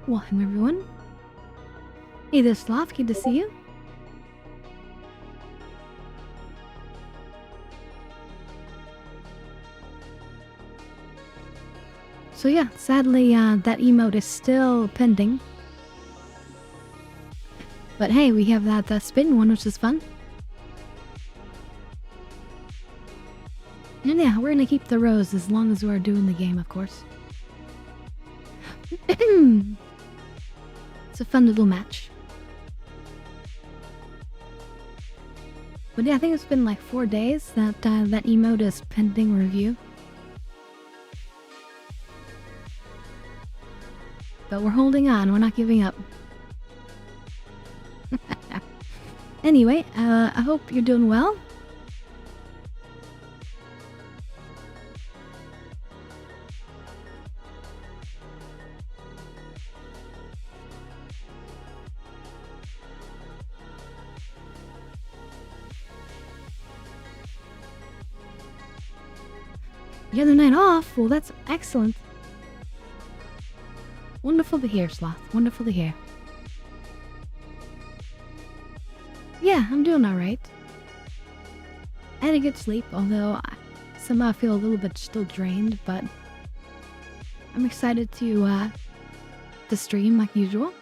Welcome everyone. Hey there, Sloth. Good to see you. So yeah, sadly, that emote is still pending. But hey, we have that spin one, which is fun. And yeah, we're gonna keep the rose as long as we're doing the game, of course. It's a fun little match. But yeah, I think it's been like 4 days that that emote is pending review. But we're holding on, we're not giving up. Anyway, I hope you're doing well. You had the night off? Well, that's excellent. Wonderful to hear, Sloth. Wonderful to hear. Yeah, I'm doing alright. I had a good sleep, although I somehow feel a little bit still drained, but I'm excited to stream like usual.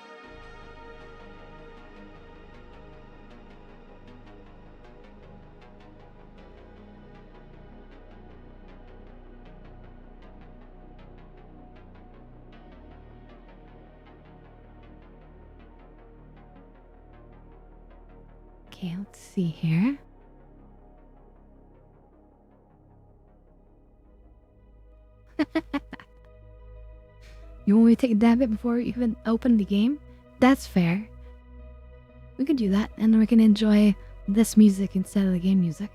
Okay, let's see here. You want me to take a dab it before you even open the game? That's fair. We can do that, and then we can enjoy this music instead of the game music.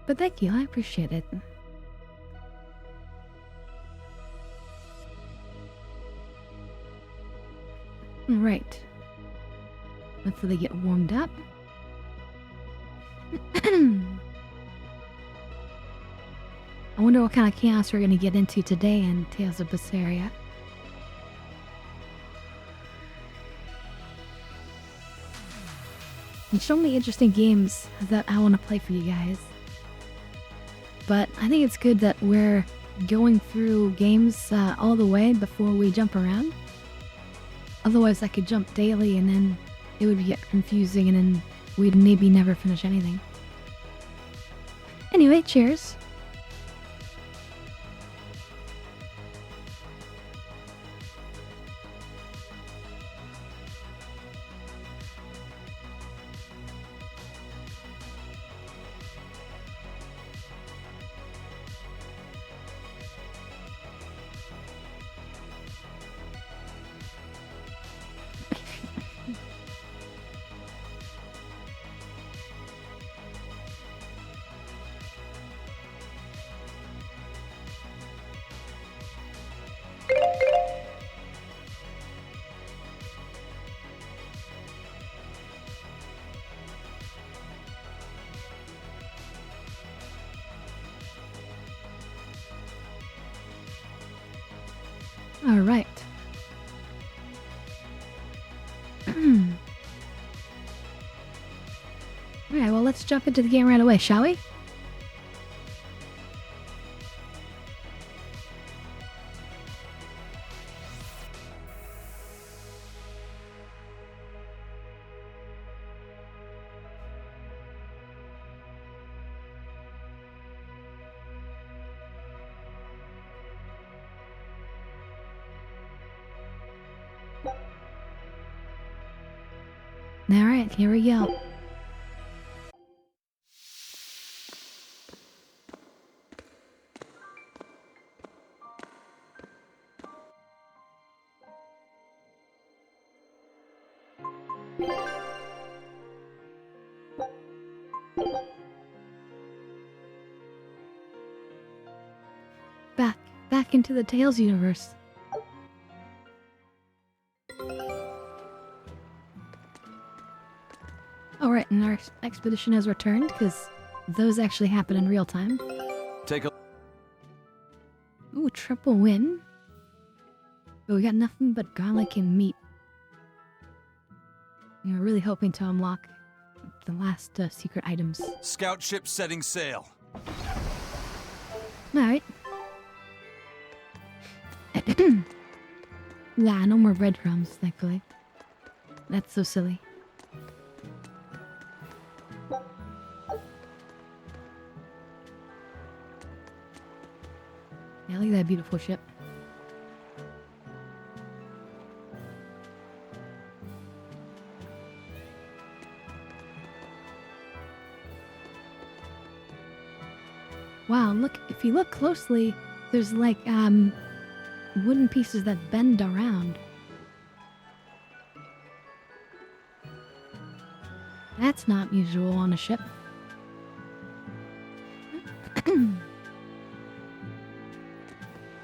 But thank you, I appreciate it. Right. Hopefully they get warmed up. I wonder what kind of chaos we're gonna get into today in Tales of Berseria. There's so many interesting games that I want to play for you guys. But I think it's good that we're going through games all the way before we jump around. Otherwise I could jump daily and then it would get confusing and then we'd maybe never finish anything. Anyway, cheers. All right. Alright, well, let's jump into the game right away, shall we? Alright, here we go. Back into the Tales universe. Alright, and our expedition has returned, because those actually happen in real time. Take a... Ooh, a triple win. But we got nothing but garlic and meat. And we're really hoping to unlock the last secret items. Scout ship setting sail. Alright. Yeah, no more breadcrumbs, thankfully. That's so silly. Yeah, look at that beautiful ship. Wow, look, if you look closely, there's like, wooden pieces that bend around. That's not usual on a ship.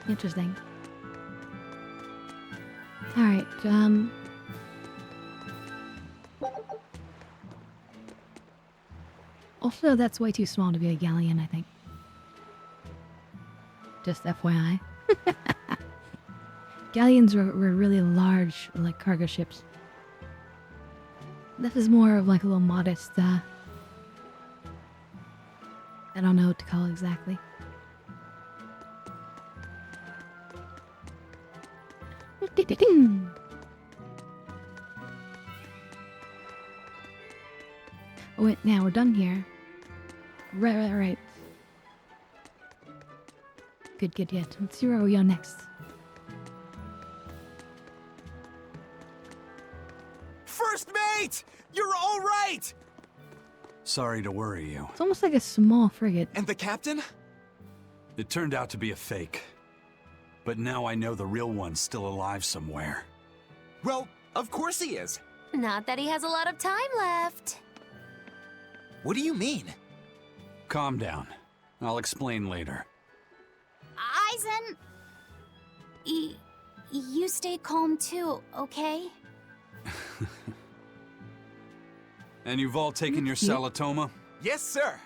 Interesting. Alright, also, that's way too small to be a galleon, I think. Just FYI. Galleons were really large, like, cargo ships. This is more of like a little modest, I don't know what to call it exactly. Oh wait, now we're done here. Right. Good, yeah. Let's see where we go next. First mate! You're all right! Sorry to worry you. It's almost like a small frigate. And the captain? It turned out to be a fake. But now I know the real one's still alive somewhere. Well, of course he is. Not that he has a lot of time left. What do you mean? Calm down. I'll explain later. Eisen! You stay calm too, okay? And you've all taken your salatoma? Yes, sir.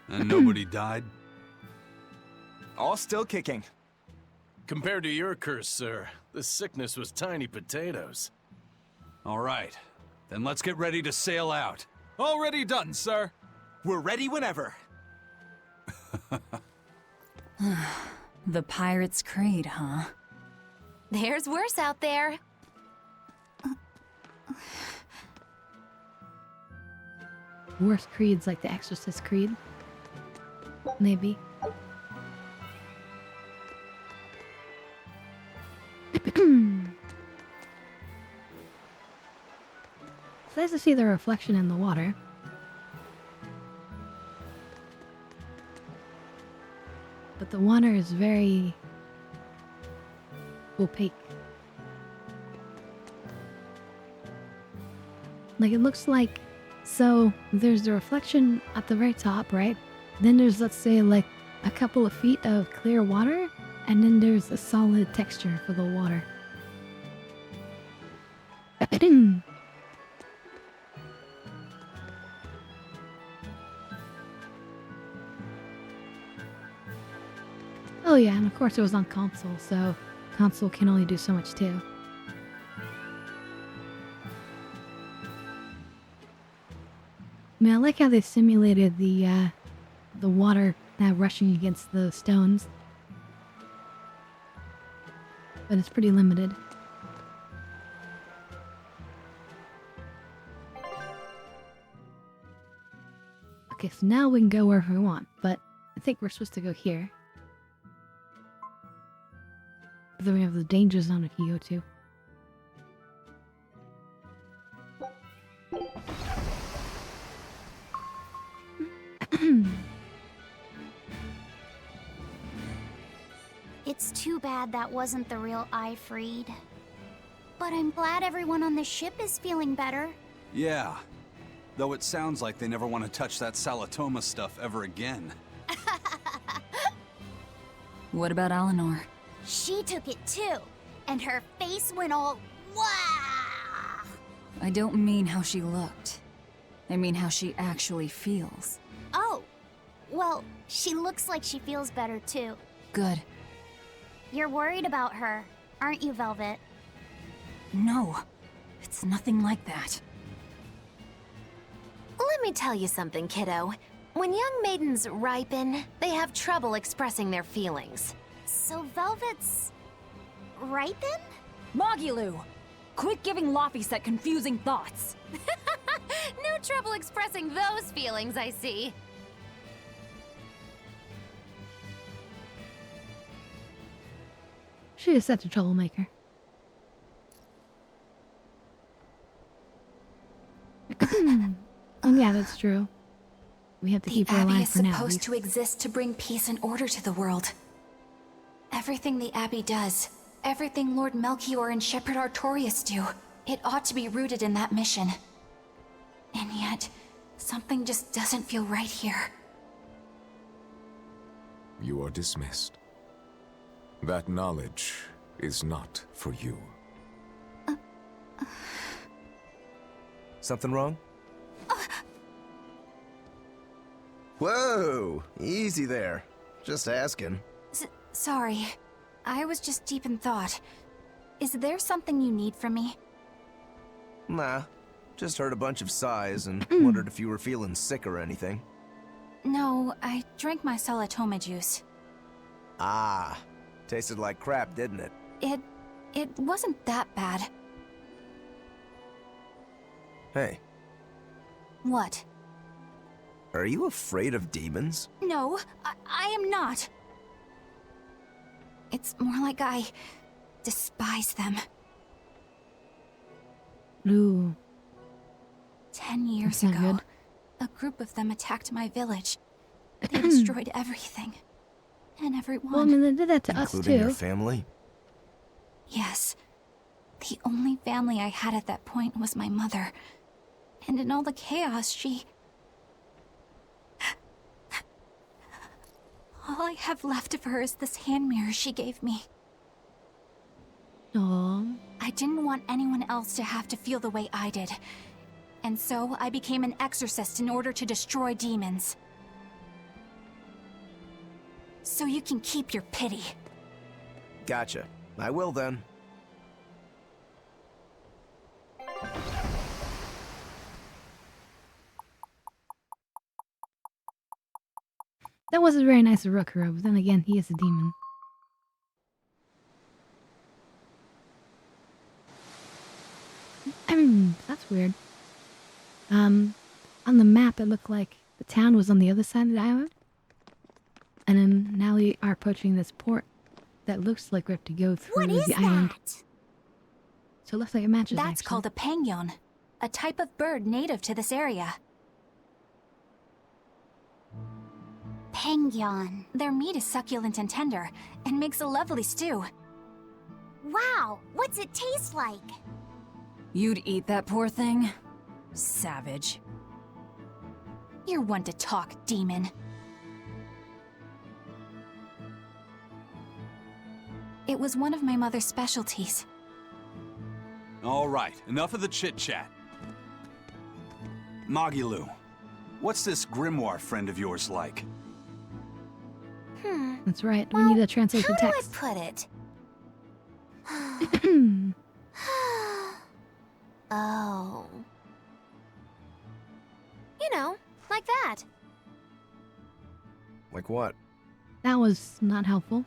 And nobody died? All still kicking. Compared to your curse, sir, this sickness was tiny potatoes. All right. Then let's get ready to sail out. Already done, sir. We're ready whenever. The Pirate's Creed, huh? There's worse out there. Worse creeds like the Exorcist Creed. Maybe. It's nice to see the reflection in the water. But the water is very opaque. Like, it looks like, so there's the reflection at the very top, right? Then there's, let's say, like a couple of feet of clear water, and then there's a solid texture for the water. Oh yeah, and of course it was on console, so console can only do so much too. I mean, I like how they simulated the water now rushing against the stones. But it's pretty limited. Okay, so now we can go wherever we want, but I think we're supposed to go here. But then we have the danger zone if you go to. It's too bad that wasn't the real Ifreed. But I'm glad everyone on the ship is feeling better. Yeah. Though it sounds like they never want to touch that salatoma stuff ever again. What about Eleanor? She took it too, and her face went all wow. I don't mean how she looked. I mean how she actually feels. Oh, well, she looks like she feels better too. Good. You're worried about her, aren't you, Velvet? No, it's nothing like that. Let me tell you something, kiddo. When young maidens ripen, they have trouble expressing their feelings. So Velvet's... ripen? Magilu! Quit giving Laphicet confusing thoughts. No trouble expressing those feelings, I see. She is such a troublemaker. And yeah, that's true. We have to keep her The Abbey alive is for now. supposed to exist to bring peace and order to the world. Everything the Abbey does, everything Lord Melchior and Shepherd Artorias do, it ought to be rooted in that mission. And yet, something just doesn't feel right here. You are dismissed. That knowledge is not for you. Something wrong? Whoa! Easy there. Just asking. Sorry. I was just deep in thought. Is there something you need from me? Nah. Just heard a bunch of sighs and wondered if you were feeling sick or anything. No, I drank my Salatoma juice. Ah. Tasted like crap, didn't it? It wasn't that bad. Hey, What? are you afraid of demons? No, I am not. It's more like I despise them. Ooh. 10 years That's not ago, good. a group of them attacked my village. They destroyed everything. And everyone. Well, I mean, they did that to us Including your too. family? Yes. The only family I had at that point was my mother. And in all the chaos, she... All I have left of her is this hand mirror she gave me. Aww. I didn't want anyone else to have to feel the way I did. And so I became an exorcist in order to destroy demons. So you can keep your pity. Gotcha. I will then. That wasn't very nice of Rokuro, but then again, he is a demon. That's weird. On the map, it looked like the town was on the other side of the island. And then now we are approaching this port that looks like we have to go through What is the island. that? So it looks like it matches. That's actually. called a pangyon, a type of bird native to this area. Pangyon. Their meat is succulent and tender, and makes a lovely stew. Wow, what's it taste like? You'd eat that poor thing? Savage. You're one to talk, demon. It was one of my mother's specialties. All right, enough of the chit-chat. Magilu, what's this grimoire friend of yours like? That's right. We need to translate the How do I text. put it? Oh. You know, like that. Like what? That was not helpful.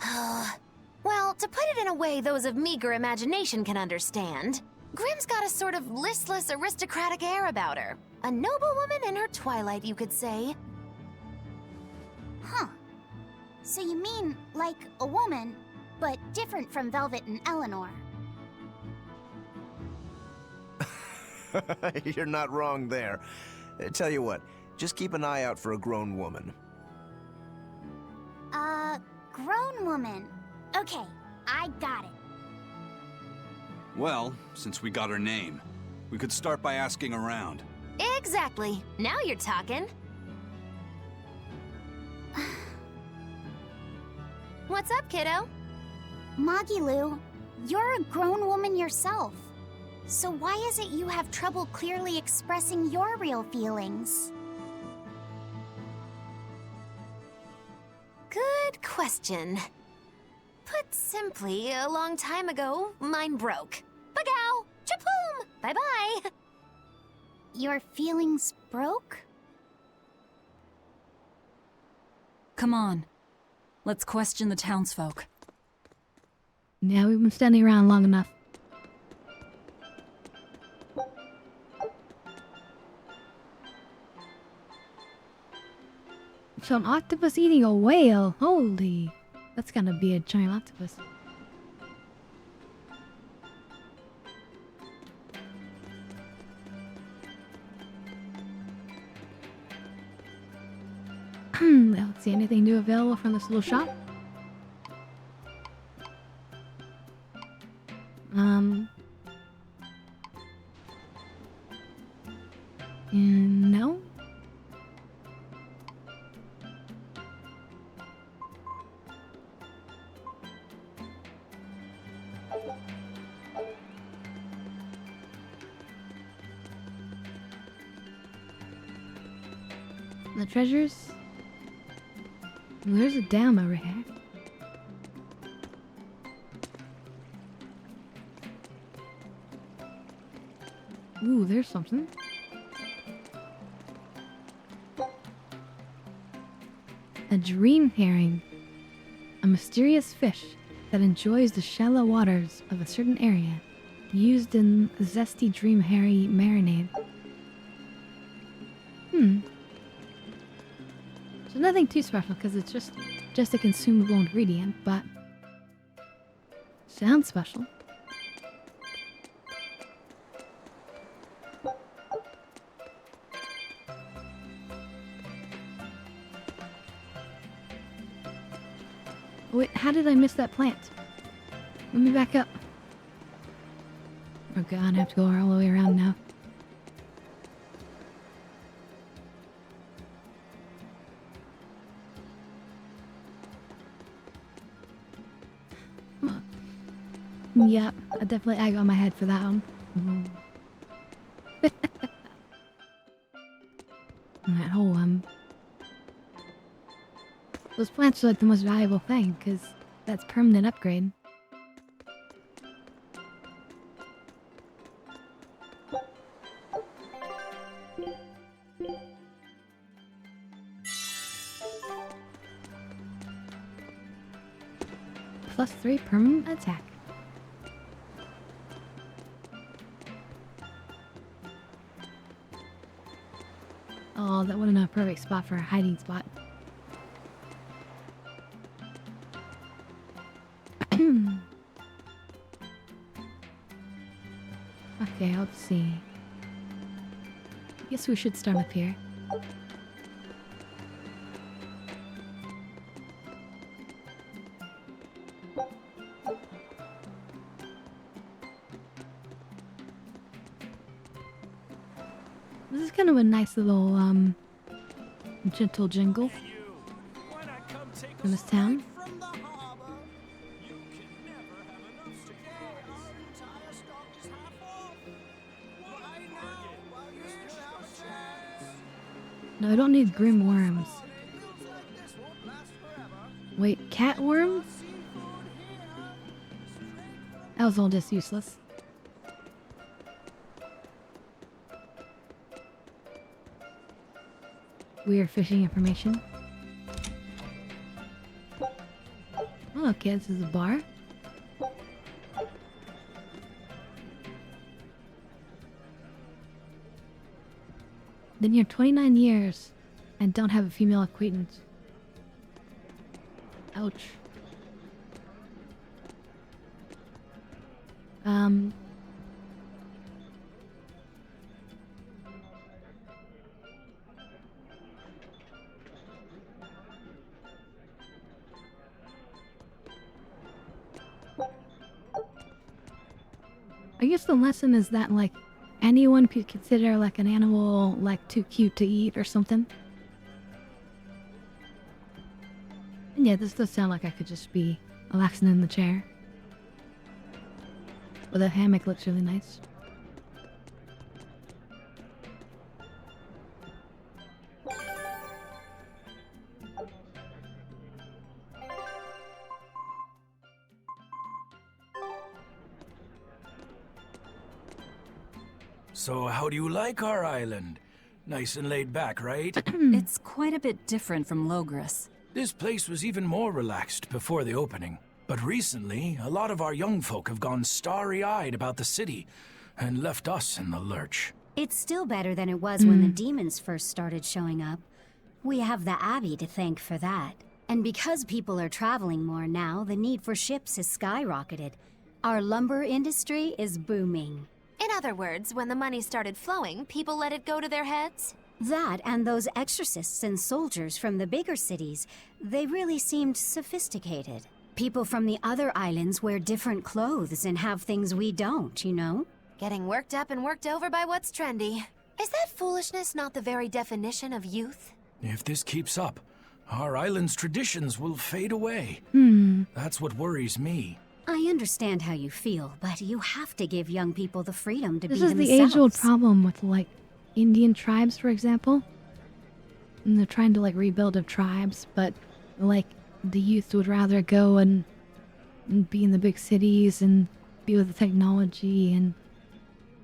Well, to put it in a way those of meager imagination can understand, Grimm's got a sort of listless, aristocratic air about her. A noble woman in her twilight, you could say. Huh. So you mean like a woman, but different from Velvet and Eleanor. You're not wrong there. Tell you what, just keep an eye out for a grown woman. Grown woman. Okay, I got it. Well, since we got her name, we could start by asking around. Exactly. Now you're talking. What's up, kiddo? Magilu, you're a grown woman yourself. So why is it you have trouble clearly expressing your real feelings? Good question. Put simply, a long time ago, mine broke. Bagow! Chapoom! Bye-bye! Your feelings broke? Come on. Let's question the townsfolk. Now we've been standing around long enough. So an octopus eating a whale. Holy. That's gonna be a giant octopus. Let's see, anything new available from this little shop? No? The treasures? There's a dam over here. Ooh, there's something. A dream herring. A mysterious fish that enjoys the shallow waters of a certain area. Used in zesty dream herring marinade. So nothing too special because it's just a consumable ingredient, but sounds special. Wait, how did I miss that plant? Let me back up. Oh god, I have to go all the way around now. Yeah, I definitely egg on my head for that one. That whole those plants are like the most valuable thing, because that's permanent upgrade. +3 permanent attack. Oh, that wasn't a perfect spot for a hiding spot. Okay, let's see. Guess we should start up here. This is kind of a nice little, gentle jingle in this town. No, I don't need grim worms. Wait, cat worms? That was all just useless. Weird fishing information. Oh, okay, this is a bar. Been here 29 years and don't have a female acquaintance. Ouch. I guess the lesson is that, like, anyone could consider, like, an animal, like, too cute to eat or something. And yeah, this does sound like I could just be relaxing in the chair. But the hammock looks really nice. So how do you like our island? Nice and laid back, right? It's quite a bit different from Logris. This place was even more relaxed before the opening. But recently, a lot of our young folk have gone starry-eyed about the city and left us in the lurch. It's still better than it was when the demons first started showing up. We have the Abbey to thank for that. And because people are traveling more now, the need for ships has skyrocketed. Our lumber industry is booming. In other words, when the money started flowing, people let it go to their heads? That and those exorcists and soldiers from the bigger cities, they really seemed sophisticated. People from the other islands wear different clothes and have things we don't, you know? Getting worked up and worked over by what's trendy. Is that foolishness not the very definition of youth? If this keeps up, our island's traditions will fade away. That's what worries me. I understand how you feel, but you have to give young people the freedom to be This is themselves. the age-old problem with, like, Indian tribes, for example. And they're trying to, like, rebuild of tribes, but, like, the youth would rather go and be in the big cities and be with the technology and,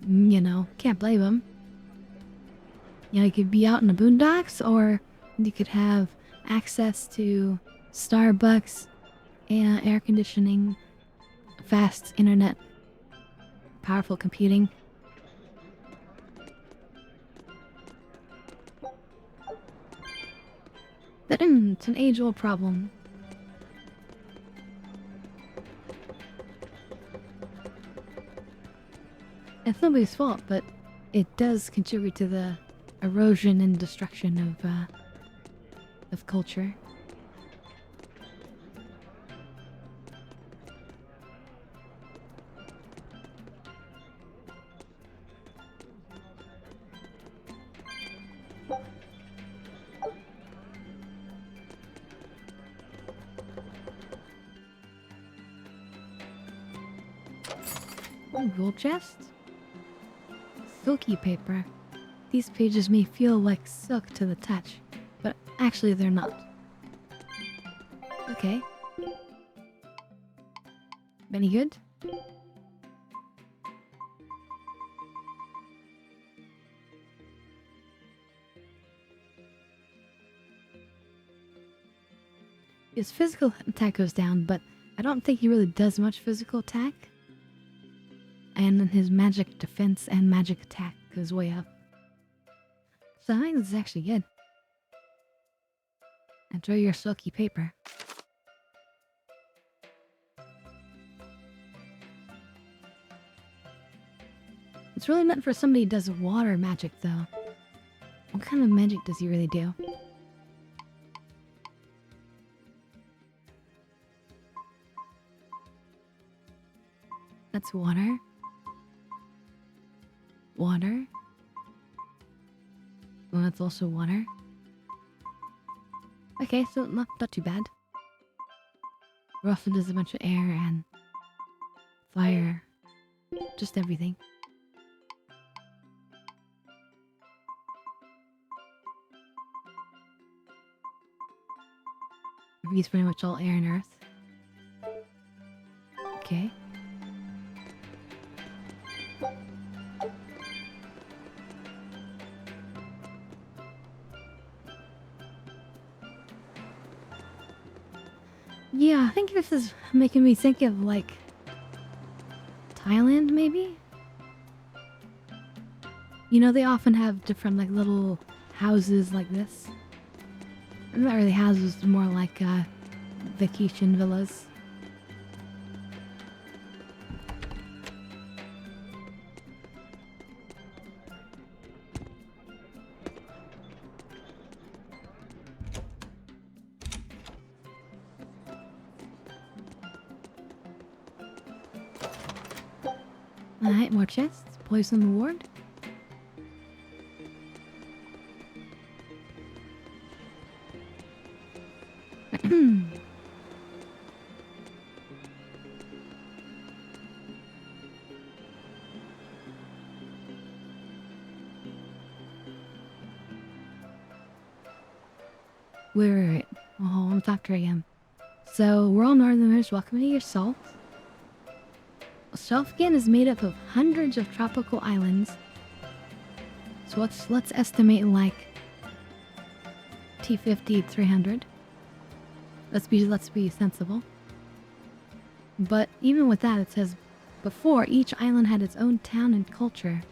you know, can't blame them. You know, you could be out in the boondocks, or you could have access to Starbucks and air conditioning, fast internet, powerful computing. It's an age-old problem. It's nobody's fault, but it does contribute to the erosion and destruction of culture. Gold chest? Silky paper. These pages may feel like silk to the touch, but actually they're not. Okay. Any good? His physical attack goes down, but I don't think he really does much physical attack. And then his magic defense and magic attack goes way up. So I think this is actually good. Enjoy your silky paper. It's really meant for somebody who does water magic, though. What kind of magic does he really do? That's water. Water. Well, that's also water. Okay, so not too bad. Ruffin does a bunch of air and fire. Just everything. He's pretty much all air and earth. Okay. Yeah, I think this is making me think of, like, Thailand, maybe? You know, they often have different, like, little houses like this. Not really houses, more like, vacation villas. Alright, more chests. Poison reward. Wait. Oh, I'm Dr. AM. So, we're all Northerners. Welcome to your salt. Shelfkin is made up of hundreds of tropical islands So let's estimate like T50 300. Let's be sensible. But even with that, it says before each island had its own town and culture.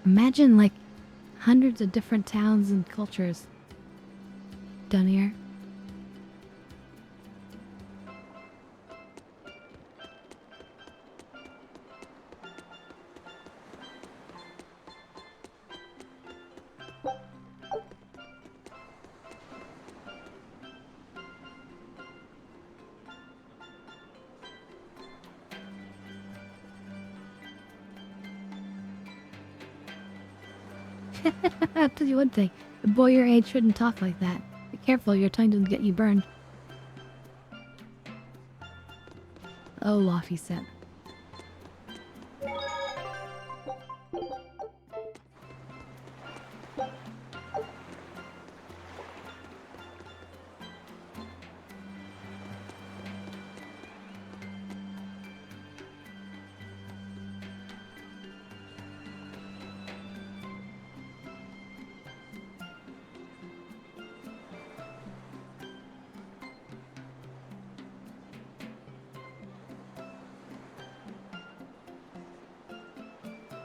Imagine like hundreds of different towns and cultures done here. I'll tell you one thing. A boy your age shouldn't talk like that. Be careful, your tongue doesn't get you burned. Oh, Laffy said.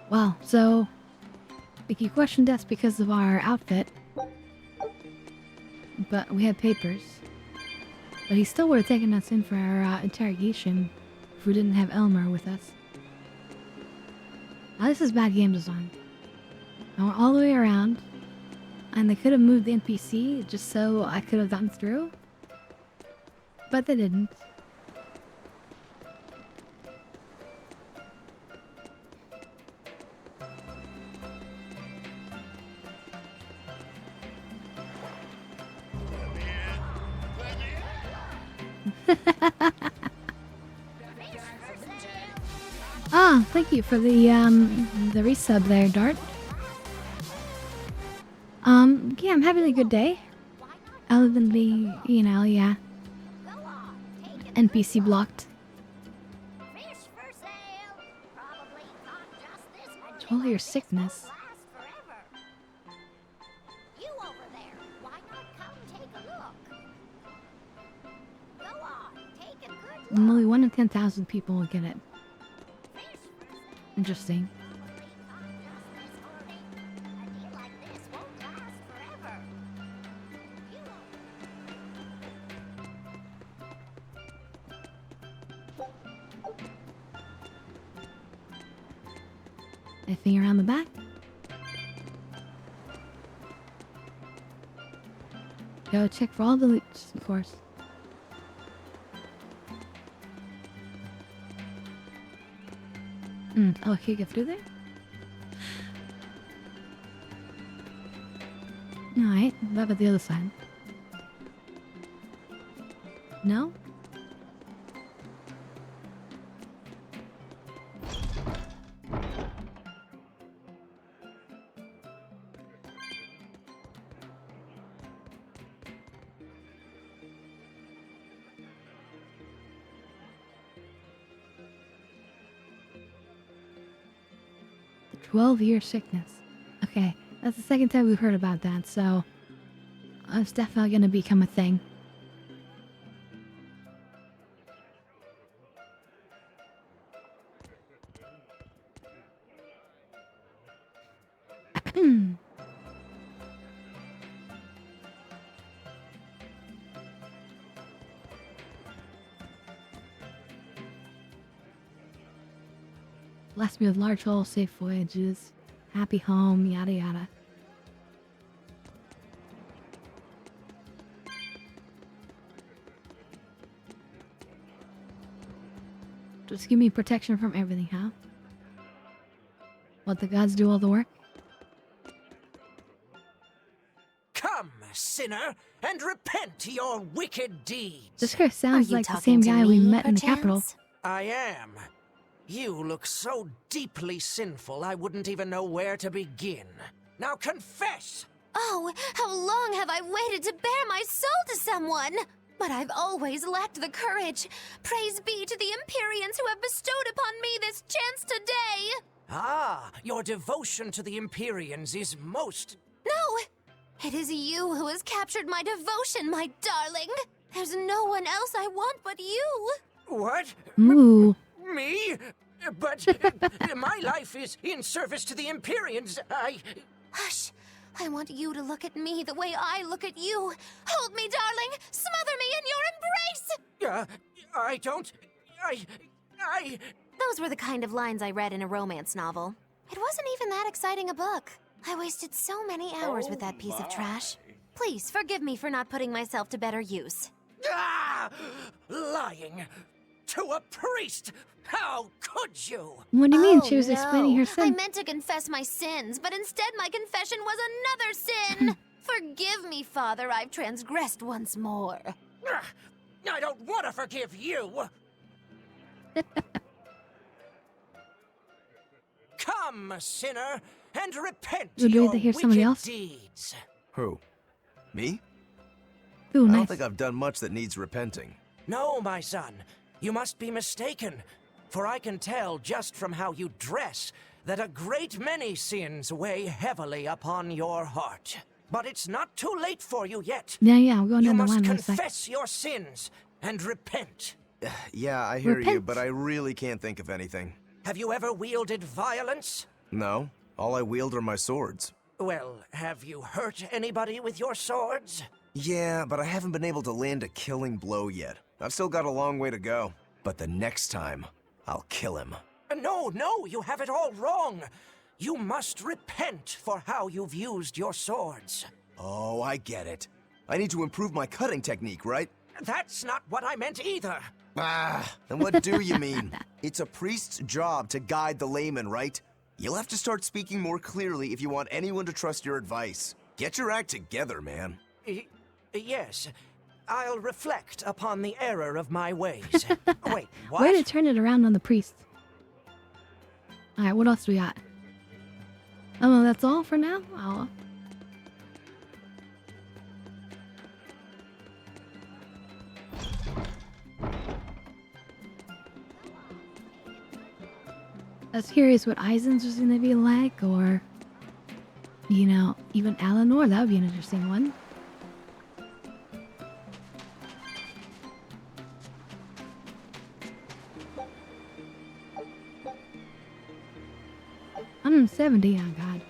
Wow, so if you questioned us because of our outfit, but we had papers, but he still would have taken us in for our interrogation if we didn't have Elmer with us. Now this is bad game design. I went all the way around, and they could have moved the NPC just so I could have gotten through, but they didn't. Ah, thank you for the resub there, Dart. Yeah, I'm having a good day. Other than the, you know, yeah. NPC blocked. All your sickness. Only 1 in 10,000 people will get it. Interesting. Anything around the back? Go check for all the leaks, of course. Oh, can you get through there? Alright, what about the other side? No? The 12-year sickness. Okay, that's the second time we've heard about that, so it's definitely gonna become a thing. Bless me with large hole, safe voyages, happy home, yada yada. Just give me protection from everything, huh? Let the gods do all the work? Come, sinner, and repent your wicked deeds. This guy sounds like the same guy we met in the capital. I am. You look so deeply sinful, I wouldn't even know where to begin. Now confess! Oh, how long have I waited to bare my soul to someone? But I've always lacked the courage. Praise be to the Empyreans who have bestowed upon me this chance today! Ah, your devotion to the Empyreans is most... No! It is you who has captured my devotion, my darling! There's no one else I want but you! What? Ooh. Me? But my life is in service to the Empyreans. Hush! I want you to look at me the way I look at you. Hold me, darling! Smother me in your embrace! I don't... Those were the kind of lines I read in a romance novel. It wasn't even that exciting a book. I wasted so many hours with that piece of trash. Please, forgive me for not putting myself to better use. Ah! Lying! To a priest! How could you? What do you mean? She was explaining her I sin. meant to confess my sins, but instead my confession was another sin! Forgive me, Father, I've transgressed once more. I don't want to forgive you! Come, sinner, and repent Ooh, do your they hear somebody wicked else? deeds. Who? Me? Ooh, I nice. don't think I've done much that needs repenting. No, my son, you must be mistaken. For I can tell just from how you dress that a great many sins weigh heavily upon your heart. But it's not too late for you yet. Yeah, I'm going You down the must line. One sec. confess your sins and repent. Yeah, I hear you, Repent. but I really can't think of anything. Have you ever wielded violence? No, all I wield are my swords. Well, have you hurt anybody with your swords? Yeah, but I haven't been able to land a killing blow yet. I've still got a long way to go. But the next time, I'll kill him. No, you have it all wrong. You must repent for how you've used your swords. Oh, I get it. I need to improve my cutting technique, right? That's not what I meant either. Ah, then what do you mean? It's a priest's job to guide the layman, right? You'll have to start speaking more clearly if you want anyone to trust your advice. Get your act together, man. Yes, I'll reflect upon the error of my ways. Wait, what? Way to turn it around on the priest. Alright, what else do we got? Oh, that's all for now? Oh. I was curious what Eisen's was gonna be like, or, you know, even Eleanor. That would be an interesting one. $170, oh god.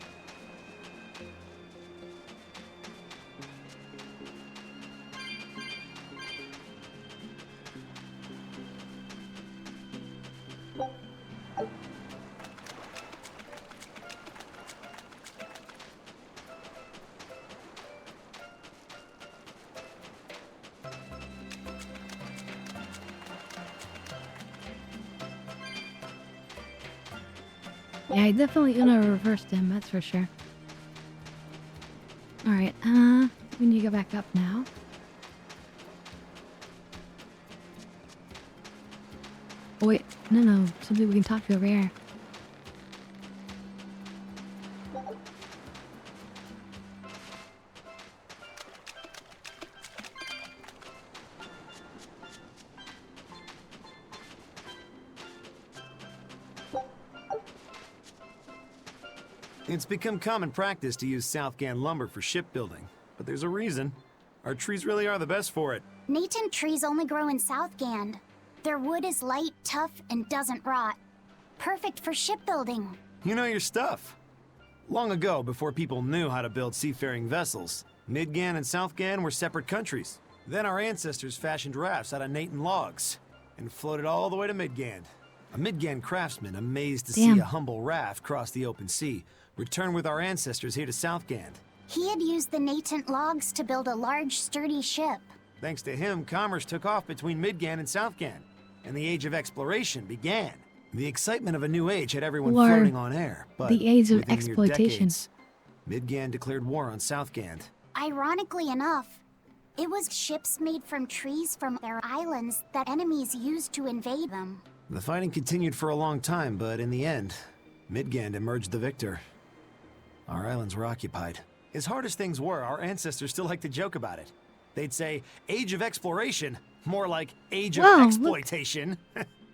Yeah, I definitely gonna reverse him, that's for sure. Alright, we need to go back up now. Oh, wait, no, somebody we can talk to over here. It's become common practice to use Southgan lumber for shipbuilding, but there's a reason. Our trees really are the best for it. Natant trees only grow in Southgand. Their wood is light, tough, and doesn't rot. Perfect for shipbuilding. You know your stuff. Long ago, before people knew how to build seafaring vessels, Midgan and Southgan were separate countries. Then our ancestors fashioned rafts out of Natant logs and floated all the way to Midgand. A Midgand craftsman, amazed to see a humble raft cross the open sea, returned with our ancestors here to Southgand. He had used the Natant logs to build a large, sturdy ship. Thanks to him, commerce took off between Midgand and Southgand, and the Age of Exploration began. The excitement of a new age had everyone Or floating on air, but the age of within mere exploitation. decades, Midgand declared war on Southgand. Ironically enough, it was ships made from trees from their islands that enemies used to invade them. The fighting continued for a long time, but in the end, Midgand emerged the victor. Our islands were occupied. As hard as things were, our ancestors still liked to joke about it. They'd say, Age of Exploration, more like Age of Whoa, Exploitation.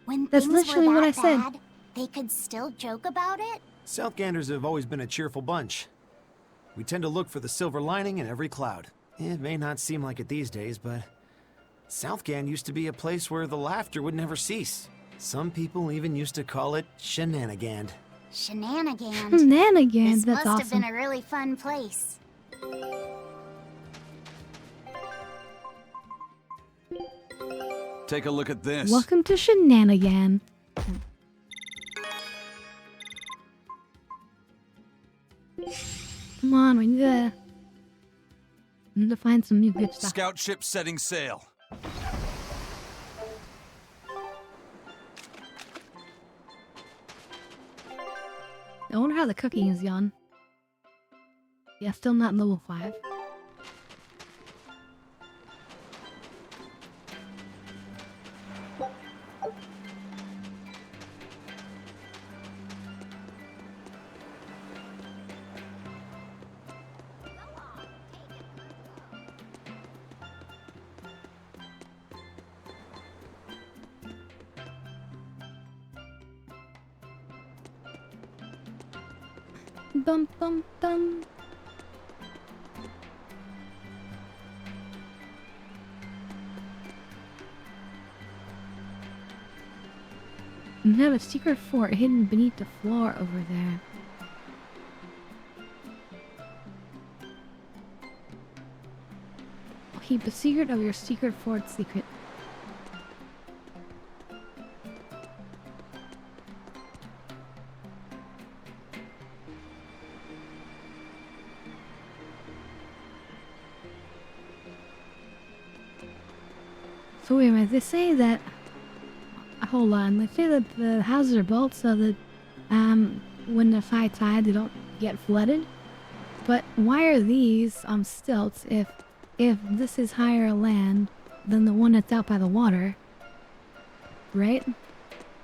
When That's things literally were what that I said. bad, They could still joke about it? Southganders have always been a cheerful bunch. We tend to look for the silver lining in every cloud. It may not seem like it these days, but Southgand used to be a place where the laughter would never cease. Some people even used to call it Shenanigans. Shenanigans. Shenanigans, This that's must awesome. have been a really fun place. Take a look at this. Welcome to Shenanigan. Come on, we need to find some new good stuff. Scout ship setting sail. I wonder how the cooking is gone. Yeah, still not level 5. Dum dum dum. We have a secret fort hidden beneath the floor over there. Keep the secret of your secret fort secret. So wait a minute, they say that... Hold on, they say that the houses are built so that when there's high tide they don't get flooded. But why are these on stilts if this is higher land than the one that's out by the water? Right?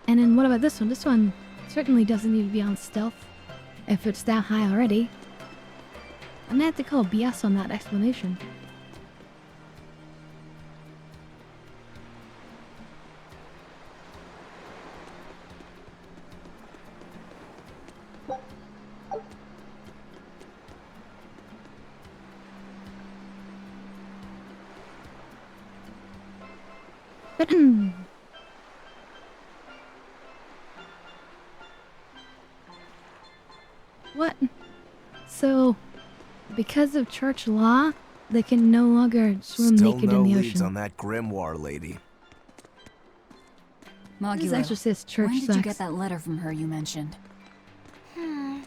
And then what about this one? This one certainly doesn't need to be on stealth if it's that high already. I'm gonna have to call BS on that explanation. What? So, because of church law, they can no longer swim Still naked no in the leads ocean. on that grimoire lady. This exorcist church when did sucks. you get that letter from her you mentioned?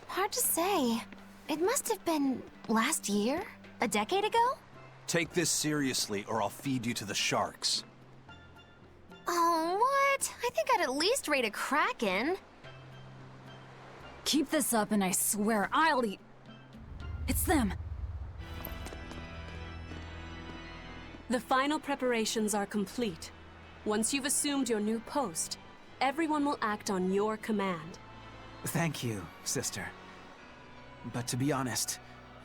Hard to say. It must have been last year? A decade ago? Take this seriously or I'll feed you to the sharks. Oh, what? I think I'd at least rate a kraken. Keep this up and I swear I'll eat... It's them! The final preparations are complete. Once you've assumed your new post, everyone will act on your command. Thank you, sister. But to be honest,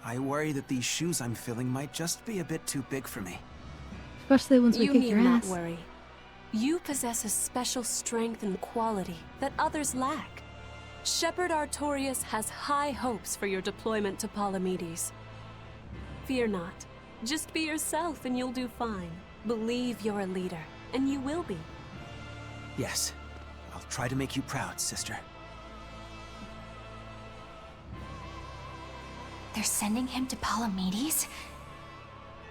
I worry that these shoes I'm filling might just be a bit too big for me. Especially once we You kick your need not ass. worry. You possess a special strength and quality that others lack. Shepherd Artorius has high hopes for your deployment to Palamedes. Fear not. Just be yourself and you'll do fine. Believe you're a leader, and you will be. Yes, I'll try to make you proud, sister. They're sending him to Palamedes?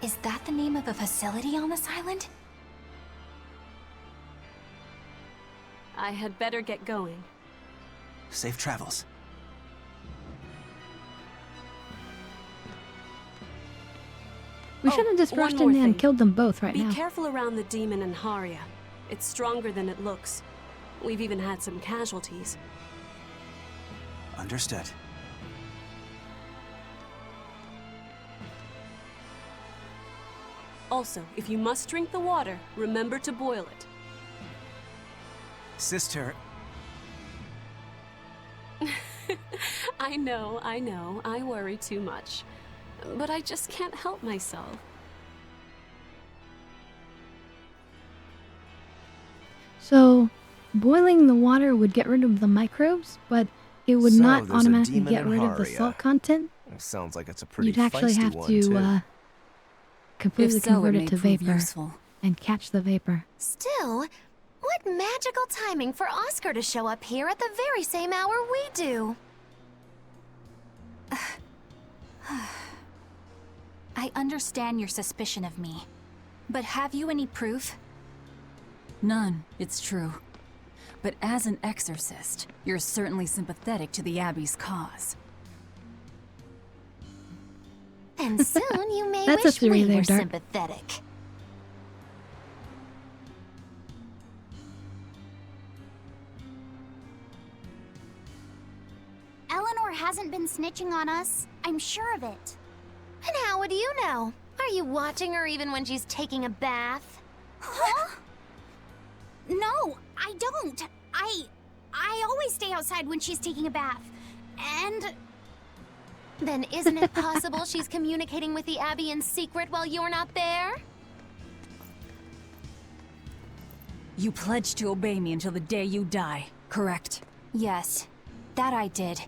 Is that the name of a facility on this island? I had better get going. Safe travels. We should have just one rushed more in there and thing. killed them both right Be now. careful around the demon in Haria. It's stronger than it looks. We've even had some casualties. Understood. Also, if you must drink the water, remember to boil it. Sister, I know, I worry too much. But I just can't help myself. So, boiling the water would get rid of the microbes, but it would So, not there's a automatically demon get in rid of the Haria. salt content. Sounds like it's a pretty You'd actually feisty have one, to too. completely If so, convert it it may to prove vapor useful. and catch the vapor. Still, what magical timing for Oscar to show up here at the very same hour we do. I understand your suspicion of me, but have you any proof? None, it's true. But as an exorcist, you're certainly sympathetic to the Abbey's cause. And soon you may That's a wish theory we there, were Dark. sympathetic. Eleanor hasn't been snitching on us. I'm sure of it. And how would you know? Are you watching her even when she's taking a bath? Huh? No, I don't. I always stay outside when she's taking a bath. And Then isn't it possible she's communicating with the Abbey in secret while you're not there? You pledged to obey me until the day you die, correct? Yes, that I did.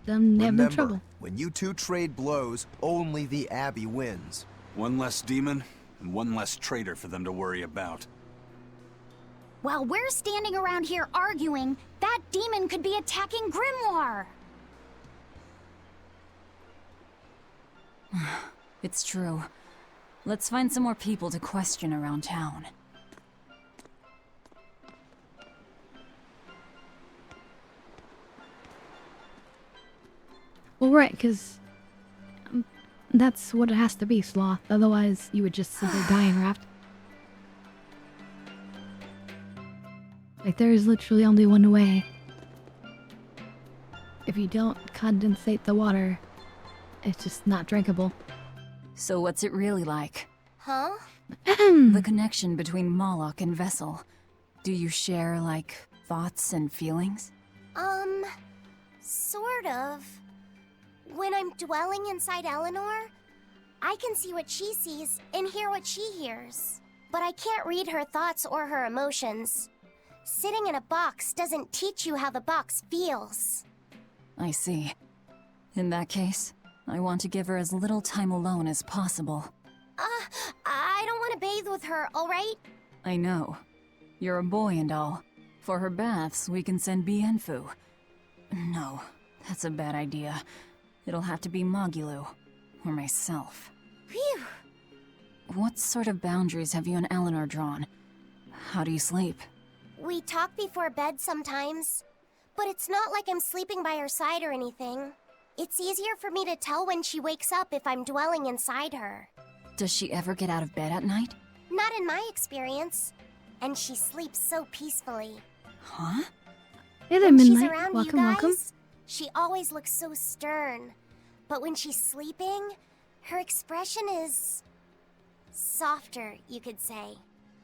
Them never in Remember, trouble. when you two trade blows, only the Abbey wins. One less demon, and one less traitor for them to worry about. while we're standing around here arguing, that demon could be attacking Grimoire. It's true. Let's find some more people to question around town. Well, right, because that's what it has to be, Sloth. Otherwise, you would just simply die in raft. Like, there is literally only one way. If you don't condensate the water, it's just not drinkable. So what's it really like? Huh? The connection between Moloch and Vessel. Do you share, like, thoughts and feelings? Sort of. When I'm dwelling inside Eleanor, I can see what she sees and hear what she hears. But I can't read her thoughts or her emotions. Sitting in a box doesn't teach you how the box feels. I see. In that case, I want to give her as little time alone as possible. I don't want to bathe with her, alright? I know. You're a boy and all. For her baths, we can send Bienfu. No, that's a bad idea. It'll have to be Magilou. Or myself. Phew! What sort of boundaries have you and Eleanor drawn? How do you sleep? We talk before bed sometimes. But it's not like I'm sleeping by her side or anything. It's easier for me to tell when she wakes up if I'm dwelling inside her. Does she ever get out of bed at night? Not in my experience. And she sleeps so peacefully. Huh? Hey there, When she's Midnight. around Welcome, you guys, welcome. she always looks so stern. But when she's sleeping, her expression is softer, you could say.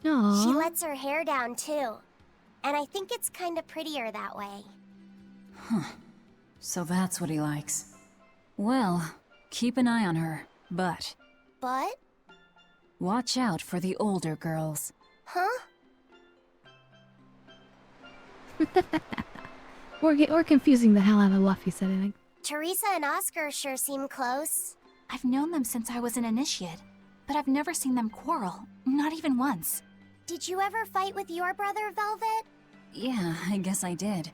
Aww. She lets her hair down too. And I think it's kind of prettier that way. Huh. So that's what he likes. Well, keep an eye on her, but But? watch out for the older girls. Huh? Or confusing the hell out of Luffy said, I think. Teresa and Oscar sure seem close. I've known them since I was an initiate, but I've never seen them quarrel, not even once. Did you ever fight with your brother, Velvet? Yeah, I guess I did.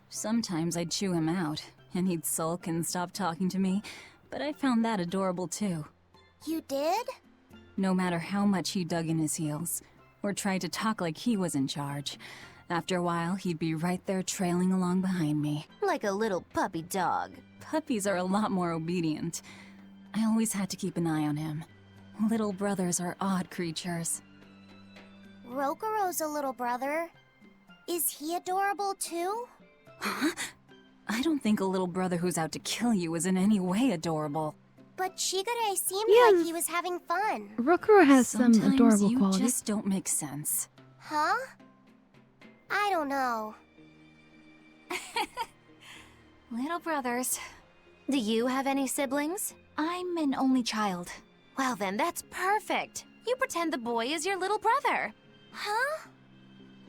Sometimes I'd chew him out, and he'd sulk and stop talking to me, but I found that adorable too. You did? No matter how much he dug in his heels, or tried to talk like he was in charge, after a while he'd be right there trailing along behind me. Like a little puppy dog. Puppies are a lot more obedient. I always had to keep an eye on him. Little brothers are odd creatures. Rokuro's a little brother. Is he adorable too? Huh? I don't think a little brother who's out to kill you is in any way adorable. But Shigure seemed Yeah. like he was having fun. Rokuro has some Sometimes adorable you qualities. just don't make sense. Huh? I don't know. Little brothers. Do you have any siblings? I'm an only child. Well then, that's perfect. You pretend the boy is your little brother. Huh?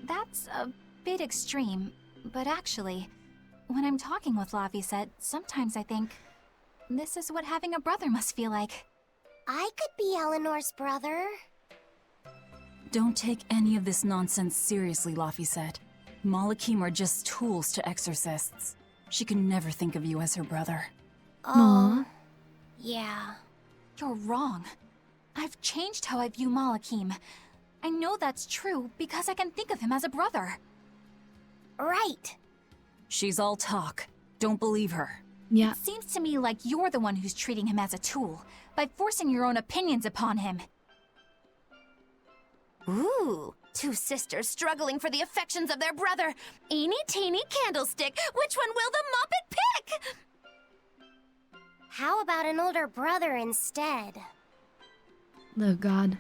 That's a bit extreme, but actually, when I'm talking with Laphicet, sometimes I think this is what having a brother must feel like. I could be Eleanor's brother. Don't take any of this nonsense seriously, Laphicet. Malakim are just tools to exorcists. She can never think of you as her brother. Oh, yeah. You're wrong. I've changed how I view Malakim. I know that's true because I can think of him as a brother. Right. She's all talk. Don't believe her. Yeah. It seems to me like you're the one who's treating him as a tool, by forcing your own opinions upon him. Ooh, two sisters struggling for the affections of their brother. Eeny teeny candlestick, which one will the Muppet pick? How about an older brother instead? Oh God.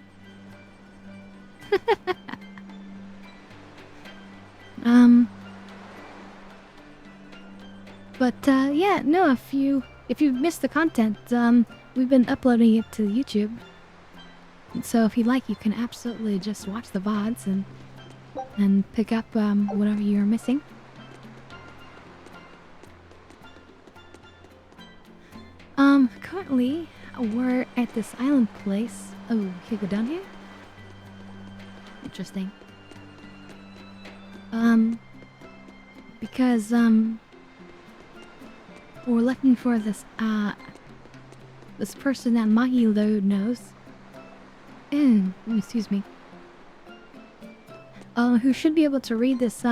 But yeah, no, if you missed the content, we've been uploading it to YouTube. So if you like, you can absolutely just watch the VODs and pick up whatever you're missing. Currently we're at this island place. Oh, can you go down here? Interesting. Because we're looking for this this person that Mahilo knows. Excuse me. Who should be able to read this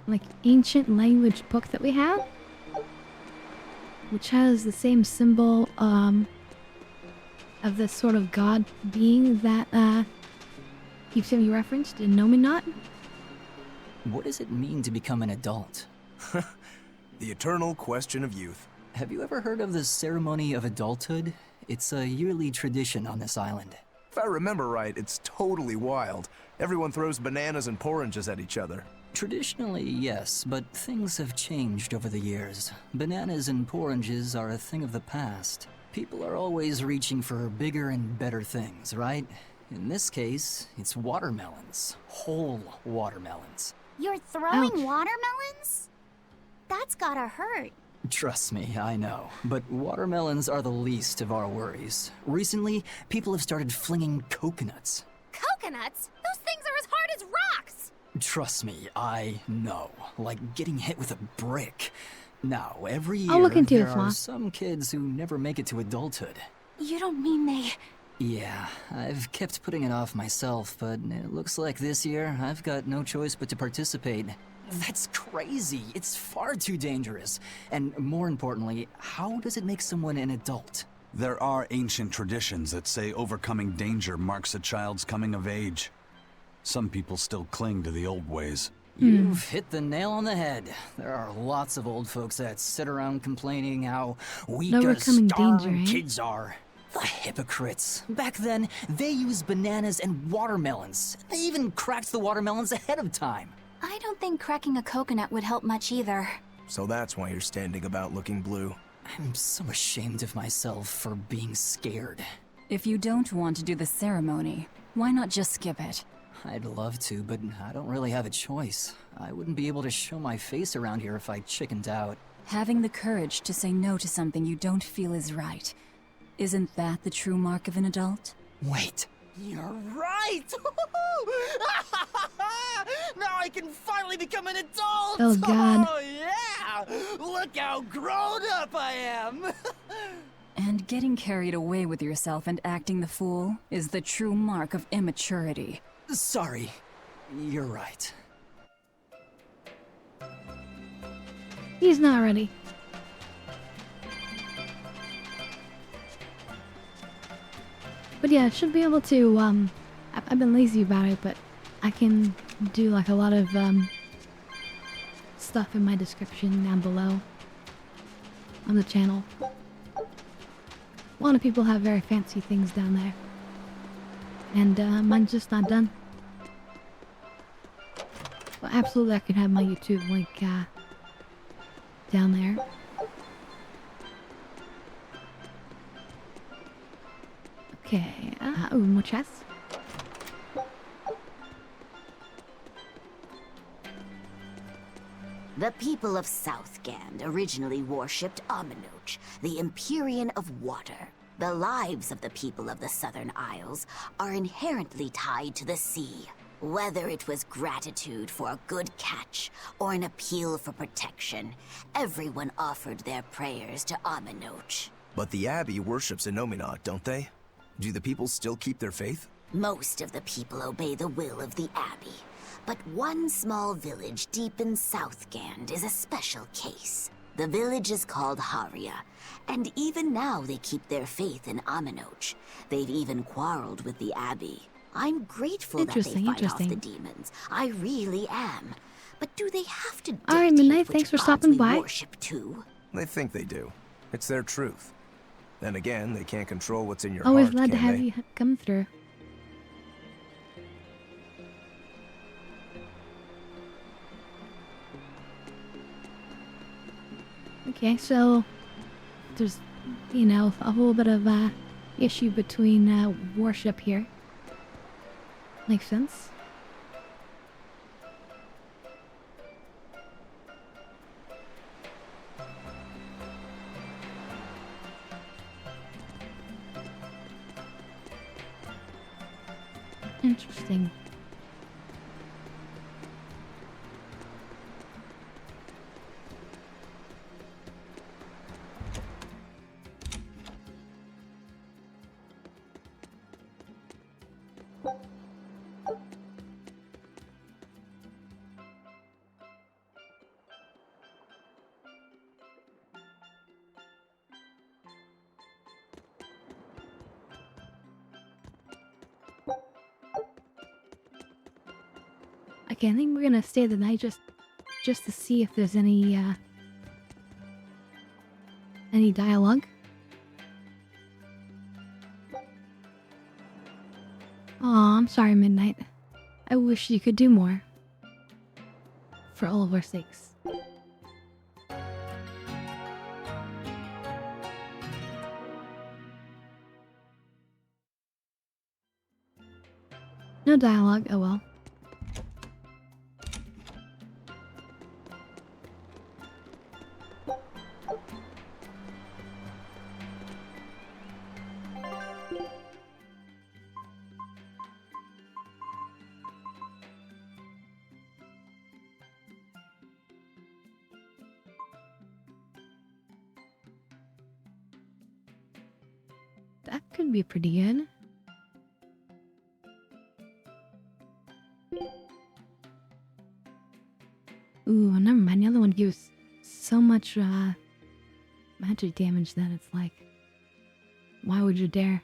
like ancient language book that we have, which has the same symbol of this sort of god being that keeps getting referenced in Nominat. What does it mean to become an adult? The eternal question of youth. Have you ever heard of the ceremony of adulthood? It's a yearly tradition on this island. If I remember right, it's totally wild. Everyone throws bananas and porridges at each other. Traditionally, yes, but things have changed over the years. Bananas and porridges are a thing of the past. People are always reaching for bigger and better things, right? In this case, it's watermelons. Whole watermelons. You're throwing Ouch. watermelons? That's gotta hurt. Trust me, I know. But watermelons are the least of our worries. Recently, people have started flinging coconuts. Coconuts? Those things are as hard as rocks! Trust me, I know. Like getting hit with a brick. Now, every year, I'll look into there it, are Fla. some kids who never make it to adulthood. You don't mean they... Yeah, I've kept putting it off myself, but it looks like this year I've got no choice but to participate. That's crazy. It's far too dangerous. And more importantly, how does it make someone an adult? There are ancient traditions that say overcoming danger marks a child's coming of age. Some people still cling to the old ways. You've hit the nail on the head. There are lots of old folks that sit around complaining how weak and Overcoming starving danger, eh? kids are. The hypocrites. Back then, they used bananas and watermelons. They even cracked the watermelons ahead of time. I don't think cracking a coconut would help much either. So that's why you're standing about looking blue. I'm so ashamed of myself for being scared. If you don't want to do the ceremony, why not just skip it? I'd love to, but I don't really have a choice. I wouldn't be able to show my face around here if I chickened out. Having the courage to say no to something you don't feel is right. Isn't that the true mark of an adult? Wait. You're right! Now I can finally become an adult! Oh, God. Oh, yeah! Look how grown up I am! And getting carried away with yourself and acting the fool is the true mark of immaturity. Sorry. You're right. He's not ready. But yeah, I should be able to, I've been lazy about it, but I can do like a lot of, stuff in my description down below on the channel. A lot of people have very fancy things down there. And, mine's just not done. Well, absolutely I could have my YouTube link, down there. Okay. Ooh, more chests. The people of Southgand originally worshipped Aminoch, the Empyrean of Water. The lives of the people of the Southern Isles are inherently tied to the sea. Whether it was gratitude for a good catch or an appeal for protection, everyone offered their prayers to Aminoch. But the Abbey worships Innominat, don't they? Do the people still keep their faith? Most of the people obey the will of the Abbey, but one small village deep in Southgand is a special case. The village is called Haria, and even now they keep their faith in Aminoch. They've even quarreled with the Abbey. I'm grateful that they fight off the demons. I really am. But do they have to dictate Alright, Midnight, which thanks for gods stopping we by. worship too? They think they do. It's their truth. Then again, they can't control what's in your Always heart, glad to can have they? you come through. Okay, so there's, you know, a whole bit of issue between worship here. Makes sense. Interesting. Okay, I think we're gonna stay the night just to see if there's any dialogue. Aw, I'm sorry, Midnight. I wish you could do more. For all of our sakes. No dialogue, oh well. That could be pretty good. Ooh, never mind. The other one gives so much magic damage that it's like, why would you dare?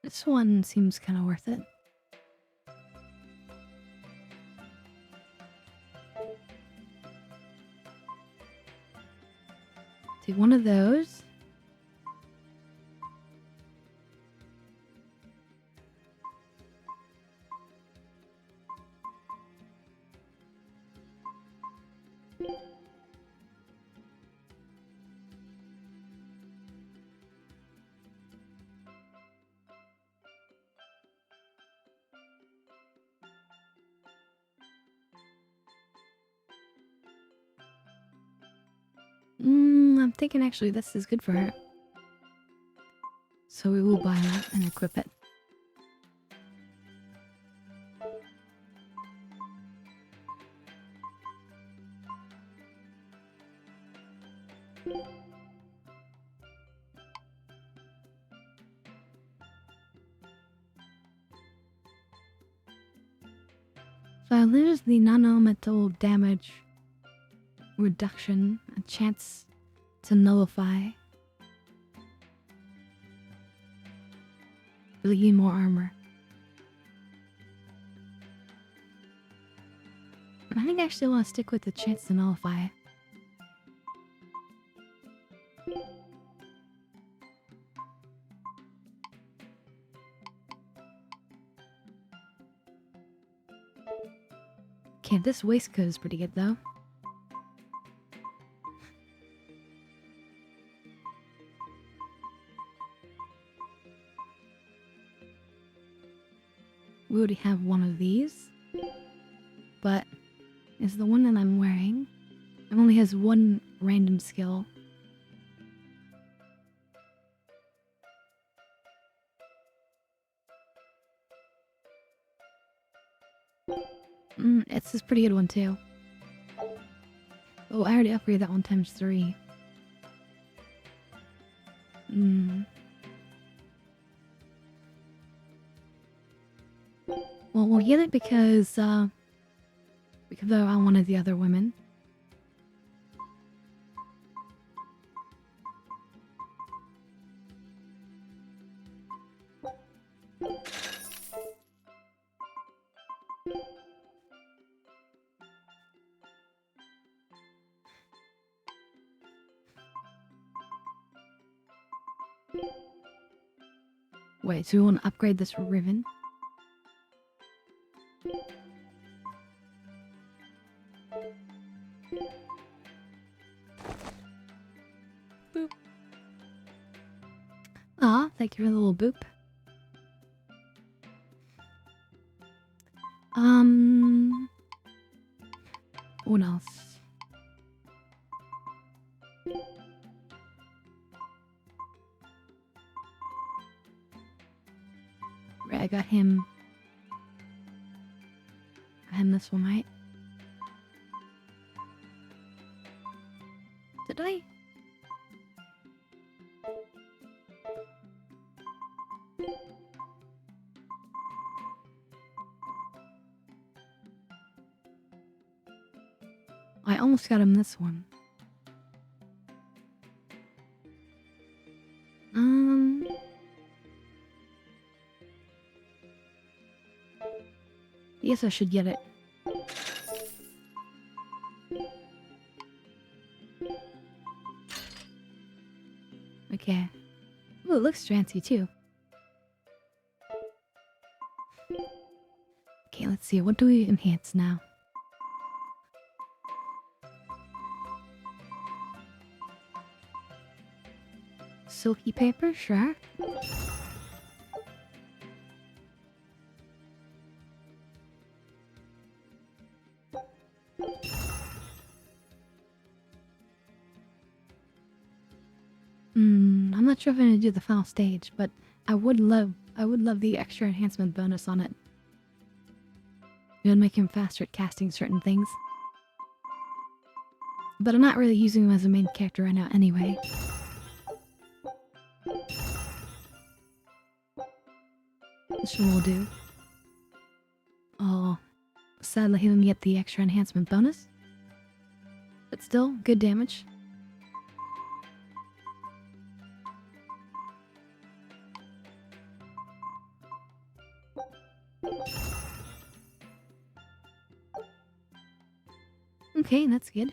This one seems kind of worth it. Take one of those. I'm thinking actually this is good for her. So we will buy that and equip it. So there's the non-elemental damage reduction, a chance to nullify. Really gain more armor. I think I actually want to stick with the chance to nullify. Okay, this waistcoat is pretty good though. We already have one of these, but it's the one that I'm wearing. It only has one random skill. It's this pretty good one too. Oh, I already upgraded that one times 3. Well, we'll get it because I wanted the other women. Wait, so we want to upgrade this ribbon? Boop. Ah, thank you for the little boop. What else? Right, I got him. This one, right? Did I? I almost got him this one. Yes, I should get it. Okay. Ooh, it looks fancy too. Okay, let's see. What do we enhance now? Silky paper, sure. I'm not sure if I'm gonna do the final stage, but I would love the extra enhancement bonus on it. It would make him faster at casting certain things. But I'm not really using him as a main character right now anyway. This one will do. Oh, sadly he didn't get the extra enhancement bonus. But still, good damage. Okay, that's good.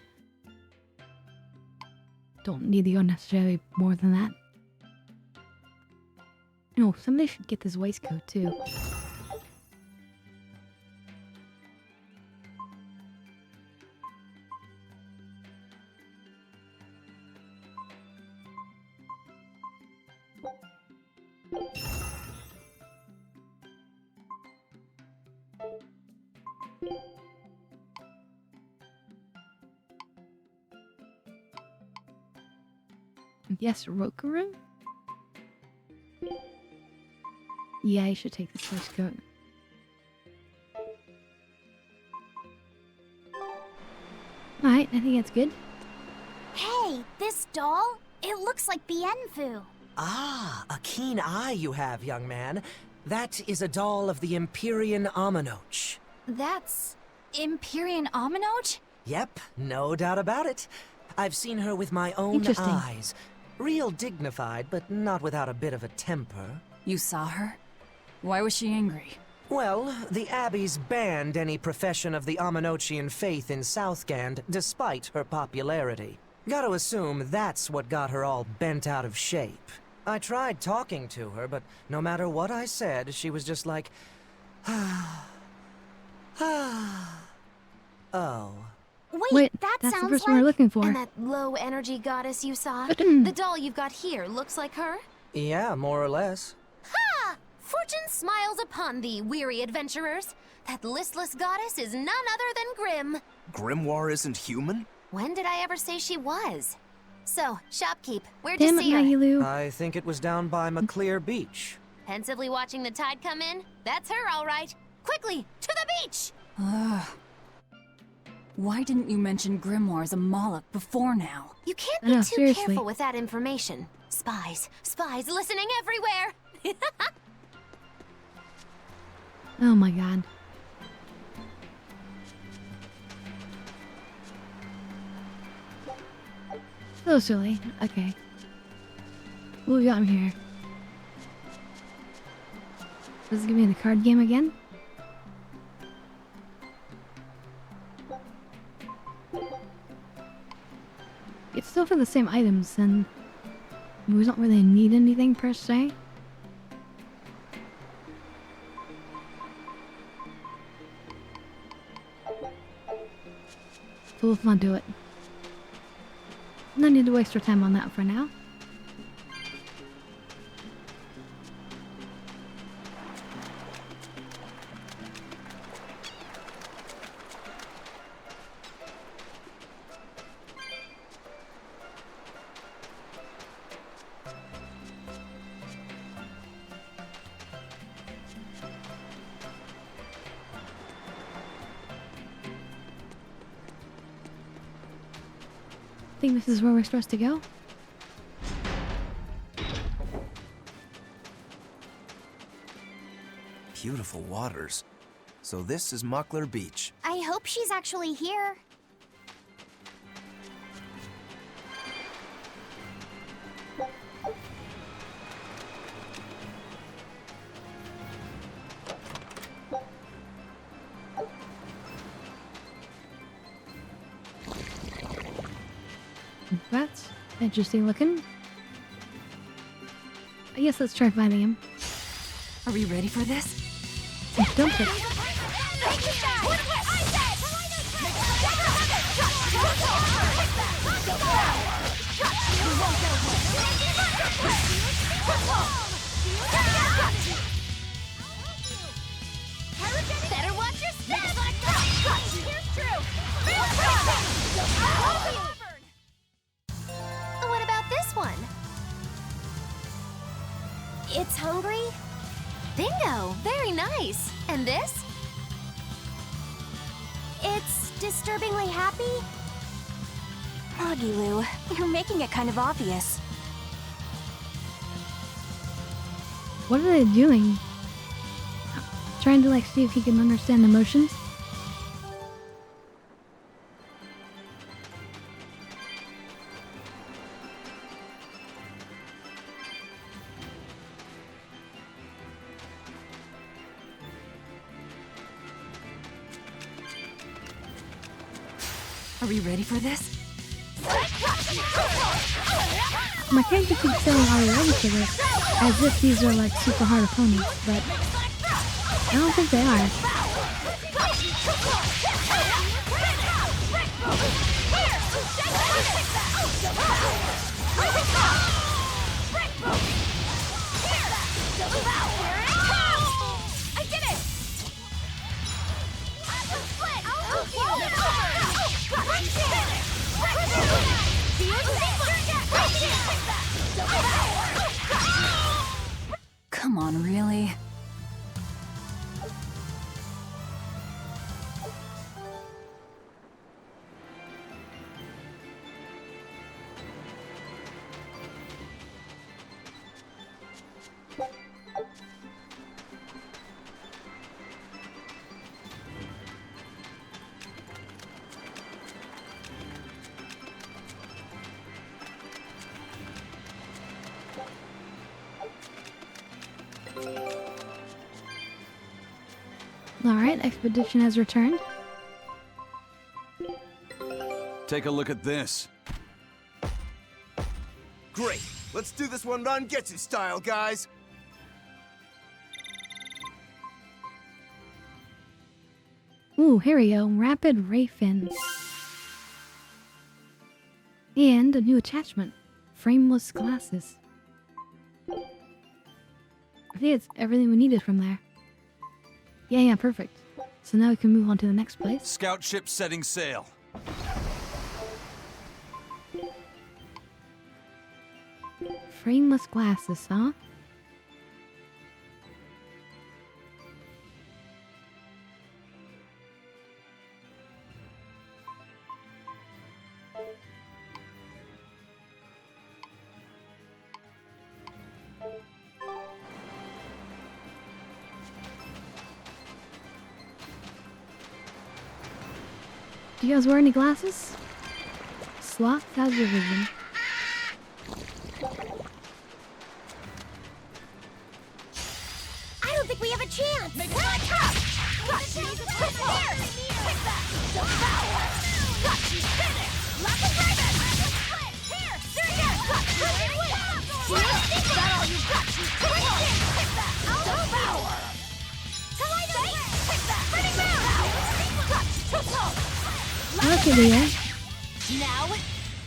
Don't need the unnecessarily more than that. No, somebody should get this waistcoat too. Yes, Rokaru? Yeah, I should take this first coat. Alright, I think that's good. Hey, this doll? It looks like Bienfu. Ah, a keen eye you have, young man. That is a doll of the Empyrean Aminoch. That's... Empyrean Aminoch? Yep, no doubt about it. I've seen her with my own eyes. Real dignified, but not without a bit of a temper. You saw her? Why was she angry? Well, the Abbeys banned any profession of the Aminochian faith in Southgand, despite her popularity. Gotta assume that's what got her all bent out of shape. I tried talking to her, but no matter what I said, she was just like, Oh. Wait, that that's the sounds person like... we're looking for. And that low-energy goddess you saw? The doll you've got here looks like her? Yeah, more or less. Ha! Fortune smiles upon thee, weary adventurers. That listless goddess is none other than Grim. Grimoire isn't human? When did I ever say she was? So, shopkeep, where'd Damn you it, see her? Maggie-Lou. I think it was down by McClear Beach. Pensively watching the tide come in? That's her, all right. Quickly, to the beach! Why didn't you mention grimoires a Moloch before now? You can't I be know, too seriously. careful with that information. Spies, spies listening everywhere! Oh my god. So silly. Okay. What we got in here? Does it give me the card game again? It's still for the same items, and we don't really need anything per se. So let's not do it. No need to waste our time on that for now. I think this is where we're supposed to go. Beautiful waters. So this is Muckler Beach. I hope she's actually here. That's interesting looking. I guess let's try finding him. Are we ready for this? Don't it. Better watch your step! Here's true! What about this one? It's hungry? Bingo! Very nice. And this? It's disturbingly happy? Maggie-Lou, you're making it kind of obvious. What are they doing? Trying to like see if he can understand emotions? Are we ready for this? My character keeps saying are we ready for this? As if these are like super hard opponents, but I don't think they are. I did it! Come on, really? Alright, expedition has returned. Take a look at this. Great. Let's do this one Rangetsu style, guys. Ooh, here we go. Rapid ray fins. And a new attachment. Frameless glasses. I think it's everything we needed from there. Yeah, perfect. So now we can move on to the next place. Scout ship setting sail. Frameless glasses, huh? Do you guys wear any glasses? Sloth, how's your vision? I don't think we have a chance. We're on top. Gotcha. There. Pick that. Devour. Gotcha. Finish. Lots of raven. Here. There you go. Is that all you got? Pick that. Devour. Come on, pick that. Running down. Gotcha. Too slow. Okay, dear. Now,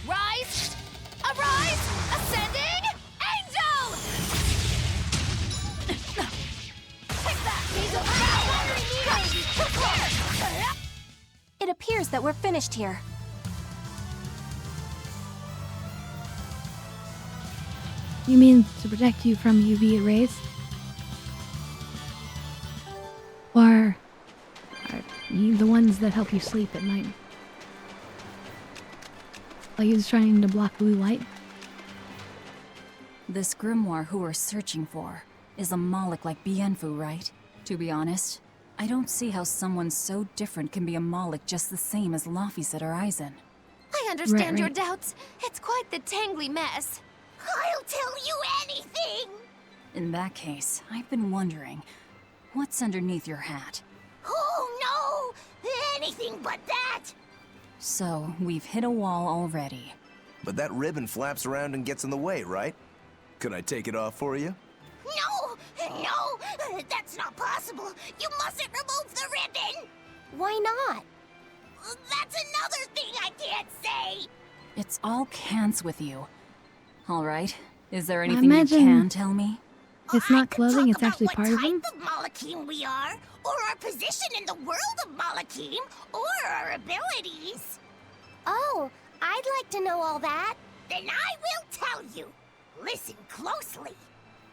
rise! Arise! Ascending! Angel! It appears that we're finished here. You mean to protect you from UV rays? Or are you the ones that help you sleep at night? Like he's trying to block blue light? This grimoire who we're searching for is a Moloch like Bienfu, right? To be honest, I don't see how someone so different can be a Moloch just the same as Laphicet or Eisen. I understand Right. your doubts. It's quite the tangly mess. I'll tell you anything. In that case, I've been wondering, what's underneath your hat? Oh no! Anything but that! So, we've hit a wall already. But that ribbon flaps around and gets in the way, right? Could I take it off for you? No, that's not possible. You mustn't remove the ribbon. Why not? That's another thing I can't say. It's all cants with you. Alright, is there I anything you imagine can tell me? it's not clothing, it's actually part of him? What type of Malachim we are, or our position in the world of Malachim, or our abilities. Oh, I'd like to know all that. Then I will tell you. Listen closely.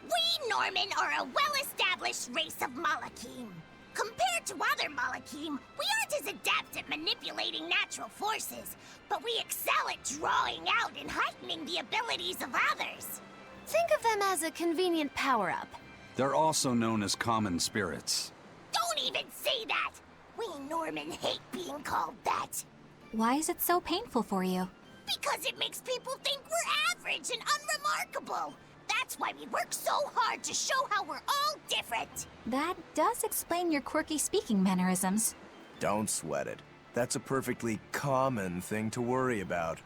We Norman are a well-established race of Malachim. Compared to other Malachim, we aren't as adept at manipulating natural forces, but we excel at drawing out and heightening the abilities of others. Think of them as a convenient power-up. They're also known as common spirits. Don't even say that! We Norman hate being called that. Why is it so painful for you? Because it makes people think we're average and unremarkable. That's why we work so hard to show how we're all different. That does explain your quirky speaking mannerisms. Don't sweat it. That's a perfectly common thing to worry about.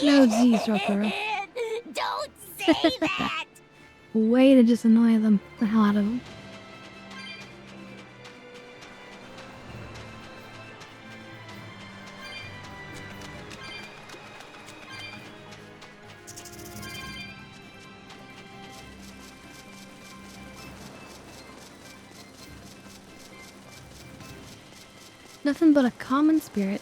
No, geez, Rokuro. Don't say that! Way to just annoy them the hell out of them. Nothing but a common spirit.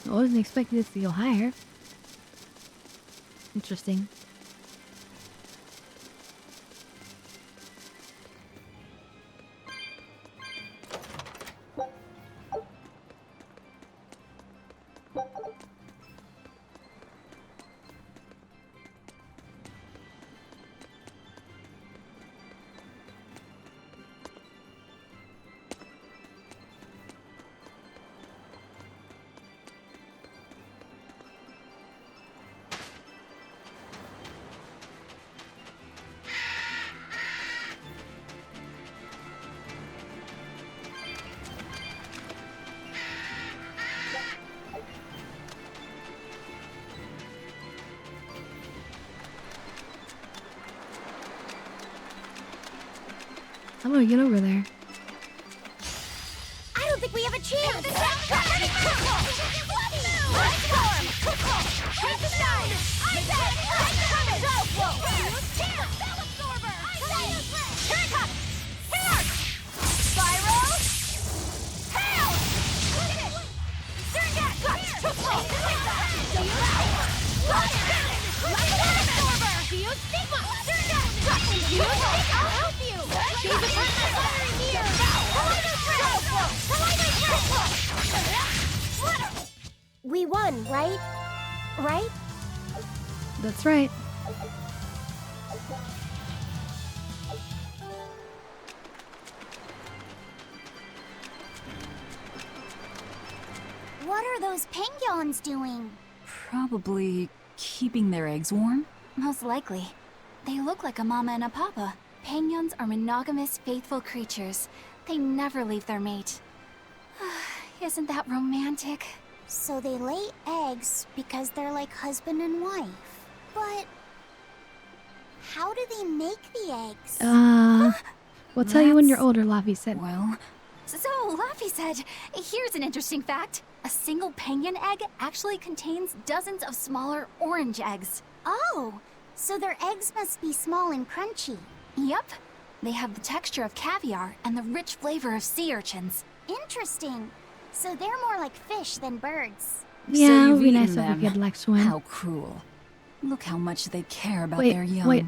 I wasn't expecting this to go higher. Interesting. How do I get over there? I don't think we have a chance. We won, right? Right? That's right. What are those penguins doing? Probably keeping their eggs warm? Most likely. They look like a mama and a papa. Penguins are monogamous, faithful creatures. They never leave their mate. Isn't that romantic? So they lay eggs because they're like husband and wife. But how do they make the eggs? We'll tell you when you're older, Laffy said. Well, So, Laffy said, here's an interesting fact. A single penguin egg actually contains dozens of smaller orange eggs. Oh, so their eggs must be small and crunchy. Yep. They have the texture of caviar and the rich flavor of sea urchins. Interesting. So they're more like fish than birds. Yeah, so it you've would be eaten nice if them. we could like swim. How cruel. Look how much they care about Wait, their young. wait.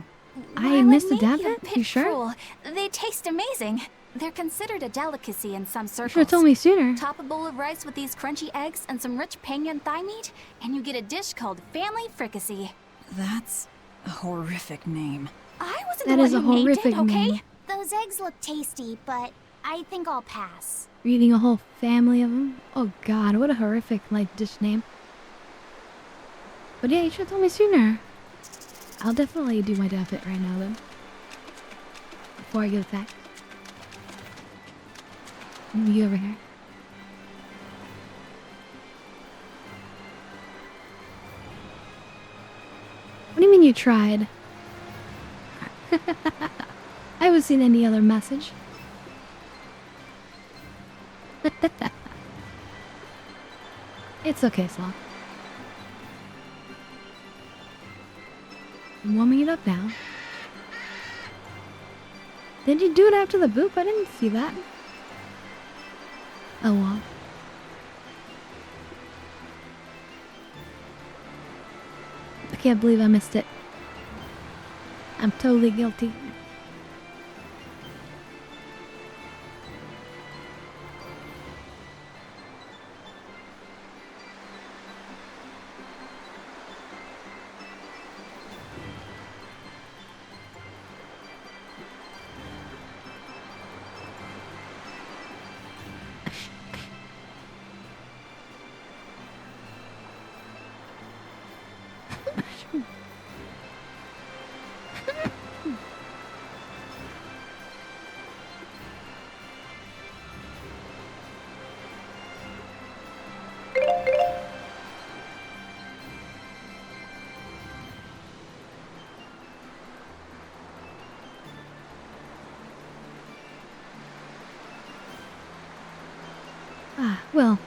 I While missed it the may dab be a bit? bit You sure? cruel, they taste amazing. They're considered a delicacy in some You circles. should have told me sooner. Top a bowl of rice with these crunchy eggs and some rich penguin thigh meat, and you get a dish called family fricassee. That's a horrific name. I wasn't That the is one a who named horrific it, okay? name. Those eggs look tasty, but I think I'll pass. You're eating a whole family of them? Oh god, what a horrific, like, dish name. But yeah, you should have told me sooner. I'll definitely do my dab bit right now, then. Before I get attacked. You over here. What do you mean you tried? I haven't seen any other message. It's okay, Sloth. I'm warming it up now. Did you do it after the boop? I didn't see that. Oh well. I can't believe I missed it. I'm totally guilty. Well.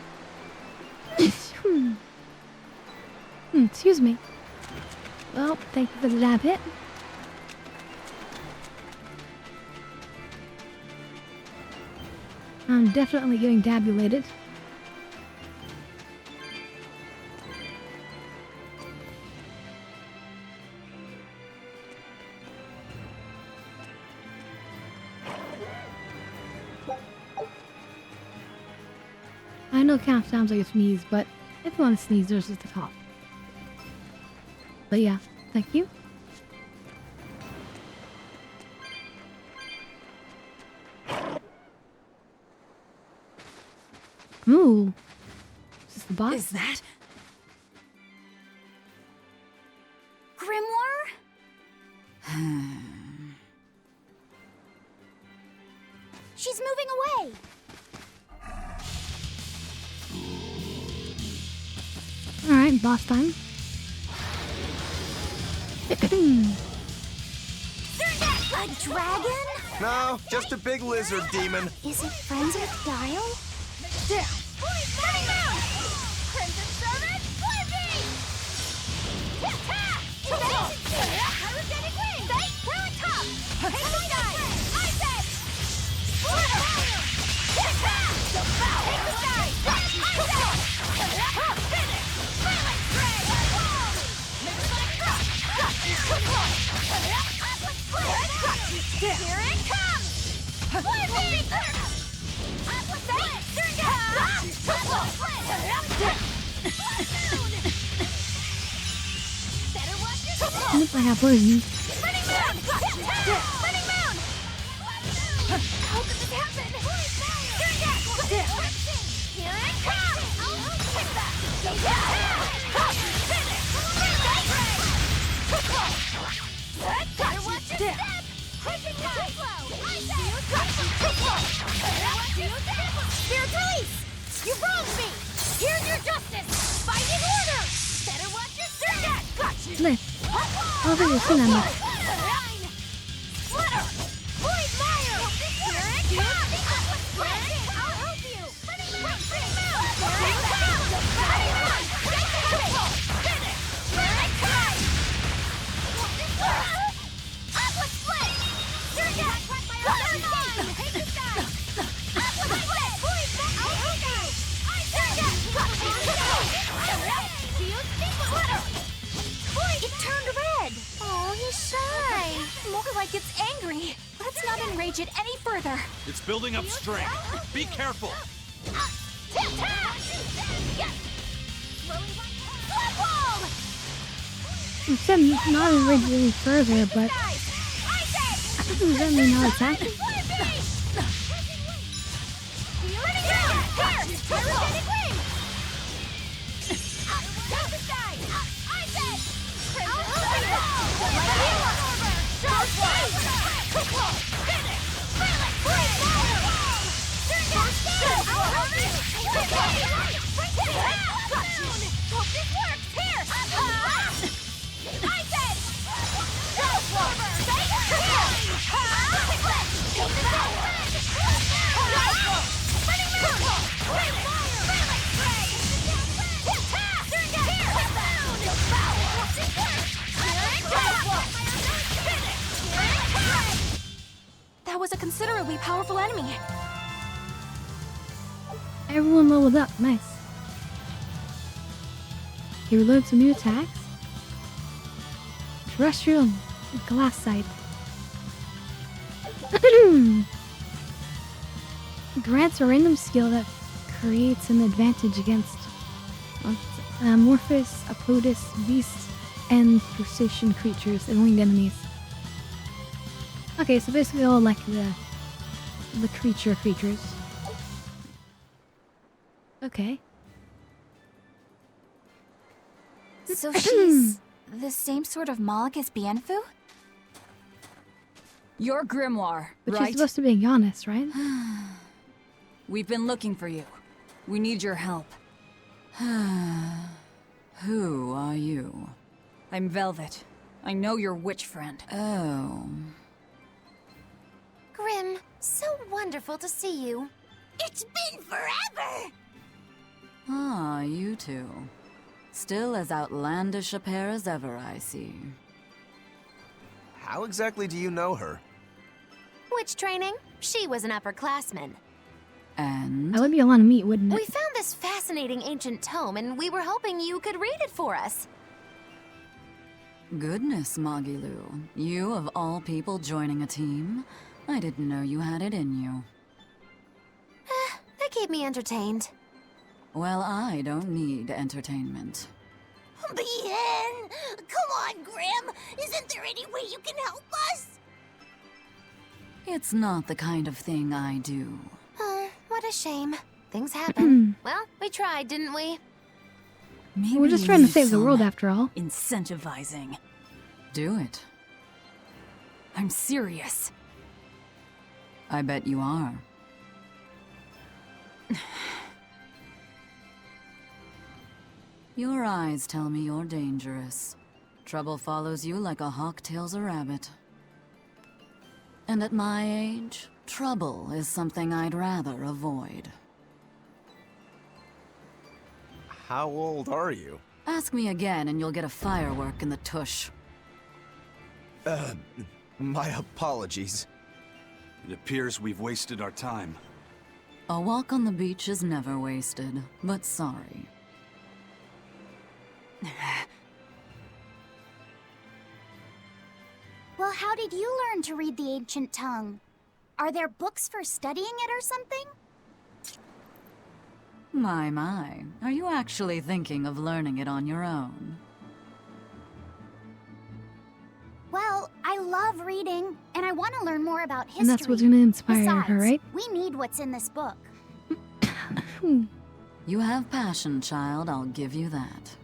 Excuse me. Well, thank you for the dab hit. I'm definitely getting dabulated. I know it kind of sounds like a sneeze, but if you want to sneeze, there's just a cough. But yeah, thank you. Ooh. Is this the boss? Is that? Grimoire? She's moving away! Alright, boss time. A dragon? No, just a big lizard demon. Is it friends with Dial? Down! Crimson Servant, Flame Beam! Attack! Pyrogenic Wing! We're top! Take the sky! I said! Splitter! Attack! Take the sky! I said! Finish! Phalanx Ray! Here it comes! Flame Beam! Aqua Split! Looks like I poisoned. Spinning Moon! Spinning Moon! How could this happen? Here it comes! Take that! Finish! Better watch your step! Crushing High! Spirit Release! You wronged me! Here's your justice! Fighting order! Better watch your step! Flip. Oh, they were still on me. Splitter! Void Mire! Here it comes! I'll help you! Finish! Here it comes! Aqua Split! Take this guy! Aqua Split! Void Mire! I'll help you! It turned red! Oh, he's shy. More like it's angry. Let's not enrage it any further. It's building up strength. Be careful. You said not enrage any further, but does that mean not attacking? That was a considerably powerful enemy. Everyone leveled up. Nice. He reloaded some new attacks. Terrestrial Glass Sight. Grants a random skill that creates an advantage against amorphous, apodous, beasts, and crustacean creatures and winged enemies. Okay, so basically all like the creatures. Okay. So she's the same sort of Moloch as Bienfu? Your grimoire, But right? she's supposed to be Giannis, right? We've been looking for you. We need your help. Who are you? I'm Velvet. I know your witch friend. Oh. Grim, so wonderful to see you. It's been forever! Ah, you two. Still as outlandish a pair as ever, I see. How exactly do you know her? Witch training? She was an upperclassman. And? That would be a lot of meat, wouldn't We it? found this fascinating ancient tome, and we were hoping you could read it for us. Goodness, Magilu. You of all people joining a team? I didn't know you had it in you. That keep me entertained. Well, I don't need entertainment. Bien! Come on, Grim! Isn't there any way you can help us? It's not the kind of thing I do. Oh, what a shame. Things happen. Well, we tried, didn't we? Maybe We're just you trying to need save the world some after all. Incentivizing. Do it. I'm serious. I bet you are. Your eyes tell me you're dangerous. Trouble follows you like a hawk tails a rabbit. And at my age, trouble is something I'd rather avoid. How old are you? Ask me again and you'll get a firework in the tush. My apologies. It appears we've wasted our time. A walk on the beach is never wasted, but sorry. Well, how did you learn to read the ancient tongue? Are there books for studying it or something? My. Are you actually thinking of learning it on your own? Well, I love reading, and I want to learn more about history. And that's what's gonna inspire Besides, her, right? We need what's in this book. You have passion, child, I'll give you that.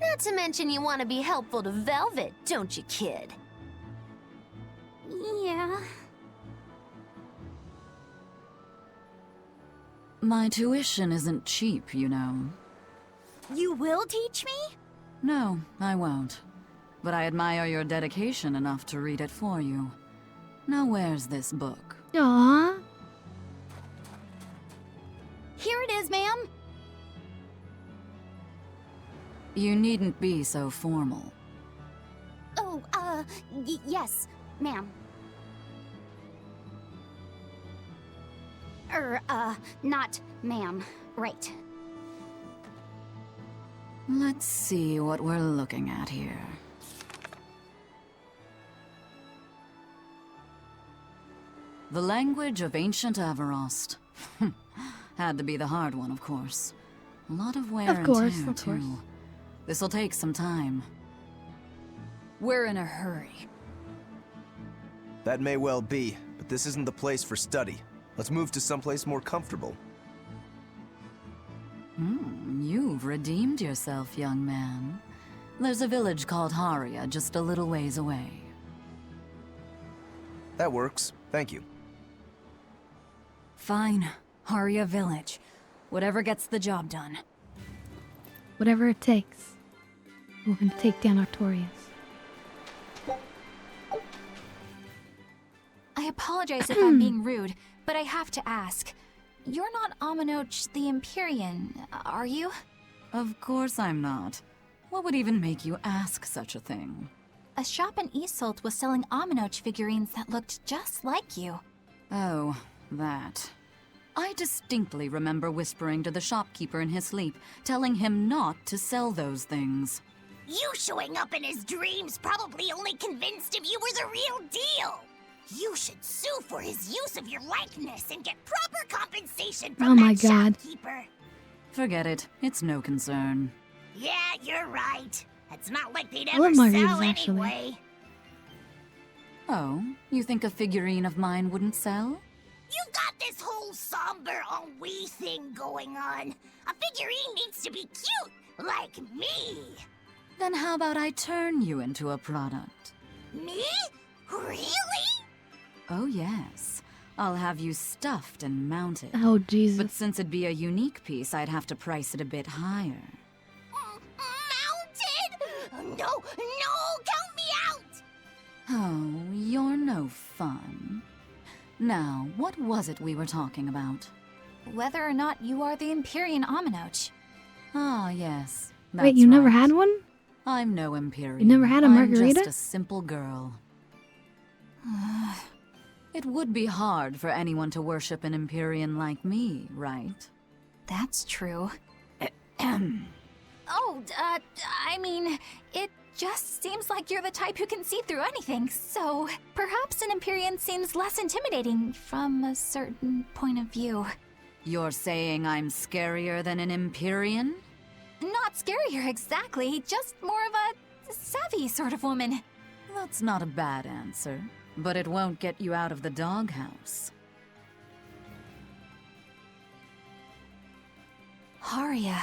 Not to mention you want to be helpful to Velvet, don't you, kid? Yeah. My tuition isn't cheap, you know. You will teach me? No, I won't. But I admire your dedication enough to read it for you. Now where's this book? Aww. Here it is, ma'am. You needn't be so formal. Oh, yes, ma'am. Not ma'am. Right. Let's see what we're looking at here. The language of ancient Averost. Had to be the hard one, of course. A lot of wear and tear, too. This'll take some time. We're in a hurry. That may well be, but this isn't the place for study. Let's move to someplace more comfortable. You've redeemed yourself, young man. There's a village called Haria just a little ways away. That works. Thank you. Fine. Haria Village. Whatever gets the job done. Whatever it takes. We're going to take down Artorias. I apologize if I'm being rude, but I have to ask. You're not Aminoch the Empyrean, are you? Of course I'm not. What would even make you ask such a thing? A shop in Isolt was selling Aminoch figurines that looked just like you. Oh, that. I distinctly remember whispering to the shopkeeper in his sleep, telling him not to sell those things. You showing up in his dreams probably only convinced him you were the real deal. You should sue for his use of your likeness and get proper compensation from that shopkeeper. Forget it. It's no concern. Yeah, you're right. It's not like they'd I ever love sell margaritas, actually. anyway. Oh, you think a figurine of mine wouldn't sell? You got this whole somber ennui thing going on. A figurine needs to be cute, like me. Then how about I turn you into a product? Me? Really? Oh yes. I'll have you stuffed and mounted. Oh, Jesus. But since it'd be a unique piece, I'd have to price it a bit higher. Mounted? No, count me out! Oh, you're no fun. Now, what was it we were talking about? Whether or not you are the Empyrean Aminoch. Ah, yes. Wait, you never had one? I'm no Empyrean. You never had a margarita? I'm just a simple girl. It would be hard for anyone to worship an Empyrean like me, right? That's true. I mean, it just seems like you're the type who can see through anything, so perhaps an Empyrean seems less intimidating from a certain point of view. You're saying I'm scarier than an Empyrean? Not scarier exactly, just more of a savvy sort of woman. That's not a bad answer, but it won't get you out of the doghouse. Haria.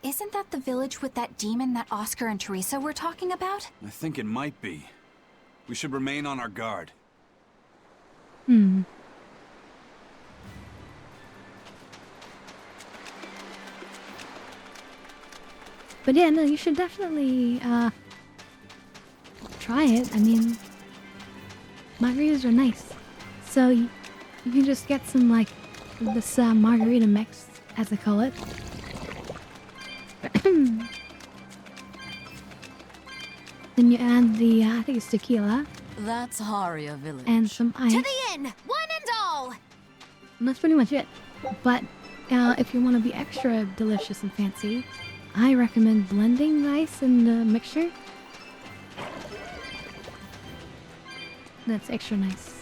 Isn't that the village with that demon that Oscar and Teresa were talking about? I think it might be. We should remain on our guard. But yeah, no, you should definitely, try it. I mean, margaritas are nice. So you can just get some, like, this margarita mix, as I call it. Then you add the, I think it's tequila. That's Haria Village. And some ice. To the inn, one and all! And that's pretty much it. But if you want to be extra delicious and fancy, I recommend blending the ice in the mixture. That's extra nice.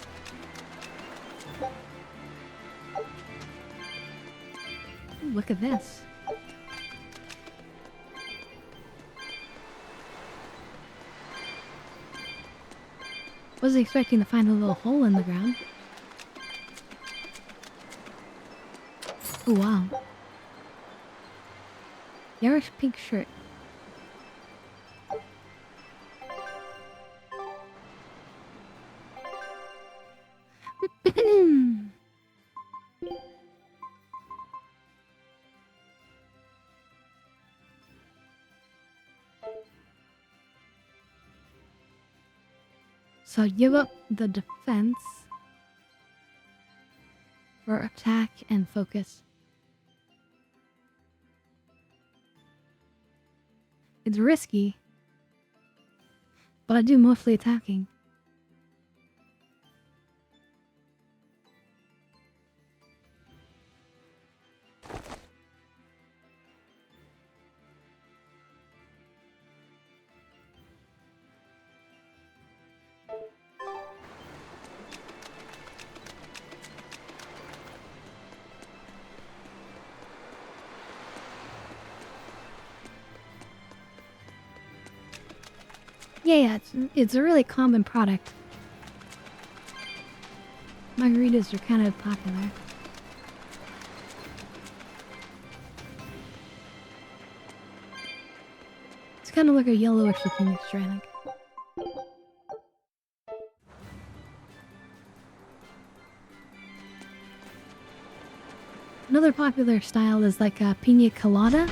Ooh, look at this. Wasn't expecting to find a little hole in the ground. Oh wow. Yarish pink shirt. So give up the defense for attack and focus. It's risky, but I do mostly attacking. Yeah, it's a really common product. Margaritas are kind of popular. It's kind of like a yellowish looking mixture, I think. Another popular style is like a pina colada.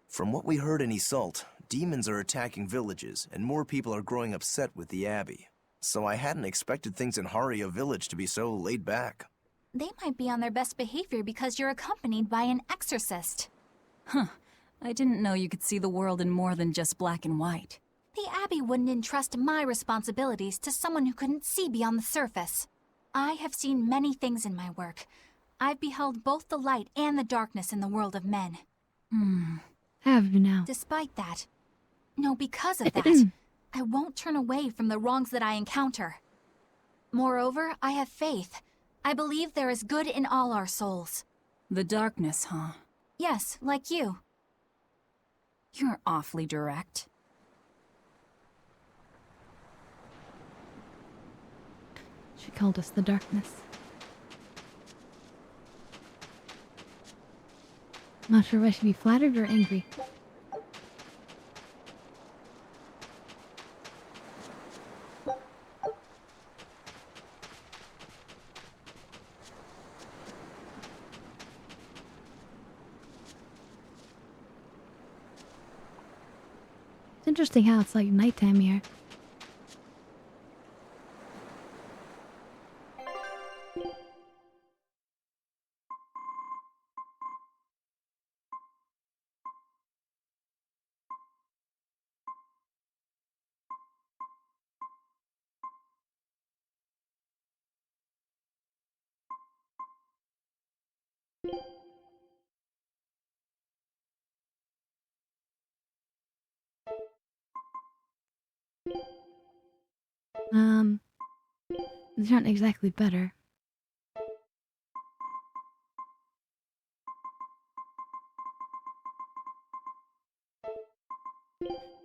From what we heard in Iseult, demons are attacking villages, and more people are growing upset with the Abbey. So I hadn't expected things in Haria Village to be so laid back. They might be on their best behavior because you're accompanied by an exorcist. Huh. I didn't know you could see the world in more than just black and white. The Abbey wouldn't entrust my responsibilities to someone who couldn't see beyond the surface. I have seen many things in my work. I've beheld both the light and the darkness in the world of men. Have you now? Despite that, no, because of that, I won't turn away from the wrongs that I encounter. Moreover, I have faith. I believe there is good in all our souls. The darkness, huh? Yes, like you. You're awfully direct. She called us the darkness. Not sure if I should be flattered or angry. It's interesting how it's like nighttime here. These aren't exactly better.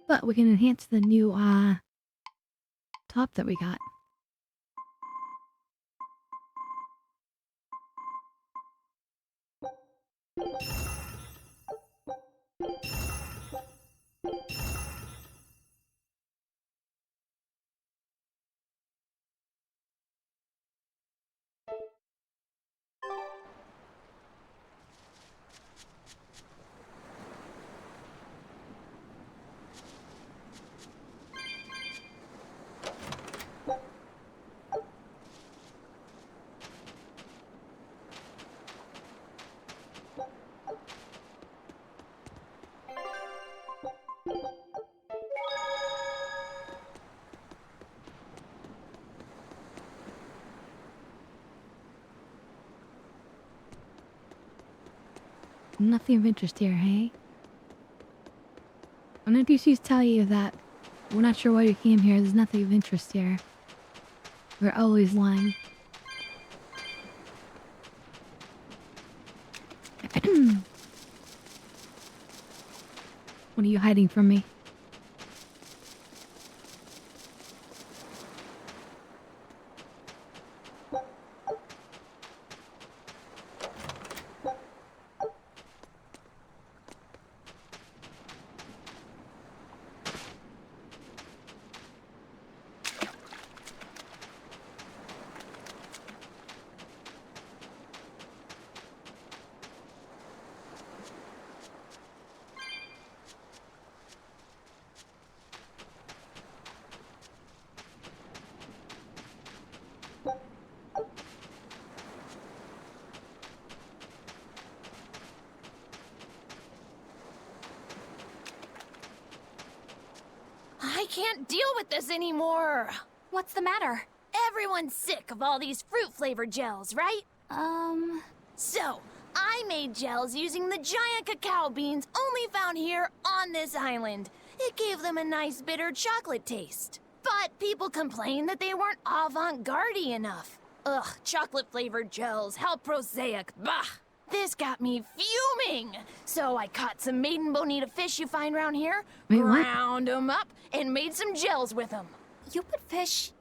But we can enhance the new, top that we got. Nothing of interest here, hey? When NPCs tell you that we're not sure why you came here, there's nothing of interest here. We're always lying. What are you hiding from me? I can't deal with this anymore. What's the matter? Everyone's sick of all these fruit-flavored gels, right? So, I made gels using the giant cacao beans only found here on this island. It gave them a nice bitter chocolate taste. But people complained that they weren't avant-garde enough. Ugh, chocolate-flavored gels, how prosaic, bah! This got me fuming! So I caught some maiden bonita fish you find around here, ground them up, and made some gels with them. You put fish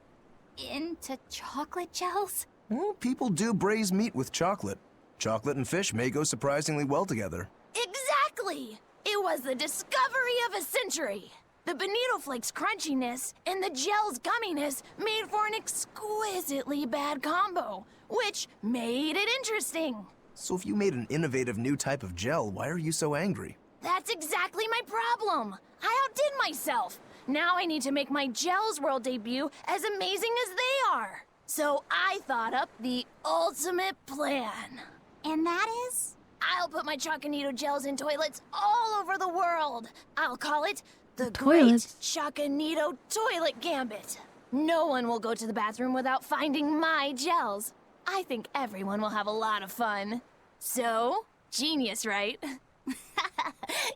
into chocolate gels? Well, people do braise meat with chocolate. Chocolate and fish may go surprisingly well together. Exactly! It was the discovery of a century. The bonito flakes crunchiness and the gel's gumminess made for an exquisitely bad combo, which made it interesting. So if you made an innovative new type of gel, why are you so angry? That's exactly my problem. I outdid myself. Now I need to make my Gels World debut as amazing as they are. So I thought up the ultimate plan. And that is? I'll put my Choconito gels in toilets all over the world. I'll call it the Great Toilets? Choconito Toilet Gambit. No one will go to the bathroom without finding my gels. I think everyone will have a lot of fun. So, genius, right?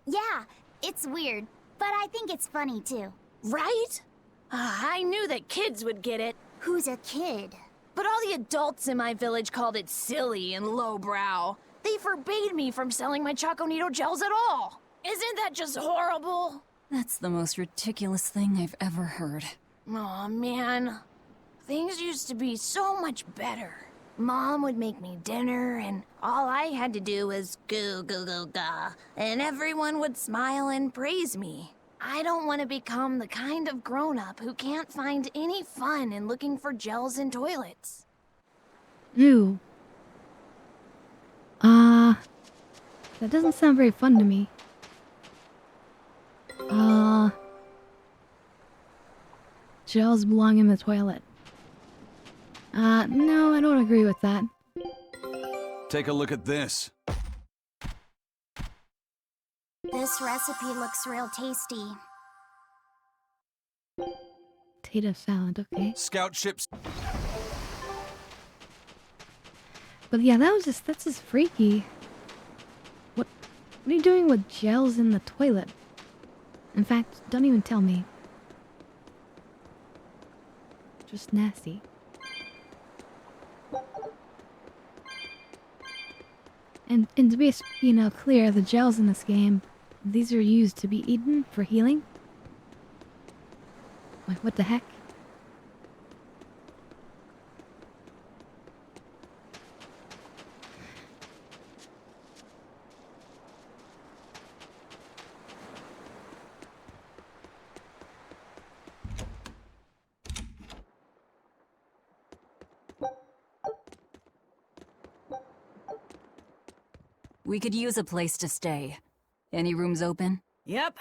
Yeah, it's weird, but I think it's funny too. Right? I knew that kids would get it. Who's a kid? But all the adults in my village called it silly and lowbrow. They forbade me from selling my Choconito gels at all. Isn't that just horrible? That's the most ridiculous thing I've ever heard. Aw, man. Things used to be so much better. Mom would make me dinner, and all I had to do was goo goo goo ga, and everyone would smile and praise me. I don't want to become the kind of grown-up who can't find any fun in looking for gels in toilets. Ew. That doesn't sound very fun to me. Gels belong in the toilet. No, I don't agree with that. Take a look at this. This recipe looks real tasty. Potato salad, okay. Scout ships. But yeah, that's just freaky. What are you doing with gels in the toilet? In fact, don't even tell me. Just nasty. And to be, clear, the gels in this game, these are used to be eaten for healing? Like, what the heck? We could use a place to stay. Any rooms open? Yep.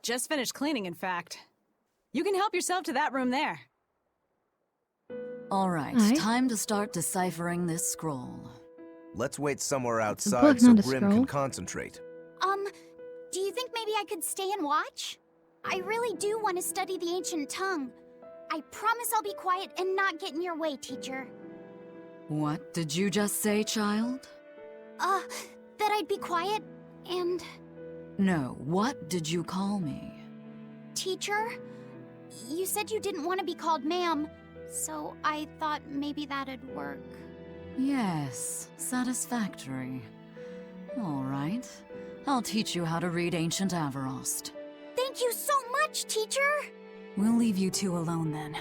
Just finished cleaning, in fact. You can help yourself to that room there. All right, time to start deciphering this scroll. Let's wait somewhere book, outside so not a Grim scroll. can concentrate. Do you think maybe I could stay and watch? I really do want to study the ancient tongue. I promise I'll be quiet and not get in your way, teacher. What did you just say, child? That I'd be quiet And... No, what did you call me? Teacher? You said you didn't want to be called ma'am, so I thought maybe that'd work. Yes, satisfactory. All right. I'll teach you how to read Ancient Avarost. Thank you so much, teacher! We'll leave you two alone then.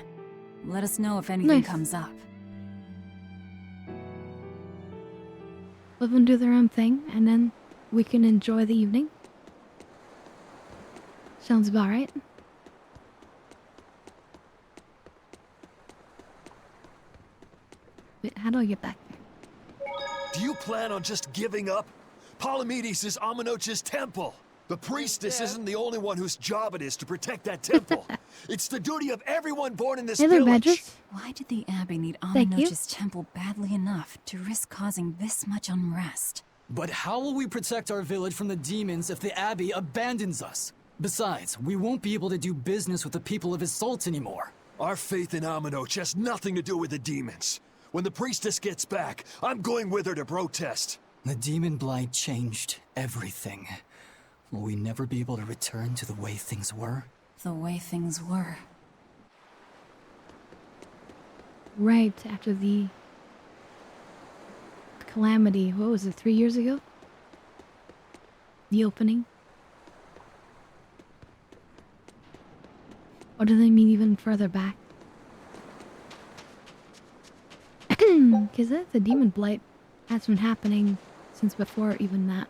Let us know if anything comes up. Let them do their own thing, and then we can enjoy the evening. Sounds about right. Wait, how do I get back there? Do you plan on just giving up? Palamedes is Amenoch's temple. The priestess isn't the only one whose job it is to protect that temple. It's the duty of everyone born in this village. Why did the Abbey need Thank you. Amenoch's temple badly enough to risk causing this much unrest? But how will we protect our village from the demons if the Abbey abandons us? Besides, we won't be able to do business with the people of Isolt anymore. Our faith in Amenoch has nothing to do with the demons. When the priestess gets back, I'm going with her to protest. The demon blight changed everything. Will we never be able to return to the way things were? The way things were. Right after the calamity, what was it, 3 years ago? The opening? Or do they mean even further back? Because the demon blight has been happening since before even that.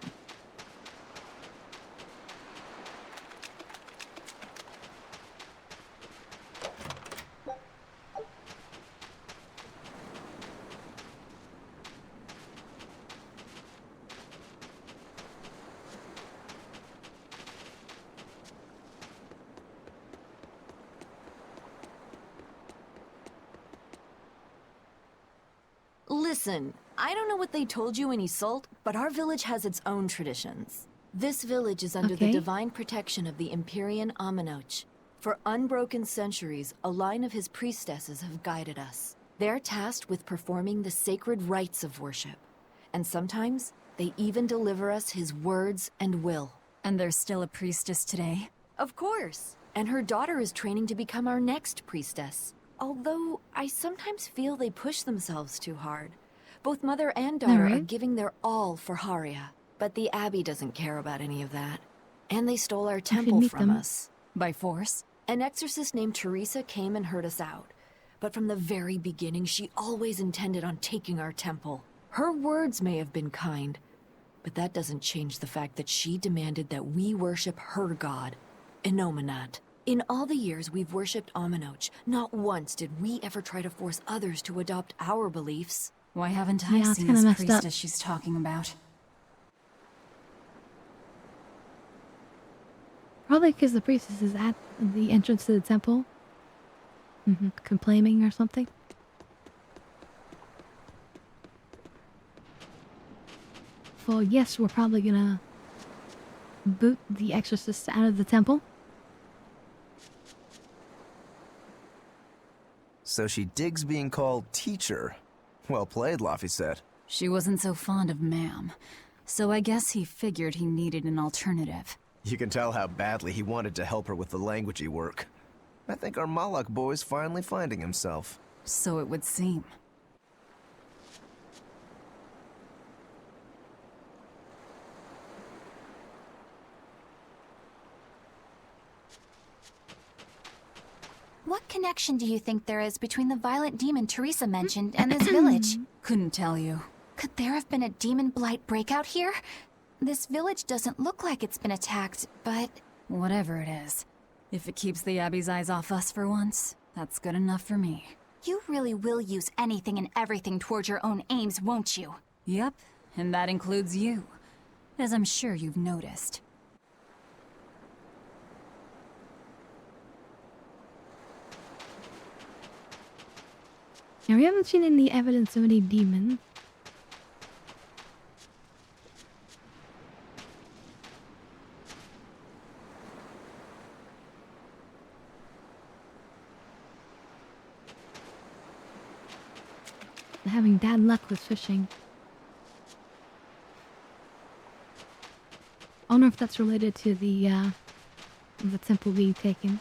Listen, I don't know what they told you in Isolt, but our village has its own traditions. This village is under the divine protection of the Empyrean Amenoch. For unbroken centuries, a line of his priestesses have guided us. They're tasked with performing the sacred rites of worship. And sometimes, they even deliver us his words and will. And there's still a priestess today? Of course. And her daughter is training to become our next priestess. Although, I sometimes feel they push themselves too hard. Both mother and daughter are giving their all for Haria. But the Abbey doesn't care about any of that. And they stole our temple from us. By force? An exorcist named Teresa came and heard us out. But from the very beginning, she always intended on taking our temple. Her words may have been kind, but that doesn't change the fact that she demanded that we worship her god, Enominat. In all the years we've worshipped Amenoch, not once did we ever try to force others to adopt our beliefs. Why haven't I seen this priestess she's talking about? Probably because the priestess is at the entrance to the temple. Complaining or something. Well, yes, we're probably gonna boot the exorcist out of the temple. So she digs being called teacher. Well played, Laphicet. She wasn't so fond of ma'am, so I guess he figured he needed an alternative. You can tell how badly he wanted to help her with the languagey work. I think our Malak boy's finally finding himself. So it would seem. What connection do you think there is between the violent demon Teresa mentioned and this village? Couldn't tell you. Could there have been a demon blight breakout here? This village doesn't look like it's been attacked, but... Whatever it is. If it keeps the Abbey's eyes off us for once, that's good enough for me. You really will use anything and everything towards your own aims, won't you? Yep, and that includes you. As I'm sure you've noticed. Now, we haven't seen any evidence of any demon. Having bad luck with fishing. don't know if that's related to the temple being taken.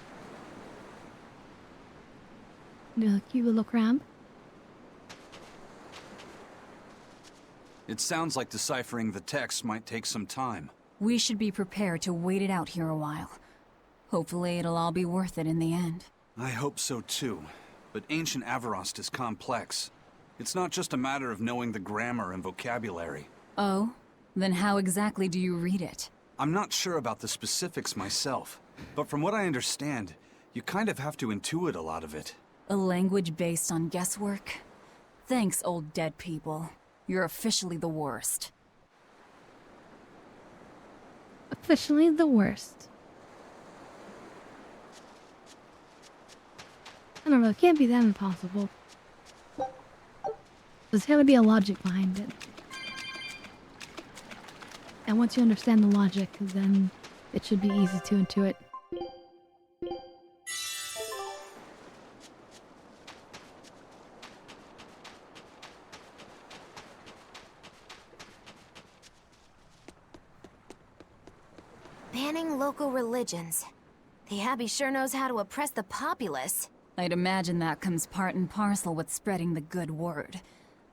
The cute little crab. It sounds like deciphering the text might take some time. We should be prepared to wait it out here a while. Hopefully it'll all be worth it in the end. I hope so too. But ancient Avarost is complex. It's not just a matter of knowing the grammar and vocabulary. Oh? Then how exactly do you read it? I'm not sure about the specifics myself, but from what I understand, you kind of have to intuit a lot of it. A language based on guesswork? Thanks, old dead people. You're officially the worst. Officially the worst. I don't know, it can't be that impossible. There's gotta be a logic behind it. And once you understand the logic, then it should be easy to intuit. Banning local religions. The Abbey sure knows how to oppress the populace. I'd imagine that comes part and parcel with spreading the good word.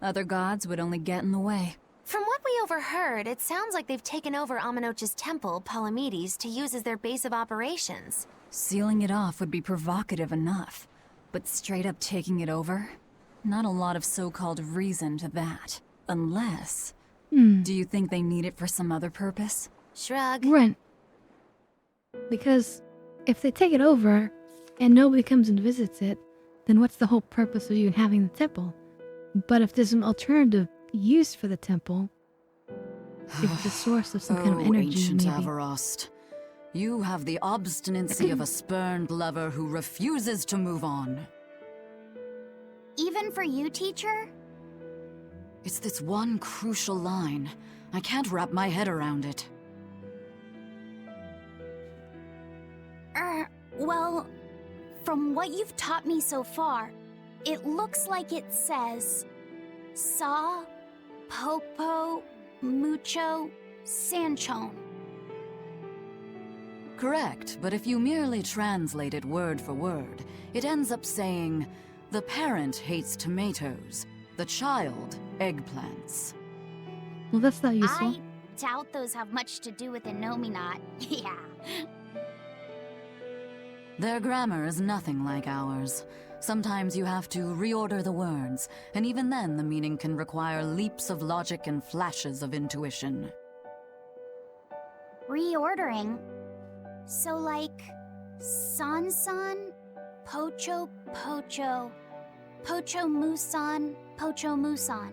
Other gods would only get in the way. From what we overheard, it sounds like they've taken over Amenoch's temple, Palamedes, to use as their base of operations. Sealing it off would be provocative enough, but straight up taking it over? Not a lot of so-called reason to that. Unless... Do you think they need it for some other purpose? Shrug. Right. Because if they take it over, and nobody comes and visits it, then what's the whole purpose of you having the temple? But if there's an alternative use for the temple, if it's a source of some kind of energy, ancient maybe. Avarost. You have the obstinacy of a spurned lover who refuses to move on. Even for you, teacher? It's this one crucial line. I can't wrap my head around it. Well, from what you've taught me so far, it looks like it says... Sa, Popo, Mucho, Sanchon. Correct, but if you merely translate it word for word, it ends up saying, the parent hates tomatoes, the child eggplants. Well, that's not useful. I doubt those have much to do with Innominat. Yeah. Their grammar is nothing like ours. Sometimes you have to reorder the words, and even then the meaning can require leaps of logic and flashes of intuition. Reordering? So like... San-san, Pocho Pocho, Pocho Musan, Pocho Musan.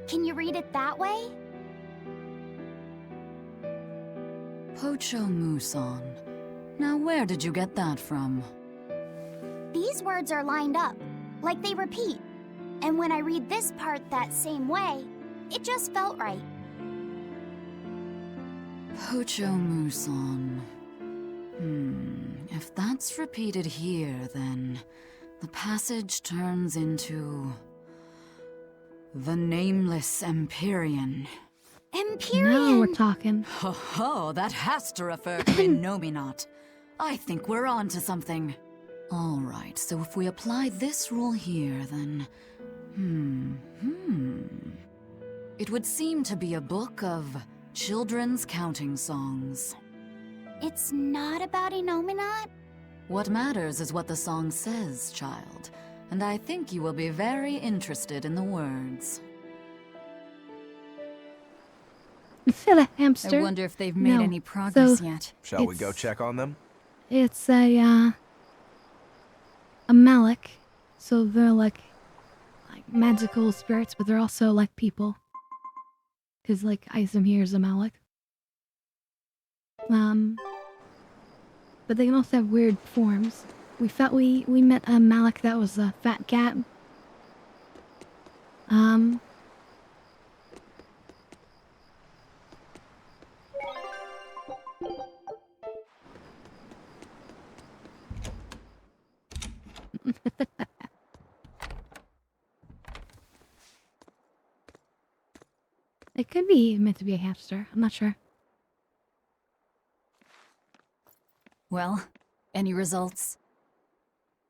Can you read it that way? Pocho Musan. Now where did you get that from? These words are lined up, like they repeat. And when I read this part that same way, it just felt right. Pocho Musan. If that's repeated here, then the passage turns into... the Nameless Empyrean. Empyrean? Now we're talking. Ho ho, that has to refer to Innominat. I think we're on to something. Alright, so if we apply this rule here, then... It would seem to be a book of children's counting songs. It's not about Innominat? What matters is what the song says, child. And I think you will be very interested in the words. Silly hamster. I wonder if they've made any progress yet. Shall we go check on them? It's a Malik. So they're like magical spirits, but they're also like people. Cause like Isam here is a Malik. But they can also have weird forms. We met a Malik that was a fat cat. It could be meant to be a hamster. I'm not sure. Well, any results?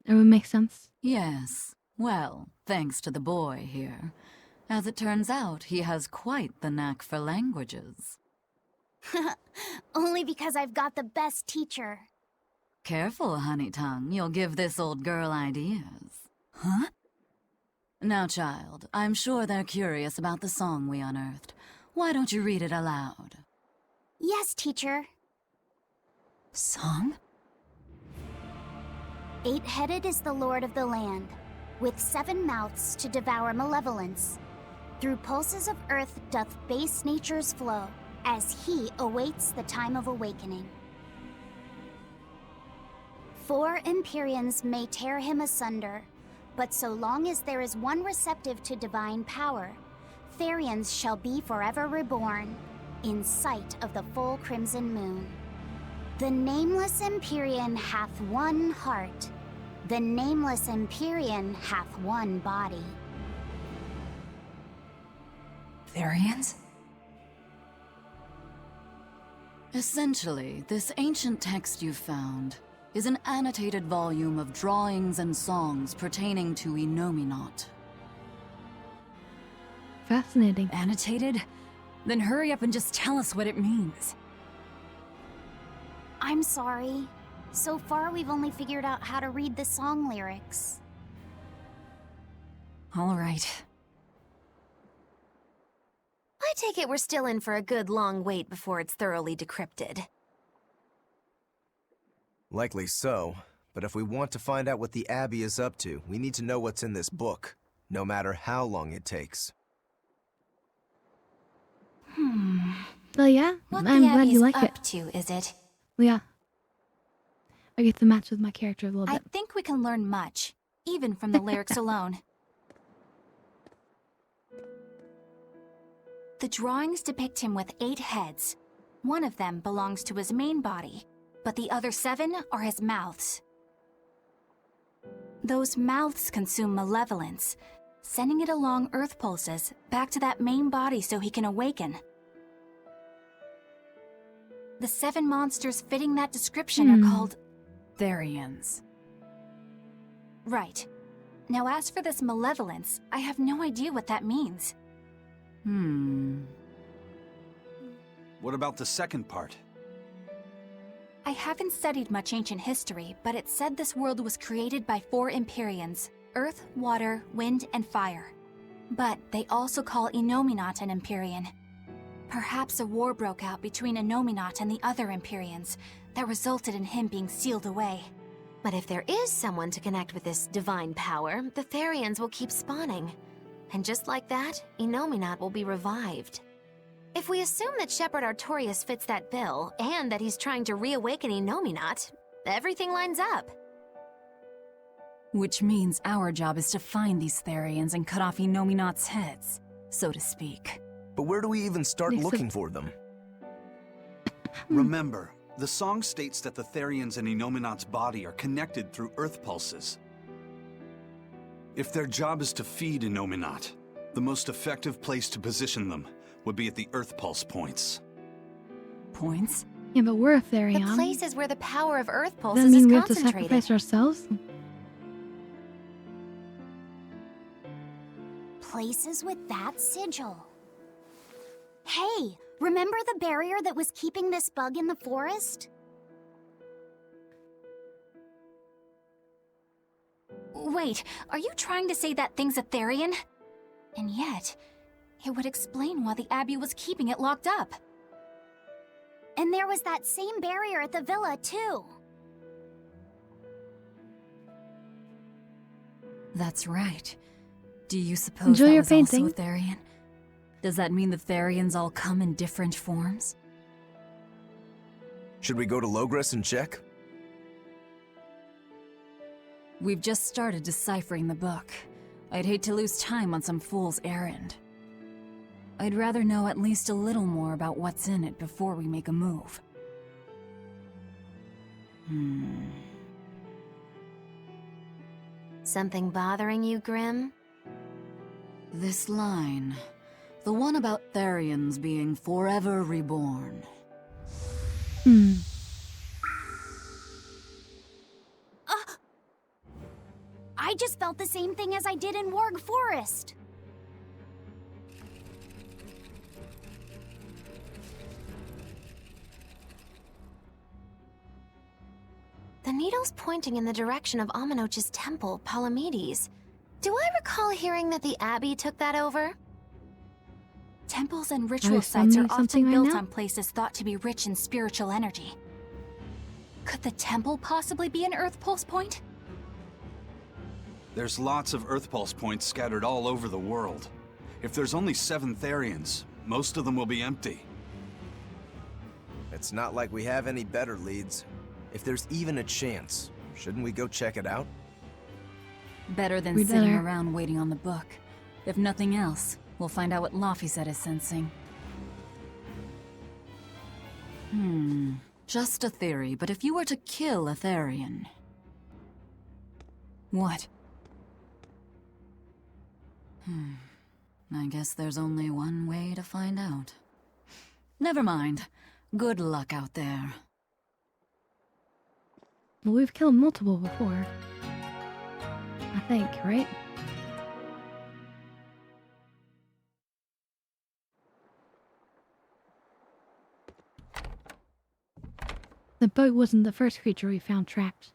It would make sense. Yes. Well, thanks to the boy here. As it turns out, he has quite the knack for languages. Only because I've got the best teacher. Careful, honey tongue. You'll give this old girl ideas. Huh? Now, child, I'm sure they're curious about the song we unearthed. Why don't you read it aloud? Yes, teacher. Song? 8-headed is the lord of the land, with 7 mouths to devour malevolence. Through pulses of earth doth base nature's flow, as he awaits the time of awakening. 4 Empyreans may tear him asunder, but so long as there is one receptive to divine power, Therians shall be forever reborn, in sight of the full crimson moon. The nameless Empyrean hath one heart, the nameless Empyrean hath one body. Therians? Essentially, this ancient text you found is an annotated volume of drawings and songs pertaining to Innominat. Fascinating. Annotated? Then hurry up and just tell us what it means. I'm sorry. So far, we've only figured out how to read the song lyrics. All right. I take it we're still in for a good long wait before it's thoroughly decrypted. Likely so, but if we want to find out what the Abbey is up to, we need to know what's in this book, no matter how long it takes. Well, yeah, What I'm the glad Abbey's you like up it. to, is it? Yeah. I get to match with my character a little I bit. think we can learn much, even from the lyrics alone. The drawings depict him with 8 heads. One of them belongs to his main body, but the other 7 are his mouths. Those mouths consume malevolence, sending it along earth pulses back to that main body so he can awaken. The 7 monsters fitting that description are called Therians. Right. Now as for this malevolence, I have no idea what that means. What about the second part? I haven't studied much ancient history, but it said this world was created by 4 Empyreans: earth, water, wind, and fire. But they also call Innominat an Empyrean. Perhaps a war broke out between Innominat and the other Empyreans that resulted in him being sealed away. But if there is someone to connect with this divine power, the Therians will keep spawning. And just like that, Innominat will be revived. If we assume that Shepherd Artorius fits that bill, and that he's trying to reawaken Innominat, everything lines up. Which means our job is to find these Therians and cut off Innominat's heads, so to speak. But where do we even start looking for them? Remember, the song states that the Therians in Innominat's body are connected through earth pulses. If their job is to feed Innominat, the most effective place to position them would be at the earth pulse points. Points? Yeah, but we're a Therian. The places where the power of Earth Does that pulses mean is we have to concentrated. sacrifice ourselves? Places with that sigil. Hey, remember the barrier that was keeping this bug in the forest? Wait, are you trying to say that thing's a Therian? And yet, it would explain why the Abbey was keeping it locked up. And there was that same barrier at the villa, too. That's right. Do you suppose Enjoy that your was painting. also a Therian? Does that mean the Therians all come in different forms? Should we go to Logres and check? We've just started deciphering the book. I'd hate to lose time on some fool's errand. I'd rather know at least a little more about what's in it before we make a move. Something bothering you, Grim? This line. The one about Therians being forever reborn. I just felt the same thing as I did in Warg Forest. The needle's pointing in the direction of Aminoch's temple, Palamedes. Do I recall hearing that the Abbey took that over? Temples and Are ritual you sites are sending something often right built now? on places thought to be rich in spiritual energy. Could the temple possibly be an Earth Pulse point? There's lots of Earth Pulse points scattered all over the world. If there's only 7 Therians, most of them will be empty. It's not like we have any better leads. If there's even a chance, shouldn't we go check it out? Better than We sitting better. around waiting on the book. If nothing else, we'll find out what Laphicet is sensing. Just a theory, but if you were to kill a Therian... What? I guess there's only one way to find out. Never mind. Good luck out there. Well, we've killed multiple before. I think, right? The boat wasn't the first creature we found trapped.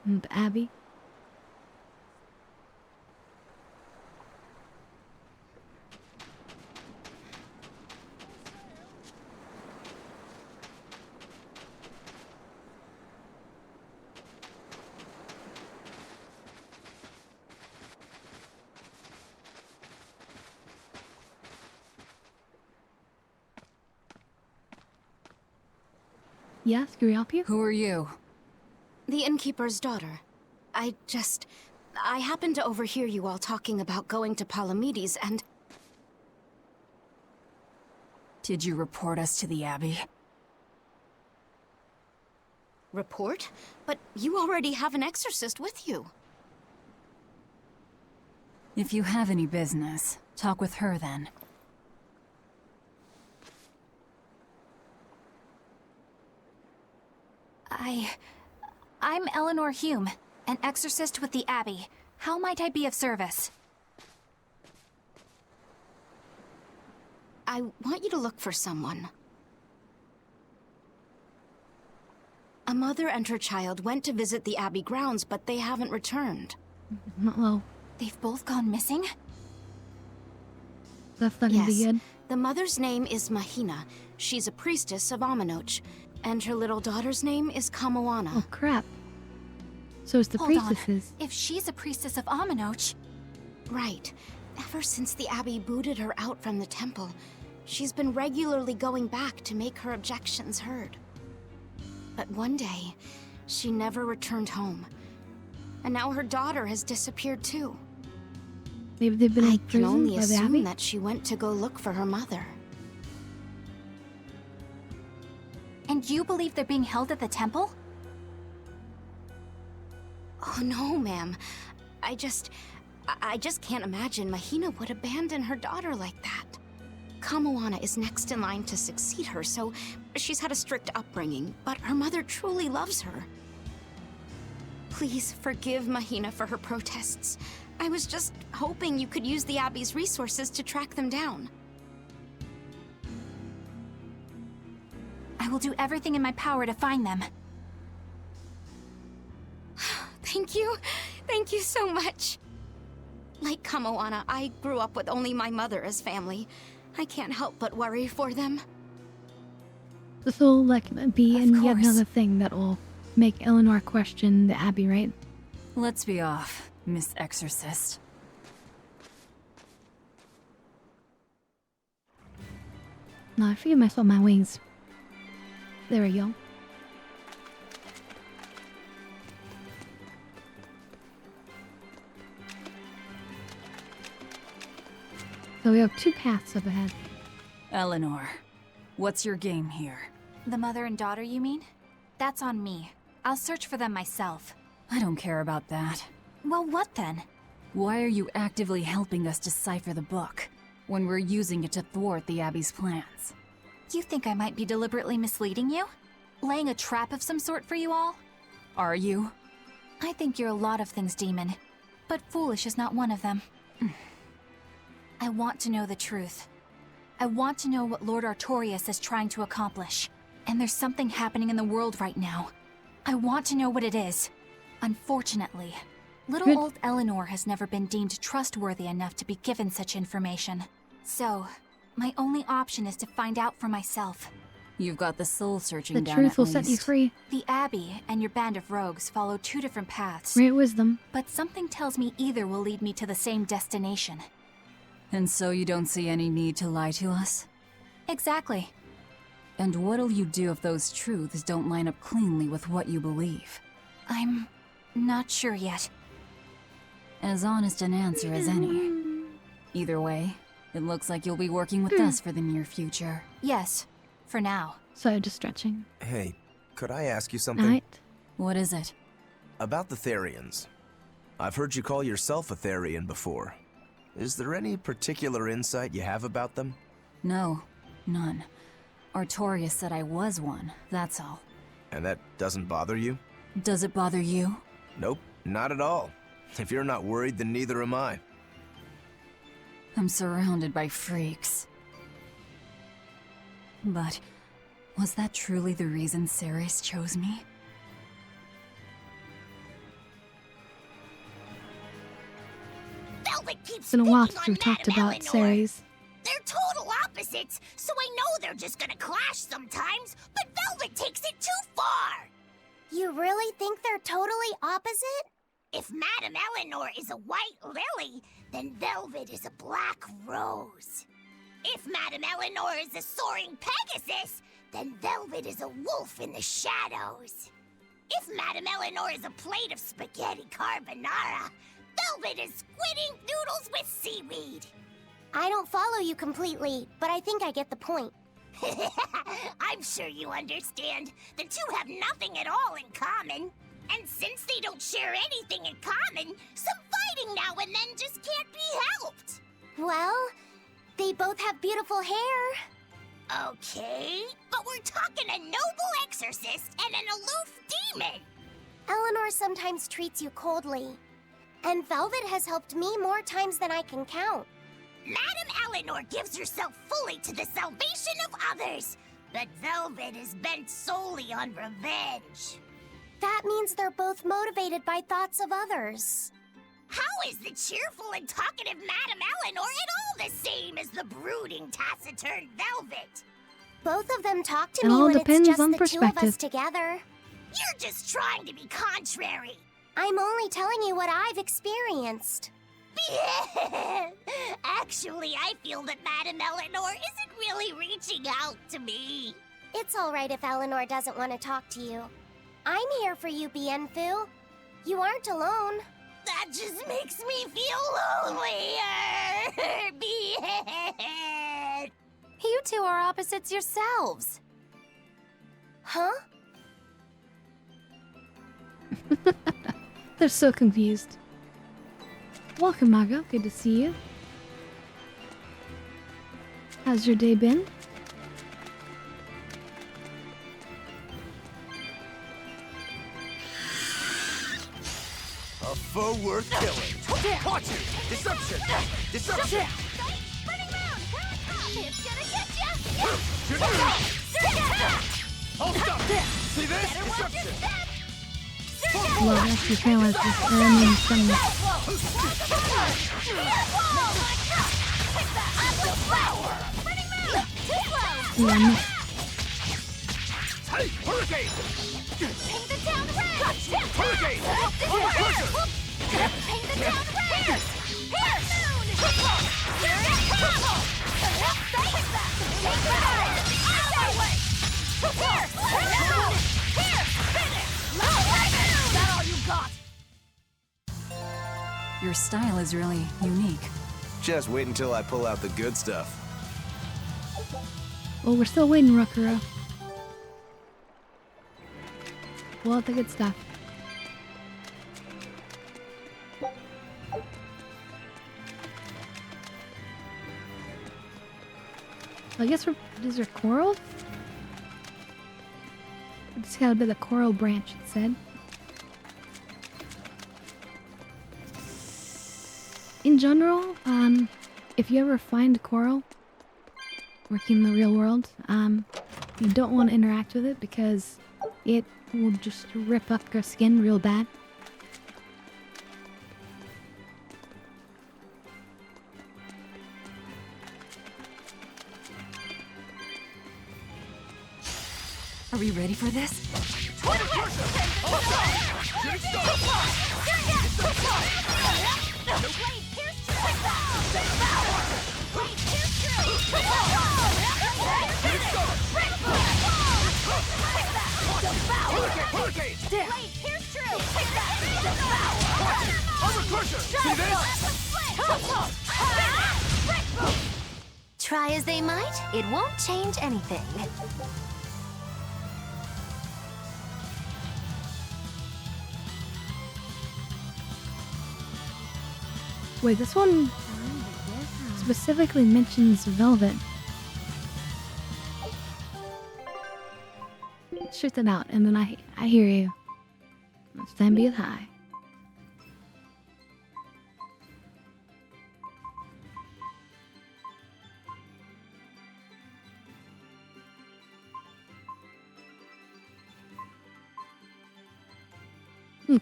And Abby. Yes, can we help you? Who are you? The innkeeper's daughter. I happened to overhear you all talking about going to Palamedes and... Did you report us to the Abbey? Report? But you already have an exorcist with you. If you have any business, talk with her then. I'm Eleanor Hume, an exorcist with the Abbey. How might I be of service? I want you to look for someone. A mother and her child went to visit the Abbey grounds, but they haven't returned. Well, They've both gone missing? that's not gonna be good. The mother's name is Mahina. She's a priestess of Aminoch. And her little daughter's name is Kamoana. Oh crap. So it's the Hold on. priestesses. If she's a priestess of Aminoch... Right. Ever since the Abbey booted her out from the temple, she's been regularly going back to make her objections heard. But one day, she never returned home. And now her daughter has disappeared too. They've been in I can prison only by the Abbey? assume that she went to go look for her mother. And you believe they're being held at the temple? Oh no, ma'am. I just can't imagine Mahina would abandon her daughter like that. Kamoana is next in line to succeed her, so she's had a strict upbringing, but her mother truly loves her. Please forgive Mahina for her protests. I was just hoping you could use the Abbey's resources to track them down. I will do everything in my power to find them. Thank you. Thank you so much. Like Kamoana, I grew up with only my mother as family. I can't help but worry for them. This will be yet another thing that will make Eleanor question the Abbey, right? Let's be off, Miss Exorcist. No, I forget myself my wings. There we go. So we have 2 paths up ahead. Eleanor, what's your game here? The mother and daughter, you mean? That's on me. I'll search for them myself. I don't care about that. Well, what then? Why are you actively helping us decipher the book, when we're using it to thwart the Abbey's plans? You think I might be deliberately misleading you? Laying a trap of some sort for you all? Are you? I think you're a lot of things, Demon. But foolish is not one of them. I want to know the truth. I want to know what Lord Artorias is trying to accomplish. And there's something happening in the world right now. I want to know what it is. Unfortunately, little old Eleanor has never been deemed trustworthy enough to be given such information. So, my only option is to find out for myself. You've got the soul searching The down truth at will least. set you free. The Abbey and your band of rogues follow two different paths. Great wisdom. But something tells me either will lead me to the same destination. And so you don't see any need to lie to us? Exactly. And what'll you do if those truths don't line up cleanly with what you believe? I'm not sure yet. As honest an answer as any. Either way, it looks like you'll be working with us for the near future. Yes, for now. So just stretching. Hey, could I ask you something? Right. What is it? About the Therians. I've heard you call yourself a Therian before. Is there any particular insight you have about them? No, none. Artorias said I was one, that's all. And that doesn't bother you? Does it bother you? Nope, not at all. If you're not worried, then neither am I. I'm surrounded by freaks. But was that truly the reason Ceres chose me? Velvet keeps It's been a while picking since on we talked Madame about Eleanor. Ceres. They're total opposites, so I know they're just gonna clash sometimes, but Velvet takes it too far! You really think they're totally opposite? If Madame Eleanor is a white lily, then Velvet is a black rose. If Madame Eleanor is a soaring Pegasus, then Velvet is a wolf in the shadows. If Madame Eleanor is a plate of spaghetti carbonara, Velvet is squid ink noodles with seaweed. I don't follow you completely, but I think I get the point. I'm sure you understand. The two have nothing at all in common. And since they don't share anything in common, some fighting now and then just can't be helped. Well, they both have beautiful hair. Okay, but we're talking a noble exorcist and an aloof demon. Eleanor sometimes treats you coldly. And Velvet has helped me more times than I can count. Madame Eleanor gives herself fully to the salvation of others, but Velvet is bent solely on revenge. That means they're both motivated by thoughts of others. How is the cheerful and talkative Madame Eleanor at all the same as the brooding, taciturn Velvet? Both of them talk to It me all when depends it's just on the two of us perspective. together. You're just trying to be contrary. I'm only telling you what I've experienced. Actually, I feel that Madame Eleanor isn't really reaching out to me. It's all right if Eleanor doesn't want to talk to you. I'm here for you, Bienfu. You aren't alone. That just makes me feel lonelier. Bien. You two are opposites yourselves. Huh? They're so confused. Welcome, Margot. Good to see you. How's your day been? A foe worth killing. Watch it! Deception! Deception! It's gonna get ya! Hold up! See this? Deception! Well, that's your parents just earning some. Yeah, Hey! Hurricane! Paint the town red! Hurricane! Paint the town red! Here! Moon! Here it comes! Here! Finish! Is that all you got? Your style is really unique. Just wait until I pull out the good stuff. Well, we're still waiting, Rokuro. Pull out the good stuff. I guess these are coral? It's got a bit of coral branch, it said. In general, if you ever find coral working in the real world, you don't want to interact with it because it will just rip up your skin real bad. Are we ready for this? Try as they might, it won't change anything. Wait, this one specifically mentions velvet. Shoot that out, and then I hear you. Stand be it high.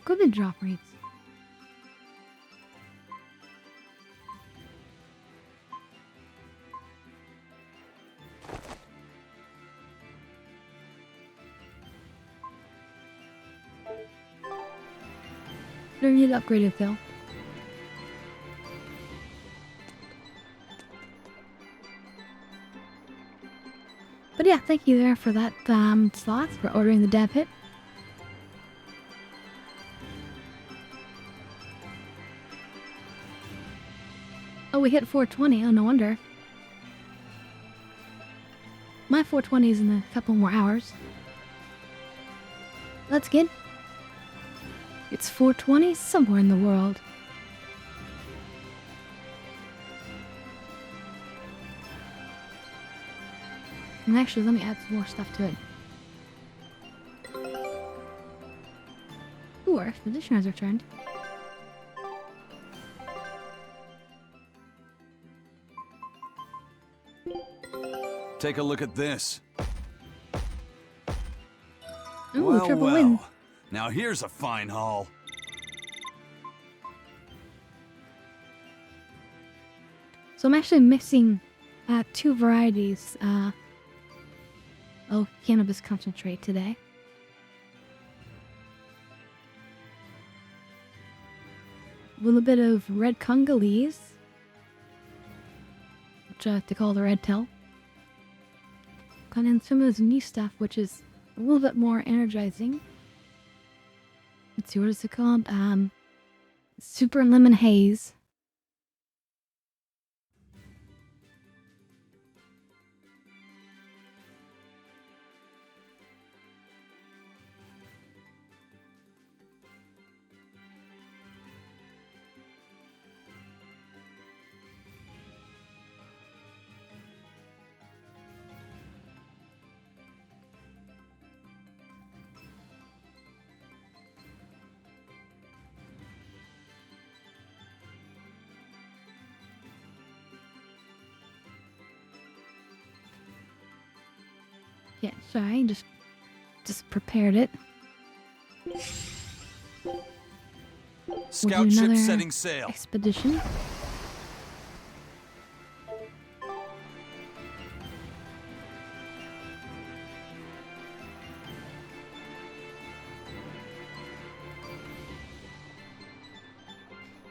Could be drop rates. Don't need to upgrade it though. But yeah, thank you there for that slots for ordering the dev hit. Oh, we hit 420. Oh, no wonder. My 420 is in a couple more hours. That's good. It's 420 somewhere in the world. And actually, let me add some more stuff to it. Ooh, our expedition has returned. Take a look at this. Ooh, well, triple well. win. Now here's a fine haul. So I'm actually mixing two varieties of cannabis concentrate today. A little bit of red Congolese, which I have to call the red tail. And then some of this new stuff, which is a little bit more energizing. Let's see, what is it called? Super Lemon Haze. Yeah, sorry, just prepared it. Scout ship setting sail. Expedition.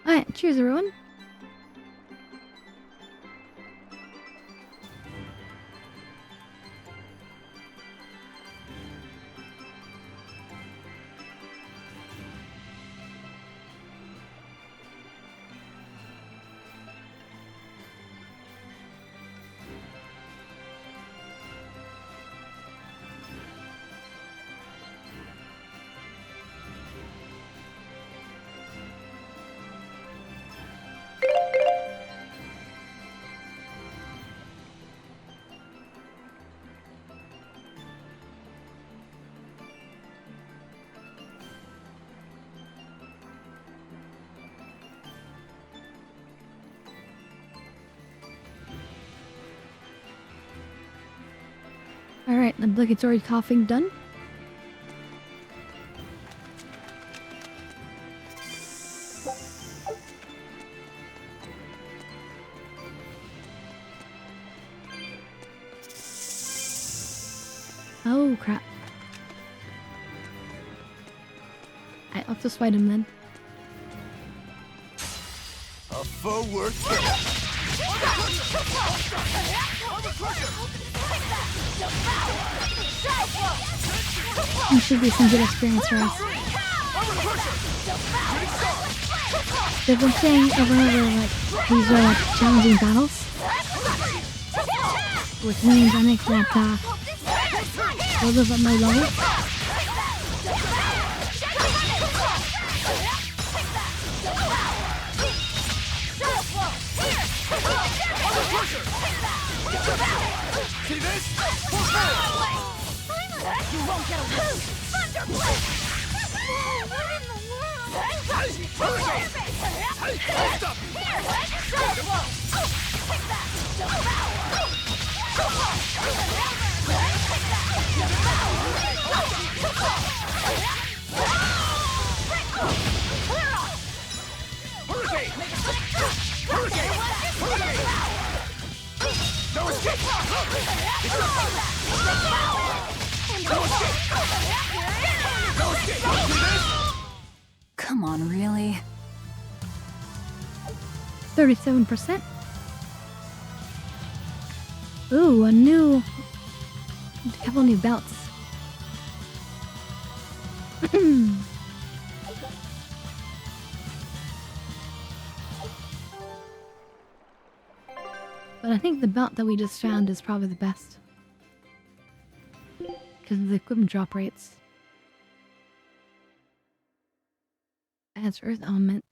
Alright, cheers everyone. Alright, obligatory coughing done. Oh crap. I'll have to fight him then. A foe worth This should be some good experience for us. They've been saying over and over, like, these are like challenging battles. Which means I think that, those of my level. See this? You won't get away! No escape! Come on, really? 37%. Ooh, a couple new belts. But I think the belt that we just found is probably the best. Because of the equipment drop rates. Adds earth element.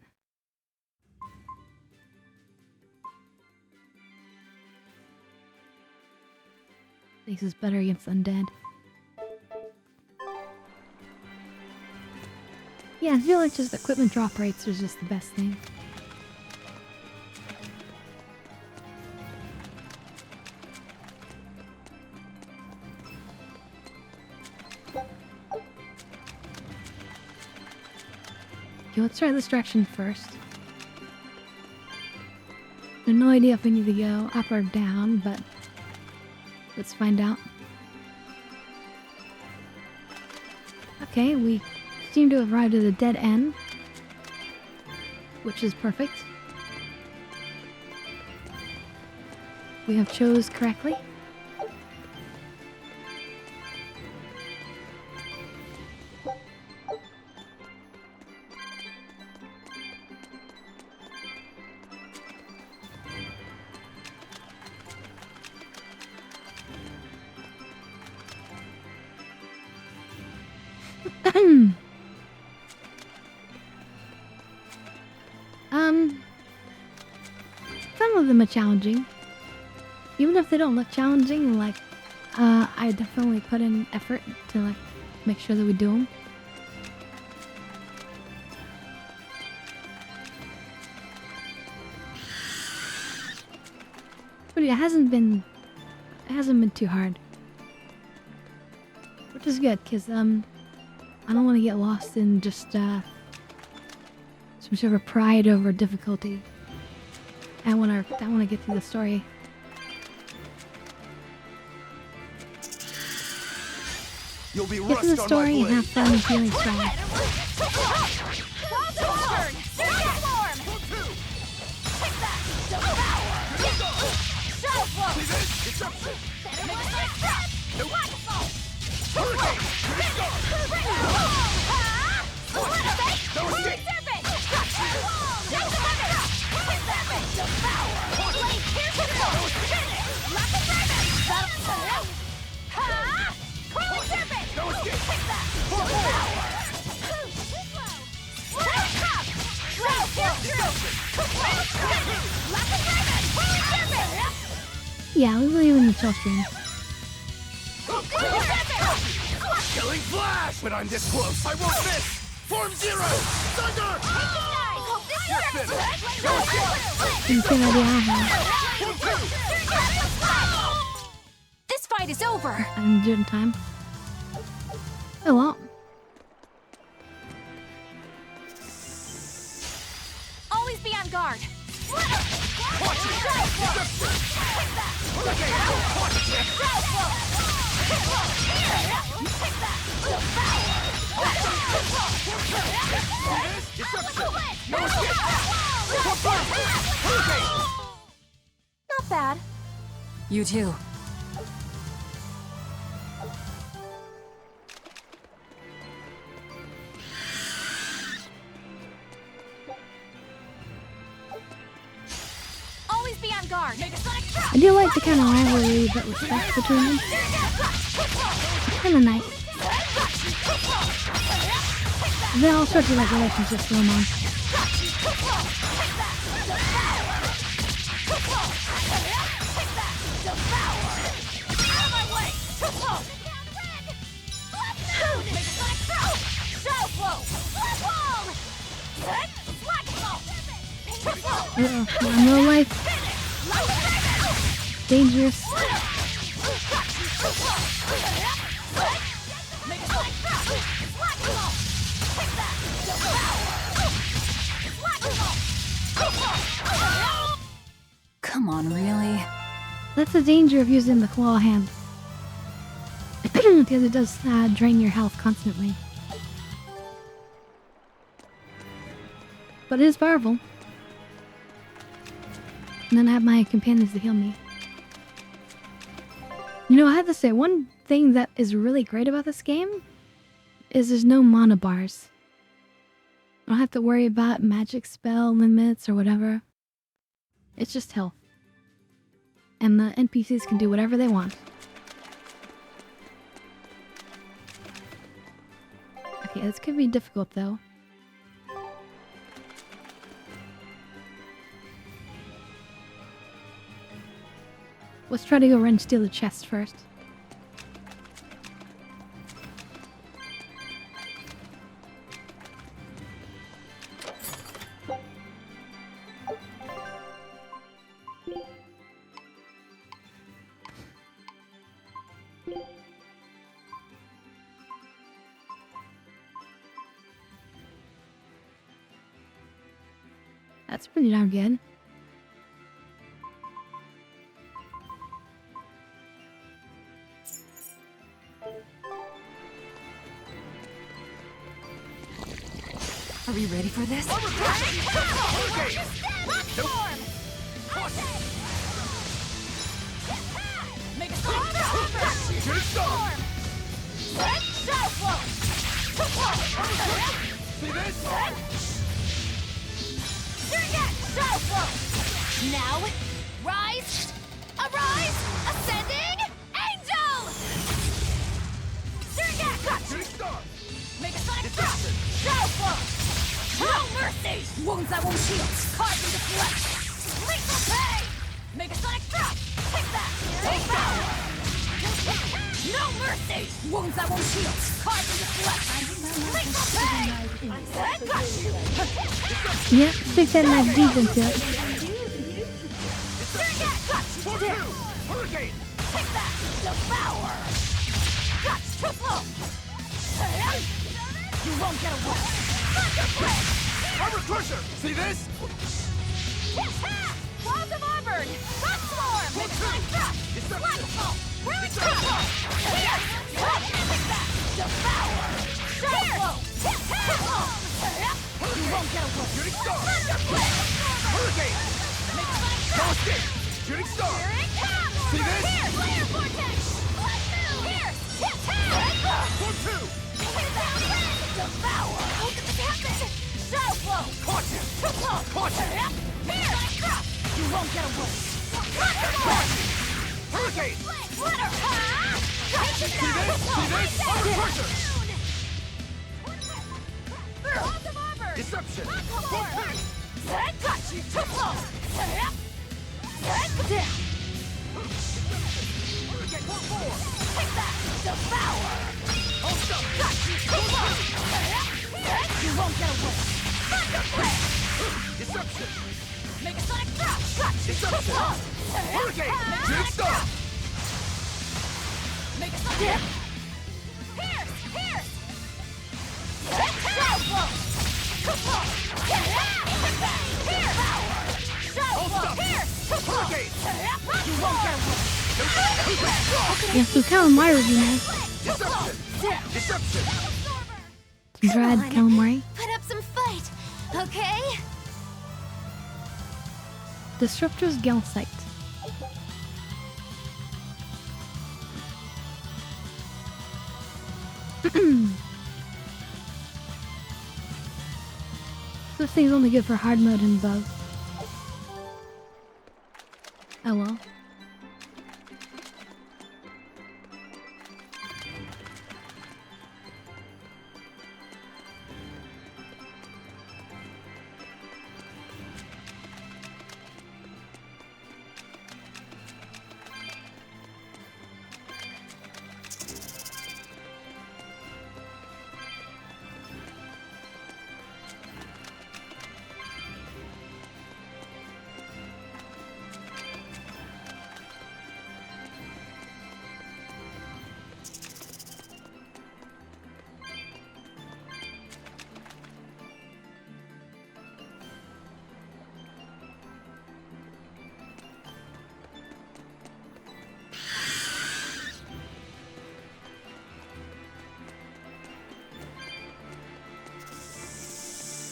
Makes us better against undead. Yeah, I feel like just equipment drop rates is just the best thing. Okay, let's try this direction first. I have no idea if we need to go up or down, but let's find out. Okay, we seem to have arrived at a dead end, which is perfect. We have chose correctly. Some of them are challenging. Even if they don't look challenging, like, I definitely put in effort to, like, make sure that we do them. But it hasn't been too hard. Which is good, because, I don't want to get lost in just, some sort of pride over difficulty. I want to get through the story. You'll be get through the story and have fun feeling strong. Yeah, we believe in the chill stream. Killing flash! When I'm this close, I won't miss! Form zero! Thunder! Insane idea I have. This fight fight is over. I didn't do it in time. Oh well. Always be on guard. Not bad. You too. Always be on guard. I do like the kind of rivalry that respect between them. Kind of nice. There are all sorts of like relationships going on. In real life, dangerous. Come on, really? That's the danger of using the claw hand. Because it does drain your health constantly. But it is powerful. And then I have my companions to heal me. You know, I have to say, one thing that is really great about this game is there's no mana bars. I don't have to worry about magic spell limits or whatever. It's just health. And the NPCs can do whatever they want. Okay, this could be difficult though. Let's try to go run and steal the chest first. That's pretty darn good. Are we ready for this? Now, rise, arise, ascending, angel! Make a sonic drop! Shadow flow! No mercy! Wounds that won't heal, cause them to flex! Lethal pain! Make a sonic drop! Take that! Devour! No mercy! Wounds that won't heal, cause them to flex! Lethal pain! I got you! Yeah, stick that knife deep into it. Hurricane! Take that! Devour! Guts too slow! You won't get away! Armor Crusher! See this? Walls of Auburn! Rock Swarm! Midnight Drop! Flagpole! Ruin Crumble! Here! Take that! Devour! Shadow Flow! You won't get away! Shooting Star! Hurricane! No escape! Shooting Star! See this? Here! Layer Vortex! Here! Hit! One, two! Devour! Shadow Flow! Caution! Too close! Caution! Here! You won't get away! Hurricane! Splitter! See this? See this? Armor Crusher! Deception! Got you! Too close! Down! Hurricane, one more! Take that! Devour! Hold up! Got you! Too close! You won't get away! Deception! Make a sonic drop! Got you! Too Deception! close! Hurricane! Shooting Star! Yeah, so calamari would be nice. Dread calamari. Put up some fight, okay? Disruptor's Gelsite. This thing's only good for hard mode and above. Oh well.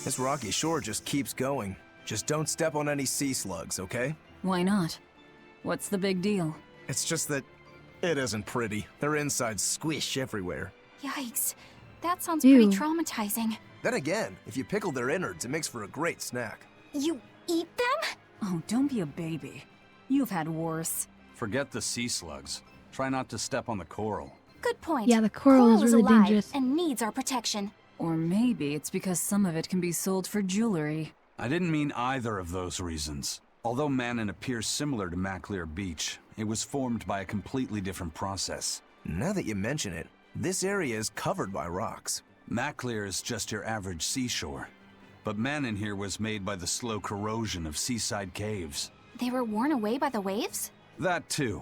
This rocky shore just keeps going. Just don't step on any sea slugs, okay? Why not? What's the big deal? It's just that it isn't pretty. Their insides squish everywhere. Yikes. That sounds Ew. pretty traumatizing. Then again, if you pickle their innards, it makes for a great snack. You eat them? Oh, don't be a baby. You've had worse. Forget the sea slugs. Try not to step on the coral. Good point. Yeah, the coral is really alive dangerous. and needs our protection. Or maybe it's because some of it can be sold for jewelry. I didn't mean either of those reasons. Although Manon appears similar to Maclear Beach, it was formed by a completely different process. Now that you mention it, this area is covered by rocks. Maclear is just your average seashore. But Manon here was made by the slow corrosion of seaside caves. They were worn away by the waves? That too.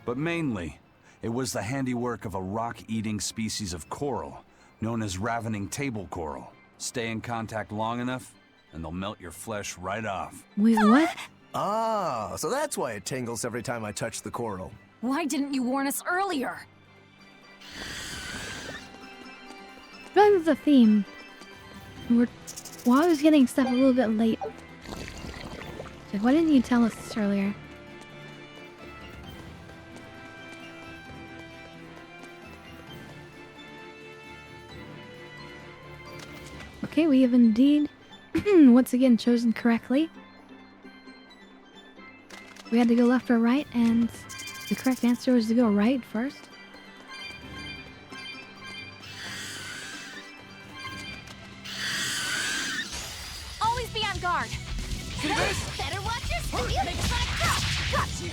But mainly, it was the handiwork of a rock-eating species of coral, known as ravening table coral. Stay in contact long enough, and they'll melt your flesh right off. Wait, what? Ah, so that's why it tingles every time I touch the coral. Why didn't you warn us earlier? That was the theme. Well, I was getting stuff a little bit late. So why didn't you tell us this earlier? Okay, we have indeed once again chosen correctly. We had to go left or right, and the correct answer was to go right first. Always be on guard. See this? Better watch your step. You make fun of crap. Got you.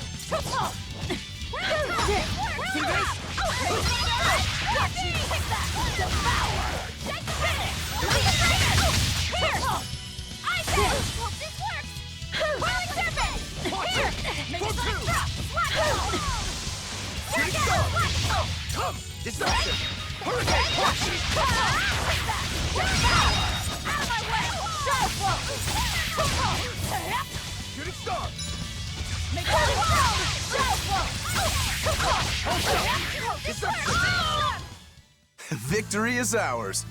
See this? Got you. Take that. Devour. Check finish. Here. I said. Hope this works. Rolling serpent. Here. Make fun of crap. Here we go. Come! Deception! Hurricane punch! Take that. Devour. Out of my way. Shadow flow. Shooting star! Make fun of Shadow flow. Deception! Victory is ours.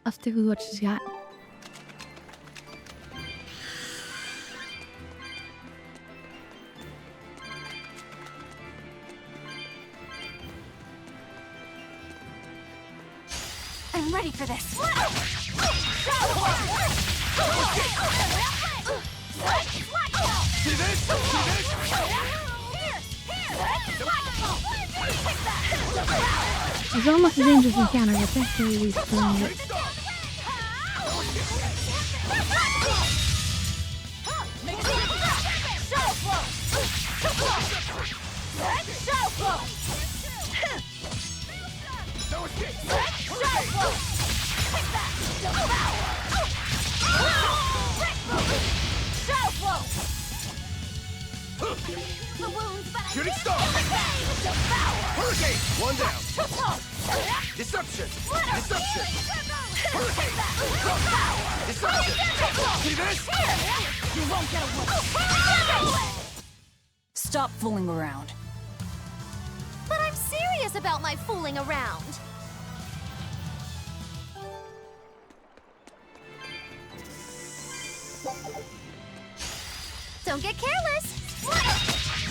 I'll stick with what she's got. I'm ready for this. It's almost a dangerous encounter, but thankfully we still it. Shooting star! Hurricane! One down! Deception! Deception! Hurricane! Deception! See this? You won't get away. Stop fooling around. But I'm serious about my fooling around. Don't get careless.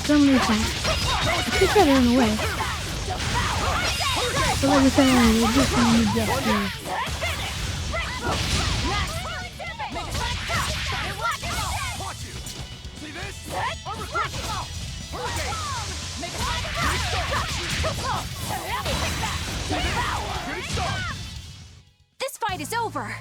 So many times. I keep trying to run away. But like I said, we just want to get through. This fight is over.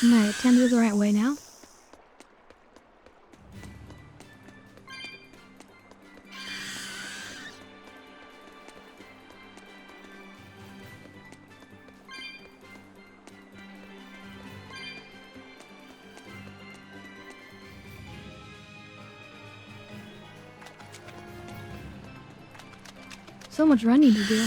Alright, time to do the right way now. So much running to do.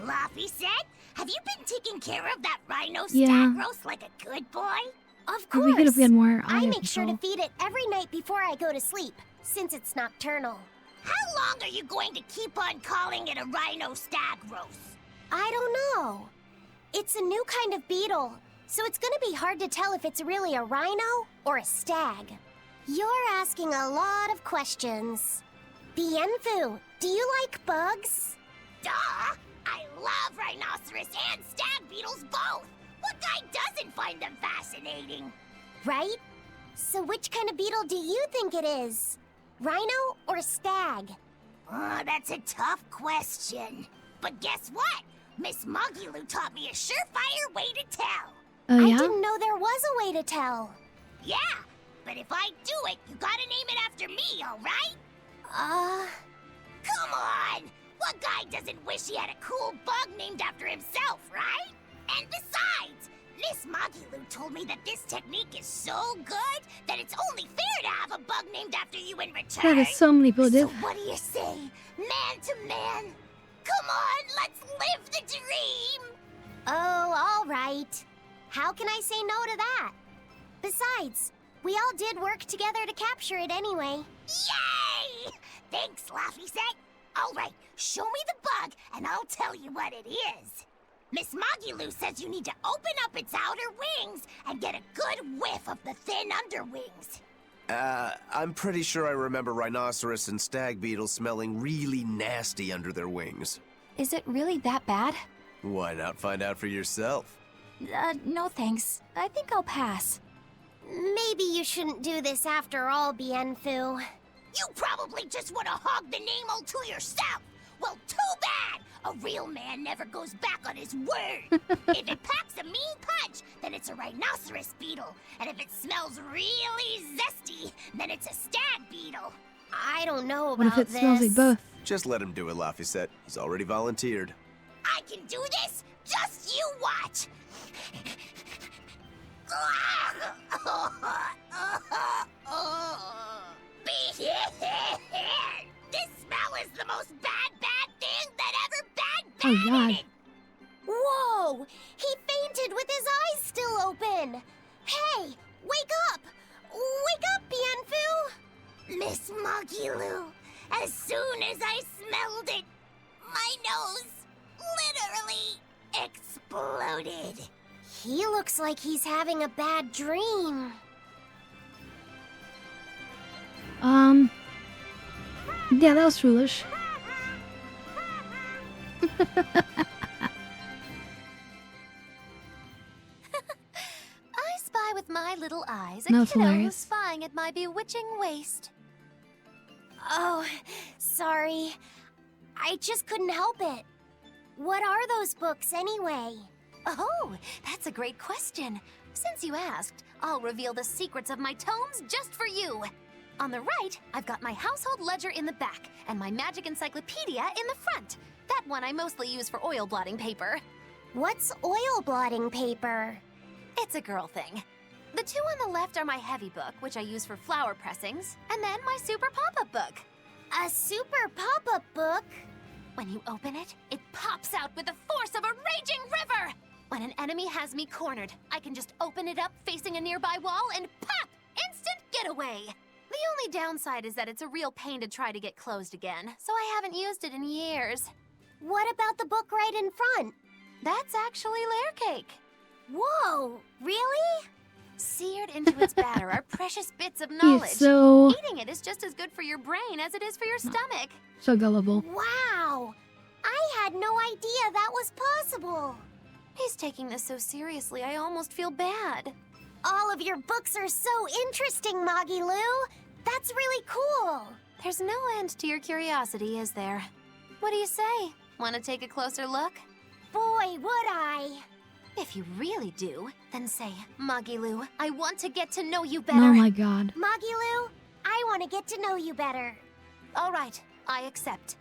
Laffy said, have you been taking care of that rhino Yeah. stag like a good boy? Of It'd be good if we had more I audio make sure to control. feed it every night before I go to sleep, since it's nocturnal. How long are you going to keep on calling it a rhino stag roast? I don't know. It's a new kind of beetle, so it's gonna be hard to tell if it's really a rhino or a stag. You're asking a lot of questions. Bienfu, do you like bugs? Duh! I love rhinoceros and stag beetles both! What guy doesn't find them fascinating? Right? So which kind of beetle do you think it is? Rhino or stag? Oh, that's a tough question. But guess what? Miss Mogulu taught me a surefire way to tell. Oh, yeah? I didn't know there was a way to tell. Yeah, but if I do it, you gotta name it after me, alright? Come on! What guy doesn't wish he had a cool bug named after himself, right? And besides, Miss Mogulu told me that this technique is so good that it's only fair to have a bug named after you in return. That is so many people So did. what do you say? Man to man? Come on, let's live the dream! Oh, all right. How can I say no to that? Besides, we all did work together to capture it anyway. Yay! Thanks, Laffy Set. All right, show me the bug, and I'll tell you what it is. Miss Mogulu says you need to open up its outer wings and get a good whiff of the thin underwings. I'm pretty sure I remember rhinoceros and stag beetles smelling really nasty under their wings. Is it really that bad? Why not find out for yourself? No thanks. I think I'll pass. Maybe you shouldn't do this after all, Bienfu. You probably just want to hog the name all to yourself. Well, too bad! A real man never goes back on his word. If it packs a mean punch, then it's a rhinoceros beetle. And if it smells really zesty, then it's a stag beetle. I don't know What if about it smells like both? Just let him do it, Laffy Set. He's already volunteered. I can do this? Just you watch! This smell is the most bad thing that ever Oh god. Whoa! He fainted with his eyes still open! Hey! Wake up! Wake up, Bienfu! Miss Magilu, as soon as I smelled it, my nose literally exploded. He looks like he's having a bad dream. Yeah, that was foolish. I spy with my little eyes a No, it's kiddo who's hilarious. spying at my bewitching waist. Oh, sorry. I just couldn't help it. What are those books anyway? Oh, that's a great question. Since you asked, I'll reveal the secrets of my tomes just for you. On the right, I've got my household ledger in the back, and my magic encyclopedia in the front. That one I mostly use for oil blotting paper. What's oil blotting paper? It's a girl thing. The two on the left are my heavy book, which I use for flower pressings, and then my super pop-up book. A super pop-up book? When you open it, it pops out with the force of a raging river! When an enemy has me cornered, I can just open it up facing a nearby wall and pop! Instant getaway! The only downside is that it's a real pain to try to get closed again, so I haven't used it in years. What about the book right in front? That's actually layer cake. Whoa, really? Seared into its batter are precious bits of knowledge. so- Eating it is just as good for your brain as it is for your stomach. So gullible. Wow! I had no idea that was possible. He's taking this so seriously, I almost feel bad. All of your books are so interesting, Magilu. That's really cool. There's no end to your curiosity, is there? What do you say? Want to take a closer look? Boy, would I. If you really do, then say, Magilu, I want to get to know you better. Oh my god. Magilu, I want to get to know you better. All right, I accept.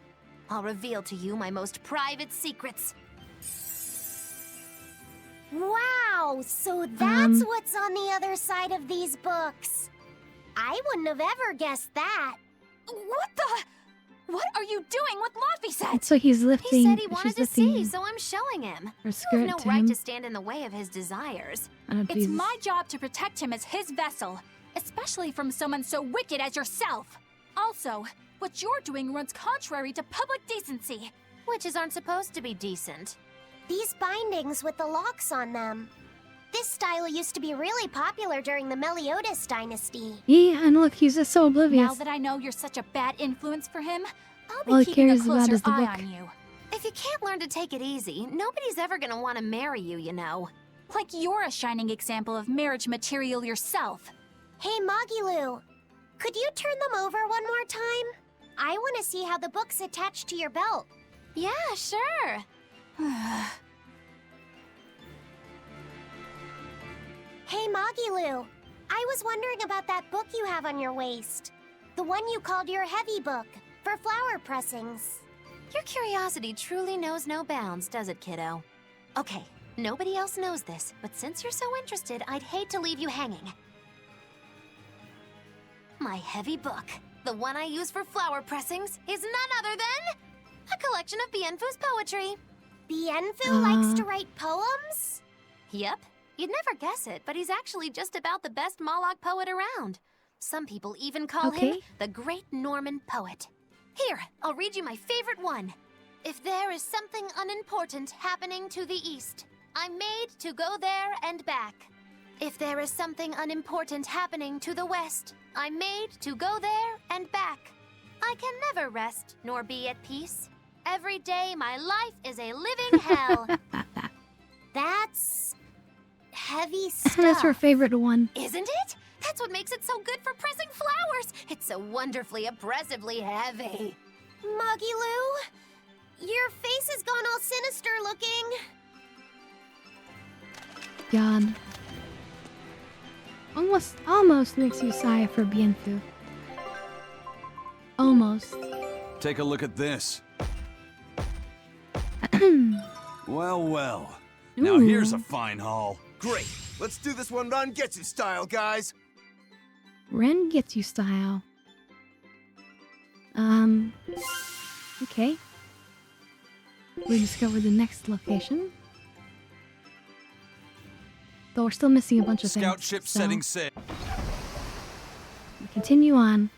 I'll reveal to you my most private secrets. Wow, so that's what's on the other side of these books. I wouldn't have ever guessed that. What the? What are you doing with Laphicet? So he's lifting. He said he wanted she's to lifting see, so I'm showing him. her You have skirt no to right him. to stand in the way of his desires. Oh, It's Jesus. my job to protect him as his vessel, especially from someone so wicked as yourself. Also, what you're doing runs contrary to public decency. Witches aren't supposed to be decent. These bindings with the locks on them. This style used to be really popular during the Meliodas dynasty. Yeah, and look, he's just so oblivious. Now that I know you're such a bad influence for him, I'll be All he keeping a cares about closer is the eye book. on you. If you can't learn to take it easy, nobody's ever gonna want to marry you, you know. Like you're a shining example of marriage material yourself. Hey, Magilu, could you turn them over one more time? I want to see how the book's attached to your belt. Yeah, sure. Hey, Magilu, I was wondering about that book you have on your waist. The one you called your heavy book, for flower pressings. Your curiosity truly knows no bounds, does it, kiddo? Okay, nobody else knows this, but since you're so interested, I'd hate to leave you hanging. My heavy book, the one I use for flower pressings, is none other than a collection of Bienfu's poetry. Bienfu likes to write poems? Yep. You'd never guess it, but he's actually just about the best Moloch poet around. Some people even call him the Great Norman Poet. Here, I'll read you my favorite one. If there is something unimportant happening to the east, I'm made to go there and back. If there is something unimportant happening to the west, I'm made to go there and back. I can never rest nor be at peace. Every day my life is a living hell. That's heavy stuff. That's her favorite one. Isn't it? That's what makes it so good for pressing flowers. It's so wonderfully, oppressively heavy. Magilu, your face has gone all sinister looking. God. Almost makes you sigh for Bienfu. Almost. Take a look at this. Well, well. Now here's a Ooh. fine haul. Great. Let's do this one Ron Getsu style, guys. Ren gets you style. Okay. We discovered the next location. Though we're still missing a bunch of Scout things. ship so setting sail. we continue on.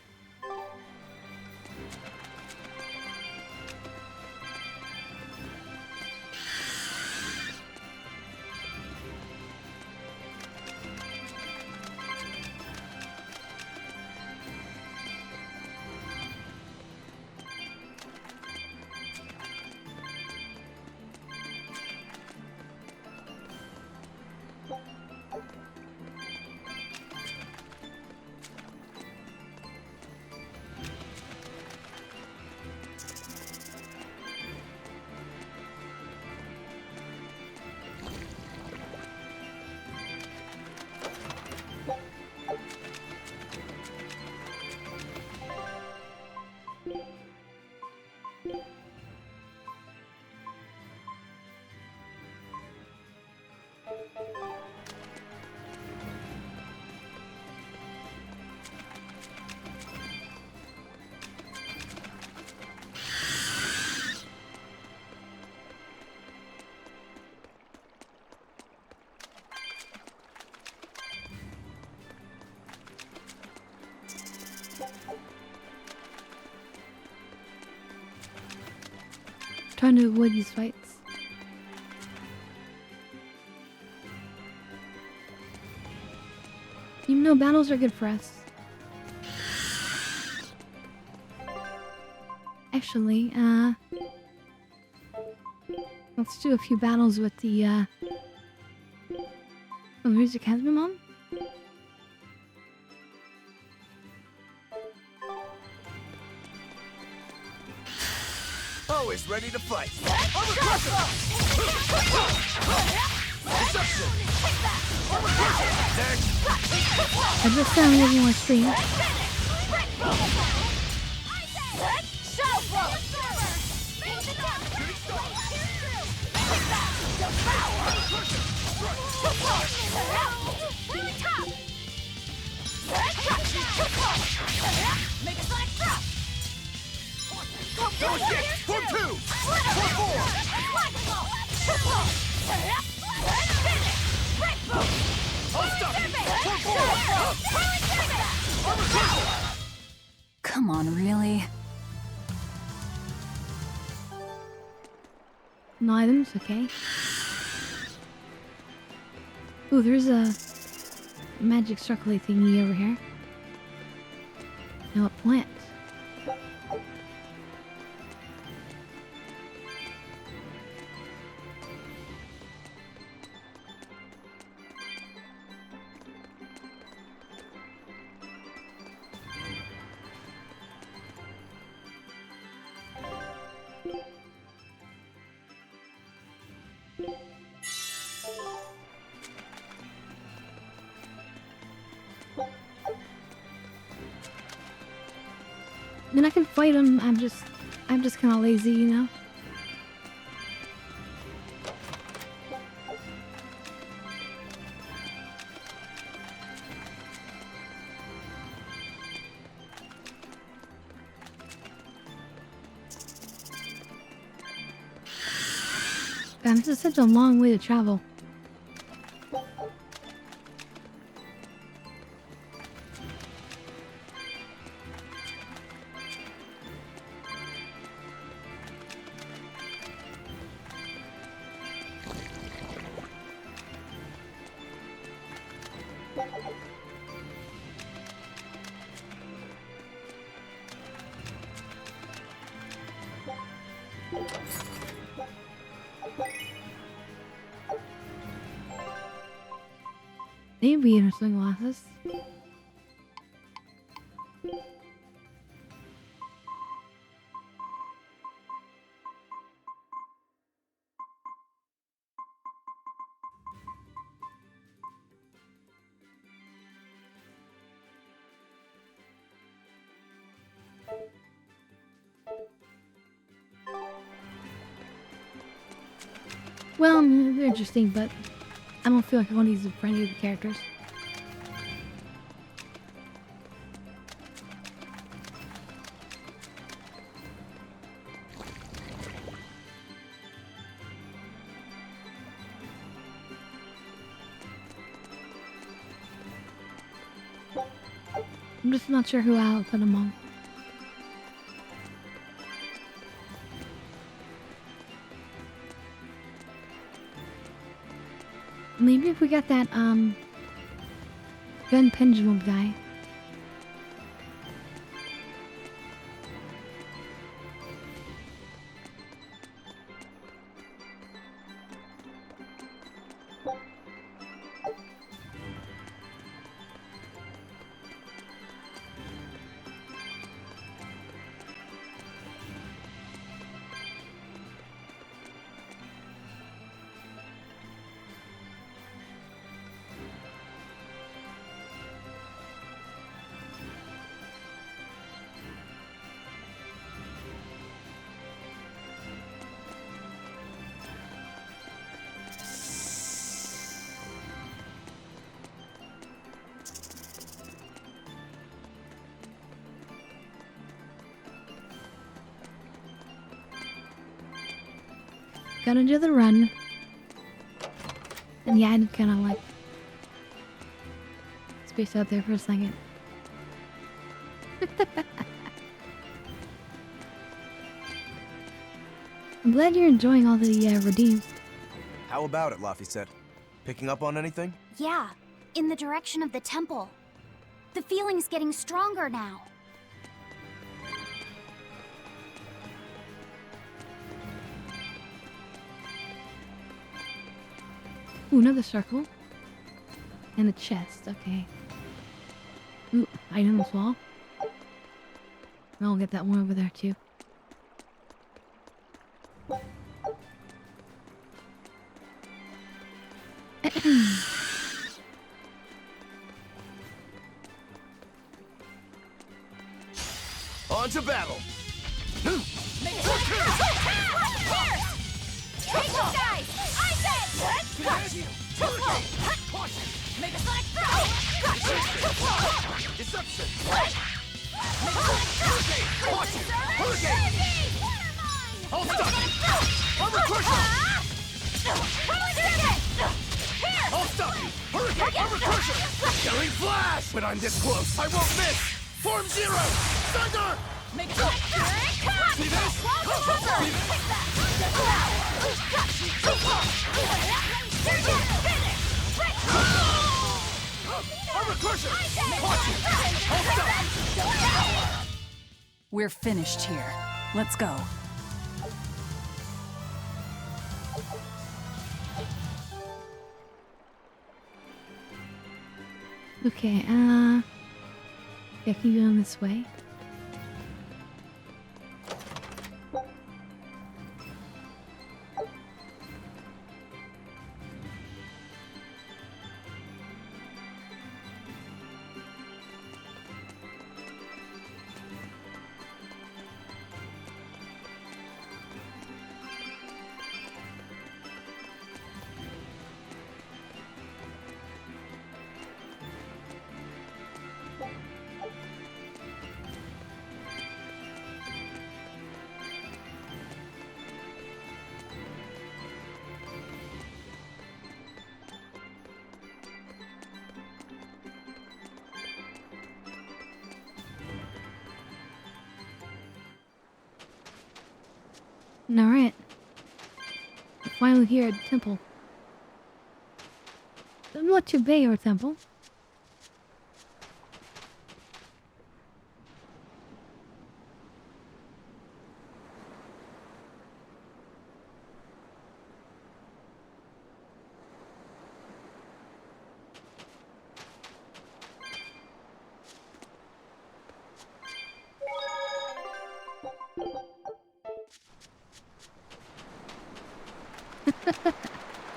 Trying to avoid these fights. Even though battles are good for us. Actually, let's do a few battles with the, oh, the music has been on? Always ready to fight. I just sound a little more stream. Come on, really? No items, okay. Ooh, there's a magic circly thingy over here. Now a plant. Then I can fight him. I'm just kind of lazy, you know. God, this is such a long way to travel. Maybe in sunglasses. Well, they're interesting, but I don't feel like I want to use them for any of the characters. I'm just not sure who I'll put them on. Maybe if we got that, gun pendulum guy. Gotta do the run. And yeah, I kind of like space out there for a second. I'm glad you're enjoying all the redeems. How about it, Laphicet? Picking up on anything? Yeah, in the direction of the temple. The feeling's getting stronger now. Ooh, another circle. And a chest, okay. Ooh, item as well. I'll get that one over there too. On to battle! Take those guys! I said! Got you! Too slow! Make a sonic throw! Got you! Too slow! Deception! Make a sonic throw! Hurricane! Hurricane! I'll Make a stop sonic you! throw! Armor Crusher! Here! I'll stop you! Hurricane! Armor Crusher! Killing Flash! When I'm this close, I won't miss! Form Zero! Thunder! Make a sonic throw! See this? Take that! Got you! Too slow! Armor Crusher! We're finished here. Let's go. Okay, yeah, keep going this way. Alright. We're finally here at the temple. Doesn't look too big of a temple.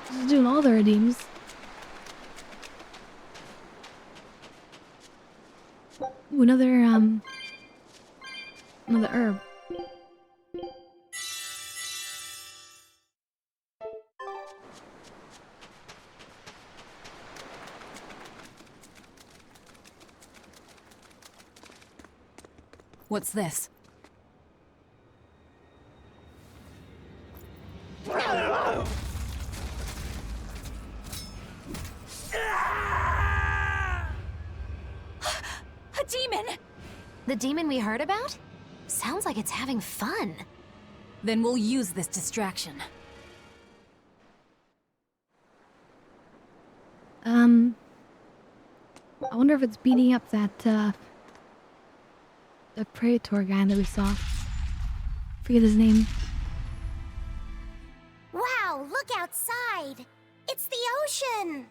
Just doing all the redeems. Ooh, another herb. What's this? A demon! The demon we heard about? Sounds like it's having fun. Then we'll use this distraction. I wonder if it's beating up that, the Praetor guy that we saw. Forget his name. Wow, look outside! It's the ocean!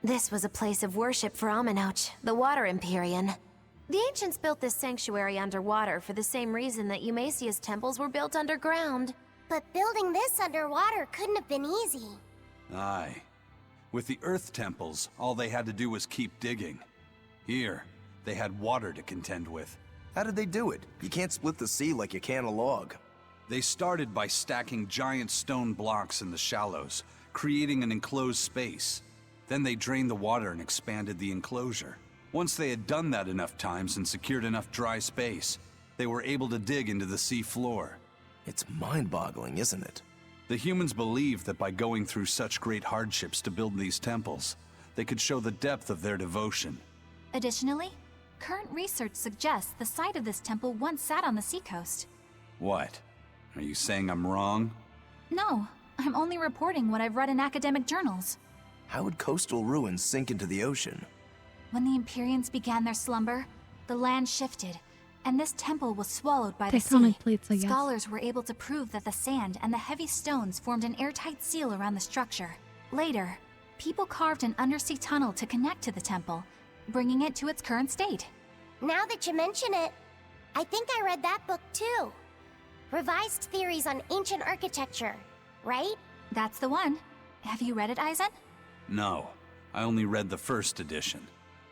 This was a place of worship for Aminoch, the Water Empyrean. The ancients built this sanctuary underwater for the same reason that Eumasia's temples were built underground. But building this underwater couldn't have been easy. Aye. With the Earth temples, all they had to do was keep digging. Here, they had water to contend with. How did they do it? You can't split the sea like you can a log. They started by stacking giant stone blocks in the shallows, creating an enclosed space. Then they drained the water and expanded the enclosure. Once they had done that enough times and secured enough dry space, they were able to dig into the sea floor. It's mind-boggling, isn't it? The humans believed that by going through such great hardships to build these temples, they could show the depth of their devotion. Additionally, current research suggests the site of this temple once sat on the seacoast. What? Are you saying I'm wrong? No, I'm only reporting what I've read in academic journals. How would coastal ruins sink into the ocean? When the Empyreans began their slumber, the land shifted, and this temple was swallowed by the sea. Tectonic plates, I guess. Scholars were able to prove that the sand and the heavy stones formed an airtight seal around the structure. Later, people carved an undersea tunnel to connect to the temple, bringing it to its current state. Now that you mention it, I think I read that book too. Revised Theories on Ancient Architecture, right? That's the one. Have you read it, Eisen? No, I only read the first edition.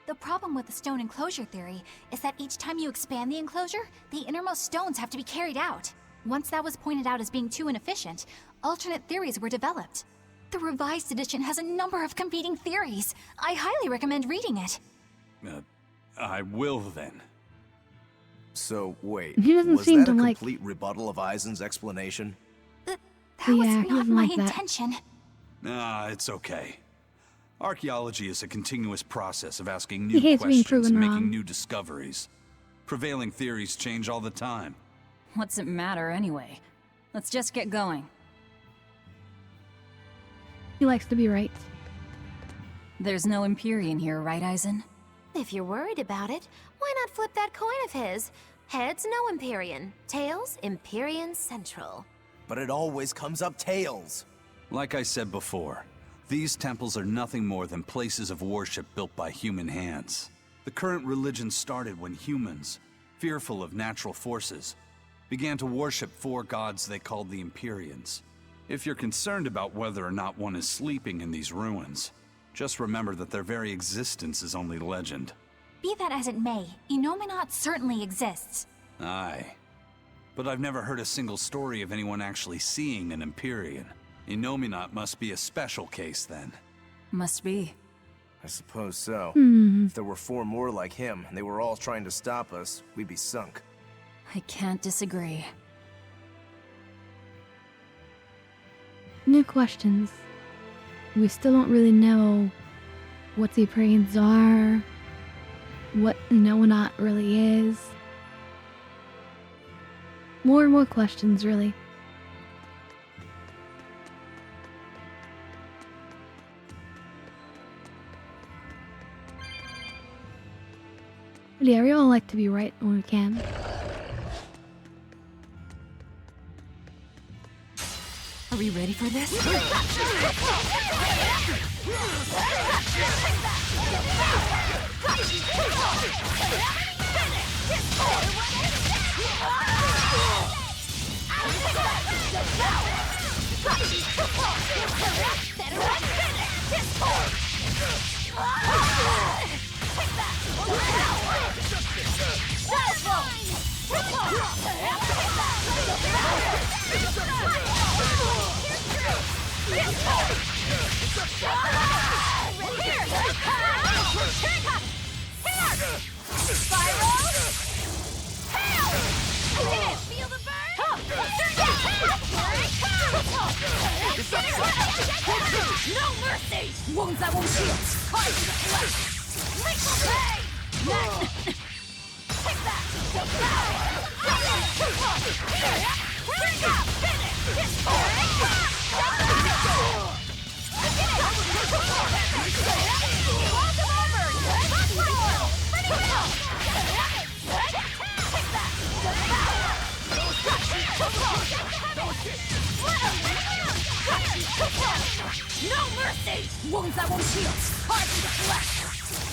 The problem with the stone enclosure theory is that each time you expand the enclosure, the innermost stones have to be carried out. Once that was pointed out as being too inefficient, alternate theories were developed. The revised edition has a number of competing theories. I highly recommend reading it. I will then. So, wait, He doesn't was seem that to a like- complete rebuttal of Eisen's explanation? That Yeah, was he not doesn't my like that. intention. It's okay. Archaeology is a continuous process of asking He new hates being questions and proven making wrong. new discoveries. Prevailing theories change all the time. What's it matter anyway? Let's just get going. He likes to be right. There's no Empyrean here, right, Eisen? If you're worried about it, why not flip that coin of his? Heads, no Empyrean. Tails, Empyrean Central. But it always comes up tails. Like I said before, these temples are nothing more than places of worship built by human hands. The current religion started when humans, fearful of natural forces, began to worship four gods they called the Empyreans. If you're concerned about whether or not one is sleeping in these ruins, just remember that their very existence is only legend. Be that as it may, Enominat certainly exists. Aye. But I've never heard a single story of anyone actually seeing an Empyrean. Enominat must be a special case then. Must be. I suppose so. Hmm. If there were four more like him, and they were all trying to stop us, we'd be sunk. I can't disagree. New questions. We still don't really know what the Empyreans are, what Enominat really is. More and more questions, really. But yeah, we all like to be right when we can. Are we ready for this? No mercy! Wounds that won't heal! Hard to the flesh! Lethal pay! Take that! Devour! Here! Bring it up! Finish! Destroy! Walls of over! Crossfire! Ready to go! Take that! Devour! No mercy! Wounds that won't heal! Hard to the flesh!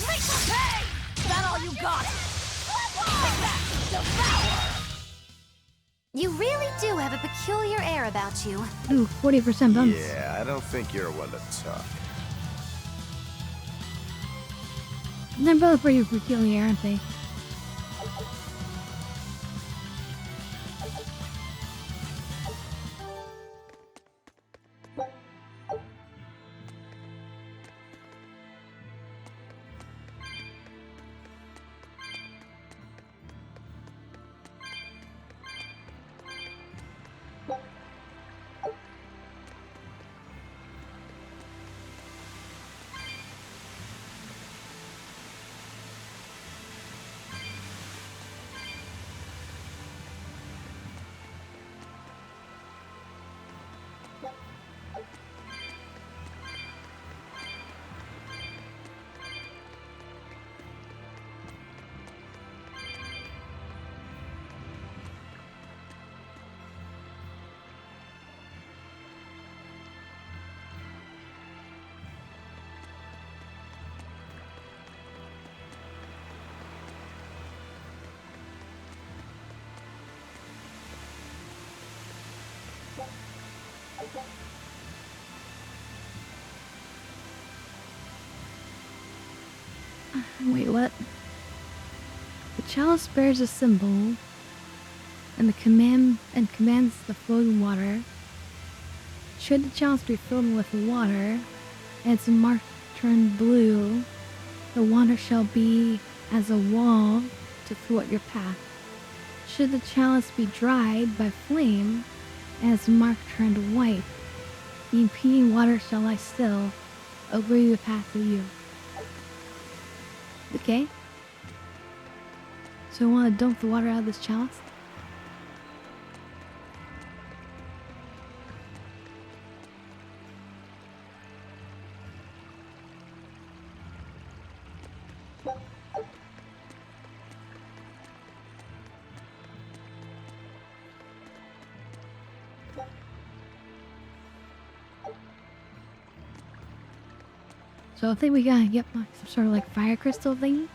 Lethal pay! Is that all you got? Take that! Devour! You really do have a peculiar air about you. Ooh, 40% bumps. Yeah, I don't think you're one to talk. They're both pretty peculiar, aren't they? Wait, what? The chalice bears a symbol, and the commands the flowing water. Should the chalice be filled with water, and its mark turn blue, the water shall be as a wall to thwart your path. Should the chalice be dried by flame, and its mark turned white, the impeding water shall lie still, opening the path to you. Okay. So I want to dump the water out of this chalice. So I think we got some sort of like fire crystal thingy.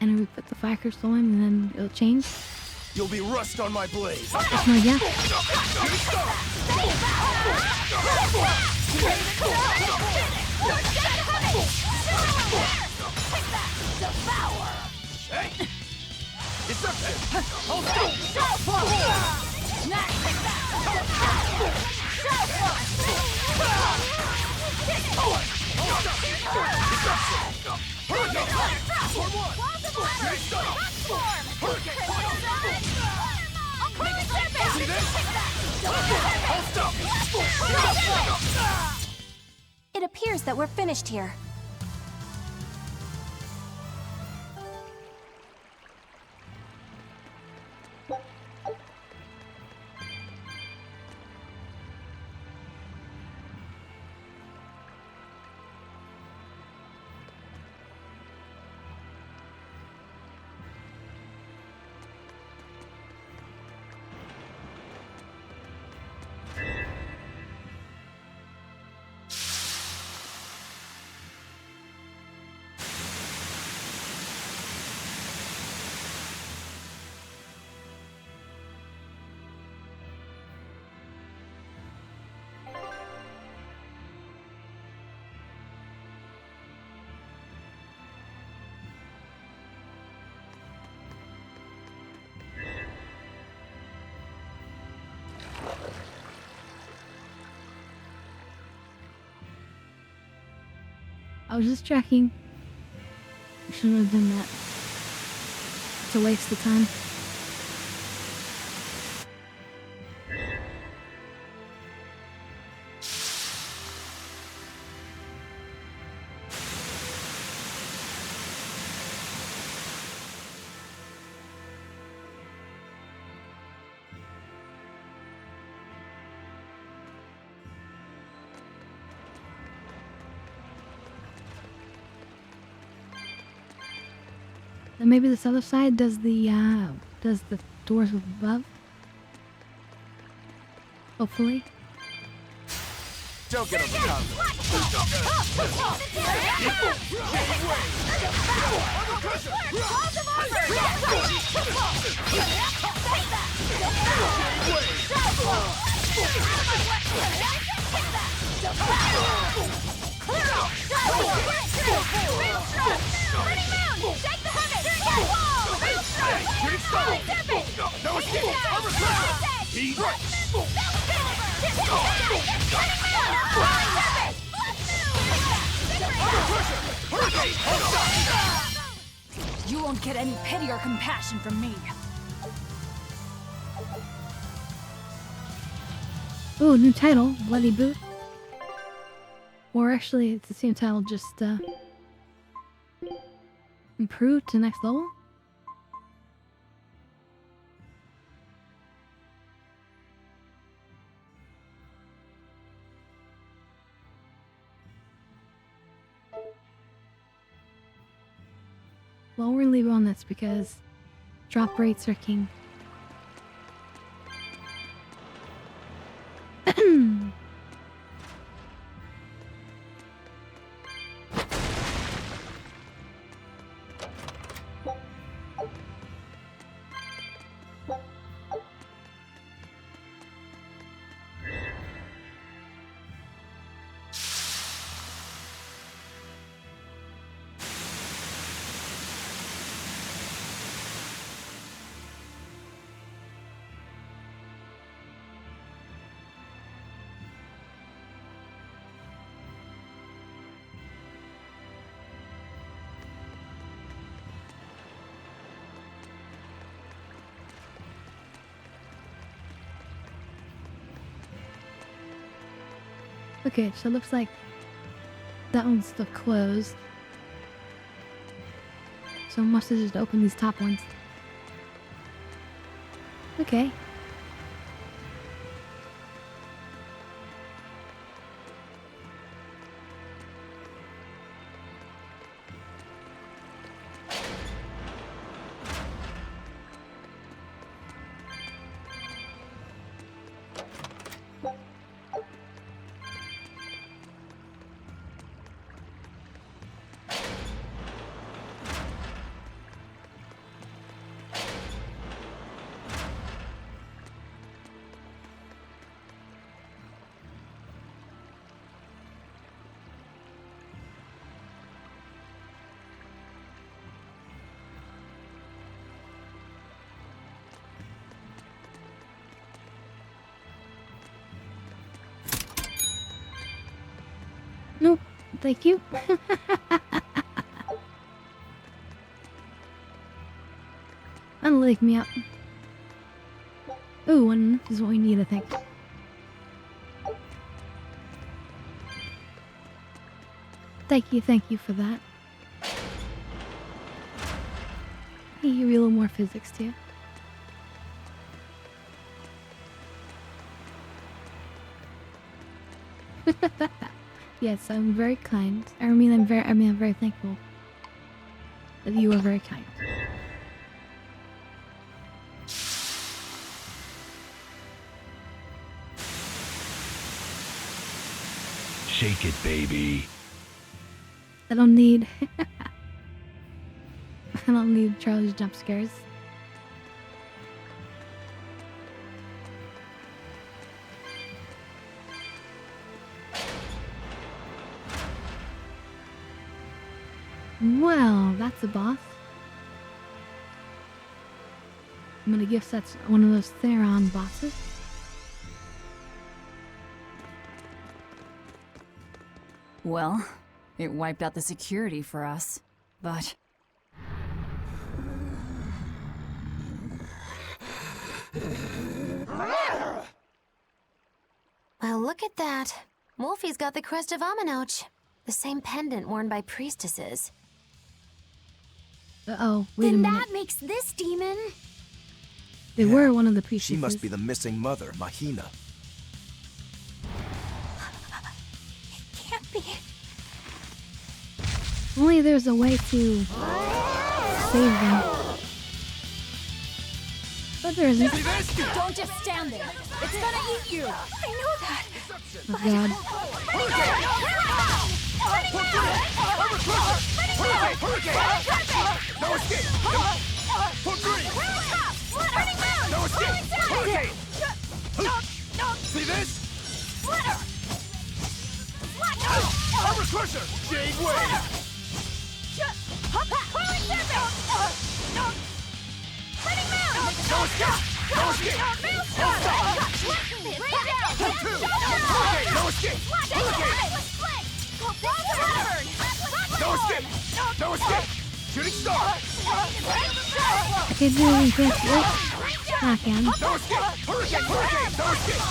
And then we put the fire crystal in and then it'll change. You'll be rust on my blade. That's my idea. It appears that we're finished here. I was just checking. I shouldn't have done that. It's a waste of time. Then maybe this other side does the doors above. Hopefully. Don't get on the top. You won't get any pity or compassion from me. Ooh, new title, Bloody Boot. Or actually, it's the same title, just improved to next level. Well, we're gonna leave it on this because drop rates are king. Okay, so it looks like that one's still closed. So I must have just opened these top ones. Okay. Nope, thank you. Unlike me up. Ooh, and this is what we need, I think. Thank you for that. Give you a little more physics too. Yes, I'm very kind. I'm very thankful that you are very kind. Shake it, baby. I don't need I don't need Charlie's jump scares. Well, that's a boss. I'm gonna guess that's one of those Theron bosses. Well, it wiped out the security for us, but... Well, look at that. Wolfie's got the crest of Aminoch. The same pendant worn by priestesses. Uh-oh, wait a Then minute. that makes this demon. They were one of the priestesses. She must be the missing mother, Mahina. Can't be. Only there's a way to... save them. But there isn't. Don't just stand there. It's gonna eat you. I know that. Oh god. No escape! For green! No escape! Hurricane! See this? Armor Crusher! Jade Wave! No escape! No escape! No escape! No escape! No escape! Shooting star! I can do anything. Wait. I can. No escape! Hurricane! Hurricane! No escape!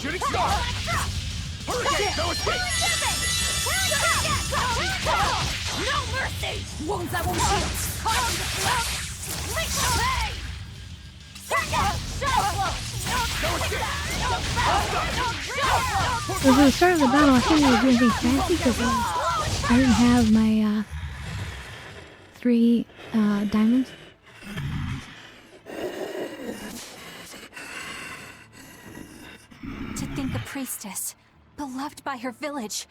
Shooting star! Hurricane! No escape! No mercy! Wounds that won't heal! So for the start of the battle, I couldn't really do anything fancy because I didn't have my 3 diamonds. To think a priestess, beloved by her village,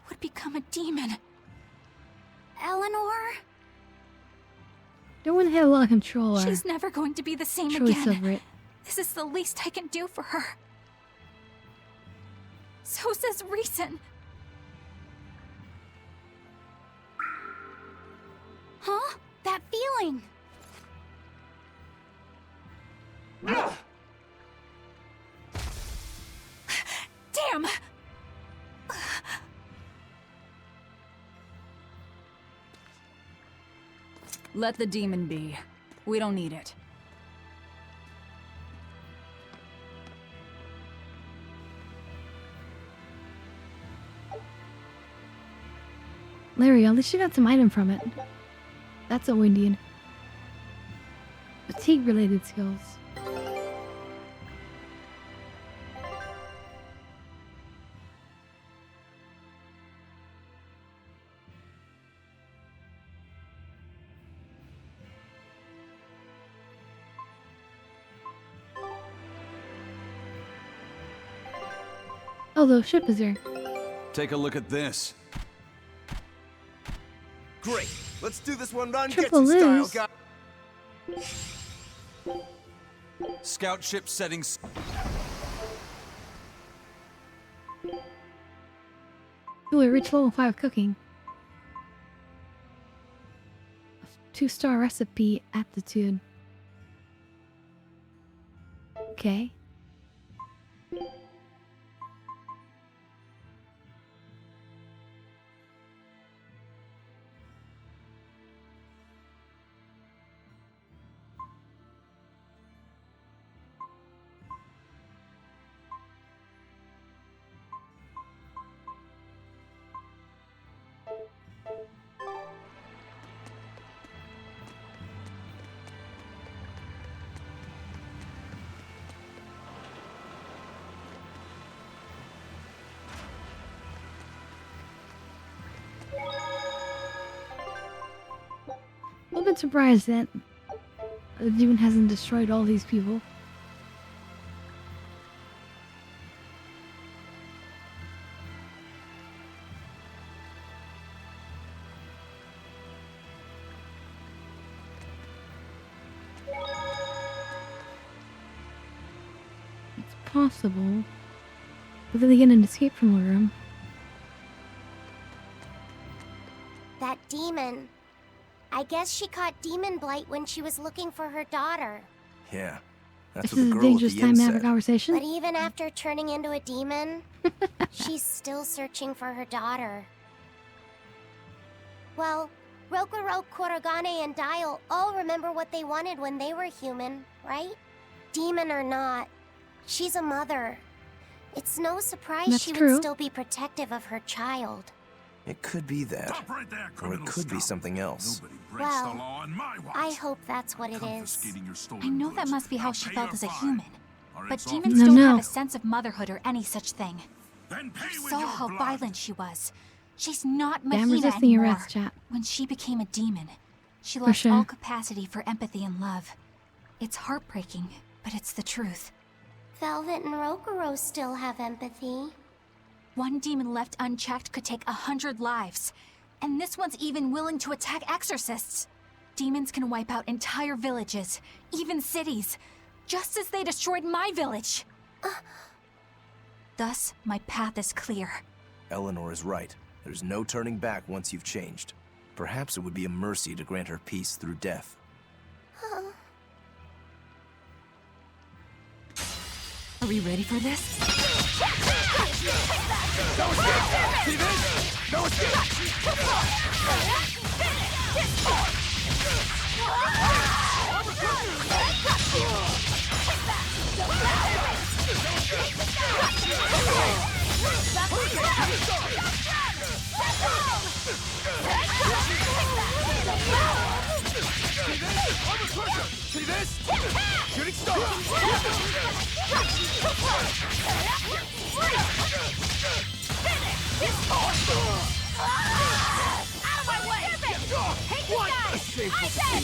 would become a demon. Eleanor? No one had a lot of control or She's never going to be the same choice again. over it. This is the least I can do for her. So says reason. Huh? That feeling. Damn! Let the demon be. We don't need it. Larry, at least you got some item from it. That's what we need. Fatigue-related skills. Oh, the ship is here. Take a look at this. Great. Let's do this one run. Triple Get some Liz. style, guys. Scout ship settings. Ooh, we reached level 5 cooking. 2-star recipe aptitude. Okay. A little bit surprised that the demon hasn't destroyed all these people. It's possible. But then again, an escape from the room. That demon. I guess she caught demon blight when she was looking for her daughter. Yeah, that's This what is the a girl at dangerous the time inn to have a said. conversation. But even after turning into a demon, she's still searching for her daughter. Well, Rokurok, Korogane, and Dial all remember what they wanted when they were human, right? Demon or not, she's a mother. It's no surprise That's she true. would still be protective of her child. It could be that. Or it could be something else. Well, I hope that's what it is. I know that must be how she felt as a human. But demons No, don't no. have a sense of motherhood or any such thing. You saw how violent she was. She's not Yeah, I'm Mahina resisting anymore. arrest, chat. When she became a demon, She For lost sure. all capacity for empathy and love. It's heartbreaking, but it's the truth. Velvet and Rokuro still have empathy. One demon left unchecked could take 100 lives. And this one's even willing to attack exorcists. Demons can wipe out entire villages, even cities, just as they destroyed my village. Thus, my path is clear. Eleanor is right. There's no turning back once you've changed. Perhaps it would be a mercy to grant her peace through death. Are we ready for this? No escape! See this? No See this? Shooting star! Out of my way! Hate this guy! I said!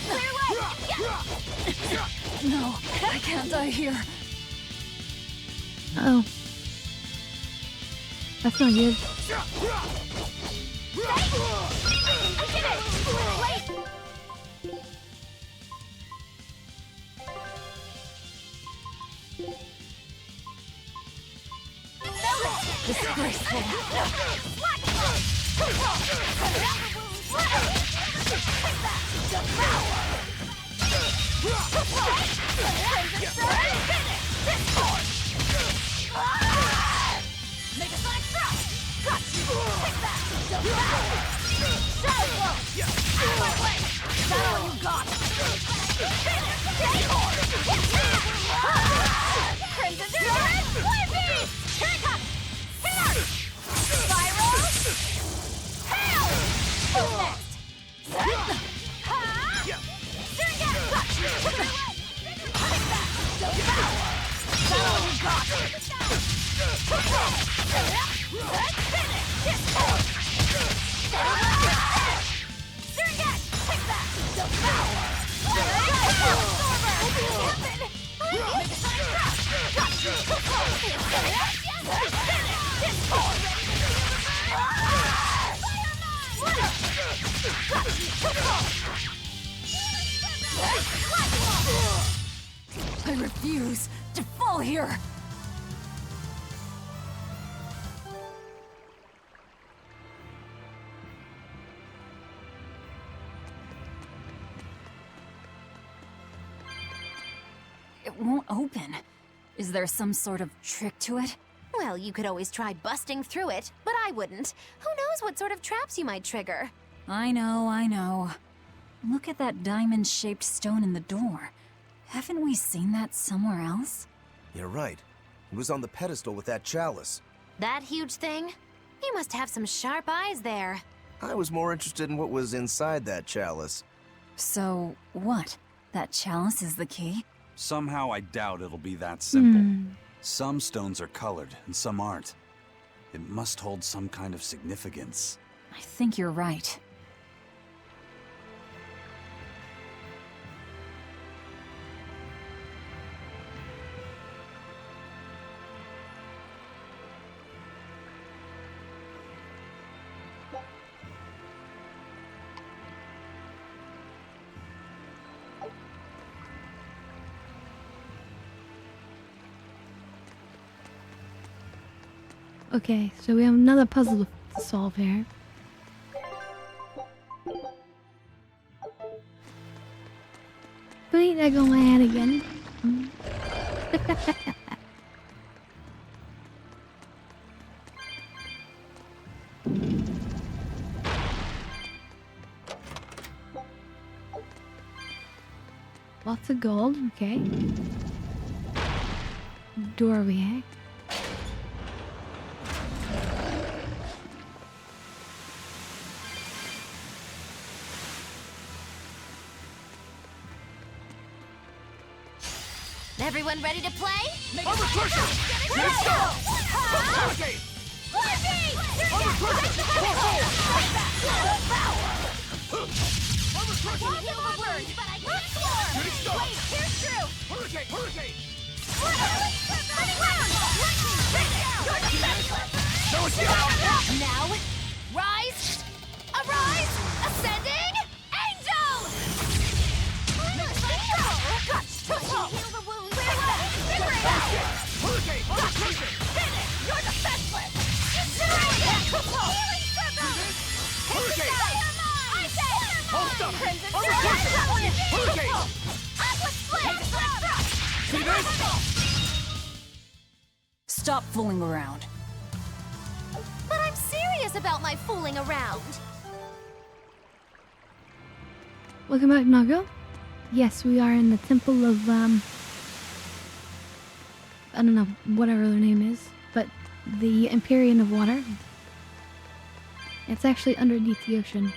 Clear way! No, I can't die here. Uh-oh. That's not good. Disgraceful. Make a sonic thrust! Got you! Take that! Shadow blow! Out of my way! Is that all you got? Crimson Dragon! Flame Beast! Here it comes! Here! Spiral! Hail! Who's next? Got you! Take that! Devour! Is that all you got? I refuse to fall here. It won't open. Is there some sort of trick to it? Well, you could always try busting through it, but I wouldn't. Who knows what sort of traps you might trigger? I know. Look at that diamond-shaped stone in the door. Haven't we seen that somewhere else? You're right. It was on the pedestal with that chalice. That huge thing? You must have some sharp eyes there. I was more interested in what was inside that chalice. So, what? That chalice is the key? Somehow I doubt it'll be that simple. Some stones are colored and some aren't. It must hold some kind of significance. I think you're right. Okay, so we have another puzzle to solve here. Wait, I go my head again. Lots of gold, okay. Doorway. Everyone ready to play? Wait, here's true! Hurricane! Now, rise! Arise! Ascending! Angel! Heal the wound! Finish! You're defenseless! Healing circle! I say! Hold up! Crimson Hurricane! Atlas Flame! See this? Stop fooling around. But I'm serious about my fooling around. Welcome back, Nago. Yes, we are in the temple of, I don't know, whatever their name is, but the Empyrean of Water. It's actually underneath the ocean.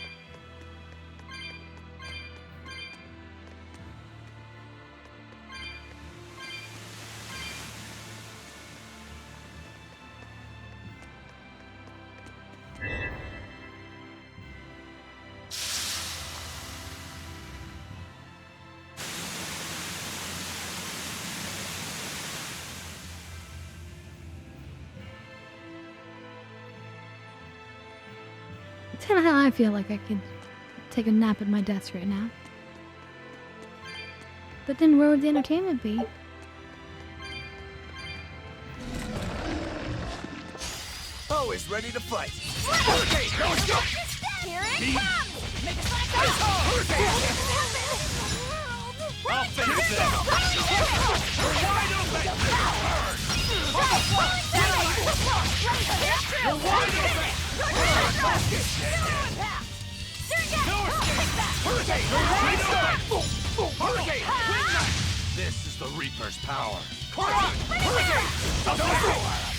It's kind of how I feel like I could take a nap at my desk right now. But then where would the entertainment be? Always ready to fight. Hurricane! No escape! Here it comes! Make a select I'll finish this! You're wide open! You're wide open! Hurricane! Hurricane! This is the Reaper's power. Hurricane!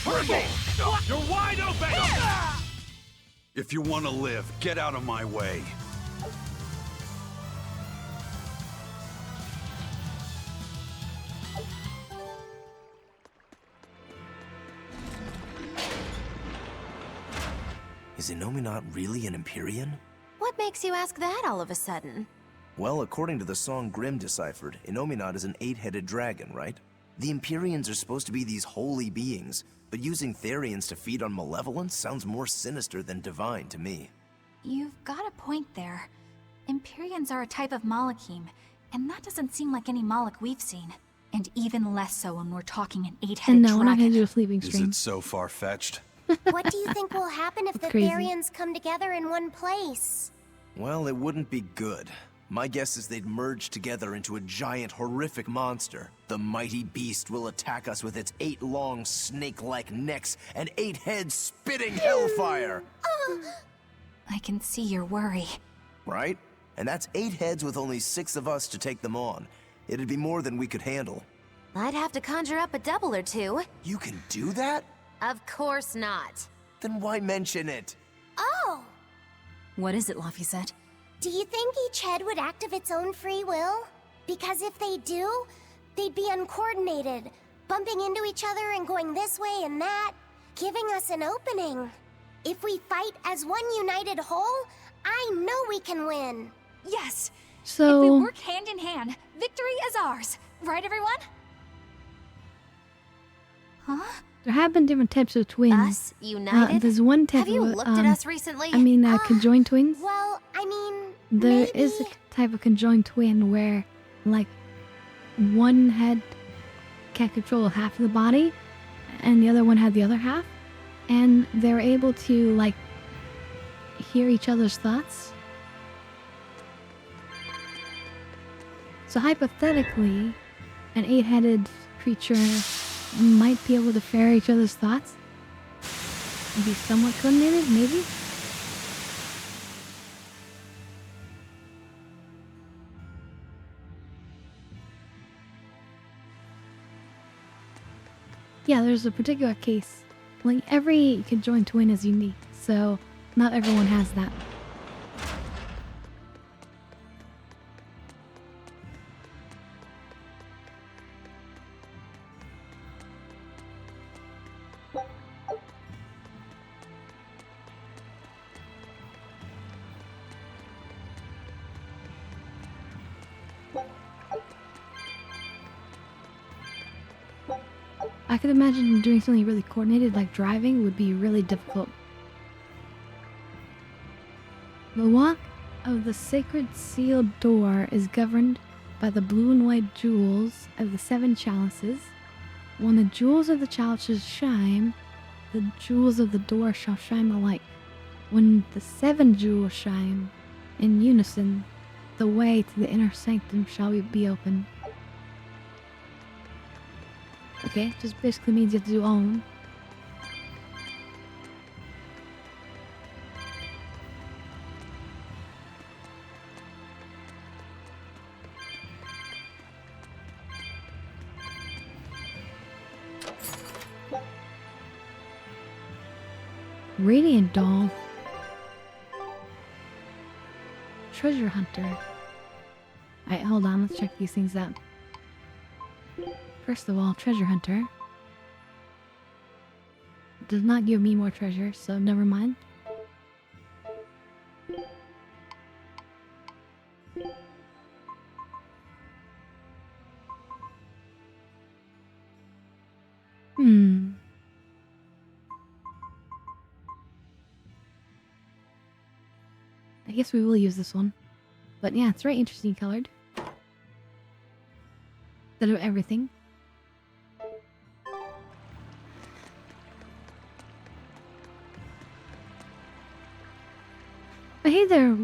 Hurricane! You're wide open! If you want to live, get out of my way. Is Innominat really an Empyrean? What makes you ask that all of a sudden? Well, according to the song Grimm deciphered, Innominat is an 8-headed dragon, right? The Empyreans are supposed to be these holy beings, but using Therians to feed on malevolence sounds more sinister than divine to me. You've got a point there. Empyreans are a type of Malachim, and that doesn't seem like any Malach we've seen. And even less so when we're talking an 8-headed And no, dragon. we're not gonna do a sleeping Is stream. it so far-fetched? What do you think will happen if the Crazy. Therians come together in one place? Well, it wouldn't be good. My guess is they'd merge together into a giant, horrific monster. The mighty beast will attack us with its 8 long, snake-like necks and 8 heads spitting hellfire! I can see your worry. Right? And that's 8 heads with only 6 of us to take them on. It'd be more than we could handle. I'd have to conjure up a double or two. You can do that? Of course not. Then why mention it? Oh! What is it, Laphicet? Do you think each head would act of its own free will? Because if they do, they'd be uncoordinated, bumping into each other and going this way and that, giving us an opening. If we fight as one united whole, I know we can win. Yes! So... If we work hand in hand, victory is ours. Right, everyone? Huh? There have been different types of twins. Us united? There's one type Have you of, looked at us recently? conjoined twins. Well, I mean, There is a type of conjoined twin where, like, one head can control half of the body, and the other one had the other half, and they're able to, like, hear each other's thoughts. So hypothetically, an 8-headed creature might be able to share each other's thoughts. And be somewhat coordinated, maybe? Yeah, there's a particular case. Like, every conjoined twin is unique, so not everyone has that. I could imagine doing something really coordinated like driving would be really difficult. The walk of the sacred sealed door is governed by the blue and white jewels of the 7 chalices. When the jewels of the chalices shine, the jewels of the door shall shine alike. When the 7 jewels shine in unison, the way to the inner sanctum shall be opened. Okay, just basically means you have to do all of them. Radiant doll. Treasure hunter. Alright, hold on, let's check these things out. First of all, treasure hunter does not give me more treasure, so never mind. I guess we will use this one. But yeah, it's very interesting colored. That of everything. But hey there,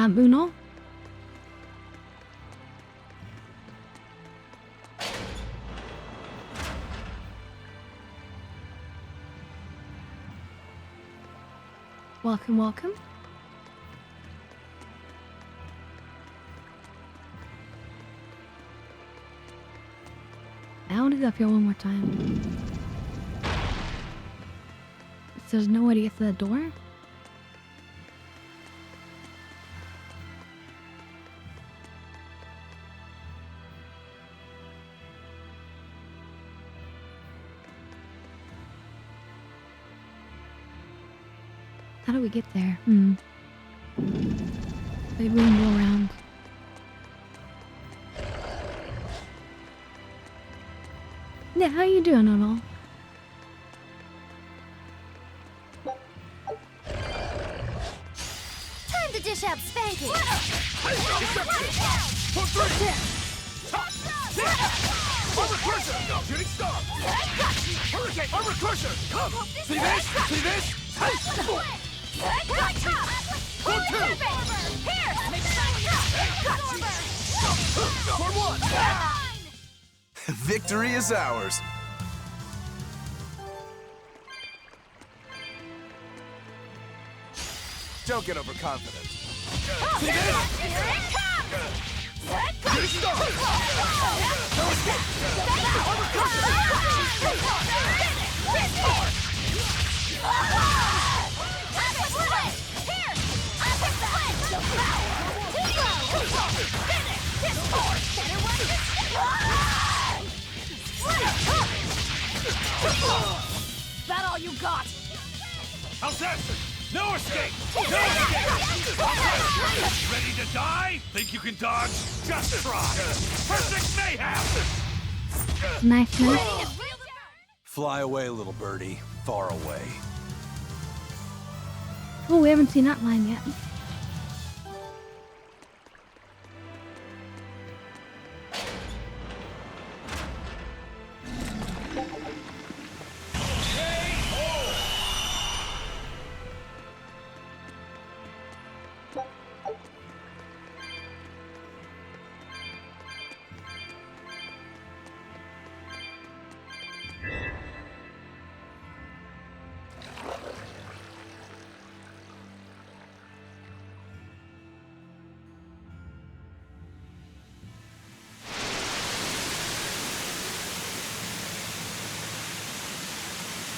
Bruno. Welcome, welcome. I want to go up here one more time. So there's no way to get to the door? How do we get there? Maybe we can go around. Yeah, how you doing, Noodle? Time to dish out spanking! Armor Crusher! Now shooting star! Hurricane! Armor Crusher! Come! See this? See this? For one! Victory is ours! Don't get overconfident. See this? Here it comes! Shooting star! No escape! Armor That all you got? Assassin! No escape! No escape! Ready to die? Think you can dodge? Just try! Perfect mayhem! Nice, nice. Fly away, little birdie. Far away. Oh, we haven't seen that line yet.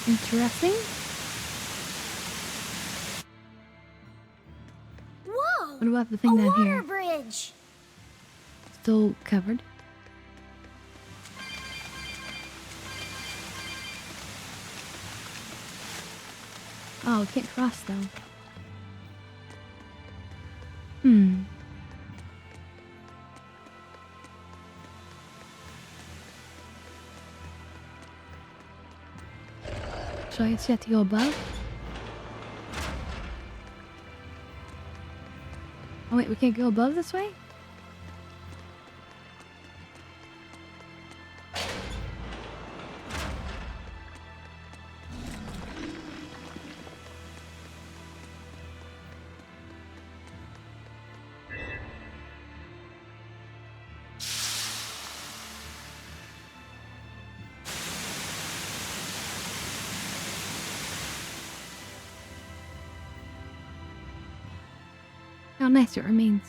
Interesting. Whoa! What about the thing down water here? bridge. Still covered. Oh, we can't cross though. So I guess you have to go above? Oh wait, we can't go above this way? How nice it remains.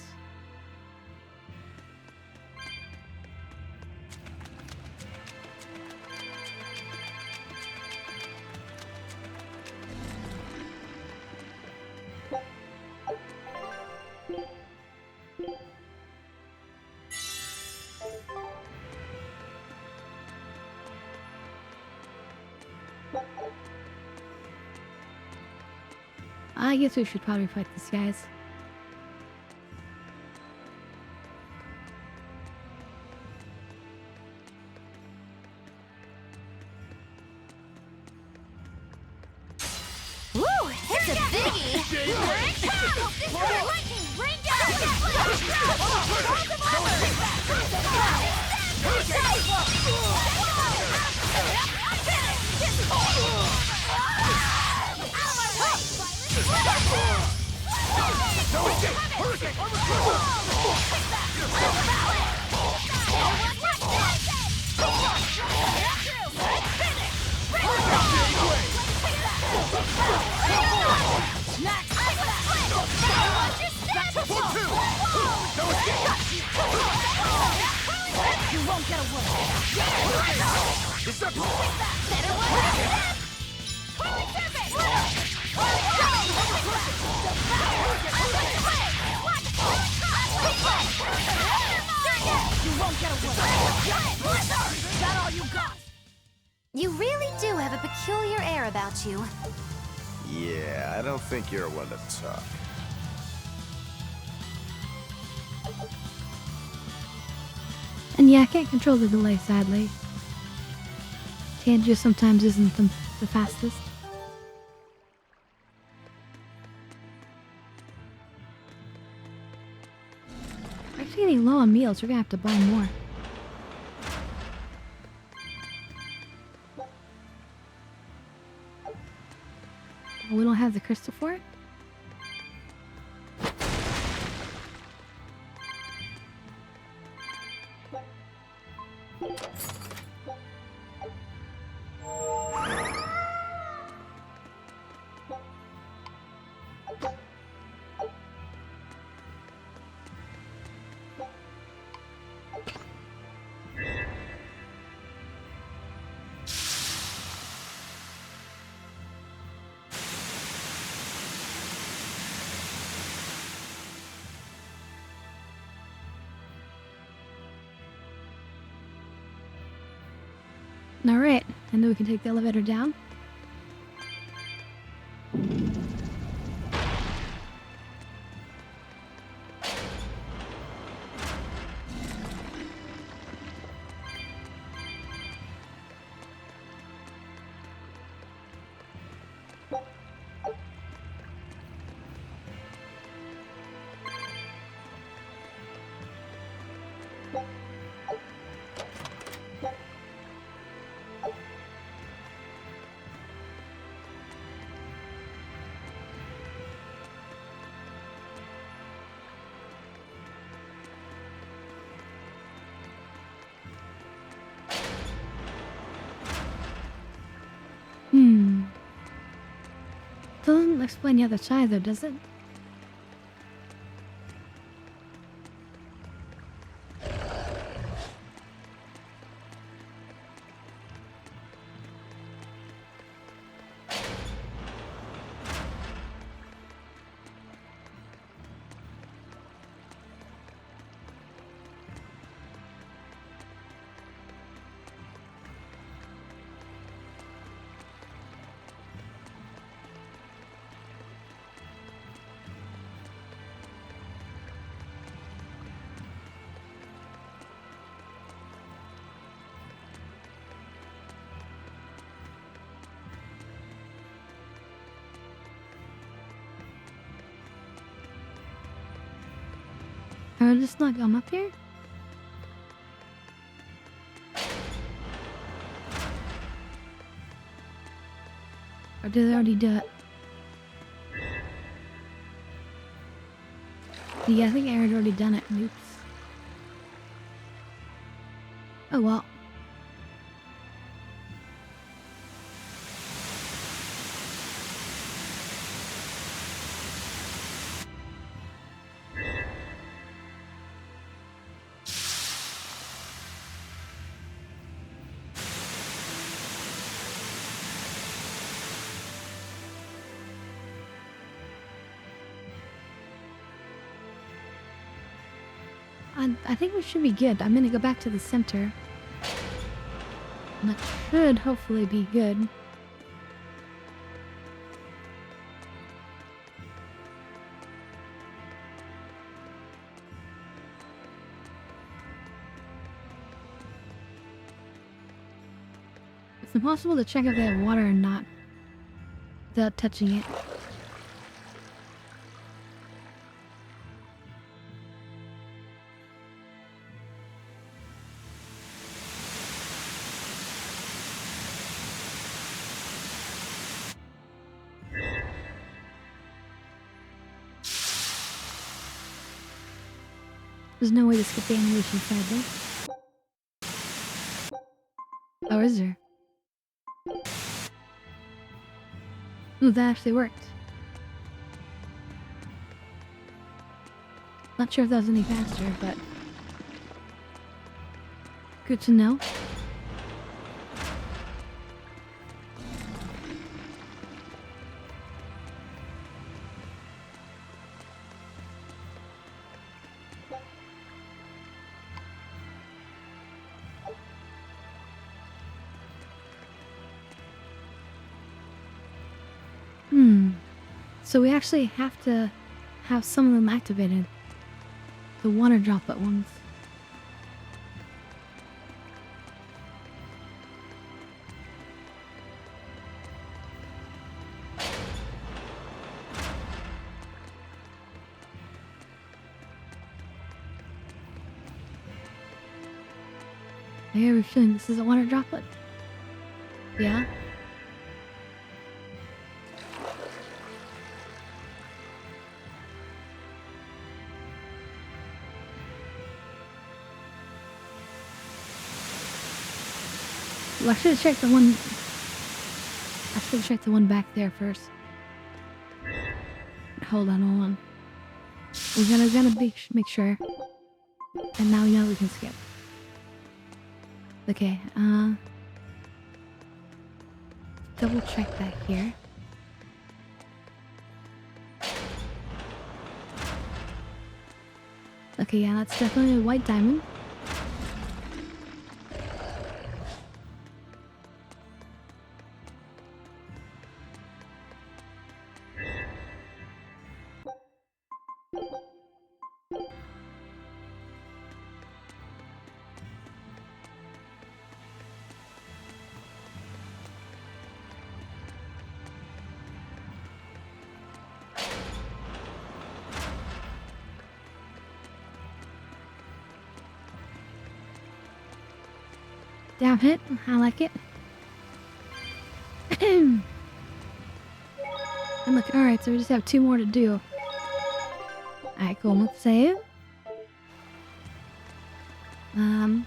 I guess we should probably fight these guys. Woo! It's a biggie! Here it comes! Lightning, rain You won't get away! Better watch your step! Holy serpent! You won't get away! Is that all you got? You really do have a peculiar air about you. Yeah, I don't think you're one to talk. And yeah, I can't control the delay, sadly. Tanjo sometimes isn't the fastest. We're actually getting low on meals, we're gonna have to buy more. We don't have the crystal for it? Alright, and then we can take the elevator down. Doesn't explain the other side though, does it? Or just not come up here? Or did they already do it? Yeah, I think I had already done it. Oops. Oh well. I think we should be good. I'm gonna go back to the center. And that should hopefully be good. It's impossible to check if they have water or not without touching it. There's no way to skip the animation, sadly. Oh, is there? Ooh, that actually worked. Not sure if that was any faster, but good to know. So we actually have to have some of them activated. The water droplet ones. I have a feeling this is a water droplet. Yeah? Well, I should have checked the one. I should have checked the one back there first. Hold on. We're gonna make sure. And now we know we can skip. Okay, double check that here. Okay, yeah, that's definitely a white diamond. Down hit, I like it. And look, alright, so we just have 2 more to do. Alright, cool, let's save. And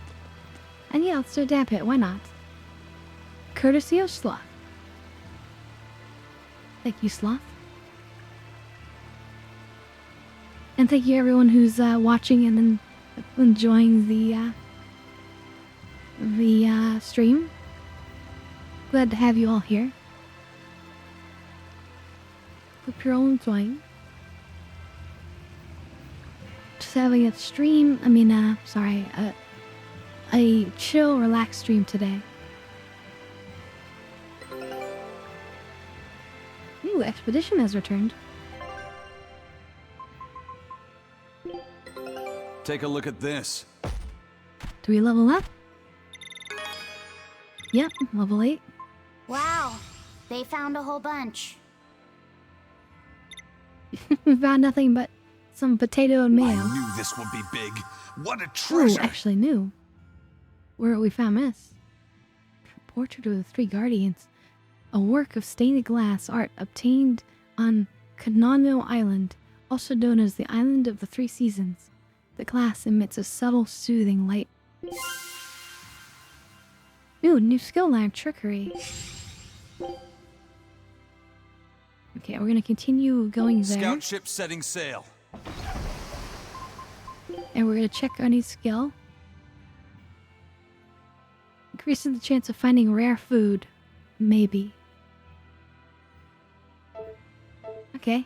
yeah, let's do a dab hit, why not? Courtesy of Sloth. Thank you, Sloth. And thank you everyone who's watching and then enjoying the stream. Glad to have you all here. Hope you're all enjoying. Just having a stream, a chill, relaxed stream today. Ooh, Expedition has returned. Take a look at this. Do we level up? Yep, level 8. Wow, they found a whole bunch. We found nothing but some potato and mayo. I knew this would be big. What a Ooh, treasure! actually new. Where we found this. Portrait of the Three Guardians. A work of stained glass art obtained on Kanano Island, also known as the Island of the Three Seasons. The glass emits a subtle, soothing light. Ooh, new skill line, Trickery. Okay, we're gonna continue going there. Scout ship setting sail. And we're gonna check our new skill. Increasing the chance of finding rare food. Maybe. Okay.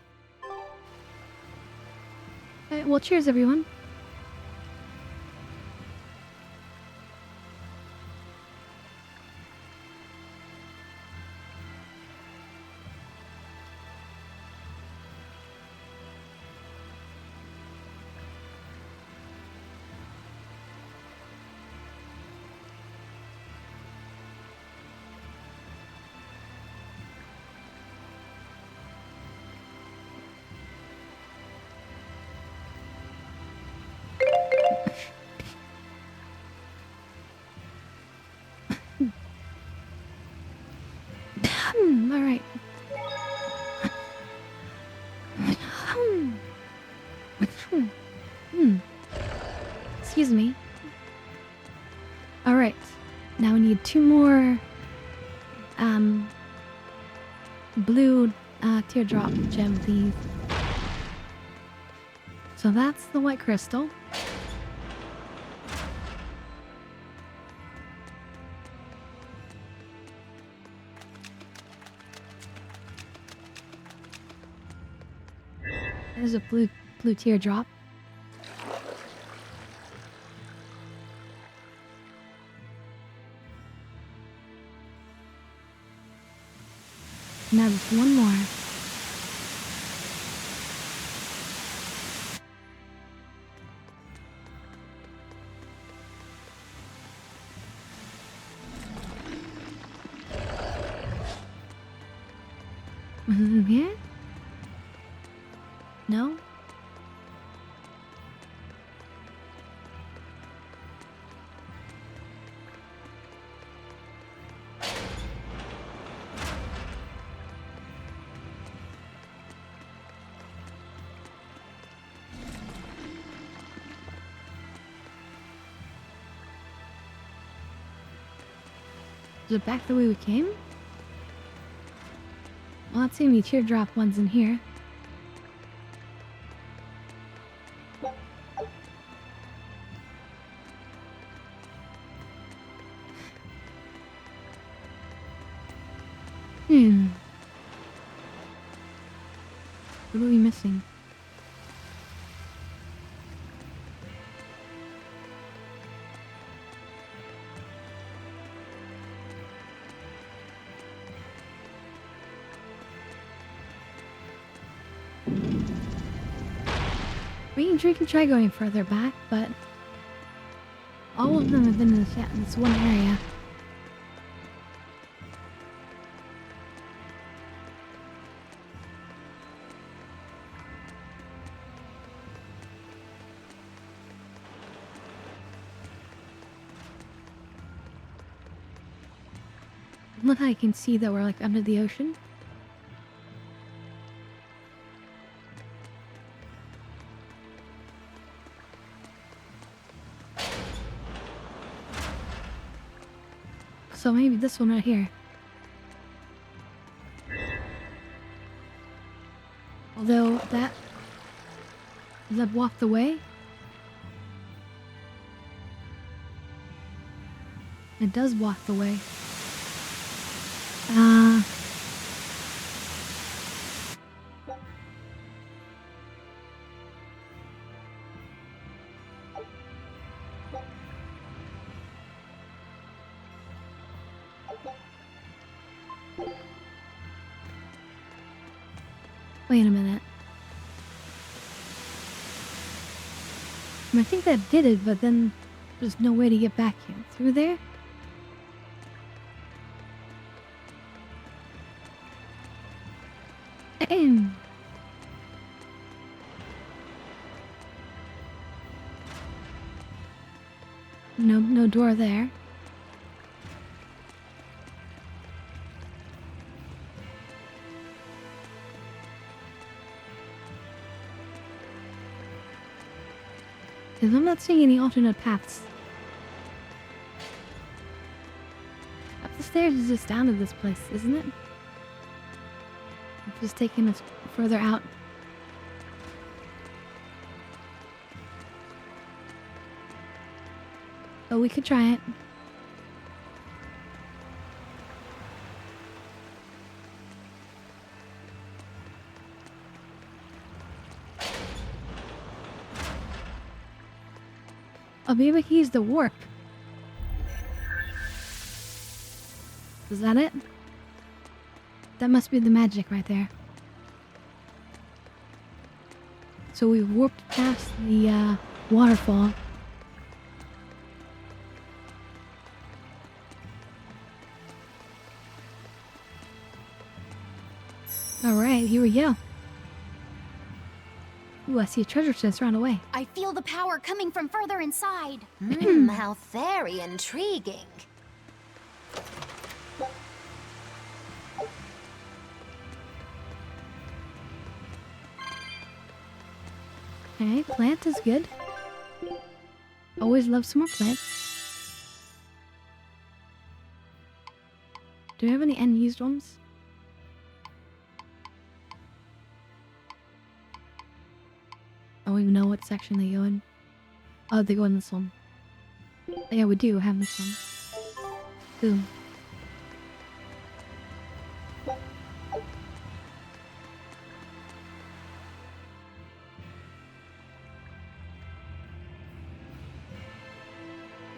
Alright, well, cheers, everyone. Alright. Excuse me. Alright. Now we need 2 more blue teardrop gem thieves. So that's the white crystal. There's a blue teardrop. Now there's one more. Was it in here? No? Is it back the way we came? Well, not seeing any teardrop ones in here. What are we missing? We can try going further back, but all of them have been in this one area. Look, I can see that we're like under the ocean. So maybe this one right here. Although that walked away. It does walk away. Wait a minute. I think that did it, but then there's no way to get back in through there. No door there. Because I'm not seeing any alternate paths. Up the stairs is just down to this place, isn't it? It's just taking us further out. But we could try it. Oh, maybe we can use the warp. Is that it? That must be the magic right there. So we warped past the waterfall. Alright, here we go. Ooh, I see a treasure chest run away. I feel the power coming from further inside. How very intriguing. Okay, plant is good. Always love some more plants. Do we have any unused ones? I don't even know what section they go in. Oh, they go in this one. Yeah, we do have this one. Boom.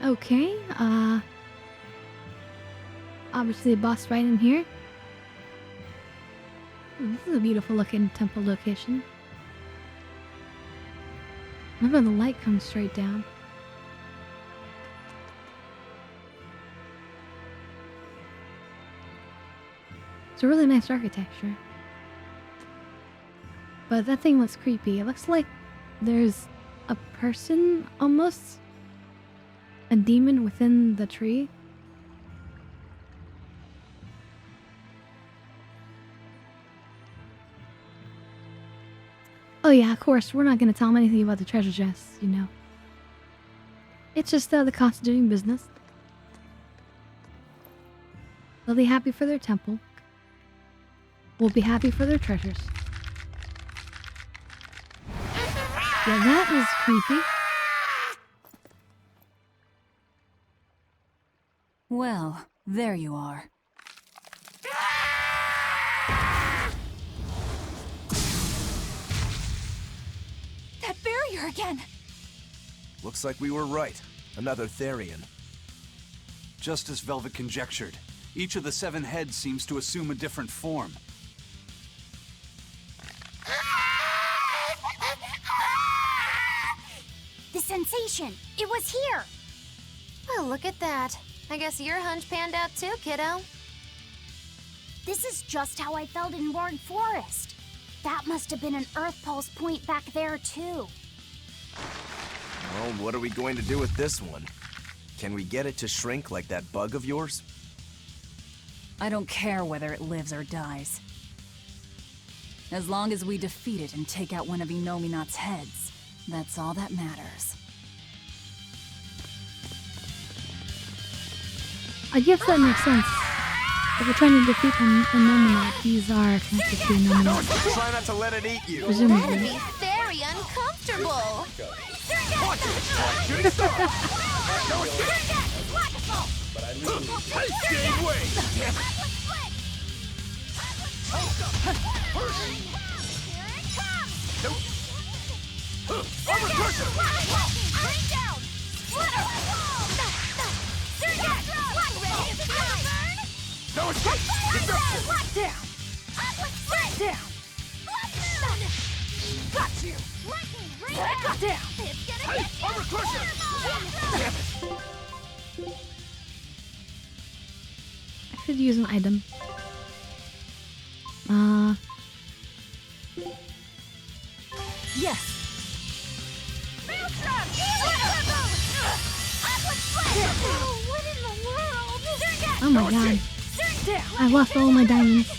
Okay, obviously a boss right in here. Ooh, this is a beautiful looking temple location. Look how the light comes straight down. It's a really nice architecture. But that thing looks creepy. It looks like there's a person, almost. A demon within the tree. Oh yeah, of course, we're not going to tell them anything about the treasure chests, you know. It's just the cost of doing business. They'll be happy for their temple. We'll be happy for their treasures. Yeah, that was creepy. Well, there you are. That barrier again! Looks like we were right. Another Therian. Just as Velvet conjectured, each of the 7 heads seems to assume a different form. The sensation! It was here! Well, look at that. I guess your hunch panned out too, kiddo. This is just how I felt in Ward Forest. That must have been an Earth Pulse point back there, too. Well, what are we going to do with this one? Can we get it to shrink like that bug of yours? I don't care whether it lives or dies. As long as we defeat it and take out one of Inominat's heads, that's all that matters. I guess that makes sense. If we're trying to defeat Inominat, these are connected to Inominat. Try not to let it eat you. That'd be very uncomfortable. No escape! Deduction! Down! Got you! Down! Hey, armor crusher! I could use an item. Yes! Oh my god. I lost all my diamonds.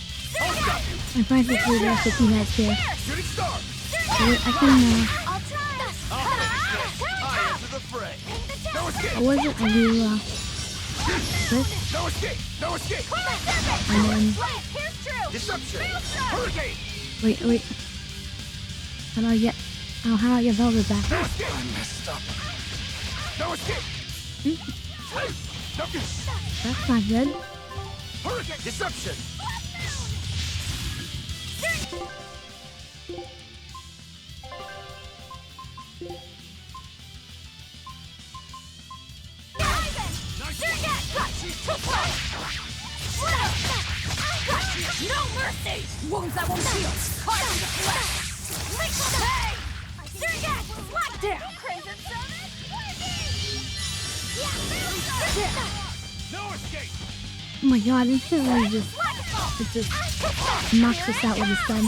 I'm practically the rest of the team has here. I can, what was it? I do, this. No escape! No escape! And then... Deception! Hurricane! Wait. How do I get... Oh, how do I get Velvet back? No escape! I messed up. No escape! That's not good. Hurricane! Deception! No mercy! Wounds that won't heal! Carve into flesh! Liquid pain! Zergat! What down! Crimson No escape! Oh my god, instantly just... It just knocks us out with his gun.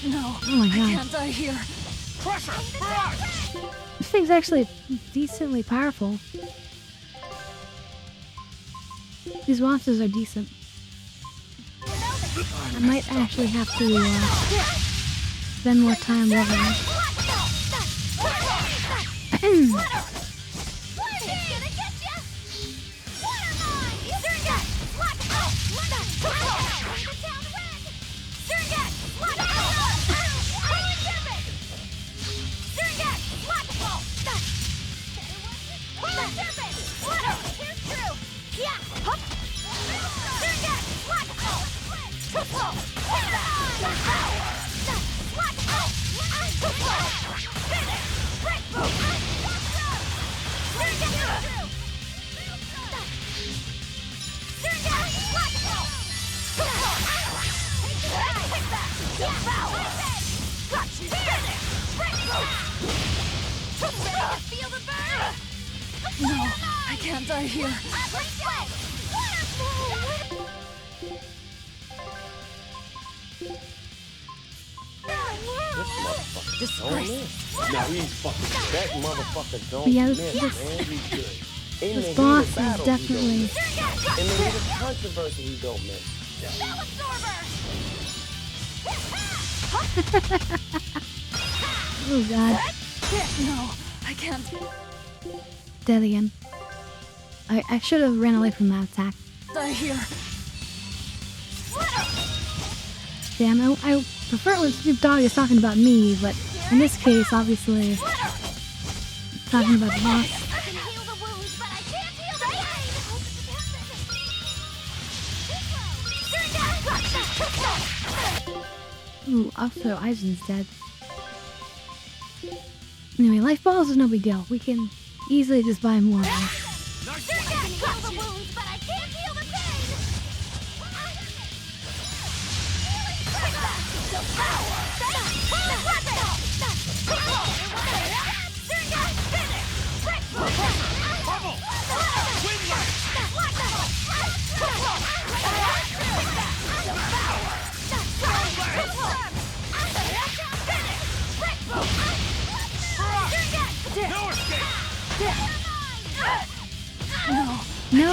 No, oh my god. I can't die here. Pressure! This thing's actually decently powerful. These monsters are decent. I might actually have to spend more time leveling. No, I can't die here. This motherfucker don't miss. Now he's fucking. That motherfucker don't yeah, miss, man. He's good. This boss is definitely... And then there's controversy he don't miss. Oh god. No, I can't. Dead again. I should have ran away from that attack. Die here. Damn, I prefer it when Snoop Dogg is talking about me, but in this case, obviously, talking about the boss. Ooh, also Eisen's dead. Anyway, life balls is no big deal. We can easily just buy more of them. No!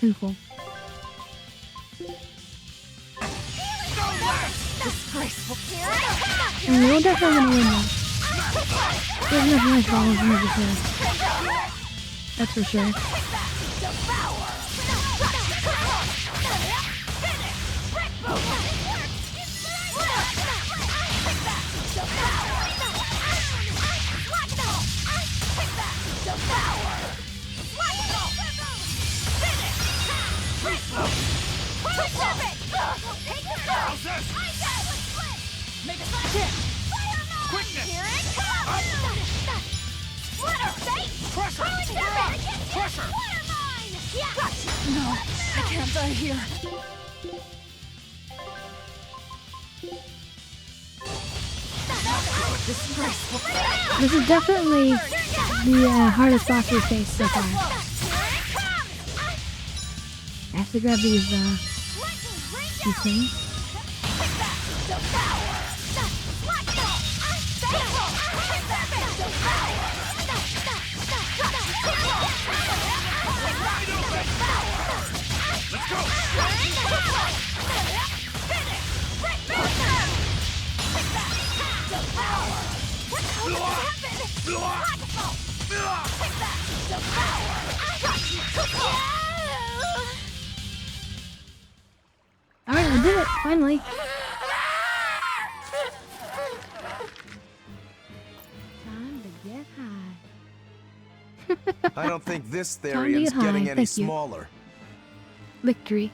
Painful. And we're definitely gonna win now. There's enough life balls in over here. That's for sure. No, I can't die here. This is definitely the hardest boss we faced so far. I have to grab these things. Let's go! Alright, we did it, finally. Time to get high. I don't think this Time to Therian's get high, getting any thank you. smaller. Victory.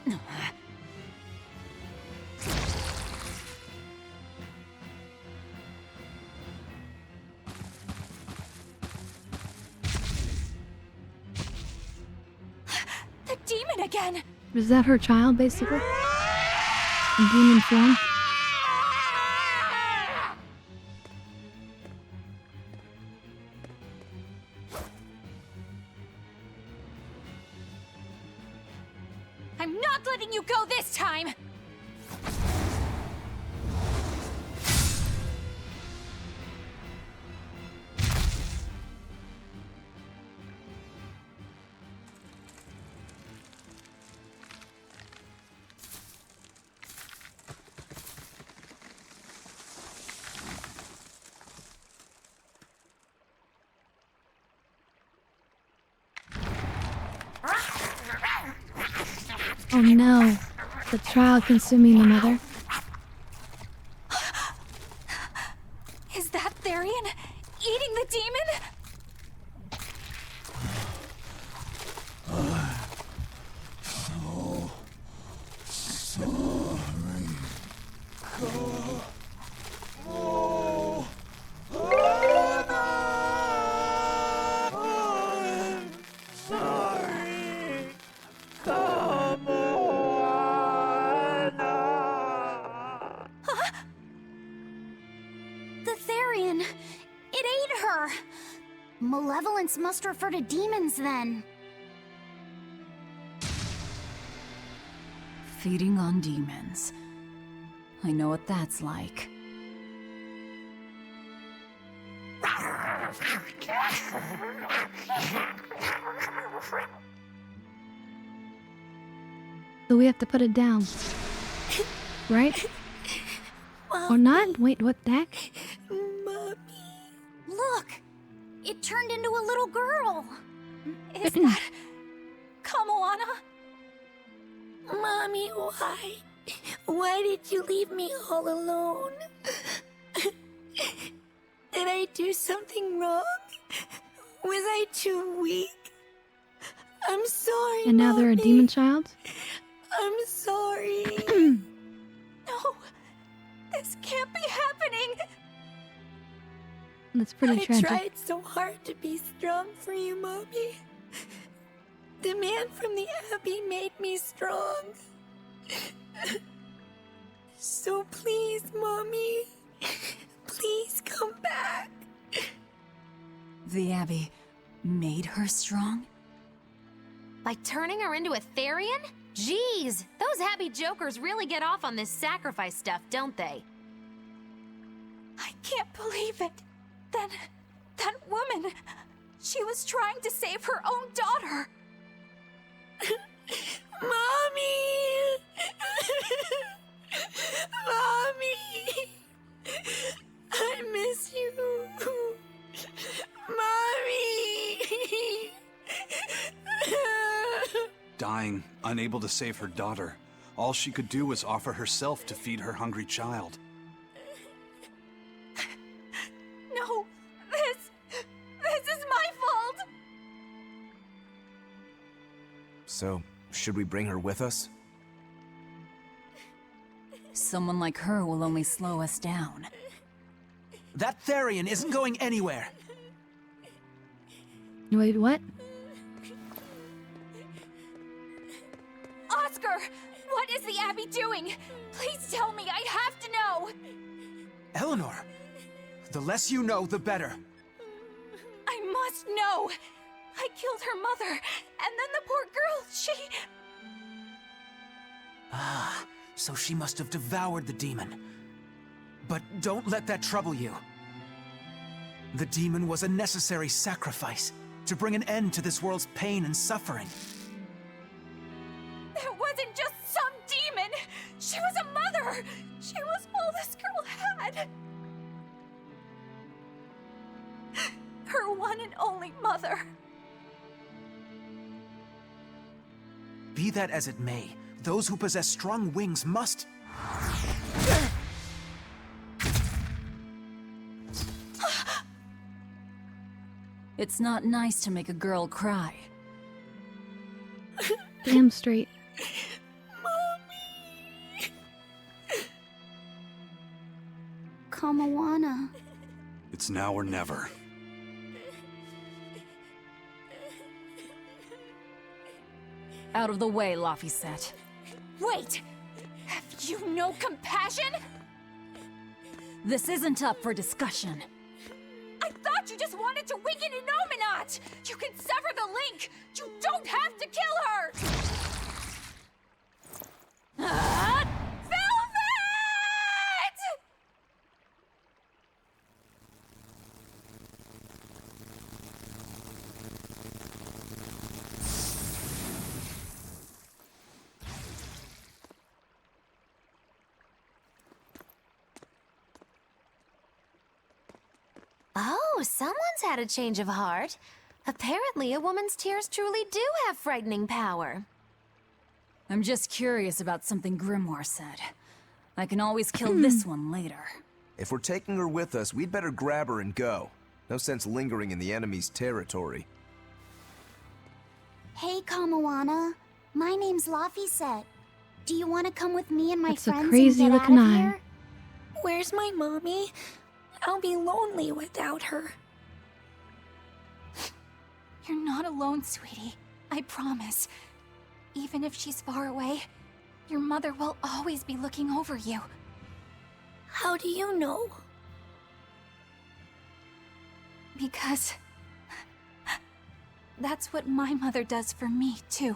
The demon again! Was that her child, basically? In demon form? I'm not letting you go this time! Oh no. The child consuming the mother. Is that Therian eating the demon? The Therian! It ate her! Malevolence must refer to demons then. Feeding on demons. I know what that's like. So we have to put it down. Right? Or not? Wait, what the heck? Look! It turned into a little girl! Is that Kamoana? Mommy, why? Why did you leave me all alone? Did I do something wrong? Was I too weak? I'm sorry, And now they're a Mommy. demon child? I'm sorry. No! This can't be happening! That's pretty I tragic. tried so hard to be strong for you, Mommy. The man from the Abbey made me strong. So please, Mommy, please come back. The Abbey made her strong? By turning her into a Therian? Jeez, those happy jokers really get off on this sacrifice stuff, don't they? I can't believe it. That woman, she was trying to save her own daughter. Mommy! Mommy! I miss you. Mommy! Dying, unable to save her daughter, all she could do was offer herself to feed her hungry child. No, this is my fault. So, should we bring her with us? Someone like her will only slow us down. That Therian isn't going anywhere. Wait, what? Oscar, what is the Abbey doing? Please tell me, I have to know. Eleanor, the less you know, the better. I must know. I killed her mother, and then the poor girl, she... Ah, so she must have devoured the demon. But don't let that trouble you. The demon was a necessary sacrifice to bring an end to this world's pain and suffering. It wasn't just some demon! She was a mother! She was all this girl had! Her one and only mother. Be that as it may, those who possess strong wings must... It's not nice to make a girl cry. Damn straight. Kamawana. It's now or never. Out of the way, Laphicet. Wait! Have you no compassion? This isn't up for discussion. I thought you just wanted to weaken Innominat! You can sever the link! You don't have to kill her! Velvet! Oh, someone's had a change of heart. Apparently, a woman's tears truly do have frightening power. I'm just curious about something Grimoire said. I can always kill this one later. If we're taking her with us, we'd better grab her and go. No sense lingering in the enemy's territory. Hey, Kamawana. My name's Laphicet. Do you want to come with me and my That's a friends crazy and get looking out of eye. here? Where's my mommy? I'll be lonely without her. You're not alone, sweetie. I promise. Even if she's far away, your mother will always be looking over you. How do you know? Because that's what my mother does for me, too.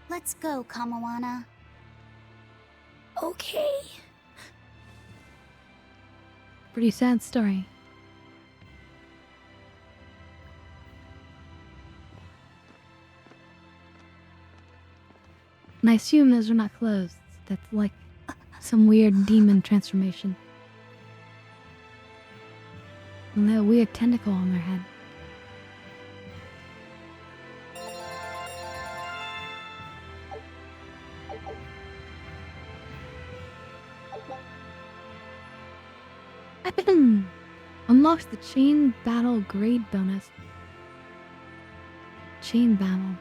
Let's go, Kamawana. Okay. Pretty sad story. And I assume those are not closed. That's like some weird demon transformation. And that weird tentacle on their head. Unlocks the chain battle grade bonus. Chain battle.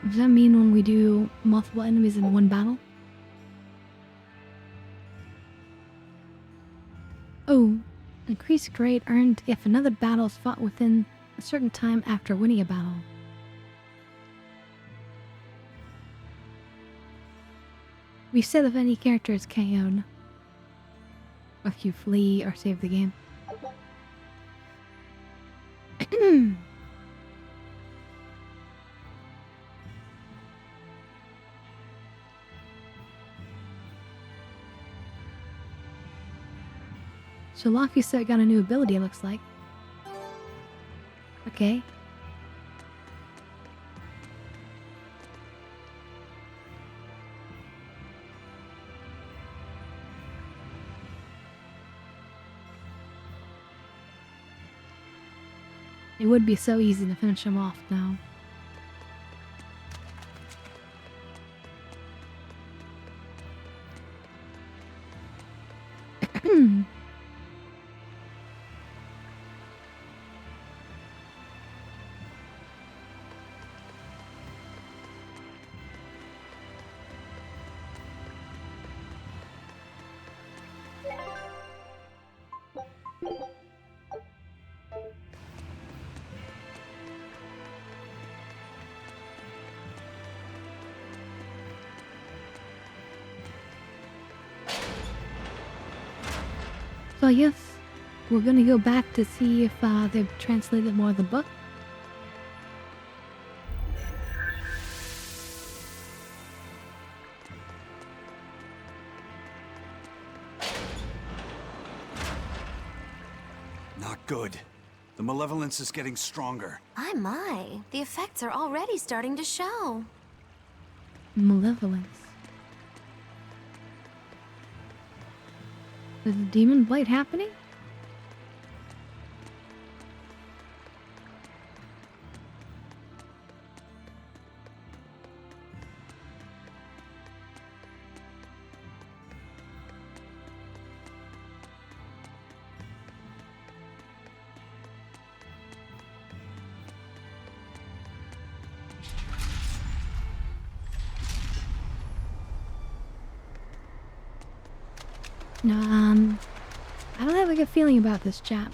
Does that mean when we do multiple enemies in one battle? Oh, increased grade earned if another battle is fought within a certain time after winning a battle. We said if any character is KO'd. If you flee or save the game. So Laphicet got a new ability, it looks like. Okay. It would be so easy to finish him off now. So I guess we're gonna go back to see if they've translated more of the book. Not good. The malevolence is getting stronger. My. The effects are already starting to show. Malevolence. Is the demon blight happening? No, I don't have a good feeling about this chap.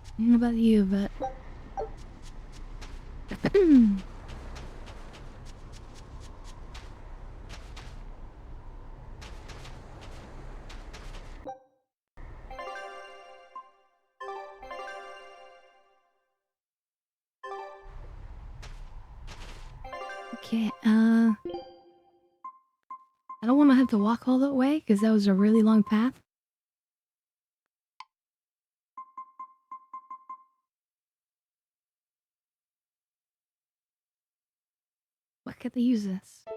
I don't know about you, but... Okay, I don't want to have to walk all that way, because that was a really long path. Why can't they use this? Do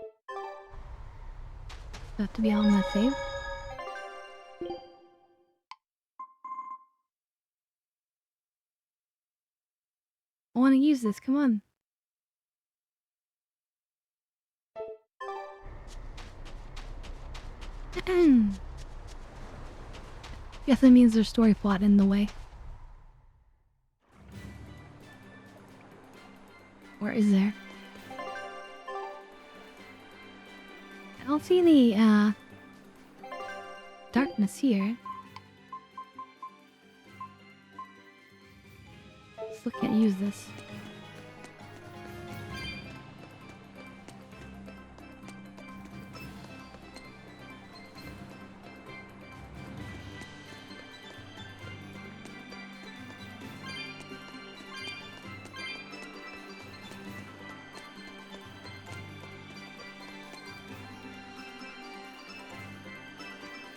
I have to be on my save? I want to use this, come on. Guess that means there's story plot in the way. Or is there? I don't see any, darkness here. Still can't use this.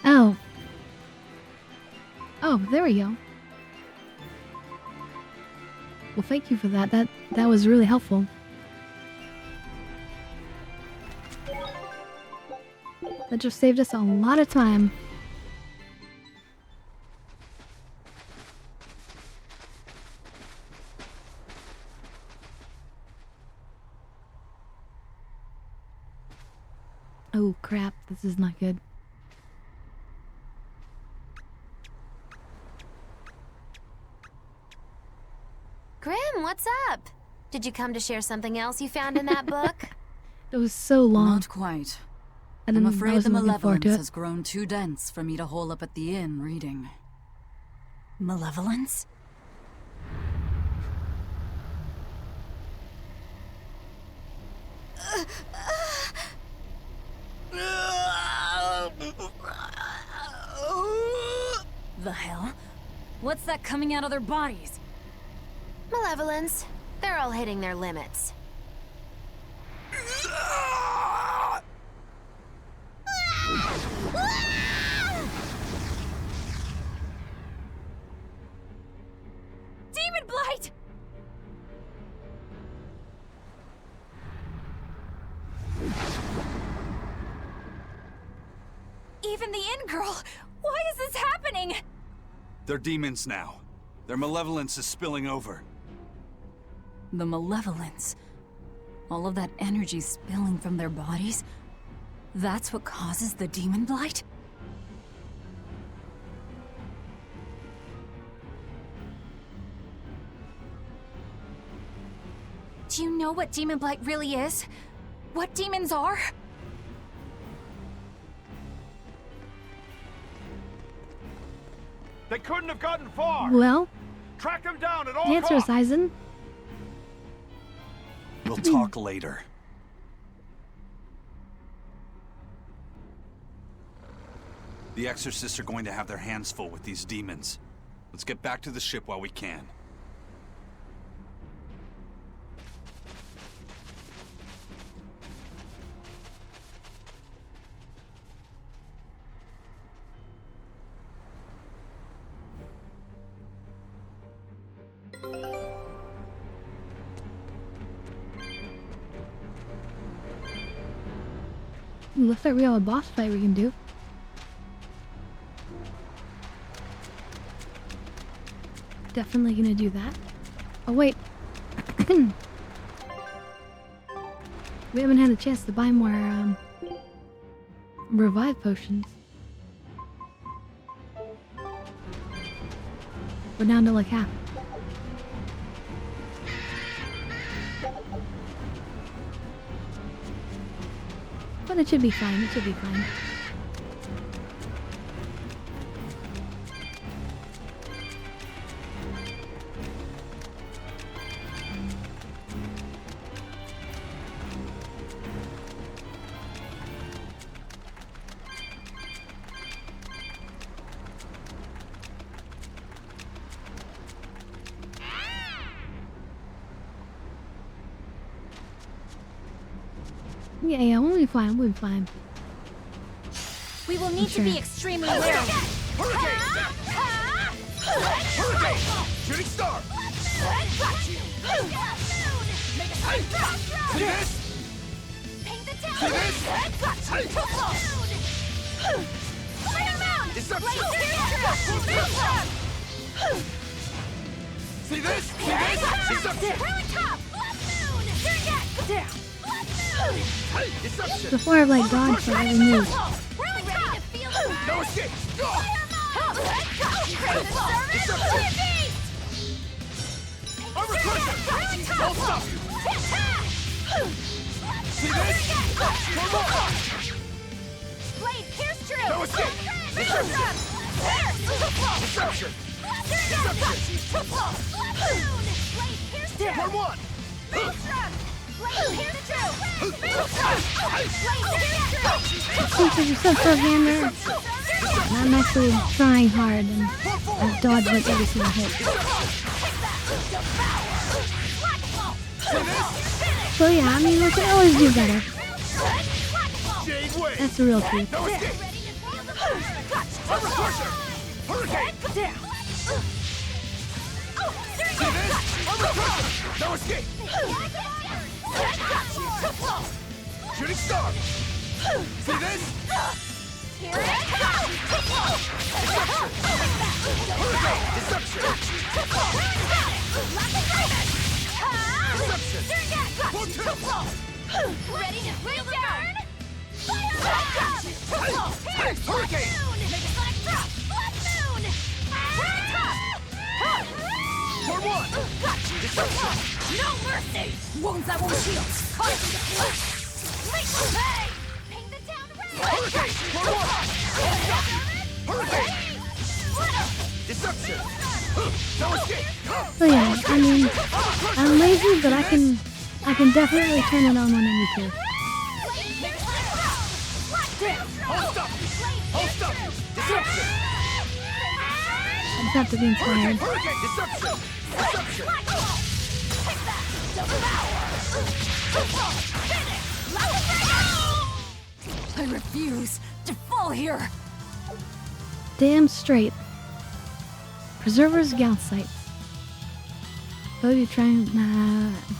Oh. Oh, there we go. Well, thank you for that. That was really helpful. That just saved us a lot of time. Oh crap, this is not good. Grim, what's up? Did you come to share something else you found in that book? It was so long. Not quite. And I'm I afraid the wasn't looking forward to malevolence it. has grown too dense for me to hole up at the inn reading. Malevolence? The hell? What's that coming out of their bodies? Malevolence. They're all hitting their limits. Demon Blight! Even the inn girl! Why is this happening? They're demons now. Their malevolence is spilling over. The malevolence. All of that energy spilling from their bodies? That's what causes the demon blight? Do you know what demon blight really is? What demons are? They couldn't have gotten far. Well, Track them down at all the answer is costs. Aizen. We'll talk later. The exorcists are going to have their hands full with these demons. Let's get back to the ship while we can. Looks like we have a boss fight we can do. Definitely gonna do that. Oh wait. We haven't had a chance to buy more revive potions. We're down to like half. But it should be fine, it should be fine. Yeah, we'll be fine, we'll be fine. We will need to be extremely wary. Hurricane! Hurricane! Shooting star! See this? See this? Deception! See this? See this? Deception! Before I've like dodged for every move. No escape! I'll stop you! See this? Blade, pierce through! No escape! Deception! Deception! Deception! Turn one! Since you're so pro-gamer, I'm actually trying hard and I've dodged like every single hit. So yeah, I mean, we can always do better. That's the real truth. No escape! Shooting star! See this? Here it comes! Deception! Ready to feel the burn? Hurricane! Make a sonic drop! Blood moon! Turn one! Deception! No mercy! Wounds that won't heal! Caught it in the flesh! Hey! Ping the down red! Hurricane! Turn one! Hurricane! Deception! No escape! So yeah, I mean, I'm lazy, but I can definitely turn it on when I need to. I'll stop you! I'll stop you! Deception! I just have to be inspired. Hurricane! Deception! Deception! I refuse to fall here. Damn straight. Preserver's Gout Sights. Ability to try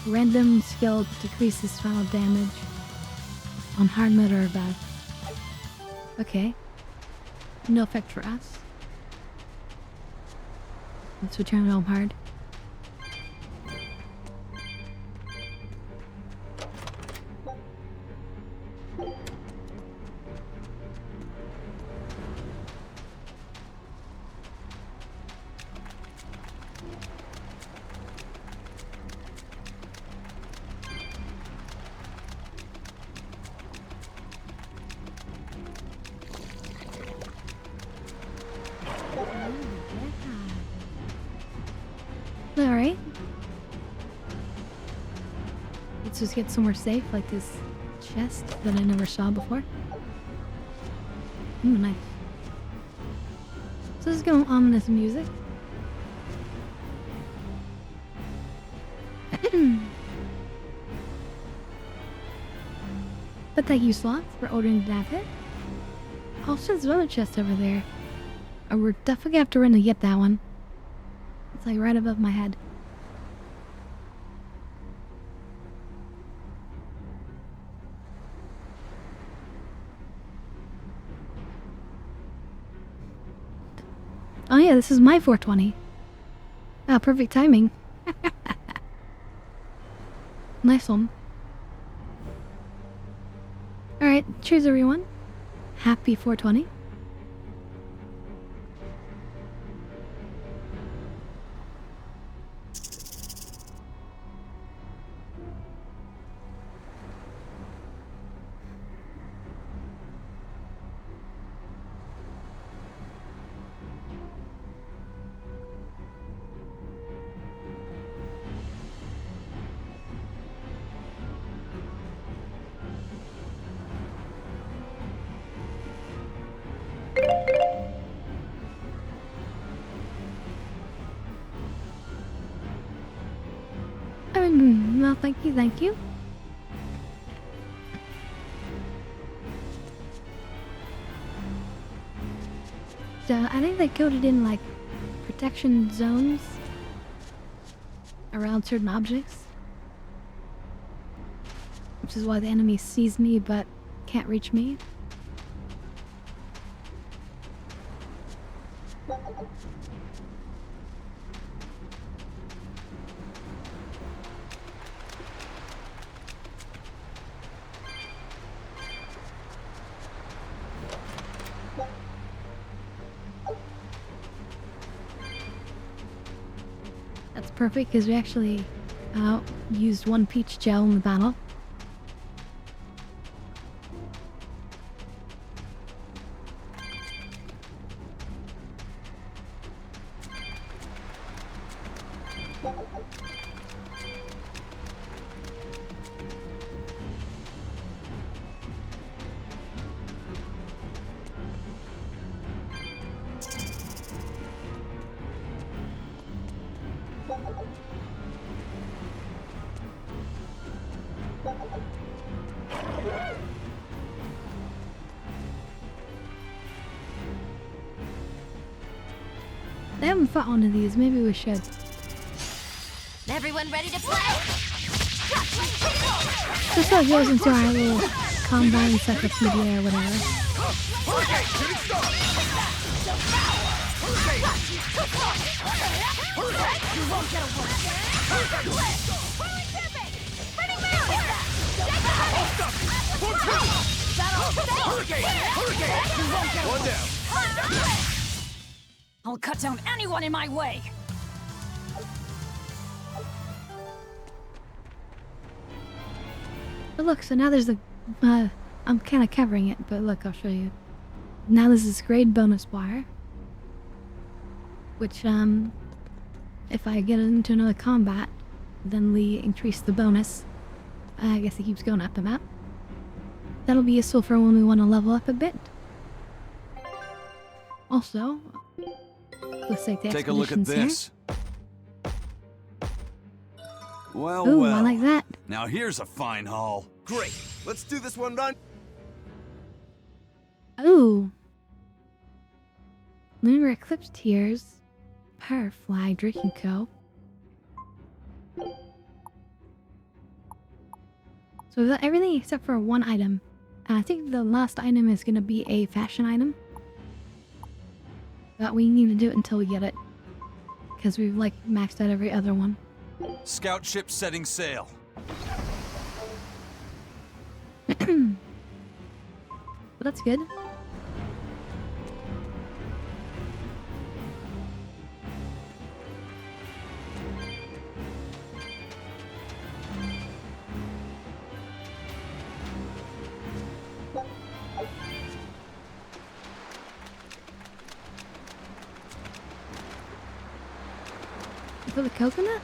random skill decreases final damage on hard mode or bad. Okay. No effect for us. Let's return home hard. Alright. Let's just get somewhere safe, like this chest that I never saw before. Ooh, nice. So let's go ominous music. But thank you, Sloth, for ordering that hit. Also, there's another chest over there. Oh, we're definitely gonna have to run to get that one. It's like right above my head. Oh yeah, this is my 420. Ah, perfect timing. Nice one. Alright, cheers everyone. Happy 420. No, thank you, thank you. So, I think they coded in, like, protection zones around certain objects. Which is why the enemy sees me but can't reach me. That's perfect because we actually used one peach gel in the battle. They haven't fought one of these, maybe we should. Everyone ready to play? Just so it goes into our little combat encyclopedia or whatever. One down. I'll cut down anyone in my way! But look, so now there's a... I'm kind of covering it, but look, I'll show you. Now there's this grade bonus wire. Which, if I get into another combat, then we increase the bonus. I guess it keeps going up the map. That'll be useful for when we want to level up a bit. Also, let's take the Take a look at this. Well, ooh, well. I like that. Now here's a fine haul. Great. Let's do this one run. Ooh. Lunar Eclipse Tears. Power Fly Drinking Co. So we've got everything except for one item. And I think the last item is going to be a fashion item. But we need to do it until we get it. Because we've like maxed out every other one. Scout ship setting sail. But that's good. For the coconut?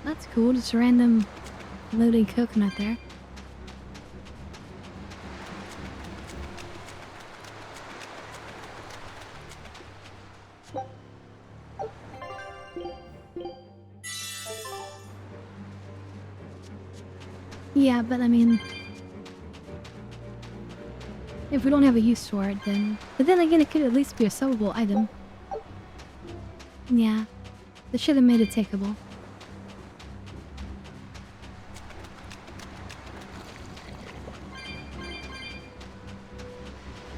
That's cool, just a random loading coconut there. Yeah, but I mean, if we don't have a use for it, then... But then again, it could at least be a sellable item. Yeah, they should have made it takeable.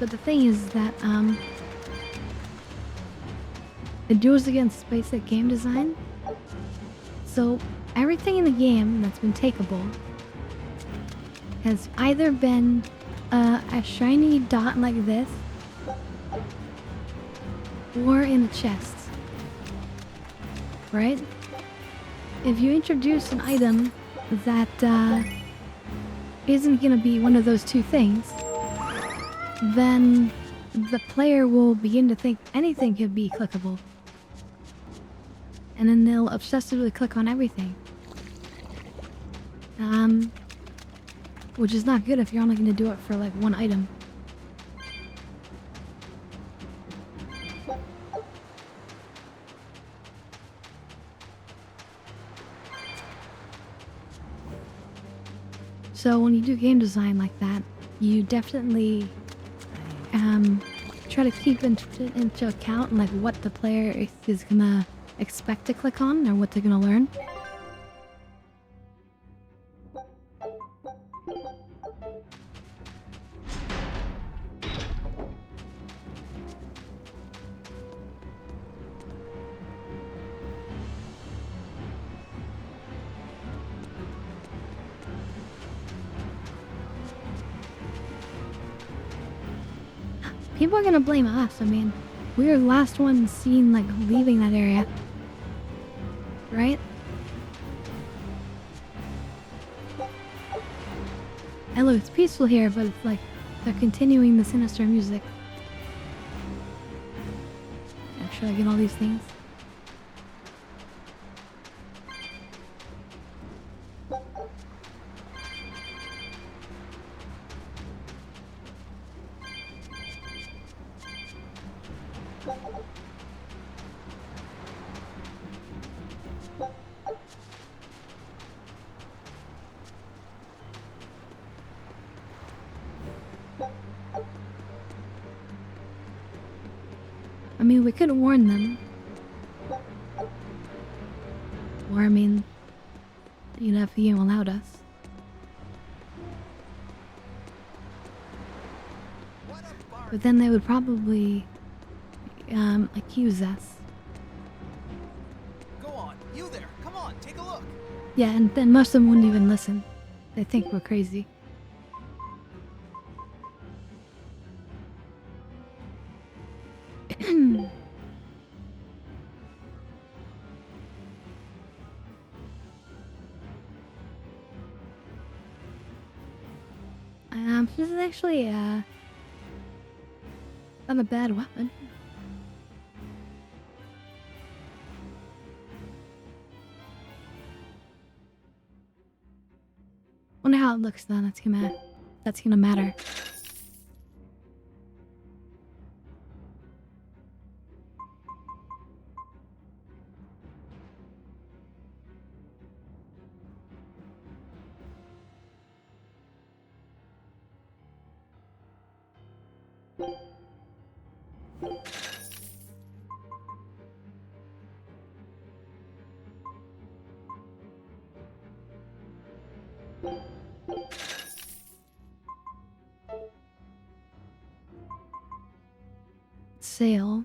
But the thing is that, it goes against basic game design. So, everything in the game that's been takeable has either been a shiny dot like this, or in a chest. Right? If you introduce an item that isn't gonna be one of those two things, then the player will begin to think anything could be clickable. And then they'll obsessively click on everything. Which is not good if you're only going to do it for like one item. So when you do game design like that, you definitely try to keep into account like what the player is gonna expect to click on or what they're gonna learn. People are gonna blame us. I mean, we were the last ones seen like leaving that area. Right? And look, it's peaceful here, but it's like they're continuing the sinister music. I'm sure I get all these things. I mean, we could warn them. Or, I mean, you know, if the game allowed us. But then they would probably, accuse us. Go on, you there. Come on, take a look. Yeah, and then most of them wouldn't even listen. They think we're crazy. This is actually, not a bad weapon. Wonder how it looks though, that's gonna matter. Sale.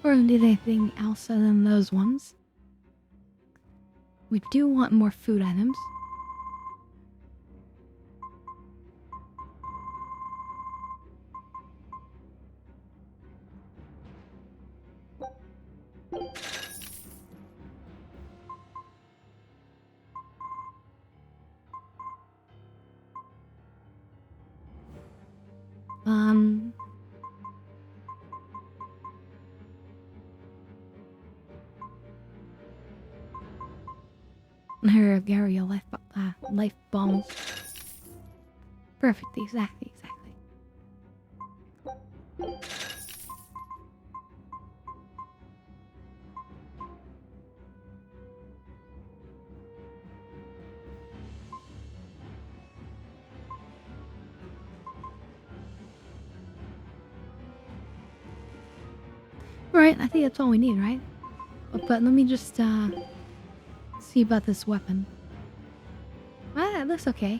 Or did anything else other than those ones? We do want more food items. Her Garia life bombs. Perfect, exactly. Right, I think that's all we need, right? But let me just see about this weapon. Ah, it looks okay.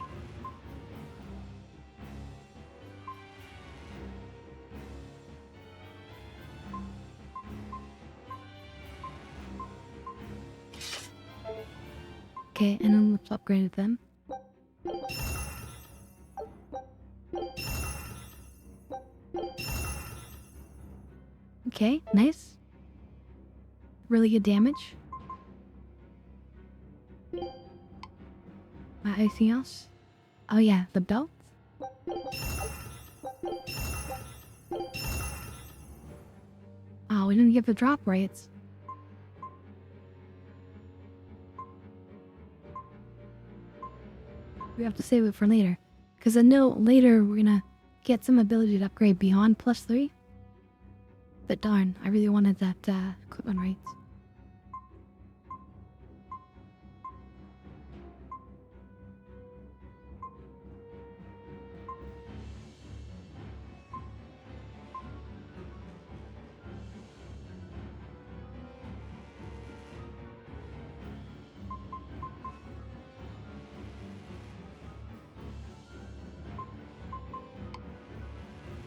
Okay, and then let's upgrade them. Okay, nice. Really good damage. Anything else? Oh yeah, the belt. Oh, we didn't get the drop rates. We have to save it for later. Because I know later we're gonna get some ability to upgrade beyond +3. But darn, I really wanted that equipment rates.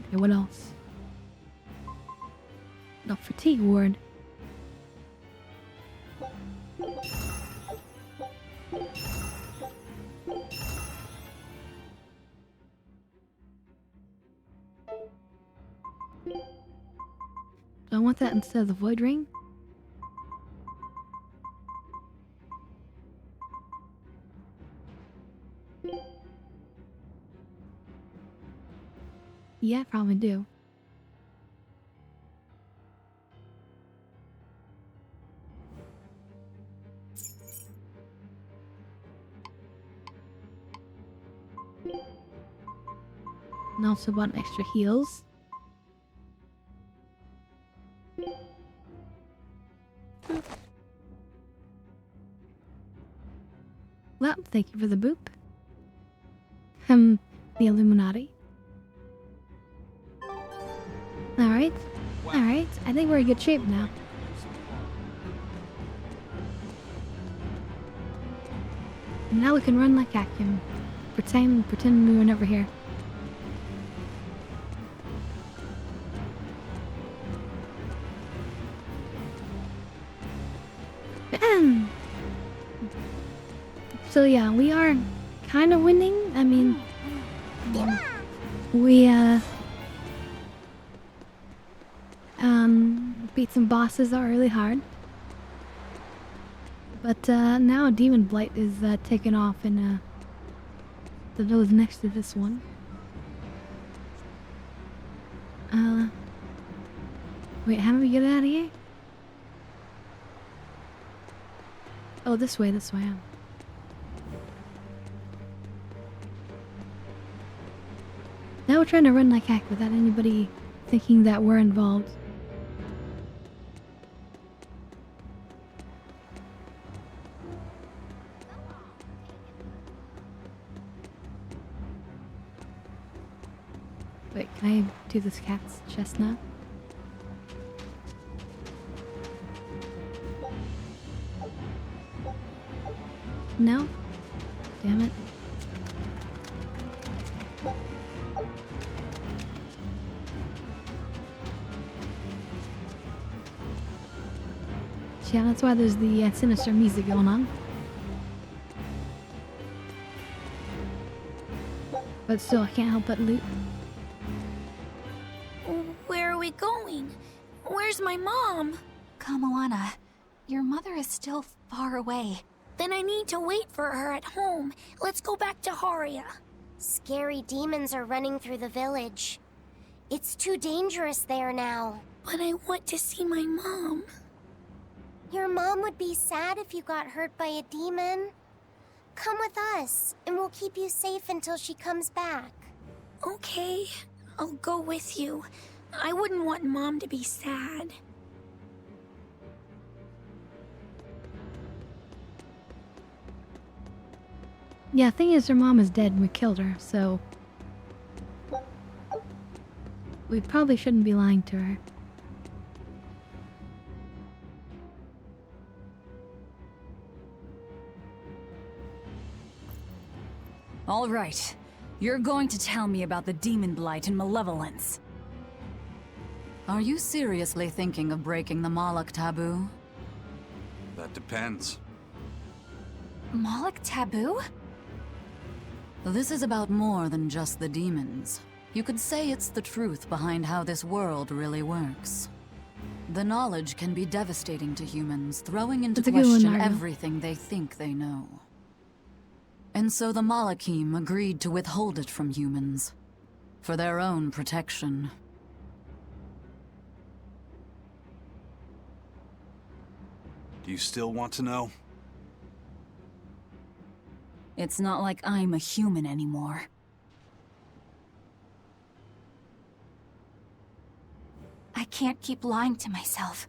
Okay, what else? No, fatigue ward. Do I want that instead of the void ring? Yeah, I probably do. And also bought extra heals. Well, thank you for the boop. The Illuminati. Alright. Alright. I think we're in good shape now. Now we can run like Akim. Pretend we were never here. So yeah, we are kind of winning. I mean, we beat some bosses that are really hard. But now Demon Blight is taking off in the nose next to this one. Wait, how do we get out of here? Oh, this way. Now we're trying to run like heck without anybody thinking that we're involved. Wait, can I do this cat's chest now? No? Damn it. Yeah, that's why there's the sinister music going on. But still, I can't help but loot. Where are we going? Where's my mom? Kamoana, your mother is still far away. Then I need to wait for her at home. Let's go back to Haria. Scary demons are running through the village. It's too dangerous there now. But I want to see my mom. Your mom would be sad if you got hurt by a demon. Come with us, and we'll keep you safe until she comes back. Okay, I'll go with you. I wouldn't want Mom to be sad. Yeah, thing is, her mom is dead and we killed her, so... we probably shouldn't be lying to her. All right. You're going to tell me about the demon blight and malevolence. Are you seriously thinking of breaking the Moloch taboo? That depends. Moloch taboo? This is about more than just the demons. You could say it's the truth behind how this world really works. The knowledge can be devastating to humans, throwing into question everything they think they know. And so the Malachim agreed to withhold it from humans, for their own protection. Do you still want to know? It's not like I'm a human anymore. I can't keep lying to myself.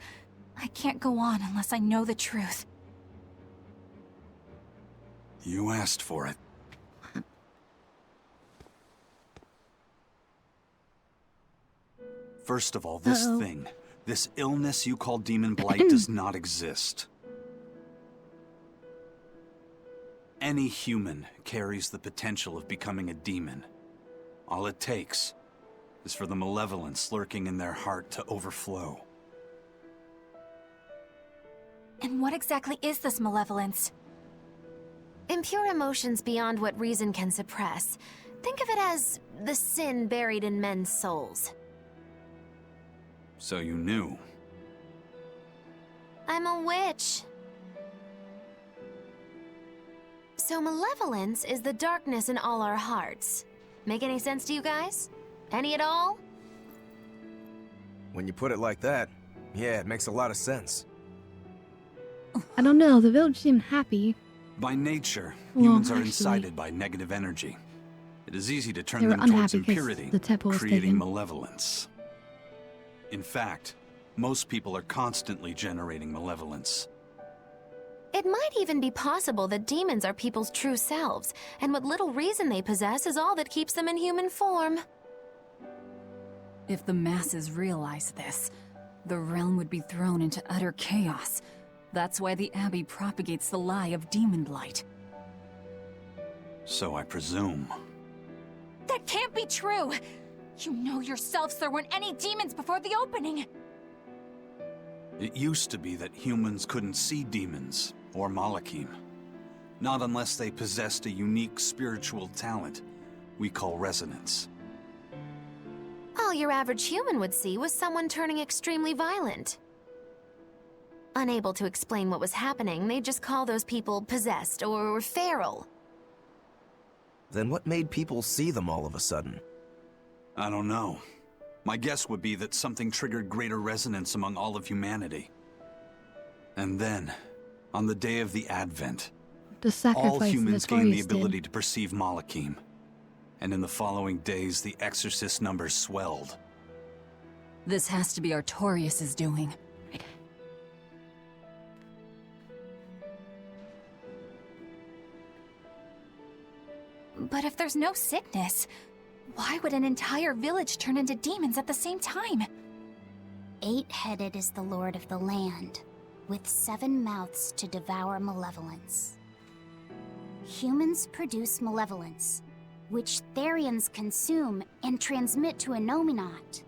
I can't go on unless I know the truth. You asked for it. First of all, this thing, this illness you call demon blight does not exist. Any human carries the potential of becoming a demon. All it takes is for the malevolence lurking in their heart to overflow. And what exactly is this malevolence? Impure emotions beyond what reason can suppress. Think of it as the sin buried in men's souls. So you knew. I'm a witch. So malevolence is the darkness in all our hearts. Make any sense to you guys? Any at all? When you put it like that, yeah, it makes a lot of sense. I don't know, the village seemed happy. By nature, Well, humans are actually, incited by negative energy. It is easy to turn they were them towards unhappy 'cause impurity, the temple was creating taken. malevolence. In fact, most people are constantly generating malevolence. It might even be possible that demons are people's true selves, and what little reason they possess is all that keeps them in human form. If the masses realize this, the realm would be thrown into utter chaos. That's why the Abbey propagates the lie of demon blight. So I presume. That can't be true! You know yourselves there weren't any demons before the opening! It used to be that humans couldn't see demons, or Malachim. Not unless they possessed a unique spiritual talent we call resonance. All your average human would see was someone turning extremely violent. Unable to explain what was happening, they'd just call those people possessed or feral. Then what made people see them all of a sudden? I don't know. My guess would be that something triggered greater resonance among all of humanity. And then, on the day of the Advent, The sacrifice all humans gained the Notorious ability did. to perceive Malachim. And in the following days, the exorcist numbers swelled. This has to be Artorias' doing. But if there's no sickness, why would an entire village turn into demons at the same time? 8-headed is the lord of the land, with 7 mouths to devour malevolence. Humans produce malevolence, which Therians consume and transmit to Innominat.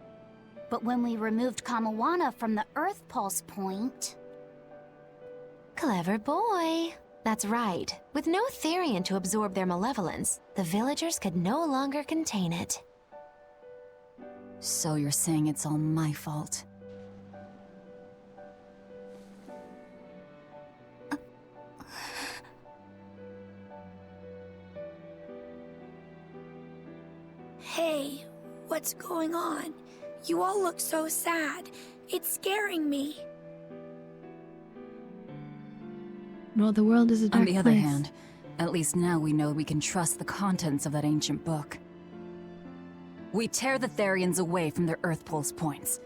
But when we removed Kamawana from the Earth Pulse point... Clever boy. That's right. With no Therian to absorb their malevolence, the villagers could no longer contain it. So you're saying it's all my fault? Hey, what's going on. You all look so sad. It's scaring me. Well, the world is a dark On the other place. hand, at least now we know we can trust the contents of that ancient book. We tear the Therians away from their Earth Pulse points.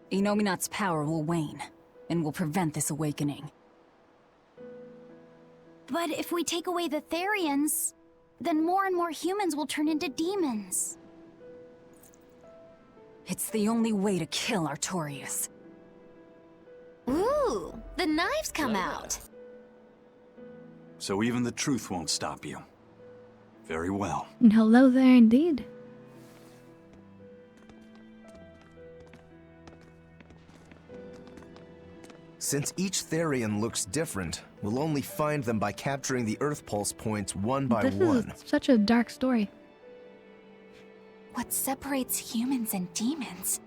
Inominat's power will wane, and will prevent this awakening. But if we take away the Therians, then more and more humans will turn into demons. It's the only way to kill Artorias. Ooh, the knives come out. So even the truth won't stop you. Very well. And hello there indeed. Since each Therian looks different, we'll only find them by capturing the Earth Pulse points one by one. This is such a dark story. What separates humans and demons?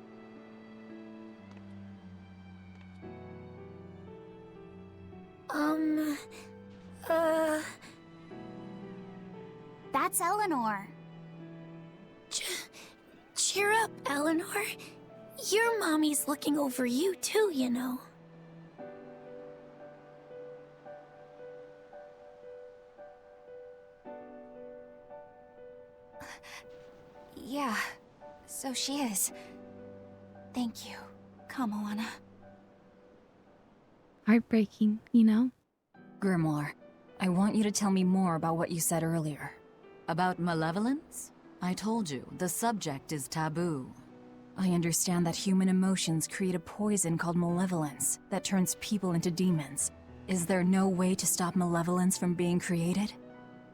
That's Eleanor. Cheer up, Eleanor. Your mommy's looking over you too, you know. Yeah, so she is. Thank you, Kamoana. Heartbreaking, you know? Grimoire, I want you to tell me more about what you said earlier. About malevolence? I told you, the subject is taboo. I understand that human emotions create a poison called malevolence that turns people into demons. Is there no way to stop malevolence from being created?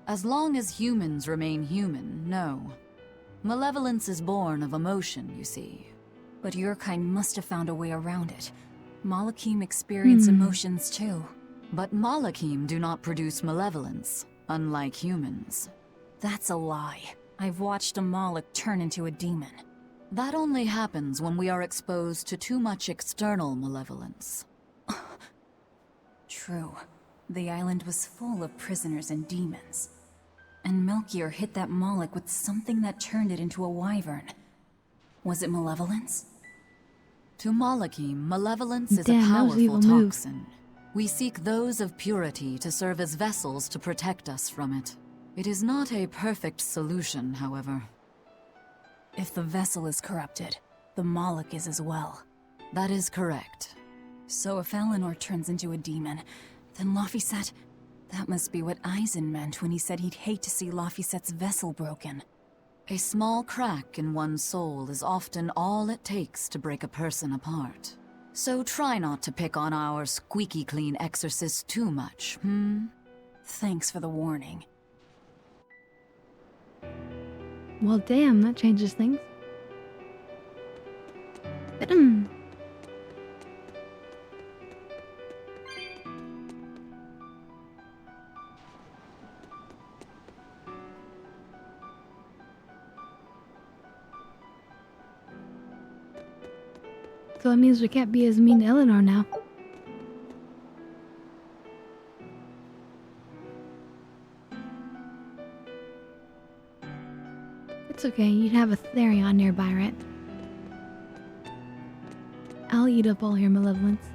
As long as humans remain human, no. Malevolence is born of emotion, you see. But your kind must have found a way around it. Malakim experience emotions too. But Malakim do not produce malevolence, unlike humans. That's a lie. I've watched a Malak turn into a demon. That only happens when we are exposed to too much external malevolence. True. The island was full of prisoners and demons. And Melchior hit that Malak with something that turned it into a wyvern. Was it malevolence? To Malakim, malevolence is a Damn, that was powerful evil move. toxin. We seek those of purity to serve as vessels to protect us from it. It is not a perfect solution, however. If the vessel is corrupted, the Malak is as well. That is correct. So if Eleanor turns into a demon, then Laphicet... That must be what Eisen meant when he said he'd hate to see Laphicet's vessel broken. A small crack in one's soul is often all it takes to break a person apart. So try not to pick on our squeaky clean exorcist too much, Thanks for the warning. Well, damn, that changes things. So it means we can't be as mean to Eleanor now. It's okay, you'd have a Therion nearby, right? I'll eat up all your malevolence.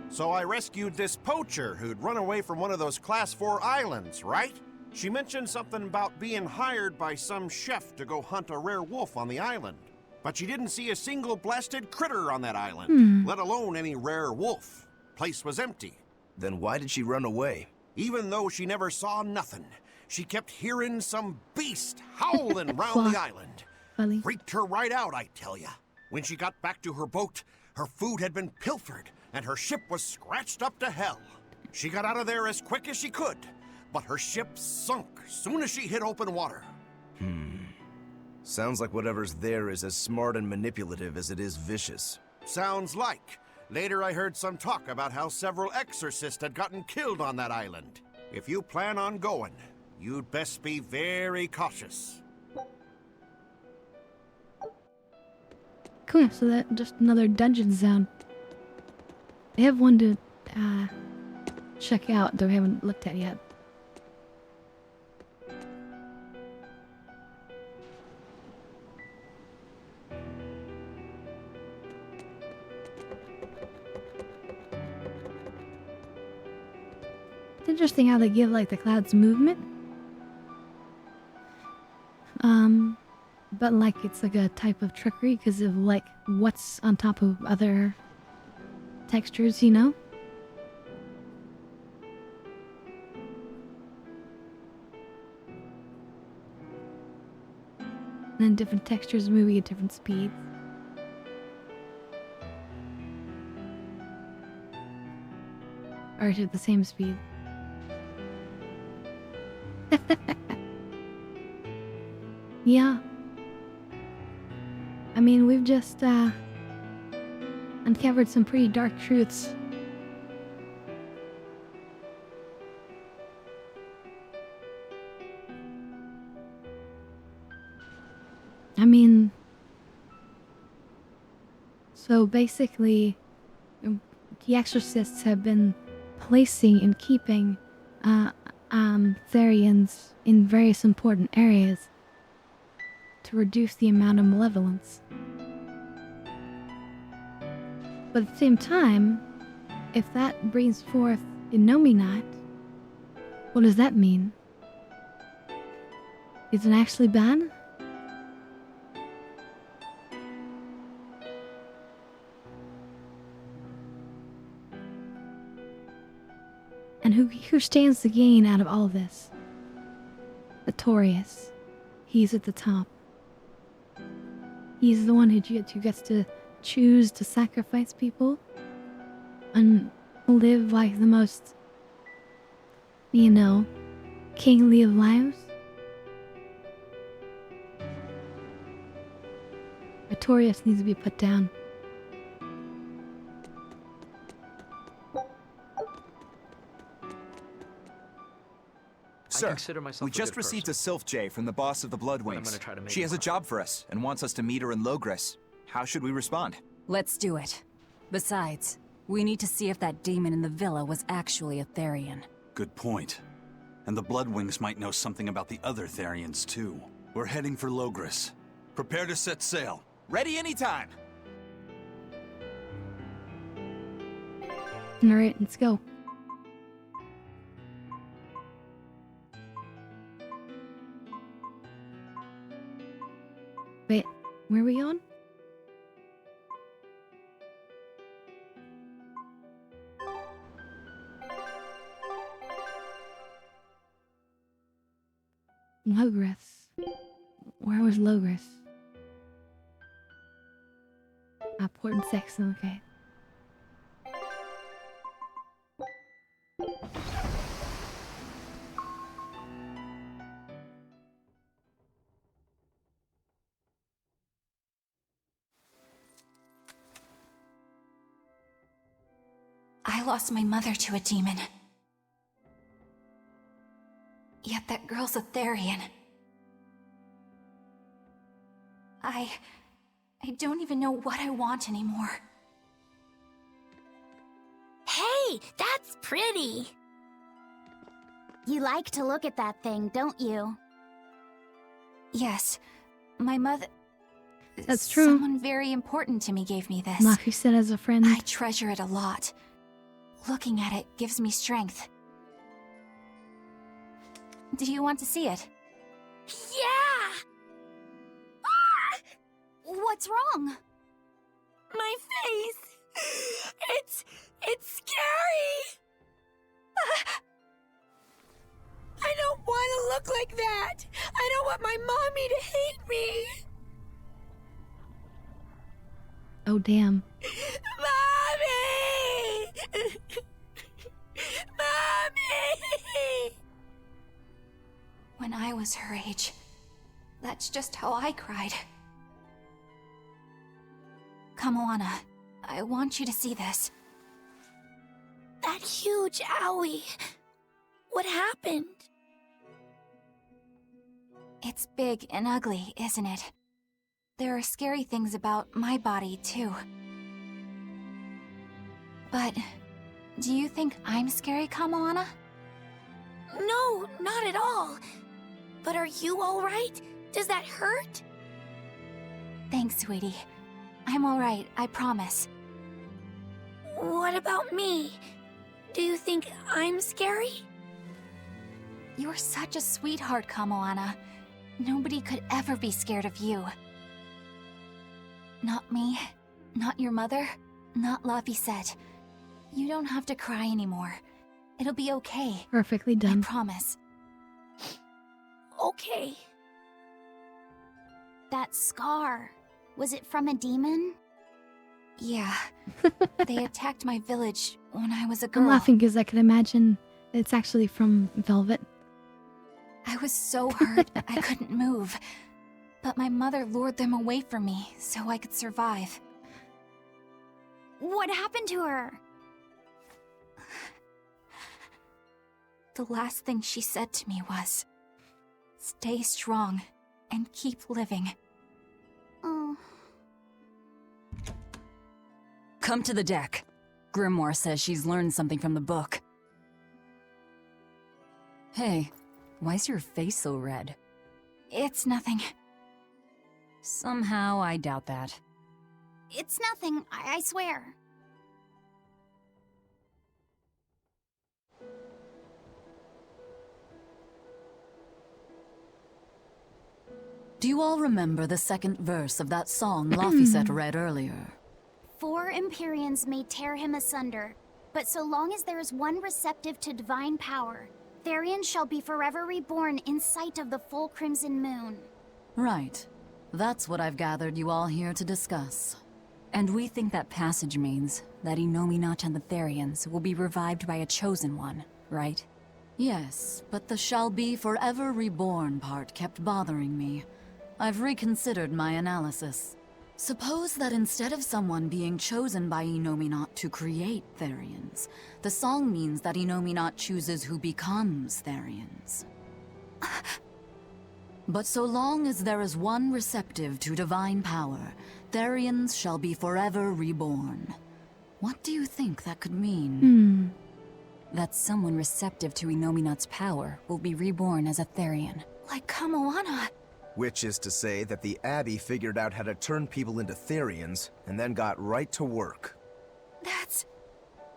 So I rescued this poacher who'd run away from one of those Class 4 islands, right? She mentioned something about being hired by some chef to go hunt a rare wolf on the island. But she didn't see a single blasted critter on that island, let alone any rare wolf. Place was empty. Then why did she run away? Even though she never saw nothing, she kept hearing some beast howling round the island. Funny. Freaked her right out, I tell ya. When she got back to her boat, her food had been pilfered, and her ship was scratched up to hell. She got out of there as quick as she could, but her ship sunk soon as she hit open water. Sounds like whatever's there is as smart and manipulative as it is vicious. Sounds like. Later I heard some talk about how several exorcists had gotten killed on that island. If you plan on going, you'd best be very cautious. Cool, so that just another dungeon zone. They have one to check out that we haven't looked at yet. It's interesting how they give like the clouds movement. But like it's like a type of trickery because of like what's on top of other textures, you know? And then different textures moving at different speeds. Or at the same speed. Yeah. I mean, we've just, uncovered some pretty dark truths. I mean, so basically, the exorcists have been placing and keeping, Therians in various important areas to reduce the amount of malevolence. But at the same time, if that brings forth Innominat, what does that mean? Is it actually bad? And who stands to gain out of all of this? Artorias. He's at the top. He's the one who gets to choose to sacrifice people and live like the most, you know, kingly of lives. Artorias needs to be put down. Sir, we just received a Sylph J from the boss of the Bloodwings. She has a job for us and wants us to meet her in Logres. How should we respond? Let's do it. Besides, we need to see if that demon in the villa was actually a Therian. Good point. And the Bloodwings might know something about the other Therians too. We're heading for Logres. Prepare to set sail. Ready anytime! Alright, let's go. Wait, where are we going? Logres. Where was Logres? Port and Saxon, okay. I lost my mother to a demon. Yet that girl's a Therian. I don't even know what I want anymore. Hey, that's pretty! You like to look at that thing, don't you? Yes, my mother... That's true. Someone very important to me gave me this. Maku said as a friend. I treasure it a lot. Looking at it gives me strength. Do you want to see it? Yeah! Ah! What's wrong? My face! It's scary! I don't want to look like that! I don't want my mommy to hate me! Oh, damn. Mommy! Mommy! When I was her age, that's just how I cried. Come, Alana. I want you to see this. That huge owie. What happened? It's big and ugly, isn't it? There are scary things about my body, too. But do you think I'm scary, Kamalana? No, not at all. But are you alright? Does that hurt? Thanks, sweetie. I'm alright, I promise. What about me? Do you think I'm scary? You're such a sweetheart, Kamoana. Nobody could ever be scared of you. Not me, not your mother, not Laphicet. You don't have to cry anymore. It'll be okay. Perfectly done. I promise. Okay. That scar, was it from a demon? Yeah. They attacked my village when I was a girl. I'm laughing because I can imagine it's actually from Velvet. I was so hurt I couldn't move. But my mother lured them away from me so I could survive. What happened to her? The last thing she said to me was, "Stay strong and keep living." Oh. Come to the deck. Grimoire says she's learned something from the book. Hey, why's your face so red? It's nothing. Somehow, I doubt that. It's nothing, I swear. Do you all remember the second verse of that song Laphicet read earlier? 4 Empyreans may tear him asunder, but so long as there is one receptive to divine power, Therian shall be forever reborn in sight of the full crimson moon. Right. That's what I've gathered you all here to discuss. And we think that passage means that Innominat and the Therians will be revived by a chosen one, right? Yes, but the shall be forever reborn part kept bothering me. I've reconsidered my analysis. Suppose that instead of someone being chosen by Innominat to create Therians, the song means that Innominat chooses who becomes Therians. But so long as there is one receptive to divine power, Therians shall be forever reborn. What do you think that could mean? That someone receptive to Innominat's power will be reborn as a Therian. Like Kamoana. Which is to say that the Abbey figured out how to turn people into Therians, and then got right to work. That's...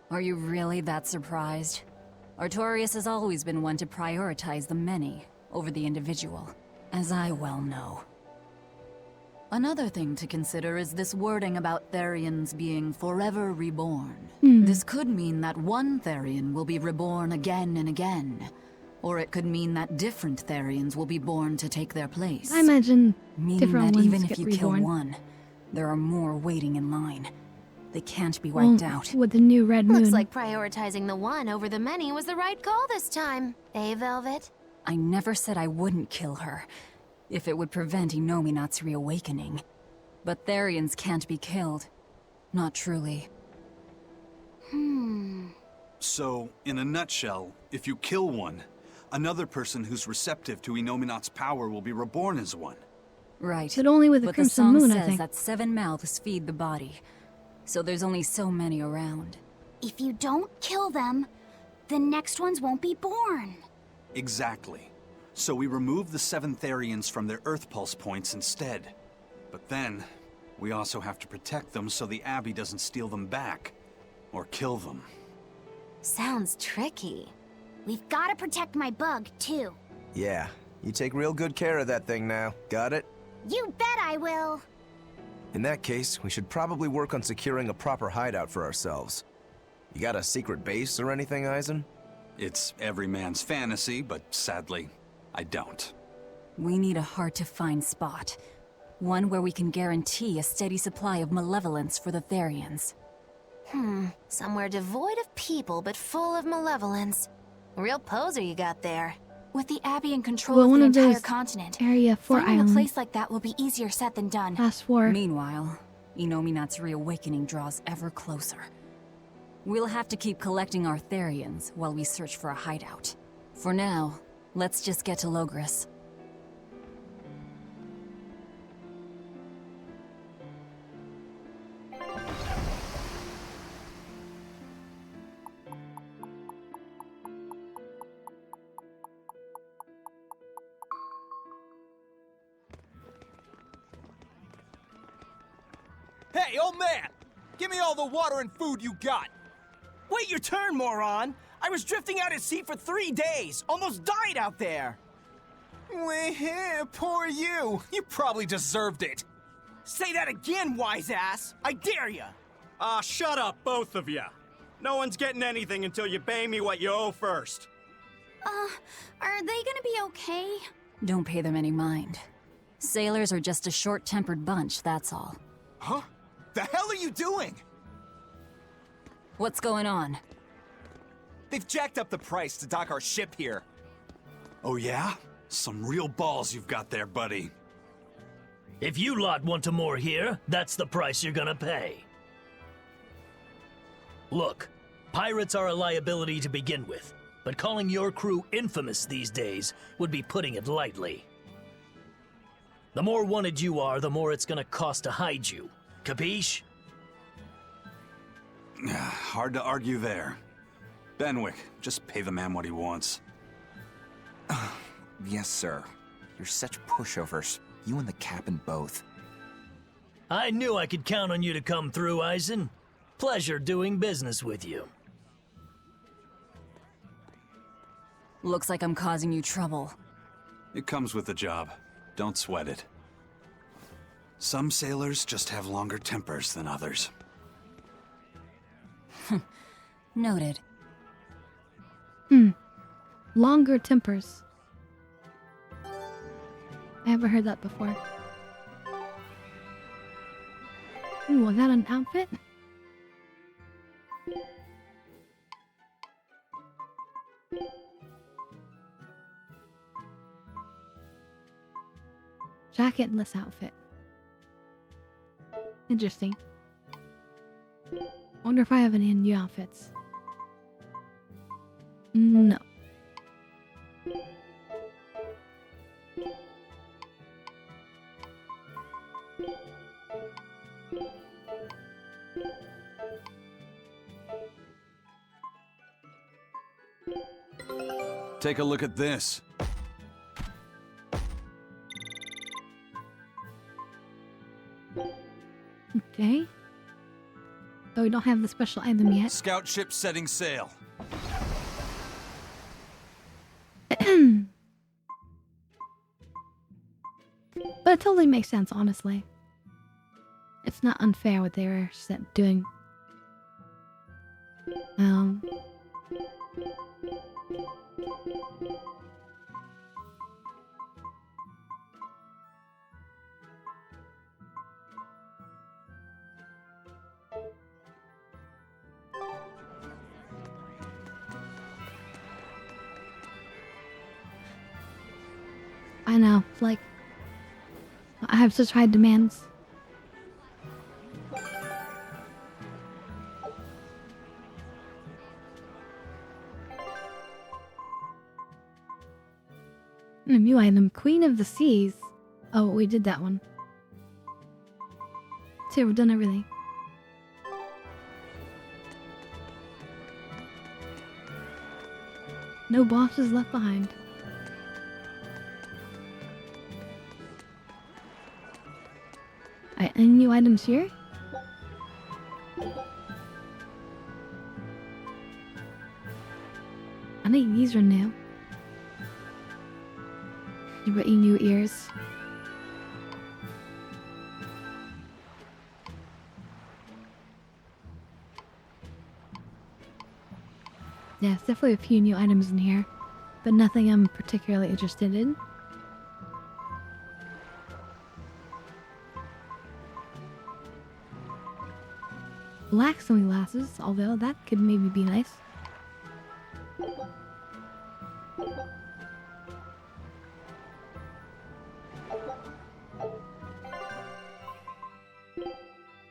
Are you really that surprised? Artorias has always been one to prioritize the many over the individual, as I well know. Another thing to consider is this wording about Therians being forever reborn. This could mean that one Therian will be reborn again and again. Or it could mean that different Therians will be born to take their place. I imagine Meaning different that ones even get if you reborn. kill one, there are more waiting in line. They can't be wiped out. With the new red moon. Looks like prioritizing the one over the many was the right call this time. Eh, Velvet? I never said I wouldn't kill her, if it would prevent Innominat's reawakening. But Therians can't be killed. Not truly. So, in a nutshell, if you kill one, another person who's receptive to Innominat's power will be reborn as one. Right. But only with the But crimson the song moon, I says think. that 7 mouths feed the body. So there's only so many around. If you don't kill them, the next ones won't be born. Exactly. So we remove the 7 Therians from their Earth Pulse points instead. But then, we also have to protect them so the Abbey doesn't steal them back. Or kill them. Sounds tricky. We've got to protect my bug, too. Yeah, you take real good care of that thing now. Got it? You bet I will. In that case, we should probably work on securing a proper hideout for ourselves. You got a secret base or anything, Eisen? It's every man's fantasy, but sadly, I don't. We need a hard-to-find spot. One where we can guarantee a steady supply of malevolence for the Therians. Somewhere devoid of people but full of malevolence. Real poser you got there. With the Abbey in control Well, of one the of entire those continent, Area 4 finding islands. a place like that will be easier said than done. Last 4. Meanwhile, Innominat's reawakening draws ever closer. We'll have to keep collecting our Therians while we search for a hideout. For now, let's just get to Logris. Hey, old man! Give me all the water and food you got! Wait your turn, moron! I was drifting out at sea for 3 days. Almost died out there. Poor you. You probably deserved it. Say that again, wise ass. I dare ya. Shut up, both of ya. No one's getting anything until you pay me what you owe first. Are they gonna be okay? Don't pay them any mind. Sailors are just a short-tempered bunch, that's all. Huh? The hell are you doing? What's going on? They've jacked up the price to dock our ship here. Oh yeah? Some real balls you've got there, buddy. If you lot want to moor here, that's the price you're gonna pay. Look, pirates are a liability to begin with, but calling your crew infamous these days would be putting it lightly. The more wanted you are, the more it's gonna cost to hide you. Capiche? Hard to argue there. Benwick, just pay the man what he wants. Yes, sir. You're such pushovers. You and the captain both. I knew I could count on you to come through, Eisen. Pleasure doing business with you. Looks like I'm causing you trouble. It comes with the job. Don't sweat it. Some sailors just have longer tempers than others. Noted. Longer tempers. I haven't heard that before. Ooh, was that an outfit? Jacketless outfit. Interesting. Wonder if I have any new outfits. No. Take a look at this. Okay. But we don't have the special item yet. Scout ship setting sail. But it totally makes sense, honestly. It's not unfair what they were doing. I know, like, I have such high demands. A new item, Queen of the Seas. Oh, we did that one. So we've done everything. No bosses left behind. Alright, any new items here? I think these are new. You got new ears. Yeah, it's definitely a few new items in here, but nothing I'm particularly interested in. Black sunglasses, although that could maybe be nice.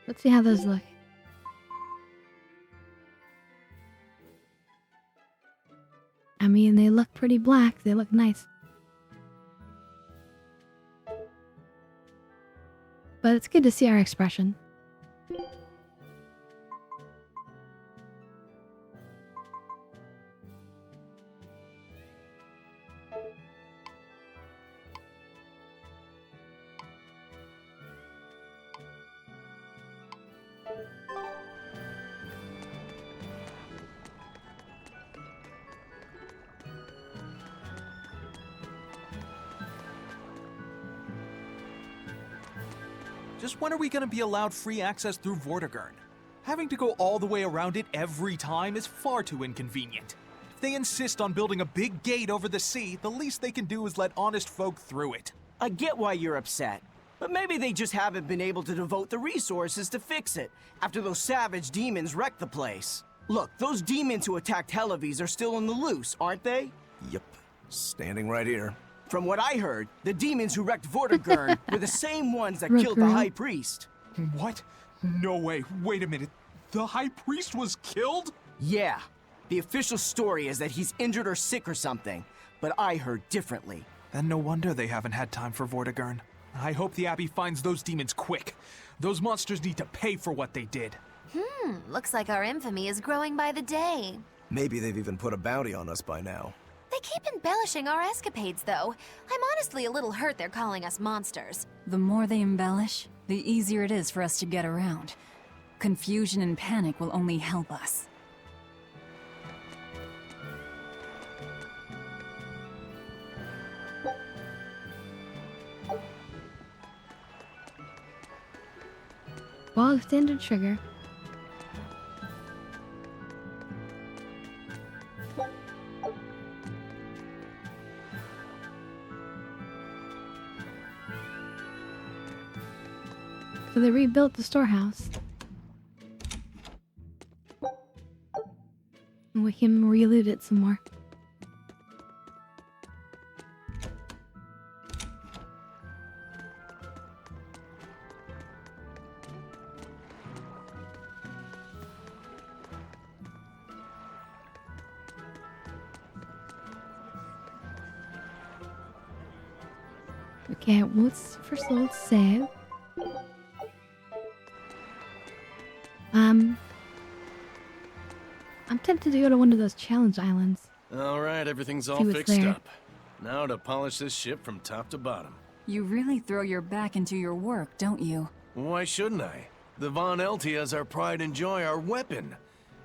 Let's see how those look. I mean, they look pretty black. They look nice. But it's good to see our expression. Just when are we gonna be allowed free access through Vortigern? Having to go all the way around it every time is far too inconvenient. If they insist on building a big gate over the sea, the least they can do is let honest folk through it. I get why you're upset, but maybe they just haven't been able to devote the resources to fix it after those savage demons wrecked the place. Look, those demons who attacked Helavis are still on the loose, aren't they? Yep, standing right here. From what I heard, the demons who wrecked Vortigern were the same ones that killed the High Priest. What? No way. Wait a minute. The High Priest was killed? Yeah. The official story is that he's injured or sick or something, but I heard differently. Then no wonder they haven't had time for Vortigern. I hope the Abbey finds those demons quick. Those monsters need to pay for what they did. Looks like our infamy is growing by the day. Maybe they've even put a bounty on us by now. They keep embellishing our escapades, though. I'm honestly a little hurt they're calling us monsters. The more they embellish, the easier it is for us to get around. Confusion and panic will only help us. While extended trigger. So they rebuilt the storehouse. And we can reloot it some more. Okay, first of all, let's save. I'm tempted to go to one of those challenge islands. Alright, everything's all See what's fixed there. up. Now to polish this ship from top to bottom. You really throw your back into your work, don't you? Why shouldn't I? The Von Eltia is our pride and joy, our weapon.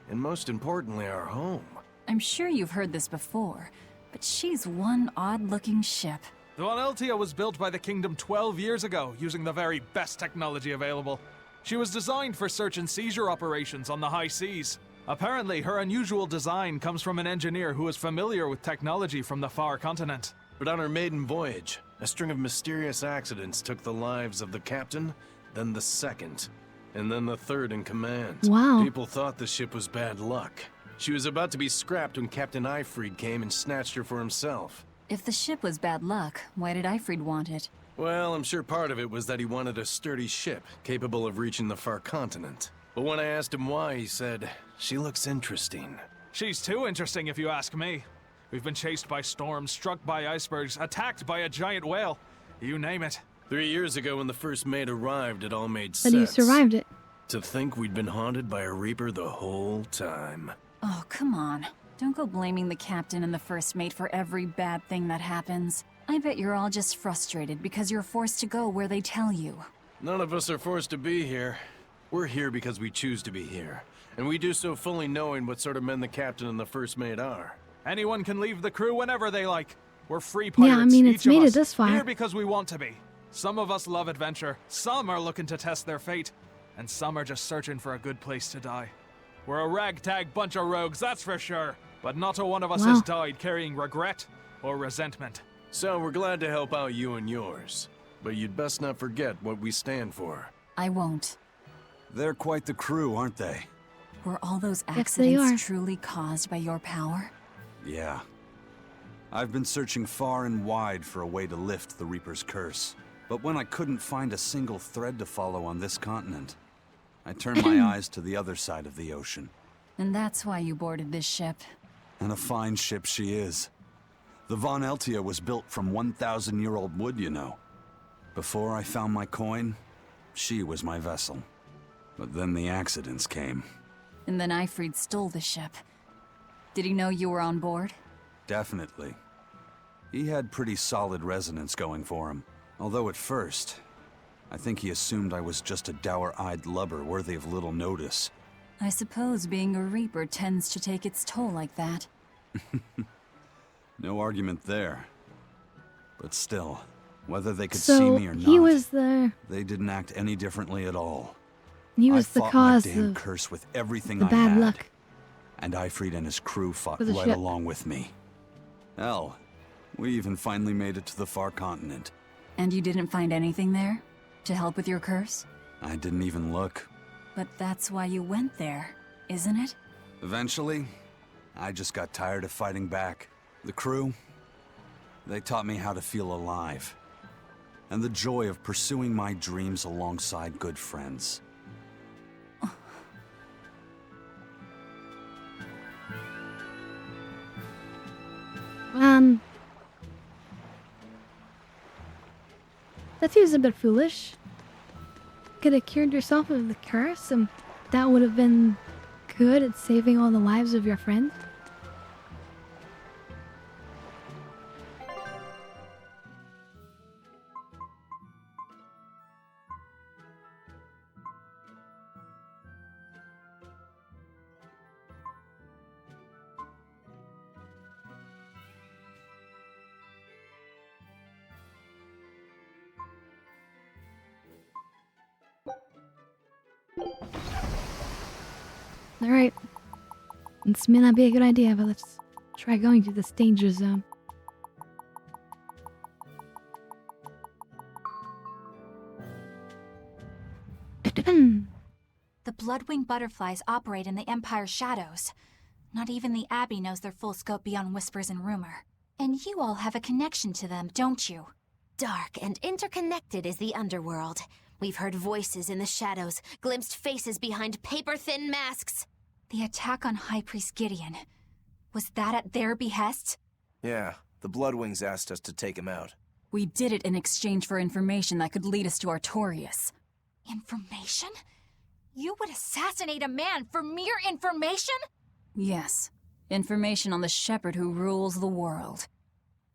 And most importantly, our home. I'm sure you've heard this before, but she's one odd-looking ship. The Von Eltia was built by the Kingdom 12 years ago, using the very best technology available. She was designed for search and seizure operations on the high seas. Apparently, her unusual design comes from an engineer who is familiar with technology from the far continent. But on her maiden voyage, a string of mysterious accidents took the lives of the captain, then the second, and then the third in command. Wow. People thought the ship was bad luck. She was about to be scrapped when Captain Eifried came and snatched her for himself. If the ship was bad luck, why did Eifried want it? Well, I'm sure part of it was that he wanted a sturdy ship, capable of reaching the far continent. But when I asked him why, he said, "She looks interesting." She's too interesting if you ask me. We've been chased by storms, struck by icebergs, attacked by a giant whale. You name it. 3 years ago when the first mate arrived, it all made sense. But you survived it. To think we'd been haunted by a Reaper the whole time. Oh, come on. Don't go blaming the captain and the first mate for every bad thing that happens. I bet you're all just frustrated because you're forced to go where they tell you. None of us are forced to be here. We're here because we choose to be here. And we do so fully knowing what sort of men the captain and the first mate are. Anyone can leave the crew whenever they like. We're free pirates, Yeah, I mean, it's each of made it us, this far. here because we want to be. Some of us love adventure, some are looking to test their fate, and some are just searching for a good place to die. We're a ragtag bunch of rogues, that's for sure. But not a one of us has died carrying regret or resentment. So we're glad to help out you and yours. But you'd best not forget what we stand for. I won't. They're quite the crew, aren't they? Were all those Yes, they are. accidents truly caused by your power? Yeah. I've been searching far and wide for a way to lift the Reaper's curse. But when I couldn't find a single thread to follow on this continent, I turned my eyes to the other side of the ocean. And that's why you boarded this ship. And a fine ship she is. The Von Eltia was built from 1,000-year-old wood, you know. Before I found my coin, she was my vessel. But then the accidents came. And then Eifried stole the ship. Did he know you were on board? Definitely. He had pretty solid resonance going for him. Although at first, I think he assumed I was just a dour-eyed lubber worthy of little notice. I suppose being a Reaper tends to take its toll like that. No argument there. But still, Whether they could So, see me or not, he was the... they didn't act any differently at all. He was I the fought cause my damn of curse with everything the I bad had. luck. And Ifrit and his crew fought For the right ship. along with me. Hell, we even finally made it to the far continent. And you didn't find anything there? To help with your curse? I didn't even look. But that's why you went there, isn't it? Eventually, I just got tired of fighting back. The crew, they taught me how to feel alive. And the joy of pursuing my dreams alongside good friends. That seems a bit foolish. Could have cured yourself of the curse, and that would have been good at saving all the lives of your friends. Alright. This may not be a good idea, but let's try going to this danger zone. The blood-winged butterflies operate in the Empire's shadows. Not even the Abbey knows their full scope beyond whispers and rumor. And you all have a connection to them, don't you? Dark and interconnected is the underworld. We've heard voices in the shadows, glimpsed faces behind paper-thin masks. The attack on High Priest Gideon. Was that at their behest? Yeah, the Bloodwings asked us to take him out. We did it in exchange for information that could lead us to Artorias. Information? You would assassinate a man for mere information? Yes. Information on the shepherd who rules the world.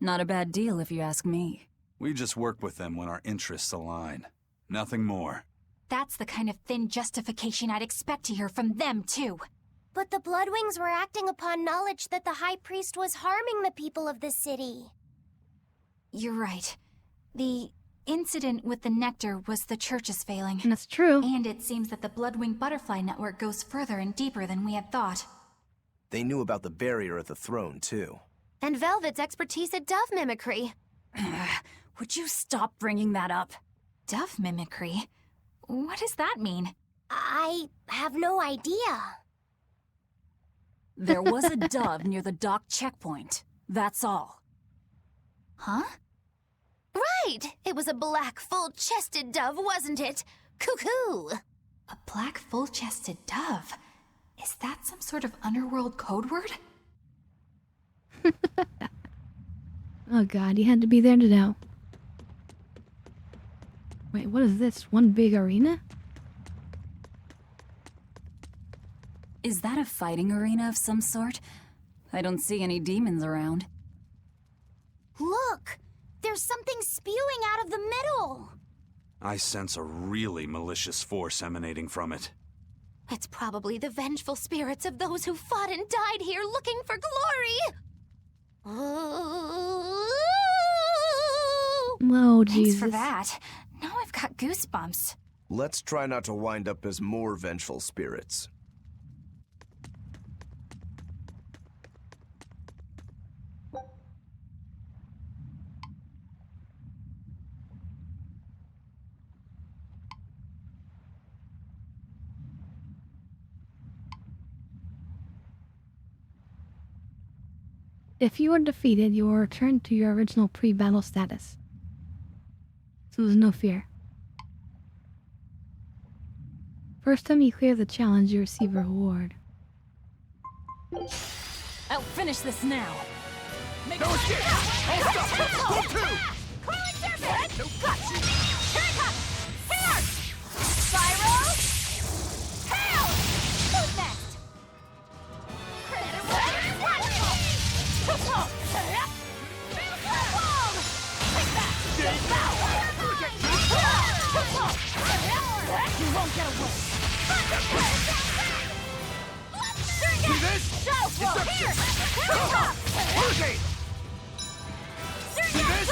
Not a bad deal if you ask me. We just work with them when our interests align. Nothing more. That's the kind of thin justification I'd expect to hear from them, too. But the Bloodwings were acting upon knowledge that the High Priest was harming the people of the city. You're right. The incident with the nectar was the church's failing. And that's true. And it seems that the Bloodwing Butterfly Network goes further and deeper than we had thought. They knew about the barrier at the throne, too. And Velvet's expertise at dove mimicry. Would you stop bringing that up? Dove mimicry? What does that mean? I have no idea. There was a dove near the dock checkpoint. That's all. Huh? Right! It was a black, full-chested dove, wasn't it? Cuckoo! A black, full-chested dove? Is that some sort of underworld code word? Oh god, you had to be there to know. Wait, what is this? One big arena? Is that a fighting arena of some sort? I don't see any demons around. Look! There's something spewing out of the middle! I sense a really malicious force emanating from it. It's probably the vengeful spirits of those who fought and died here looking for glory! Oh, Jesus. Thanks for that. Now I've got goosebumps. Let's try not to wind up as more vengeful spirits. If you are defeated, you will return to your original pre-battle status. So there's no fear. First time you clear the challenge, you receive a reward. I'll finish this now. No escape! I'll stop! Go two! Crawling serpent! No guts! Here it comes! Here! Spiral! Hail! Who's next? You won't get away! See this? Shadow flow! Here! Hurricane! See this?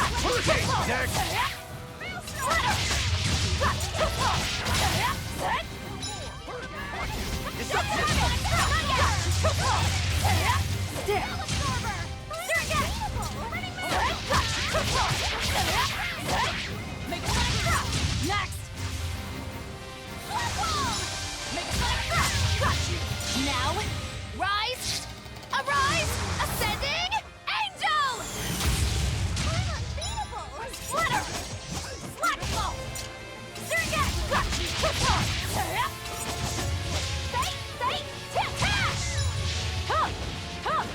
Next! Now, rise! Arise! Ascending! Angel! Unbeatable! Splitter! Slackfall! Surget! Fate! Fate! Tap! Come! Come!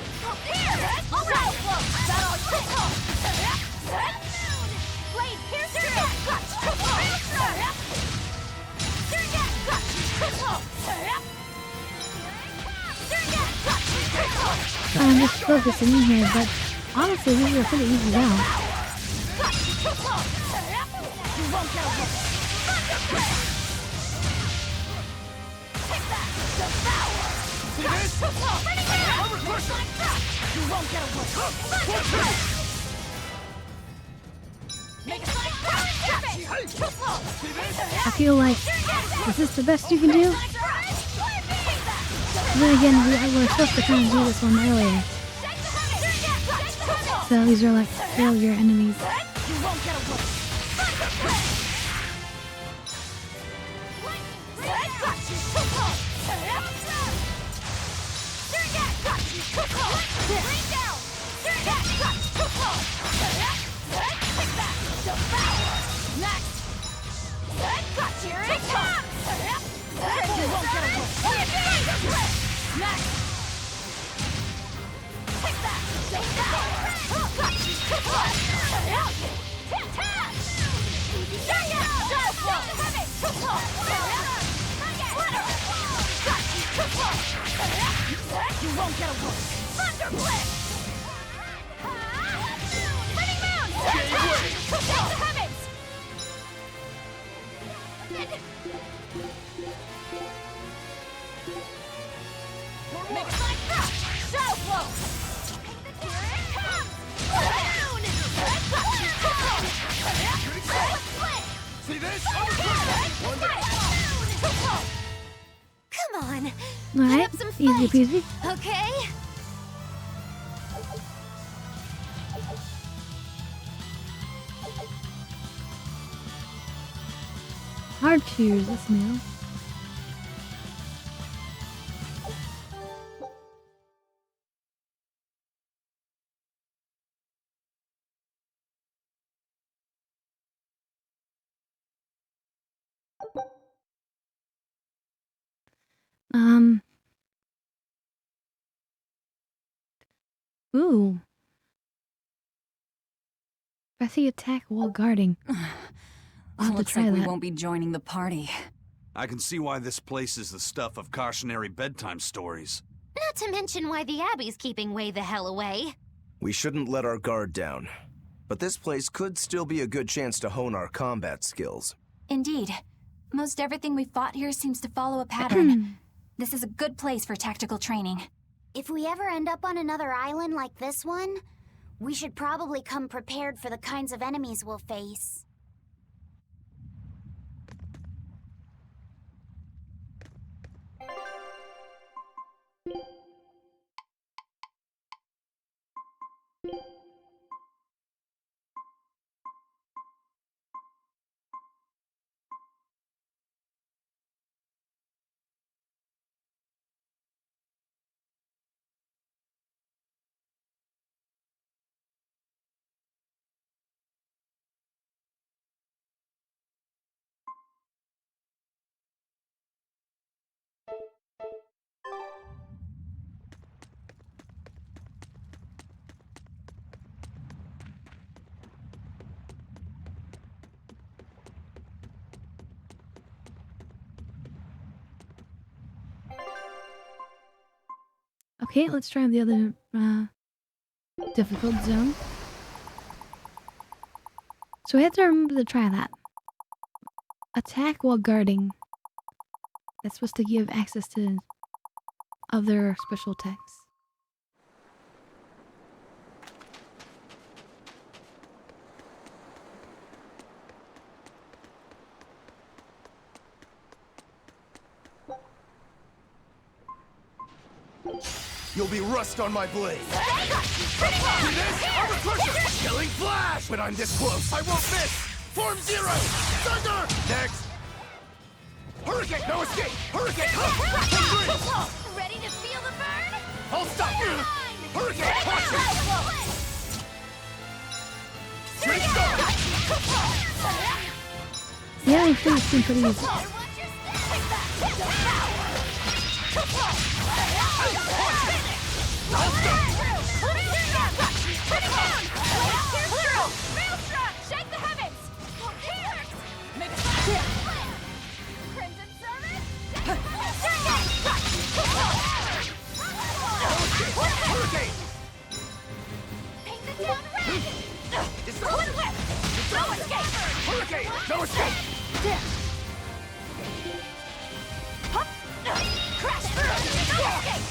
Here! Alright! Battle! Blade! Piercer! I'm just focusing in here, but honestly, these are pretty easy now. I feel like, is this the best you can do? Then again, we were supposed to kind of do this one earlier. So these are like failure enemies. You won't get away! Thunder Blitz! Burning Moon! Take the heavens! Make a sonic crash! Shadow Flow! Here it comes! Moon! Split! See this? Come on! Alright, easy peasy. Okay? Hard cheers, that's new. Ooh. Pressy attack while guarding. I'll have to Looks try like we that. won't be joining the party. I can see why this place is the stuff of cautionary bedtime stories. Not to mention why the Abbey's keeping way the hell away. We shouldn't let our guard down. But this place could still be a good chance to hone our combat skills. Indeed. Most everything we fought here seems to follow a pattern. This is a good place for tactical training. If we ever end up on another island like this one, we should probably come prepared for the kinds of enemies we'll face. Okay, let's try the other difficult zone. So we have to remember to try that. Attack while guarding. That's supposed to give access to other special attacks. You'll be rust on my blade. See this? I'm a crusher! Killing flash! When I'm this close, I won't miss! Form zero! Thunder! Next! Hurricane! No escape! Hurricane! Ready to feel the burn? I'll stop you! Hurricane! Caution! Shooting star! Yeah, I think it's been pretty easy. Shake the heavens! Make a Crimson Service! Hurricane! Paint the town red! One whip! No escape! Hurricane! No escape! Crash through! No escape!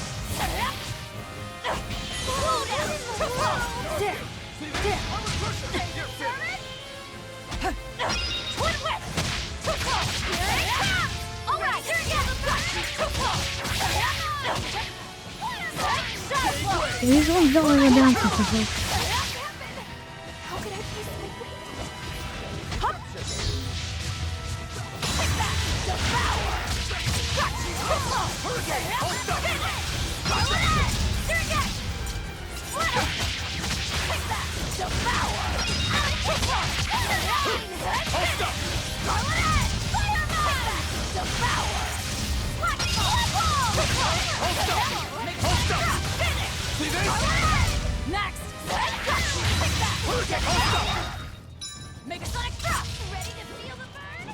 Slow down! Twin whip! Here it comes! All right, here you go! Yeah, these ones don't really go down too quickly. How could I place my weight? Next! Make a sonic drop! Ready to feel the burn?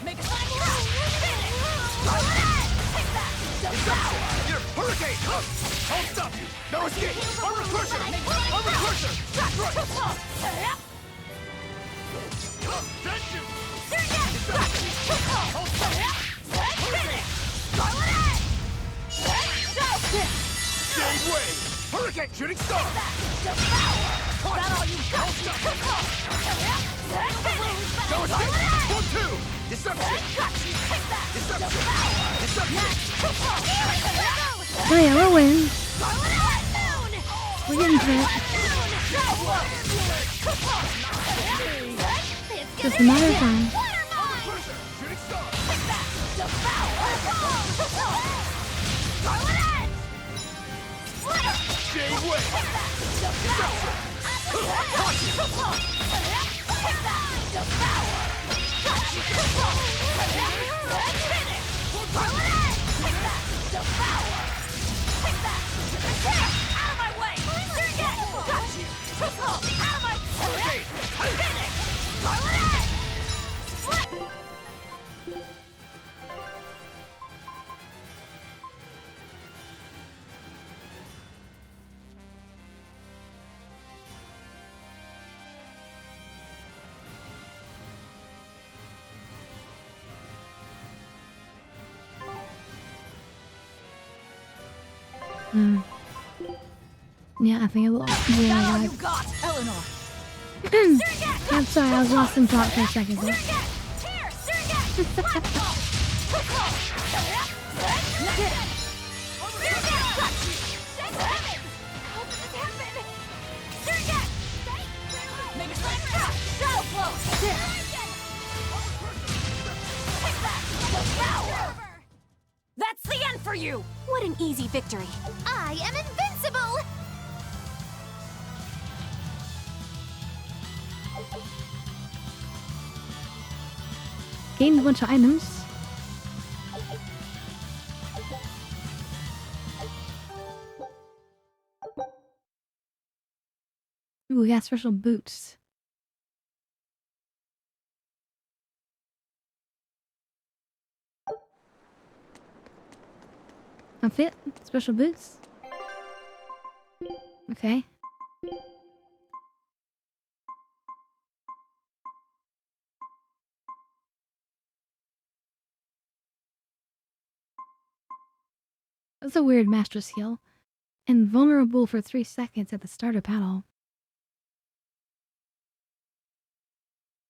Make a sonic drop! You're Hurricane! I'll stop you! No escape! Armor crusher! Armor crusher! Vengeance! Shade wave! Hurricane shooting star! That all you got? No escape! 1-2! Deception! Deception! Deception! Oh yeah, we're winning. We're getting to it. Just a matter of time. Shade wave! Yeah, I think I will. Yeah, You got Eleanor. I'm sorry, I was lost in thought for a second there. That's the end for you! What an easy victory. I am invincible! Gained a bunch of items. Ooh, we got special boots. Outfit? Special boots? Okay. That's a weird master skill. Invulnerable for 3 seconds at the start of battle.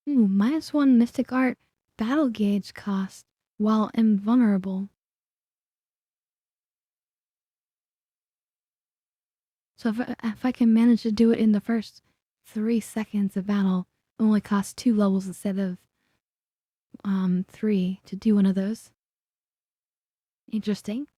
Ooh, -1 Mystic Art battle gauge cost while invulnerable. So if I can manage to do it in the first 3 seconds of battle, it only costs 2 levels instead of 3 to do one of those. Interesting.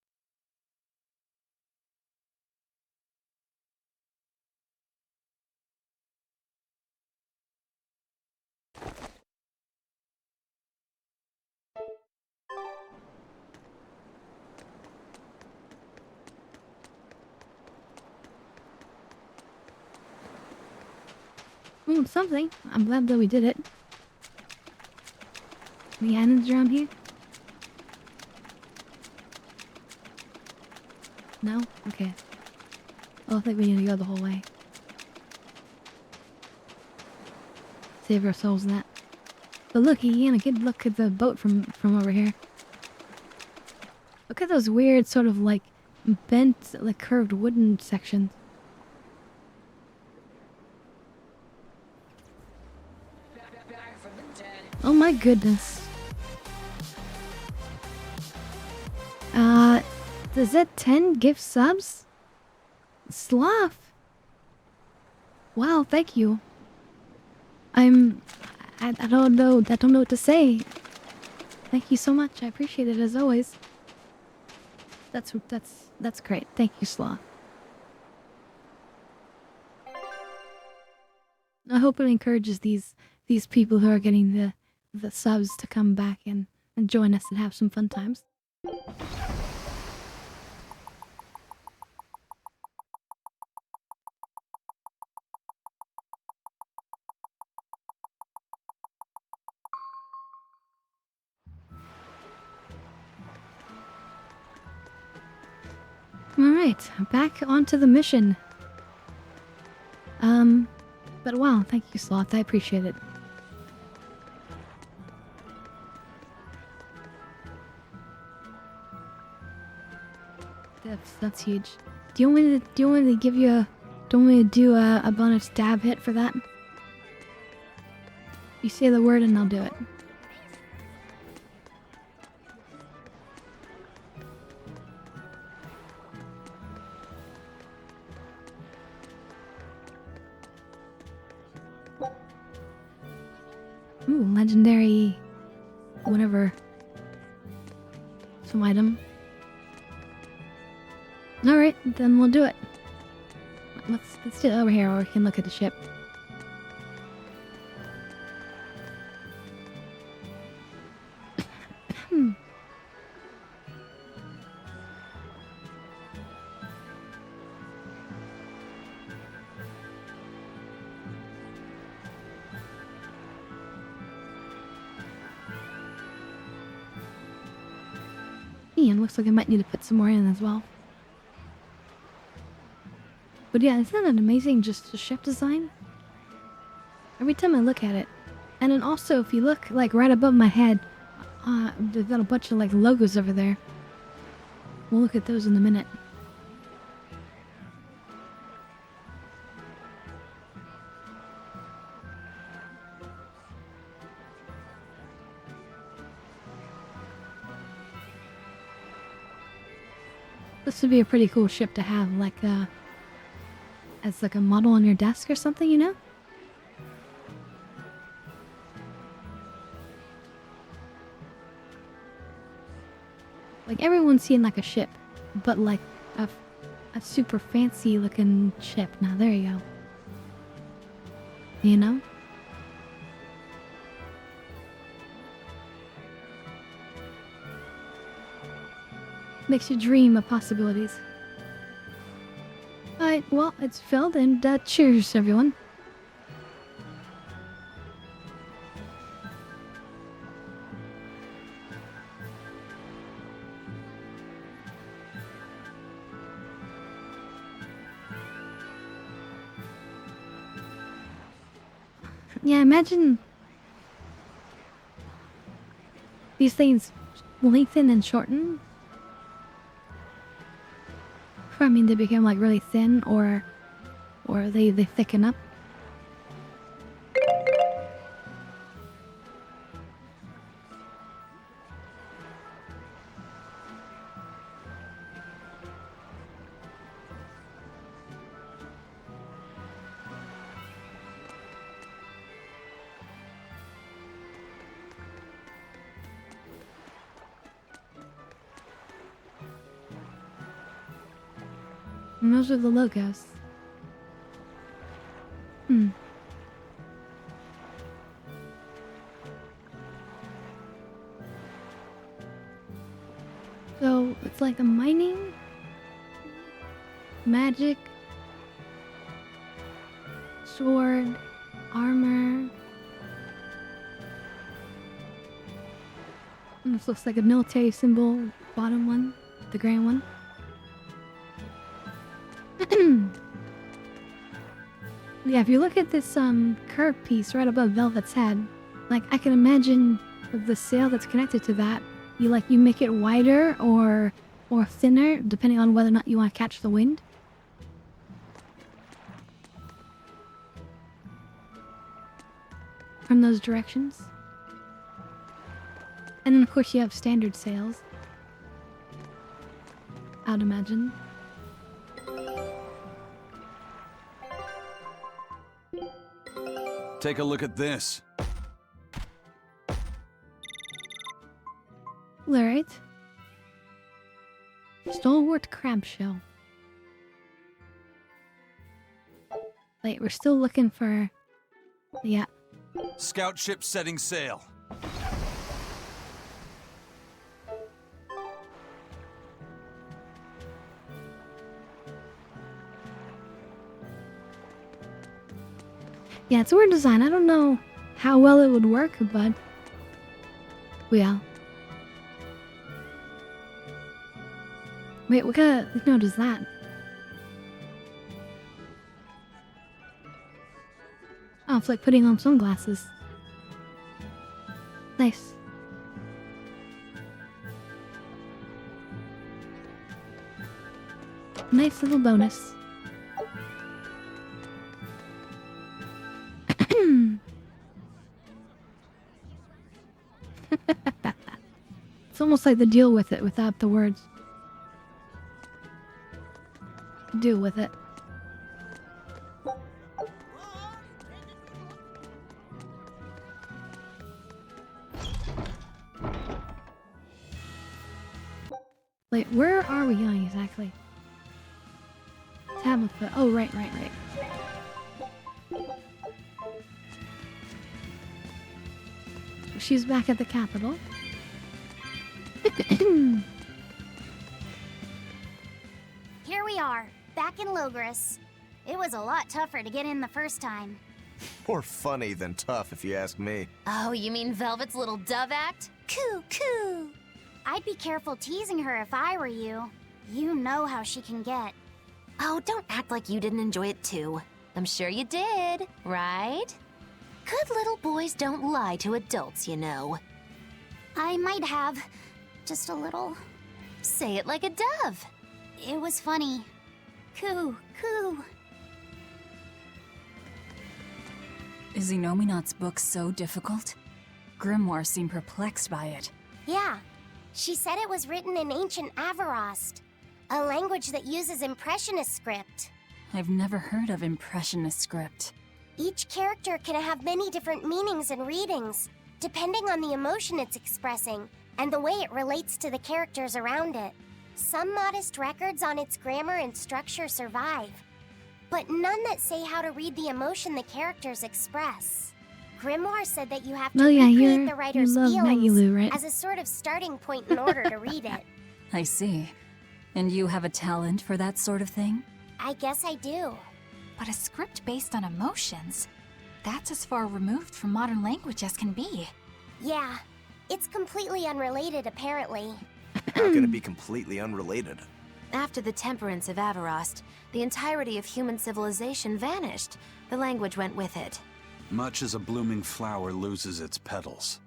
Well, something. I'm glad that we did it. Any islands around here? No? Okay. Well, I think we need to go the whole way. Save ourselves that. But look, Ian, a good look at the boat from over here. Look at those weird sort of like bent, like curved wooden sections. Oh my goodness. Is that 10 gift subs? Sloth. Wow, thank you. I don't know what to say. Thank you so much. I appreciate it as always. That's great. Thank you, Sloth. I hope it encourages these people who are getting the subs to come back and join us and have some fun times. Alright, back onto the mission. But wow, thank you, Sloth. I appreciate it. That's huge. Do you want me to give you a... Do you want me to do a bonus stab hit for that? You say the word and I'll do it. Ooh, legendary... whatever. Some item. Alright, then we'll do it. Let's do it over here, or we can look at the ship. Ian, looks like I might need to put some more in as well. But yeah, isn't that amazing, just the ship design? Every time I look at it. And then also, if you look, like, right above my head, they've got a bunch of, like, logos over there. We'll look at those in a minute. This would be a pretty cool ship to have, like, as like a model on your desk or something, you know? Like, everyone's seen, like, a ship, but, like, a super fancy looking ship. Now, there you go. You know? Makes you dream of possibilities. Alright, well, it's filled, and cheers, everyone. Yeah, imagine these things lengthen and shorten. I mean, they become like really thin, or they thicken up. And those are the logos. So it's like a mining, magic, sword, armor. And this looks like a military symbol, bottom one, the gray one. Yeah, if you look at this curved piece right above Velvet's head, like I can imagine with the sail that's connected to that, you make it wider or thinner depending on whether or not you want to catch the wind. From those directions. And then of course you have standard sails, I'd imagine. Take a look at this. Alright. Stalwart crab shell. Wait, we're still looking for... Yeah. Scout ship setting sail. Yeah, it's a weird design. I don't know how well it would work, but... Yeah. Wait, what kind of note is that? Oh, it's like putting on sunglasses. Nice. Nice little bonus. It's almost like the deal with it without the words. Deal with it. Wait, where are we going exactly? Tabitha. Oh, right. She's back at the capital. Here we are, back in Logris. It was a lot tougher to get in the first time. More funny than tough, if you ask me. Oh, you mean Velvet's little dove act? Coo, coo. I'd be careful teasing her if I were you. You know how she can get. Oh, don't act like you didn't enjoy it too. I'm sure you did, right? Good little boys don't lie to adults, you know. I might have. Just a little. Say it like a dove. It was funny. Coo, coo. Is Inominat's book so difficult? Grimoire seemed perplexed by it. Yeah. She said it was written in ancient Avarost, a language that uses Impressionist script. I've never heard of Impressionist script. Each character can have many different meanings and readings, depending on the emotion it's expressing and the way it relates to the characters around it. Some modest records on its grammar and structure survive, but none that say how to read the emotion the characters express. Grimoire said that you have to recreate the writer's feelings right? as a sort of starting point in order to read it. I see. And you have a talent for that sort of thing? I guess I do. But a script based on emotions? That's as far removed from modern language as can be. Yeah, it's completely unrelated apparently. How can it be completely unrelated? After the temperance of Avarost, the entirety of human civilization vanished. The language went with it. Much as a blooming flower loses its petals,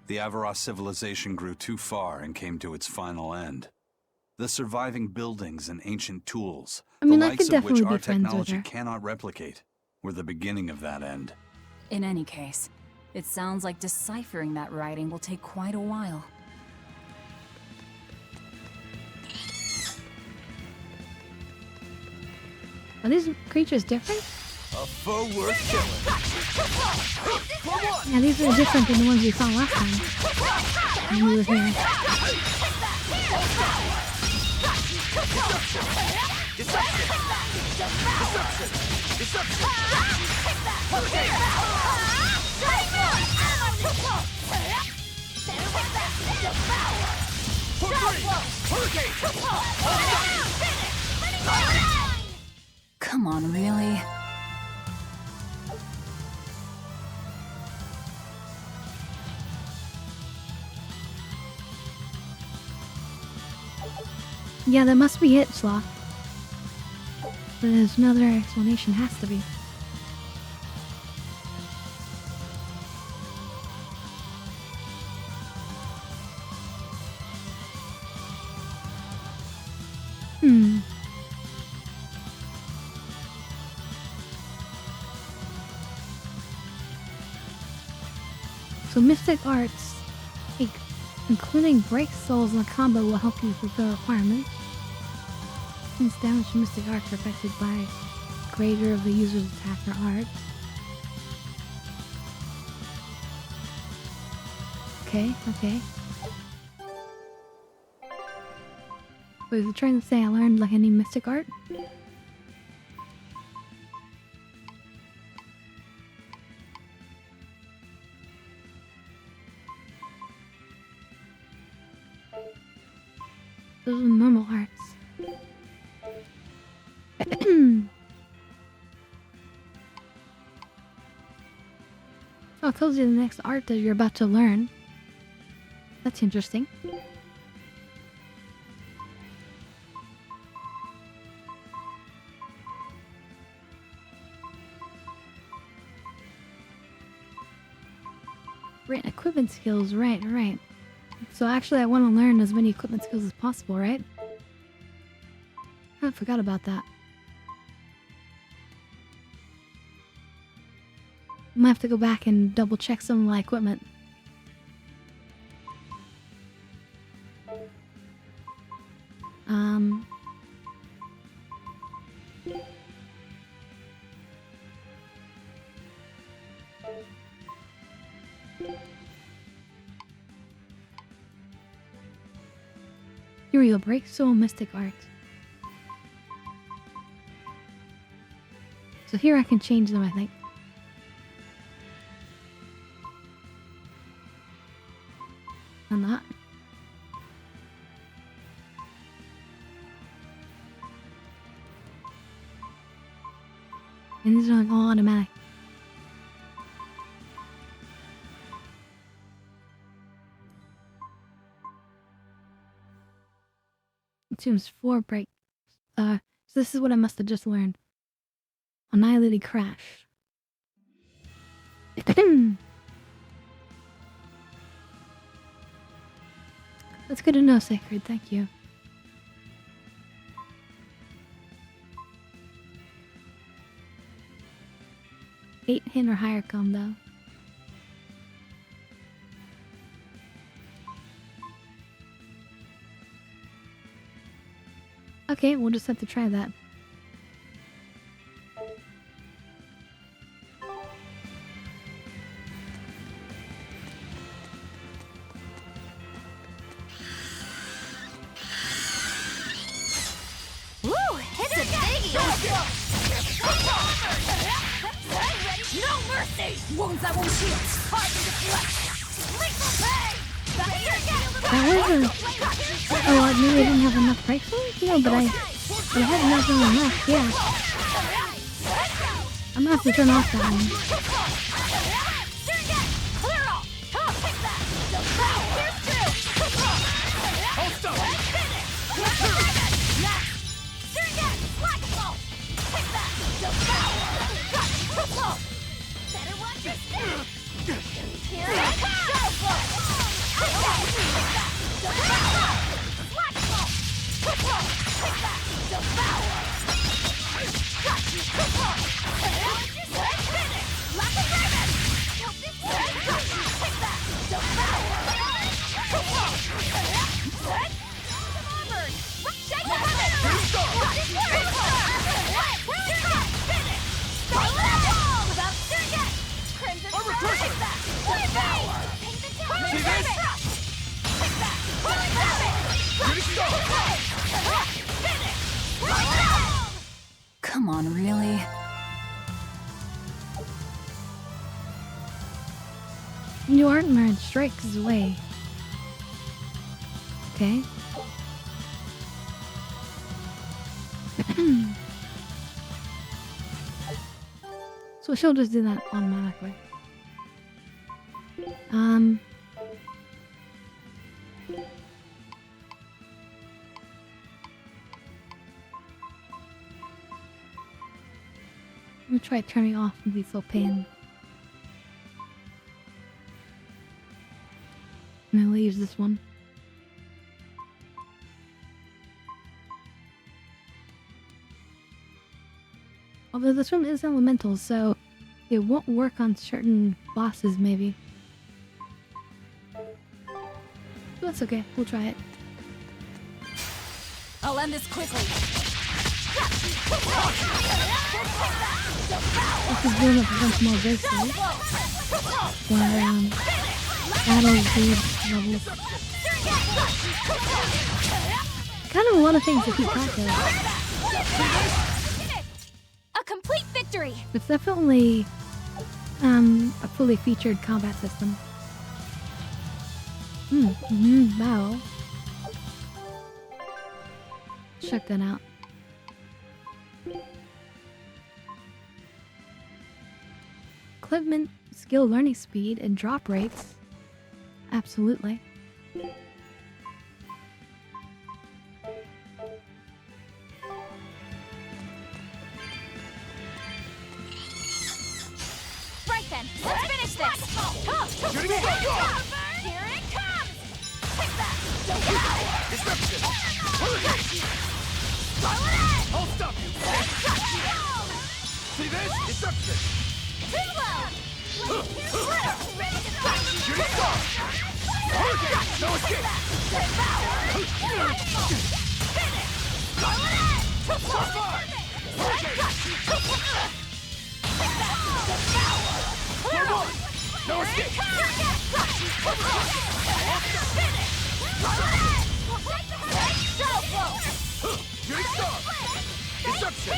the Avarost civilization grew too far and came to its final end. The surviving buildings and ancient tools, I mean, the I likes could of which definitely our be friends with technology her. cannot replicate, were the beginning of that end. In any case, it sounds like deciphering that writing will take quite a while. Are these creatures different? A foe worth killing. Yeah, these are different than the ones we saw last time. When we were here. Come on, really? Yeah, that must be it, Sloth. There's another explanation, has to be. So Mystic Arts, including Break Souls in the combo, will help you fulfill requirements. Since damage to Mystic Arts are affected by greater of the user's attack or arts. Okay. Wait, is it trying to say I learned like any Mystic Art? Those are normal arts. Oh, it tells you the next art that you're about to learn. That's interesting. Right, equipment skills, right. So actually I want to learn as many equipment skills as possible, right? I forgot about that. I might have to go back and double check some of my equipment. Here we go, Break Soul Mystic Art. So here I can change them, I think. I'm not. And these are like all automatic. Tombs 4 break. So this is what I must have just learned. Annihilated Crash. That's good to know, Sacred. Thank you. Eight hit or higher combo. Okay, we'll just have to try that. Woo! It's a biggie! No mercy! Wounds that won't heal! Harden the flesh! Lethal pain! That wasn't... Oh, maybe I didn't have enough break souls? No, but I had nothing enough, yeah. I'm gonna have to turn off that one. Come Come on, really? New armor strikes away. Okay. So she'll just do that automatically. I'm gonna try turning off lethal pain. I'm gonna leave this one. Although this one is elemental, so it won't work on certain bosses, maybe. But that's okay, we'll try it. I'll end this quickly. This is building up a bunch more Berseria. Where, battles these levels. Kind of a lot of things to keep track of. A complete victory! It's definitely a fully featured combat system. Wow. Check that out. Equipment, skill learning speed, and drop rates. Absolutely. Right then, let's finish this! Come! Here it comes! Take that! I'll stop you! See this? Destruction! Too slow! Ready to fight! Shooting star! No escape! No escape! Shooting star! Destruction!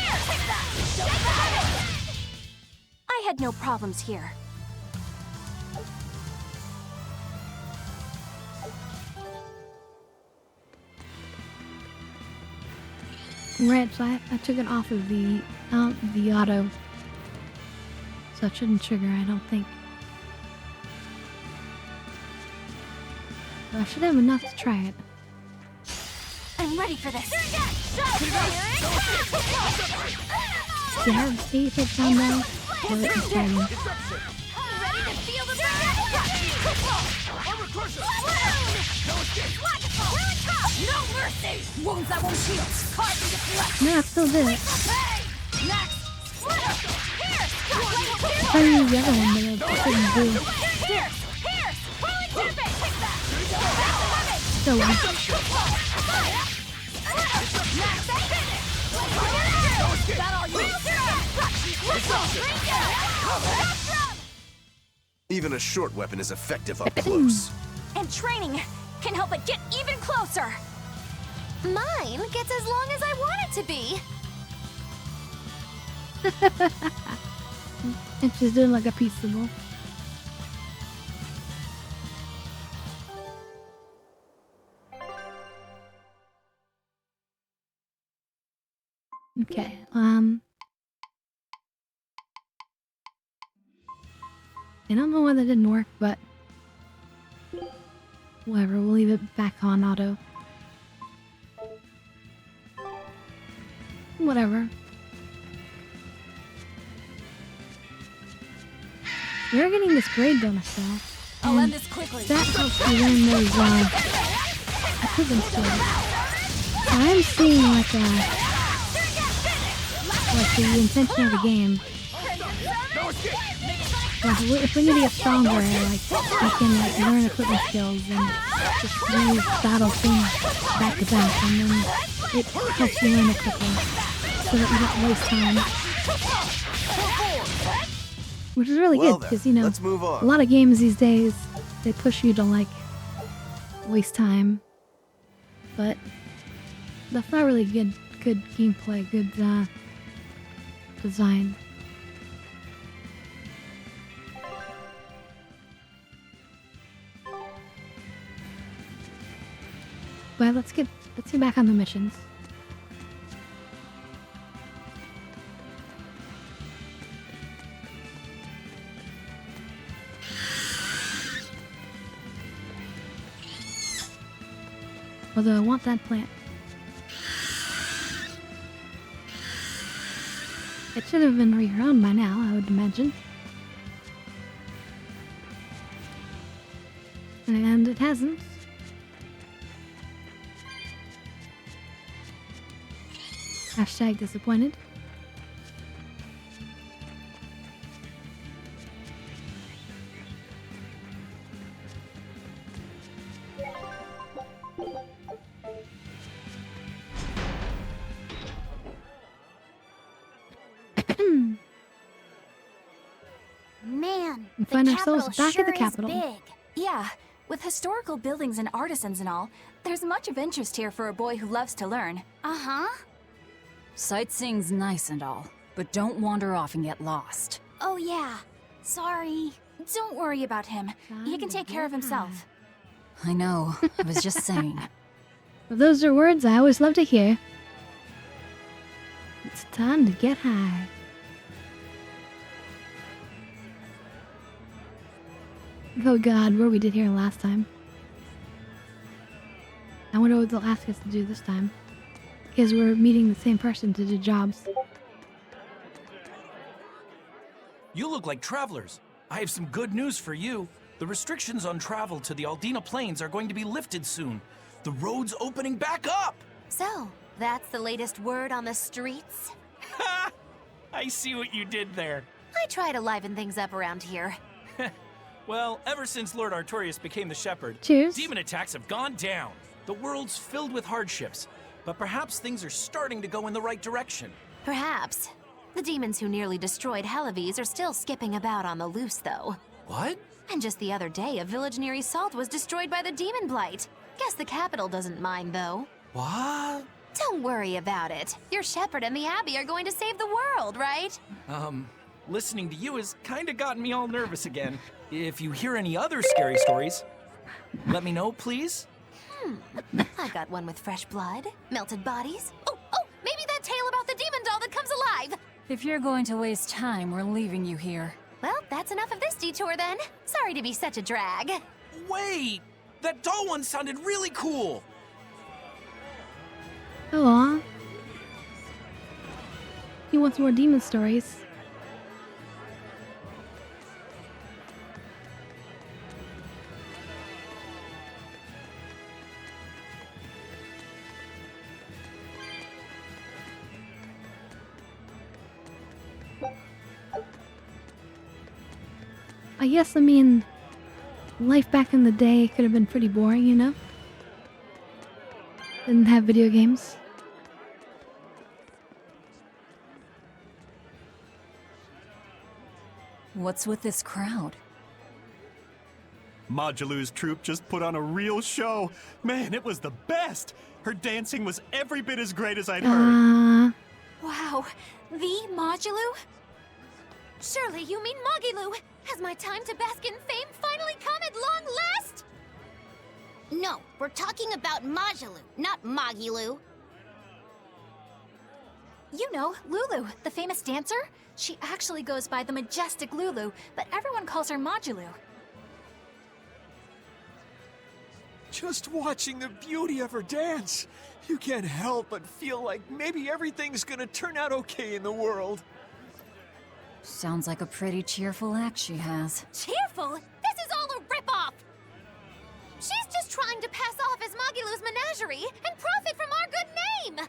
I had no problems here. Right, so I took it off of the auto. So it shouldn't trigger, I don't think. But I should have enough to try it. I'm ready for this. Do you have 8 hits on now? Or is it dragon? Ready to feel the No mercy! Wounds that won't heal! Carve into flesh! No, I still did it. Next! I'm trying to use the other one, but I couldn't do. Still one. Even a short weapon is effective up close. And training can help it get even closer. Mine gets as long as I want it to be. It's just doing like a peaceable. Okay, I don't know why that didn't work, but whatever, we'll leave it back on auto. Whatever. We're getting this grade bonus though. I'll end this quickly. That helps you learn those equipment skills. So I'm seeing like the intention of the game. Like if we need to get stronger, like we can like learn equipment skills and just use battle things back to back, and then it helps you learn it quickly, so that you don't waste time. Which is really good, because, you know, let's move on. A lot of games these days, they push you to, like, waste time. But that's not really good gameplay, good design. But let's get back on the missions. Although I want that plant. It should have been regrown by now, I would imagine. And it hasn't. Hashtag disappointed. Man, And find ourselves back at the capital. Big. Yeah, with historical buildings and artisans and all, there's much of interest here for a boy who loves to learn. Uh-huh. Sightseeing's nice and all, but don't wander off and get lost. Oh yeah. Sorry. Don't worry about him. He can take care of himself. I know, I was just saying. Well, those are words I always love to hear. It's time to get high. Oh god, what we did here last time. I wonder what they'll ask us to do this time. Because we're meeting the same person to do jobs. You look like travelers. I have some good news for you. The restrictions on travel to the Aldina Plains are going to be lifted soon. The road's opening back up! So, that's the latest word on the streets? Ha! I see what you did there. I try to liven things up around here. Well, ever since Lord Artorius became the Shepherd, Cheers. demon attacks have gone down. The world's filled with hardships, but perhaps things are starting to go in the right direction. Perhaps. The demons who nearly destroyed Helives are still skipping about on the loose, though. What? And just the other day, a village near Salt was destroyed by the demon blight. Guess the capital doesn't mind, though. What? Don't worry about it. Your shepherd and the Abbey are going to save the world, right? Listening to you has kinda gotten me all nervous again. If you hear any other scary stories, let me know, please. I got one with fresh blood, melted bodies. Oh, maybe that tale about the demon doll that comes alive! If you're going to waste time, we're leaving you here. Well, that's enough of this detour then. Sorry to be such a drag. Wait! That doll one sounded really cool! Aww. He wants more demon stories. I guess, I mean, life back in the day could have been pretty boring, you know? Didn't have video games. What's with this crowd? Modulu's troupe just put on a real show. Man, it was the best. Her dancing was every bit as great as I'd heard. Wow, the Modulu? Surely you mean Mogilu! Has my time to bask in fame finally come at long last? No, we're talking about Majilu, not Mogilu. You know, Lulu, the famous dancer? She actually goes by the majestic Lulu, but everyone calls her Modulu. Just watching the beauty of her dance, you can't help but feel like maybe everything's gonna turn out okay in the world. Sounds like a pretty cheerful act she has. Cheerful? This is all a ripoff! She's just trying to pass off as Mogilu's menagerie and profit from our good name!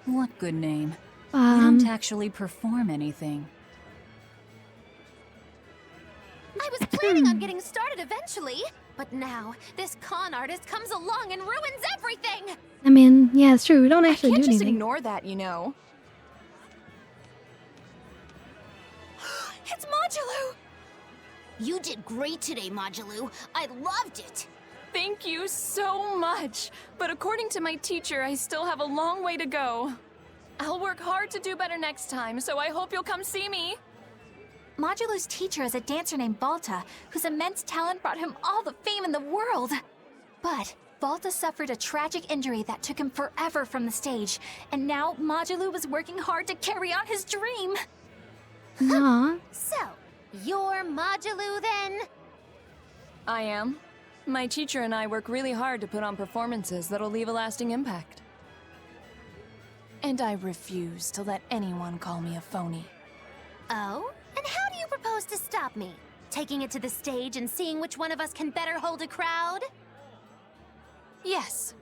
What good name? We don't actually perform anything. I was planning on getting started eventually, but now this con artist comes along and ruins everything! I mean, yeah, it's true. We don't actually do Can't just anything. ignore that, you know. It's Majilu! You did great today, Majilu. I loved it. Thank you so much. But according to my teacher, I still have a long way to go. I'll work work hard to do better next time, so I hope you'll come see me. Modulu's teacher is a dancer named Balta, whose immense talent brought him all the fame in the world. But Balta suffered a tragic injury that took him forever from the stage, and now Modulu was working hard to carry on his dream. Aww. So, you're Modulu then? I am. My teacher and I work really hard to put on performances that'll leave a lasting impact. And I refuse to let anyone call me a phony. Oh? And how do you propose to stop me? Taking it to the stage and seeing which one of us can better hold a crowd? Yes,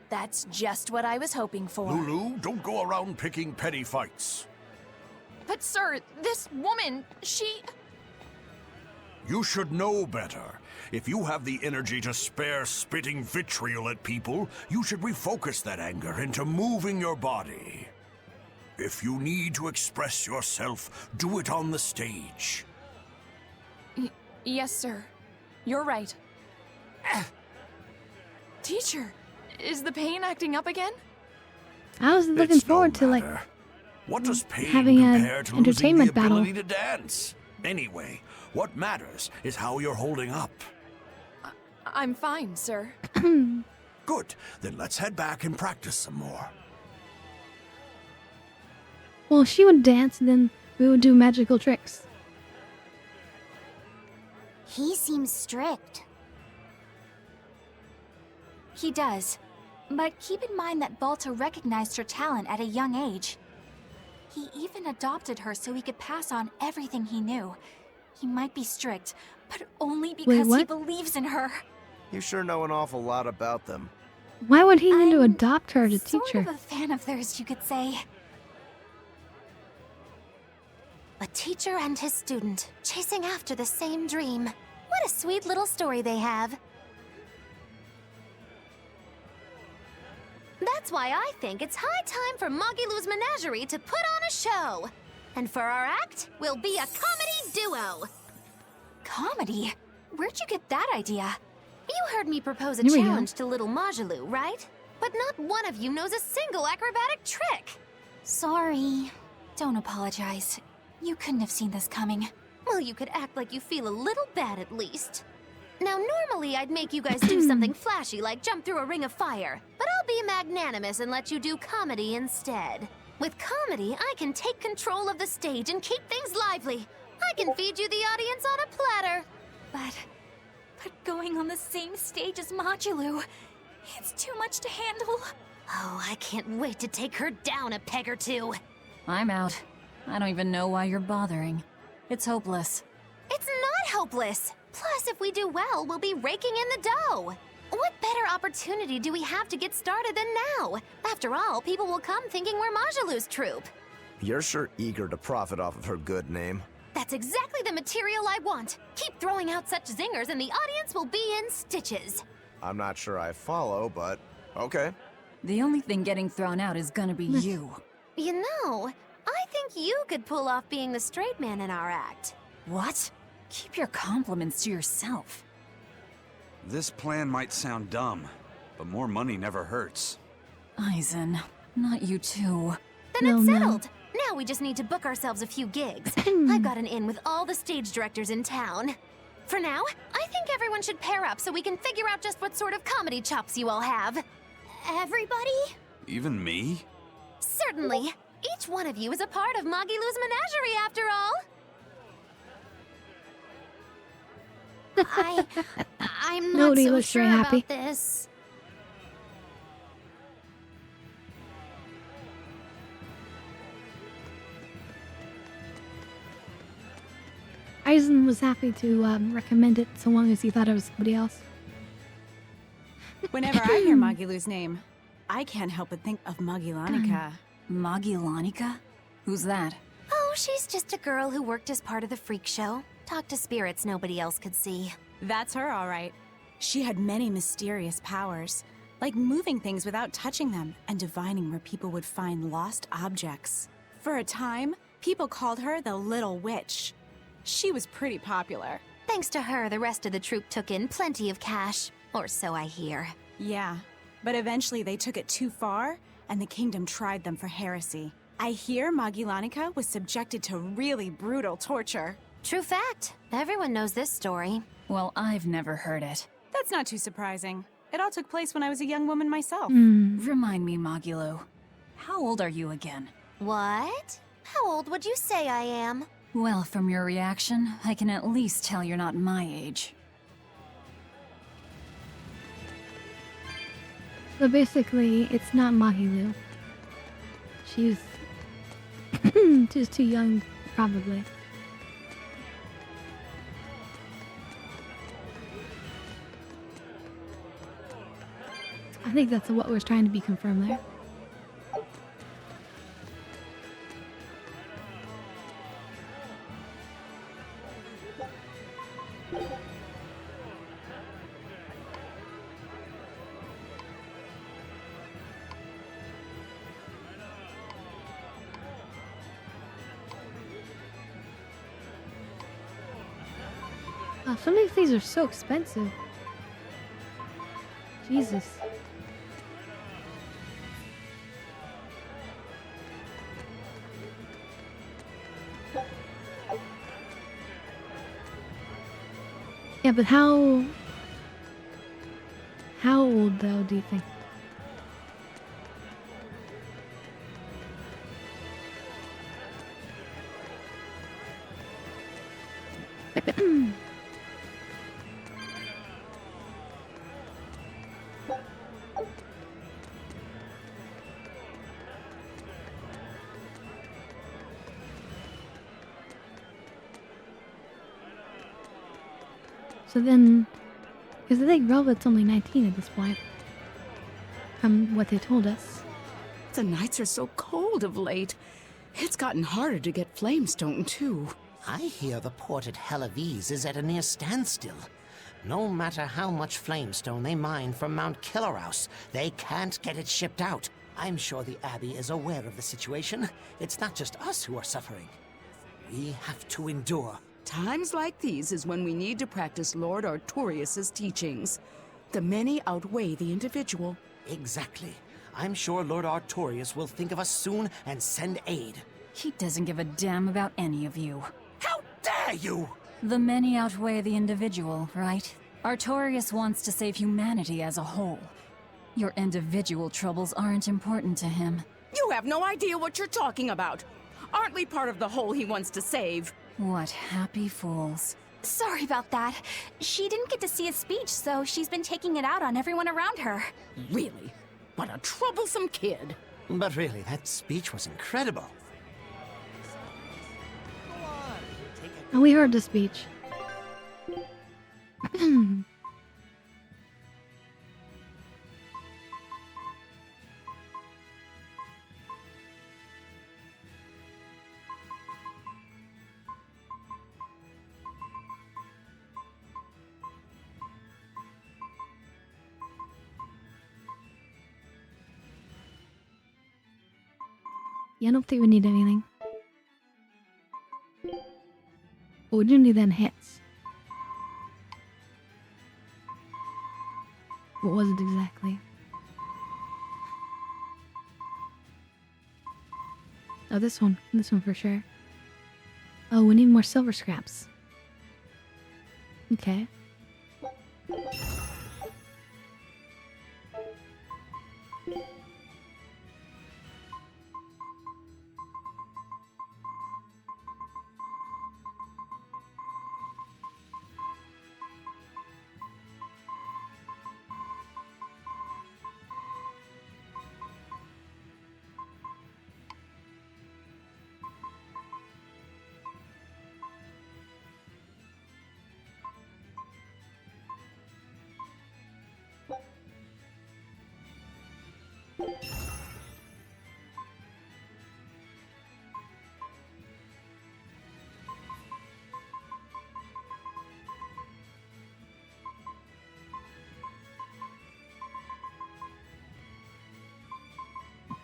that's just what I was hoping for. Lulu, don't go around picking petty fights. But sir, this woman, she... You should know better. If you have the energy to spare spitting vitriol at people, you should refocus that anger into moving your body. If you need to express yourself, do it on the stage. Yes, sir. You're right. Teacher, is the pain acting up again? I was looking forward to like What does pain having compare an to losing the entertainment battle. ability to dance? Anyway, what matters is how you're holding up. I'm fine, sir. Good. Then let's head back and practice some more. Well, she would dance, and then we would do magical tricks. He seems strict. He does. But keep in mind that Balta recognized her talent at a young age. He even adopted her so he could pass on everything he knew. He might be strict, but only because he believes in her. You sure know an awful lot about them. Why would he need to adopt her to teach Sort her? of a fan of theirs, you could say. A teacher and his student, chasing after the same dream. What a sweet little story they have. That's why I think it's high time for Magilu's Menagerie to put on a show. And for our act, we'll be a comedy duo. Comedy? Where'd you get that idea? You heard me propose a Here we go. challenge to little Magilu, right? But not one of you knows a single acrobatic trick. Sorry. Don't apologize. You couldn't have seen this coming. Well, you could act like you feel a little bad at least. Now, normally I'd make you guys do something flashy like jump through a ring of fire, but I'll be magnanimous and let you do comedy instead. With comedy, I can take control of the stage and keep things lively. I can feed you the audience on a platter. But going on the same stage as Modulu, it's too much to handle. Oh, I can't wait to take her down a peg or two. I'm out. I don't even know why you're bothering. It's hopeless. It's not hopeless. Plus, if we do well, we'll be raking in the dough. What better opportunity do we have to get started than now? After all, people will come thinking we're Majulu's troupe. You're sure eager to profit off of her good name. That's exactly the material I want. Keep throwing out such zingers and the audience will be in stitches. I'm not sure I follow, but okay. The only thing getting thrown out is gonna be you. You know, I think you could pull off being the straight man in our act. What? Keep your compliments to yourself. This plan might sound dumb, but more money never hurts. Eisen, not you too. Then it's settled. Now we just need to book ourselves a few gigs. I've got an in with all the stage directors in town. For now, I think everyone should pair up so we can figure out just what sort of comedy chops you all have. Everybody? Even me? Certainly. Each one of you is a part of Magilu's Menagerie, after all. I'm not Nobody so looks sure very happy. about this. Eisen was happy to recommend it so long as he thought it was somebody else. Whenever I hear Magilu's name, I can't help but think of Magilanica. Magilanica? Who's that? Oh, she's just a girl who worked as part of the freak show. Talked to spirits nobody else could see. That's her, all right. She had many mysterious powers, like moving things without touching them and divining where people would find lost objects. For a time, people called her the Little Witch. She was pretty popular. Thanks to her, the rest of the troupe took in plenty of cash. Or so I hear. Yeah, but eventually they took it too far, and the kingdom tried them for heresy. I hear Magulanica was subjected to really brutal torture. True fact. Everyone knows this story. Well, I've never heard it. That's not too surprising. It all took place when I was a young woman myself. Remind me, Magilo. How old are you again? What? How old would you say I am? Well, from your reaction, I can at least tell you're not my age. So basically, it's not Mahilu. She's just too young, probably. I think that's what was trying to be confirmed there. Wow, some of these things are so expensive. Jesus. Yeah, but how old though do you think? So then, because I think Velvet's only 19 at this point, from what they told us. The nights are so cold of late. It's gotten harder to get flamestone, too. I hear the port at Helives is at a near standstill. No matter how much flamestone they mine from Mount Killerhouse, they can't get it shipped out. I'm sure the Abbey is aware of the situation. It's not just us who are suffering. We have to endure. Times like these is when we need to practice Lord Artorius' teachings. The many outweigh the individual. Exactly. I'm sure Lord Artorius will think of us soon and send aid. He doesn't give a damn about any of you. How dare you! The many outweigh the individual, right? Artorius wants to save humanity as a whole. Your individual troubles aren't important to him. You have no idea what you're talking about. Aren't we part of the whole he wants to save? What happy fools. Sorry about that. She didn't get to see his speech, so she's been taking it out on everyone around her. Really? What a troublesome kid. But really, that speech was incredible. And we heard the speech. Yeah, I don't think we need anything. What we do need then hits. What was it exactly? Oh, this one. This one for sure. Oh, we need more silver scraps. Okay.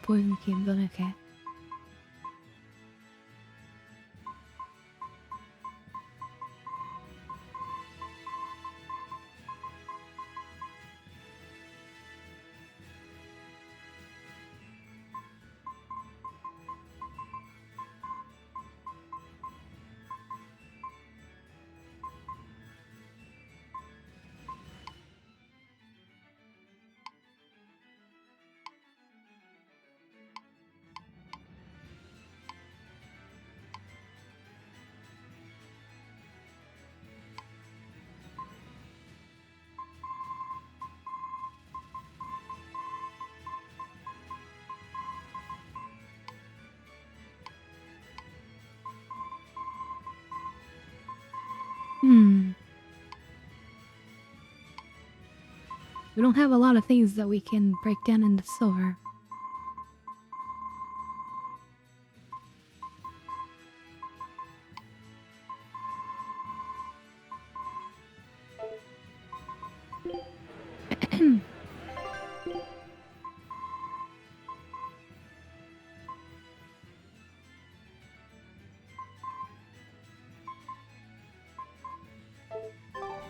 Poison cube, but okay. We don't have a lot of things that we can break down into silver.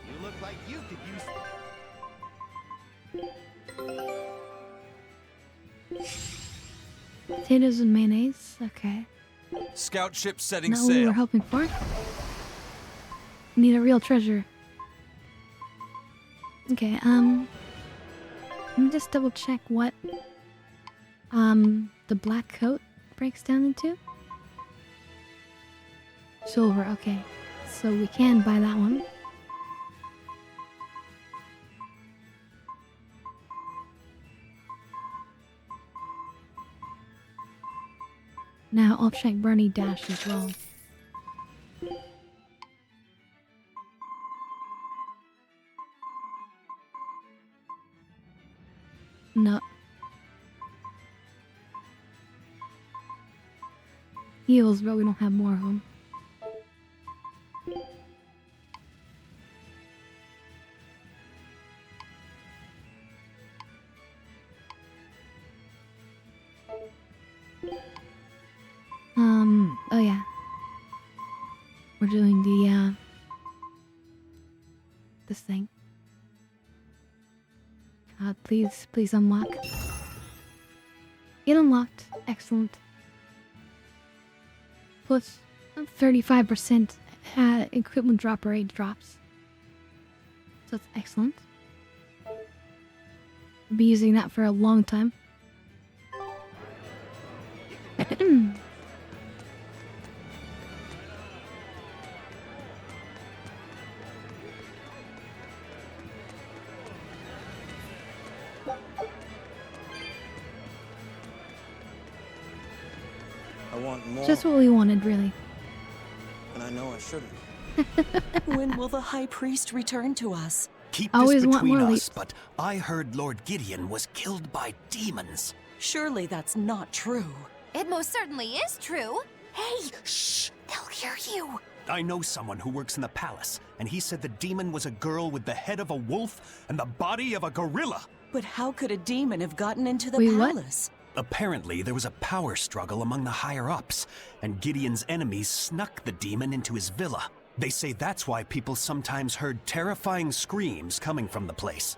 You look like you could use... Potatoes and mayonnaise. Okay. Scout ship setting Not what we sail. were hoping for. Need a real treasure. Okay, let me just double check what the black coat breaks down into. Silver, okay. So we can buy that one. Now I'll check Bernie Dash as well. No. Heals, but we don't have more of them. Oh yeah. We're doing the, this thing. Please unlock. It unlocked. Excellent. Plus 35% equipment drop rate drops. So that's excellent. I'll be using that for a long time. I want more. Just what we wanted, really. And I know I shouldn't. When will the High Priest return to us? Keep Always this want between more us, leaps. but I heard Lord Gideon was killed by demons. Surely that's not true. It most certainly is true. Hey, shh! They'll hear you. I know someone who works in the palace, and he said the demon was a girl with the head of a wolf and the body of a gorilla. But how could a demon have gotten into the Wait, what? palace? Apparently, there was a power struggle among the higher-ups, and Gideon's enemies snuck the demon into his villa. They say that's why people sometimes heard terrifying screams coming from the place.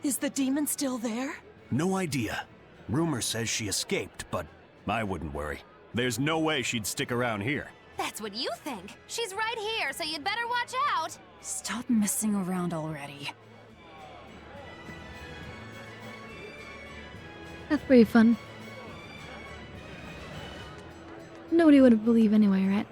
Is the demon still there? No idea. Rumor says she escaped, but I wouldn't worry. There's no way she'd stick around here. That's what you think. She's right here, so you'd better watch out. Stop messing around already. That's pretty fun. Nobody would believe anyway, right?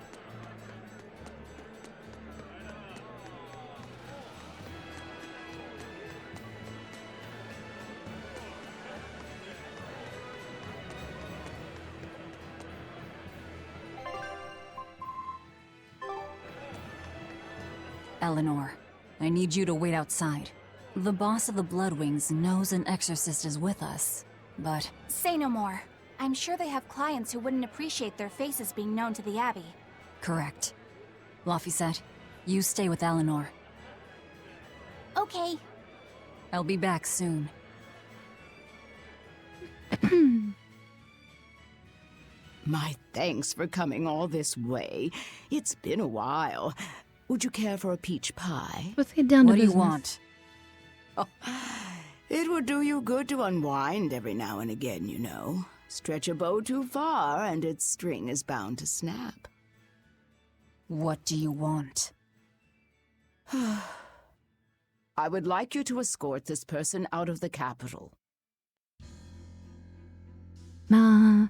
Eleanor, I need you to wait outside. The boss of the Bloodwings knows an exorcist is with us, but... Say no more. I'm sure they have clients who wouldn't appreciate their faces being known to the Abbey. Correct. Laphicet, you stay with Eleanor. Okay. I'll be back soon. My thanks for coming all this way. It's been a while. Would you care for a peach pie? Let's get down to What do you business. want? Oh, it would do you good to unwind every now and again, you know. Stretch a bow too far and its string is bound to snap. What do you want? I would like you to escort this person out of the capital. Nah.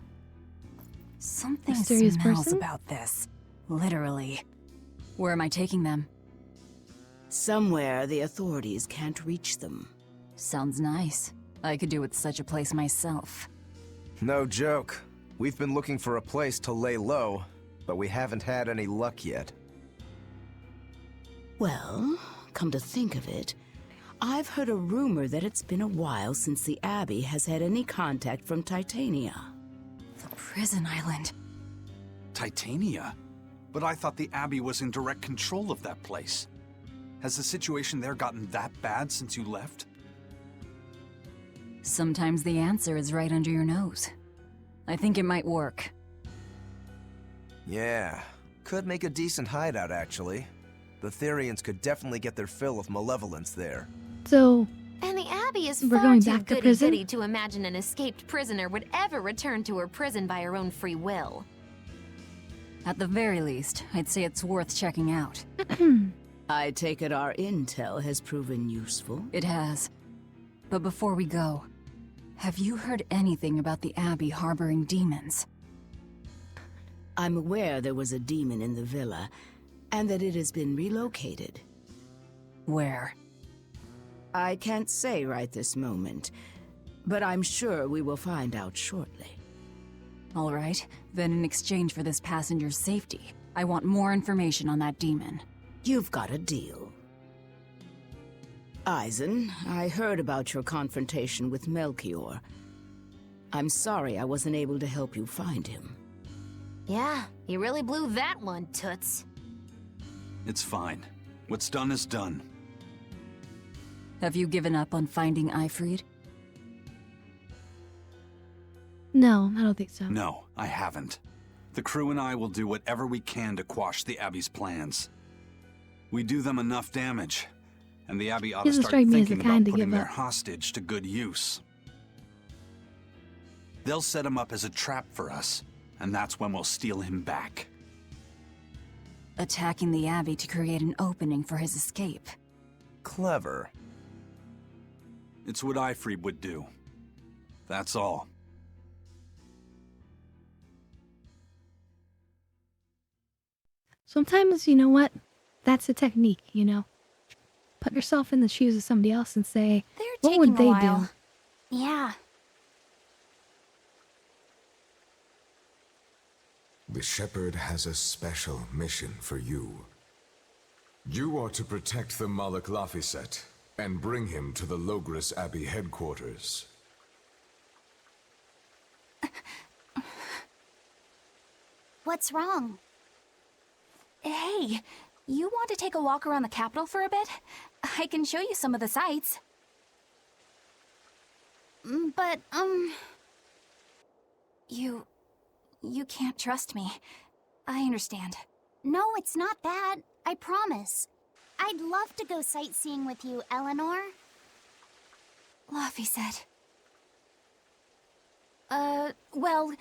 Something Mysterious smells person? about this. Literally. Where am I taking them? Somewhere the authorities can't reach them. Sounds nice. I could do with such a place myself. No joke. We've been looking for a place to lay low, but we haven't had any luck yet. Well, come to think of it, I've heard a rumor that it's been a while since the Abbey has had any contact from Titania. The prison island. Titania? But I thought the Abbey was in direct control of that place. Has the situation there gotten that bad since you left? Sometimes the answer is right under your nose. I think it might work. Yeah, could make a decent hideout, actually. The Therians could definitely get their fill of malevolence there. So... And the Abbey is we're far going too back to prison? goody-goody to imagine an escaped prisoner would ever return to her prison by her own free will. At the very least, I'd say it's worth checking out. I take it our intel has proven useful. It has. But before we go, have you heard anything about the Abbey harboring demons? I'm aware there was a demon in the villa, and that it has been relocated. Where? I can't say right this moment, but I'm sure we will find out shortly. All right, then in exchange for this passenger's safety, I want more information on that demon. You've got a deal. Eisen, I heard about your confrontation with Melchior. I'm sorry I wasn't able to help you find him. Yeah, you really blew that one, Toots. It's fine. What's done is done. Have you given up on finding Eifried? No, I don't think so. No, I haven't. The crew and I will do whatever we can to quash the Abbey's plans. We do them enough damage, and the Abbey ought to Doesn't start strike me as the thinking kind about to putting give their up. hostage to good use. They'll set him up as a trap for us, and that's when we'll steal him back. Attacking the Abbey to create an opening for his escape. Clever. It's what Eifried would do. That's all. Sometimes, you know what? That's a technique, you know? Put yourself in the shoes of somebody else and say, what would they do? Yeah. The Shepherd has a special mission for you. You are to protect the Malak Laphicet and bring him to the Logris Abbey headquarters. What's wrong? Hey, you want to take a walk around the capital for a bit? I can show you some of the sights. But, You can't trust me. I understand. No, it's not that. I promise. I'd love to go sightseeing with you, Eleanor. Laphicet. Well,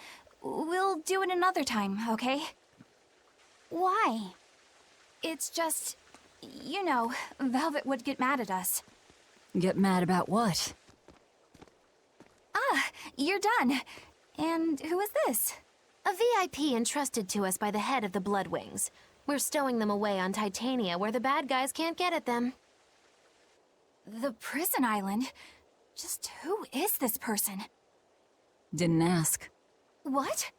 we'll do it another time, okay? Why? It's just, you know, Velvet would get mad at us. Get mad about what? Ah, you're done. And who is this? A VIP entrusted to us by the head of the Bloodwings. We're stowing them away on Titania where the bad guys can't get at them. The prison island? Just who is this person? Didn't ask. What?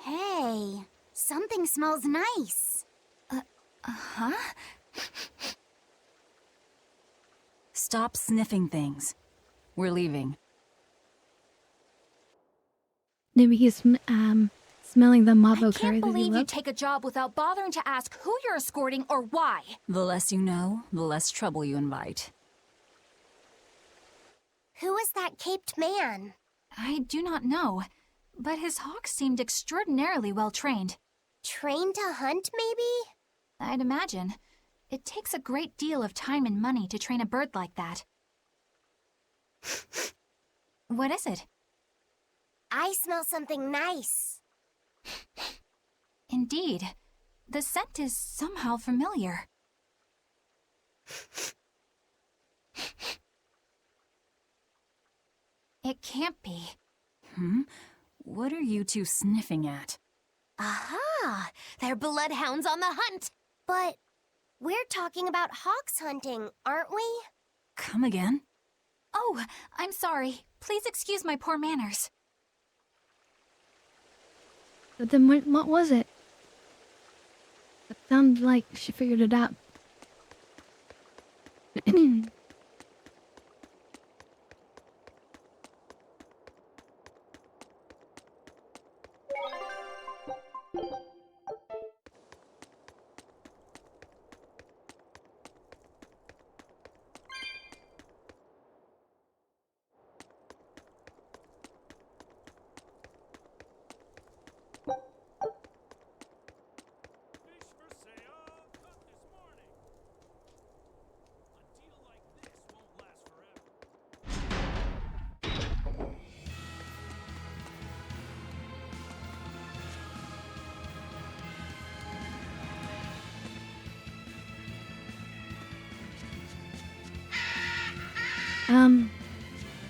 Hey, something smells nice. Huh? Stop sniffing things. We're leaving. Maybe he's smelling the Mavo I curry can't that he believe you loves. take a job without bothering to ask who you're escorting or why. The less you know, the less trouble you invite. Who is that caped man? I do not know, but his hawks seemed extraordinarily well trained. Trained to hunt, maybe? I'd imagine. It takes a great deal of time and money to train a bird like that. What is it? I smell something nice. Indeed. The scent is somehow familiar. It can't be. What are you two sniffing at? Aha! They're bloodhounds on the hunt! But we're talking about hawks hunting, aren't we? Come again? Oh, I'm sorry. Please excuse my poor manners. But then what was it? It sounds like she figured it out.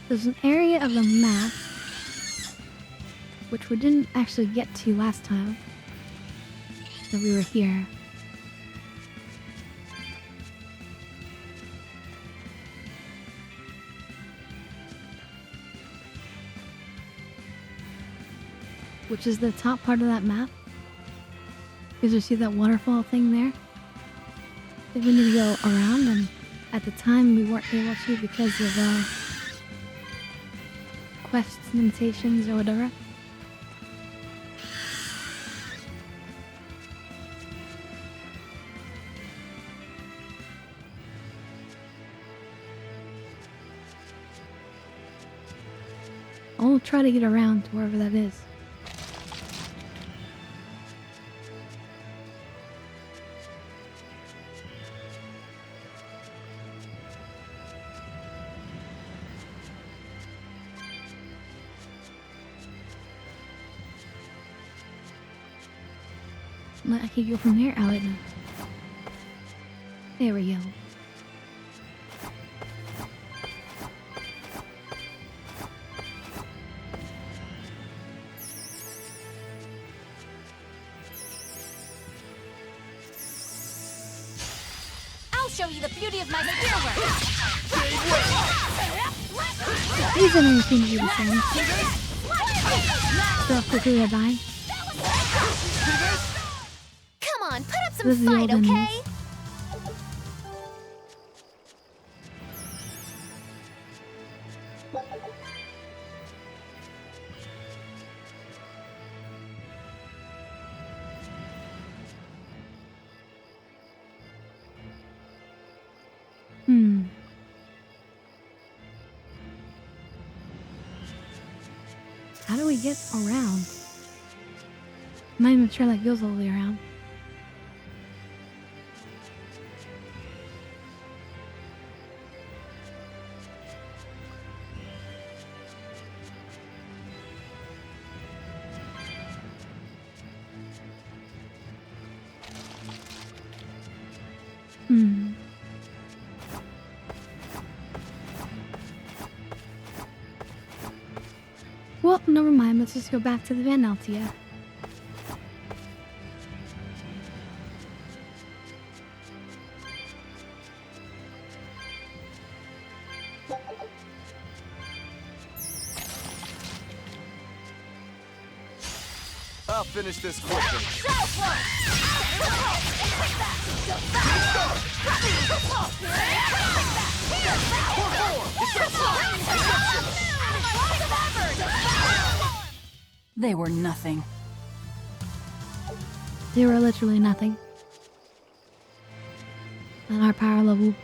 There's an area of the map which we didn't actually get to last time that we were here. Which is the top part of that map. Because you see that waterfall thing there? I think we need to go around, and at the time we weren't able to because of quest limitations or whatever. I'll try to get around to wherever that is. I can go from there. Oh, wait, no. There we go. I'll show you the beauty of my spearwork. These enemies seem to be the same. So quickly they're dying. Come on, put up some fight, okay? How do we get around? I'm not even sure that goes all the way around. Well, never mind. Let's just go back to the Van Altia. I'll finish this quickly. They were nothing. They were literally nothing. At our power level.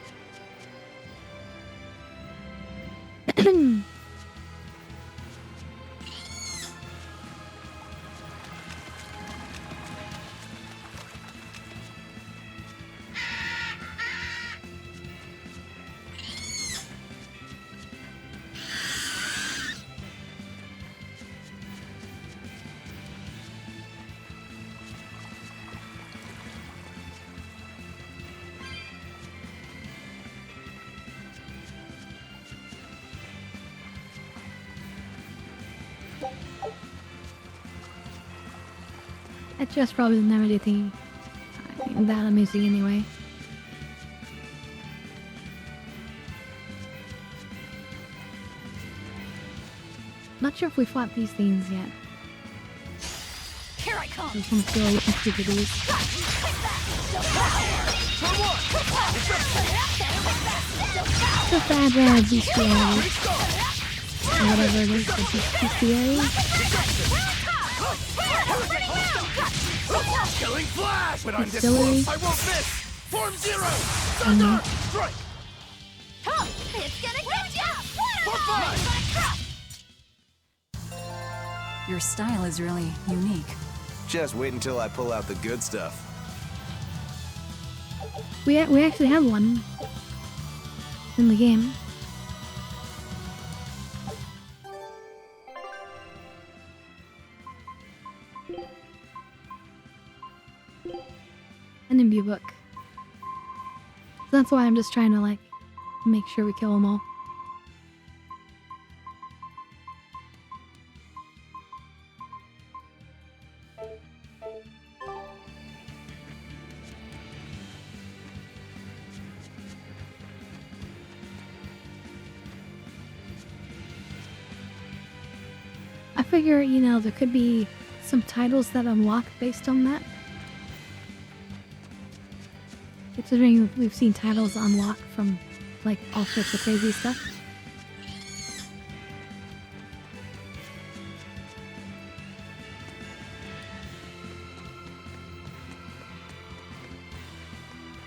That just probably doesn't have anything that amazing anyway. Not sure if we fought these things yet. Here I come. I just want to feel looking stupid these. The bad bestiality. Or whatever it is, the bestiality. Killing flash! But I'm this Distillery. close, I won't miss! Form zero! Thunder! Strike! It's gonna get ya! Your style is really unique. Just wait until I pull out the good stuff. We actually have one in the game. An imbue book. So that's why I'm just trying to like make sure we kill them all. I figure, you know, there could be some titles that unlock based on that. Considering we've seen titles unlock from, like, all sorts of crazy stuff.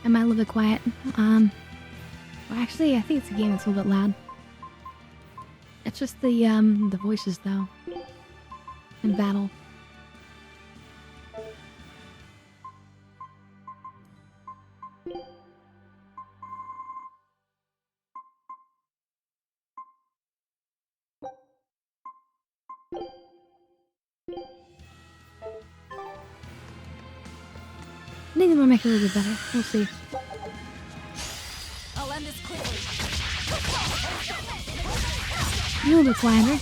Am I a little bit quiet? Well, actually, I think it's a game that's a little bit loud. It's just the voices, though. In battle. I think it'll make it a little bit better. We'll see. I'll end this quickly. A little bit quieter.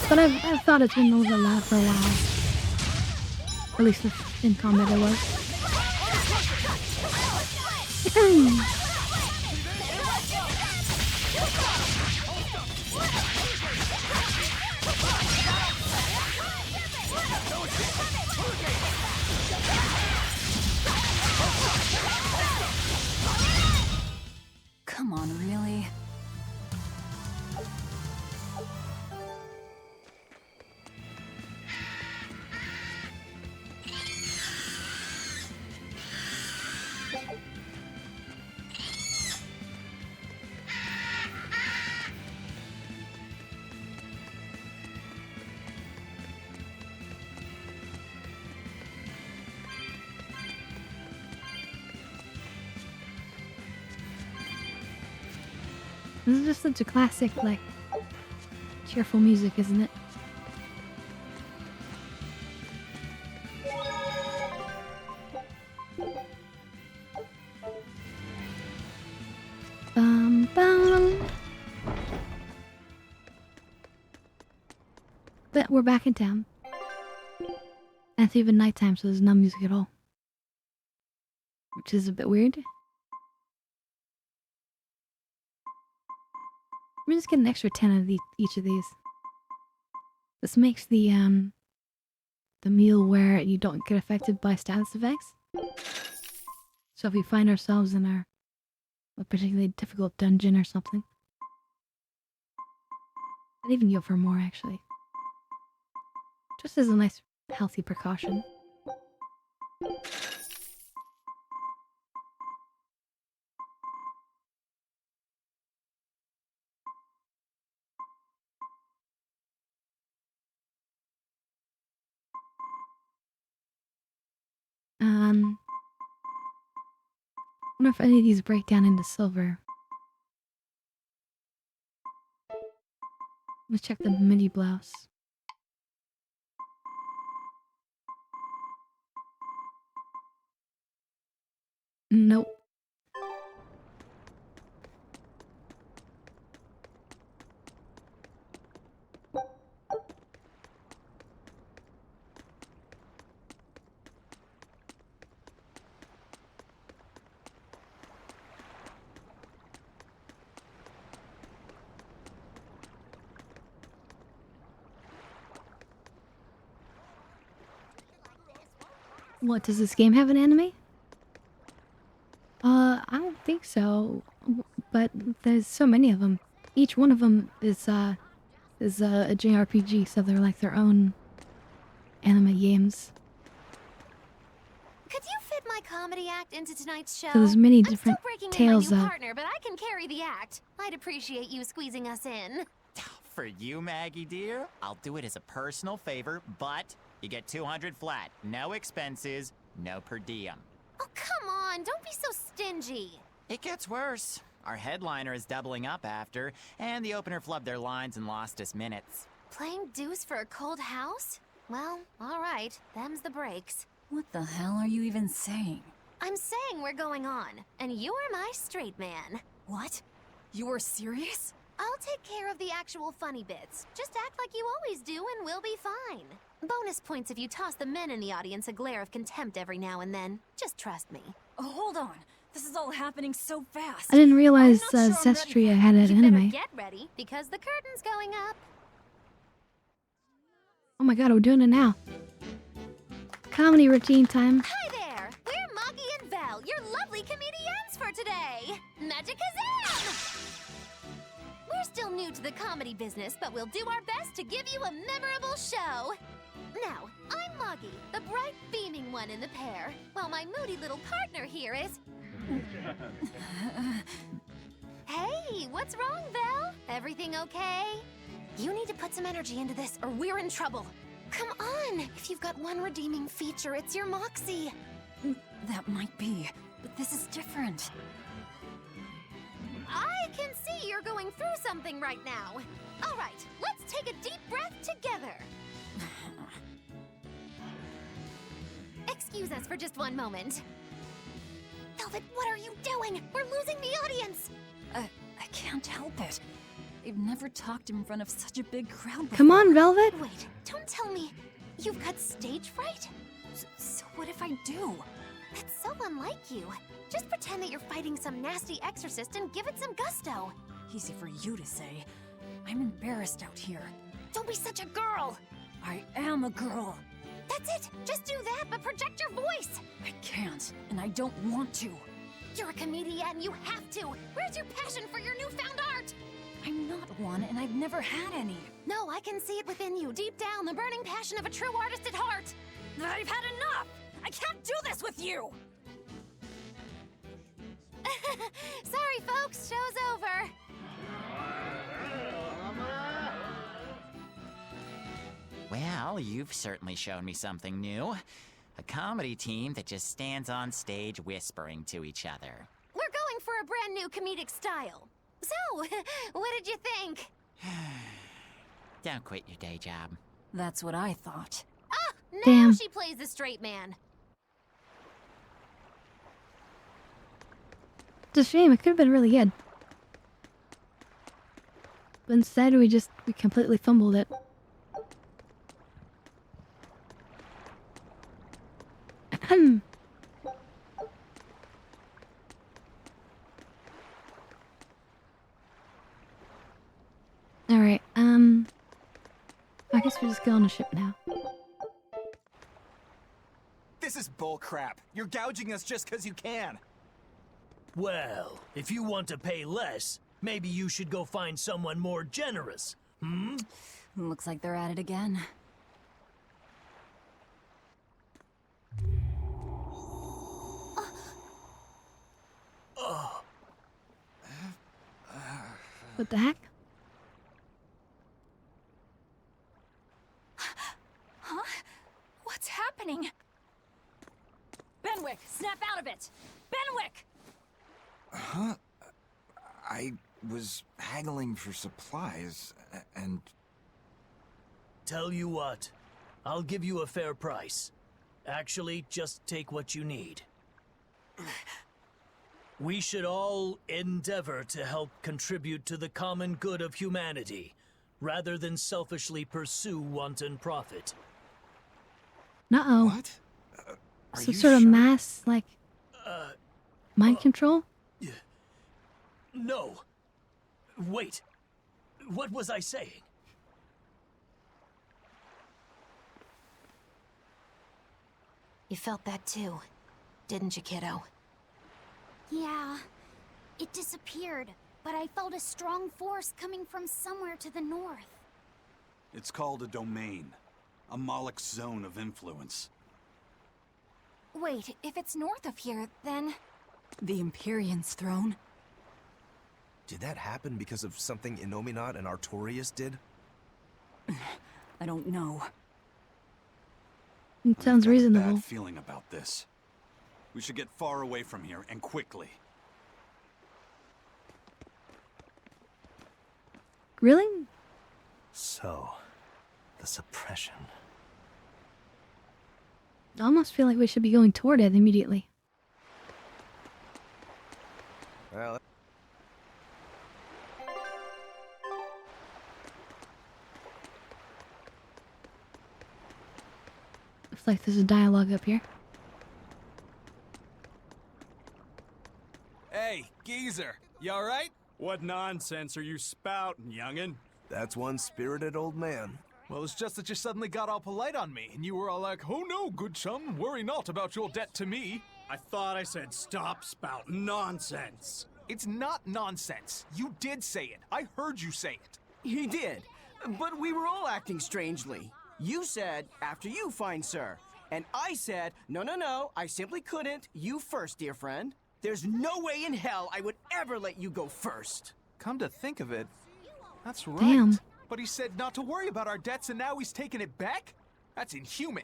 But I've thought it's been a little bit loud for a while. At least in combat it was. Come on, really? This is just such a classic, like, cheerful music, isn't it? Bum bum. But we're back in town. And it's even nighttime, so there's no music at all. Which is a bit weird. Let me just get an extra 10 of each of these. This makes the meal where you don't get affected by status effects. So if we find ourselves in a particularly difficult dungeon or something. I'd even go for more, actually. Just as a nice, healthy precaution. I wonder if any of these break down into silver. Let's check the midi blouse. Nope. What, does this game have an anime? I don't think so. But there's so many of them. Each one of them is a JRPG, so they're like their own anime games. Could you fit my comedy act into tonight's show? So there's many I'm different still breaking tales in my new of. partner, but I can carry the act. I'd appreciate you squeezing us in. For you, Maggie dear, I'll do it as a personal favor, but you get 200 flat. No expenses, no per diem. Oh, come on, don't be so stingy. It gets worse. Our headliner is doubling up after, and the opener flubbed their lines and lost us minutes. Playing deuce for a cold house? Well, all right, them's the breaks. What the hell are you even saying? I'm saying we're going on, and you're my straight man. What? You are serious? I'll take care of the actual funny bits. Just act like you always do and we'll be fine. Bonus points if you toss the men in the audience a glare of contempt every now and then. Just trust me. Oh, hold on. This is all happening so fast. I didn't realize Zestria had an anime. Get ready, because the curtain's going up. Oh my god, we're doing it now. Comedy routine time. Hi there! We're Moggy and Val, your lovely comedians for today! Magicazam! We're still new to the comedy business, but we'll do our best to give you a memorable show. Now, I'm Moggy, the bright, beaming one in the pair, while my moody little partner here is... Hey, what's wrong, Val? Everything okay? You need to put some energy into this, or we're in trouble. Come on! If you've got one redeeming feature, it's your moxie. That might be, but this is different. I can see you're going through something right now. All right, let's take a deep breath together. Excuse us for just one moment. Velvet, what are you doing? We're losing the audience. I can't help it. I've never talked in front of such a big crowd before. Come on, Velvet. Wait, don't tell me you've got stage fright? So what if I do? That's so unlike you. Just pretend that you're fighting some nasty exorcist and give it some gusto. Easy for you to say. I'm embarrassed out here. Don't be such a girl. I am a girl. That's it. Just do that, but project your voice. I can't, and I don't want to. You're a comedian. You have to. Where's your passion for your newfound art? I'm not one, and I've never had any. No, I can see it within you, deep down, the burning passion of a true artist at heart. I've had enough! I can't do this with you! Sorry, folks. Show's over. Well, you've certainly shown me something new. A comedy team that just stands on stage whispering to each other. We're going for a brand new comedic style. So, what did you think? Don't quit your day job. That's what I thought. Ah, now Damn. she plays the straight man. It's a shame. It could have been really good. But instead, we completely fumbled it. Alright, I guess we're just going on a ship now. This is bullcrap. You're gouging us just because you can. Well, if you want to pay less, maybe you should go find someone more generous. Hmm? Looks like they're at it again. What the heck? Huh? What's happening? Benwick, snap out of it! Benwick! Huh? I was haggling for supplies, and... Tell you what, I'll give you a fair price. Actually, just take what you need. We should all endeavor to help contribute to the common good of humanity, rather than selfishly pursue wanton profit. Uh-oh. What? Some sort of mass, like, mind control? No. Wait. What was I saying? You felt that too, didn't you, kiddo? Yeah, it disappeared, but I felt a strong force coming from somewhere to the north. It's called a domain. A Moloch zone of influence. Wait, if it's north of here, then... The Empyrean's throne? Did that happen because of something Innominat and Artorias did? I don't know. It sounds reasonable. Bad feeling about this. We should get far away from here, and quickly. Really? So, the suppression. I almost feel like we should be going toward it immediately. Well, Looks like there's a dialogue up here. Hey, geezer, you alright? What nonsense are you spouting, youngin'? that's one spirited old man. Well, it's just that you suddenly got all polite on me, and you were all like, "Oh no, good chum, worry not about your debt to me." I thought I said stop spouting nonsense. It's not nonsense. You did say it. I heard you say it. He did, but we were all acting strangely. You said, "After you, fine sir." And I said, "No, I simply couldn't. You first, dear friend. There's no way in hell I would ever let you go first." Come to think of it, that's right. Damn. But he said not to worry about our debts, and now he's taking it back? That's inhuman,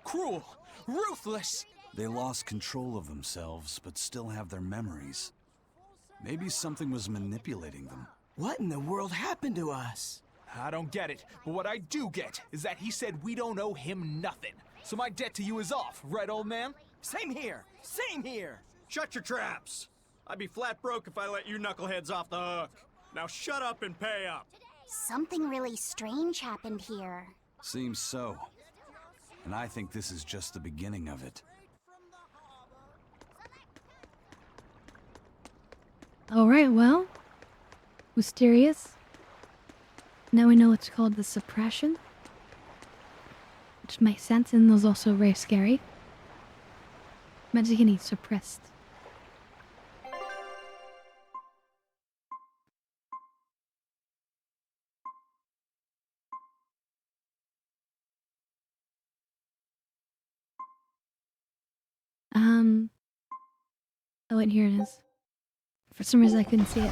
cruel, ruthless. They lost control of themselves, but still have their memories. Maybe something was manipulating them. What in the world happened to us? I don't get it, but what I do get is that he said we don't owe him nothing. So my debt to you is off, right, old man? Same here. Same here. Shut your traps. I'd be flat broke if I let you knuckleheads off the hook. Now shut up and pay up. Something really strange happened here. Seems so. And I think this is just the beginning of it. Alright, well. Mysterious. Now we know it's called the suppression. Which makes sense, and was also very scary. Imagine getting suppressed. Oh wait, here it is. For some reason I couldn't see it.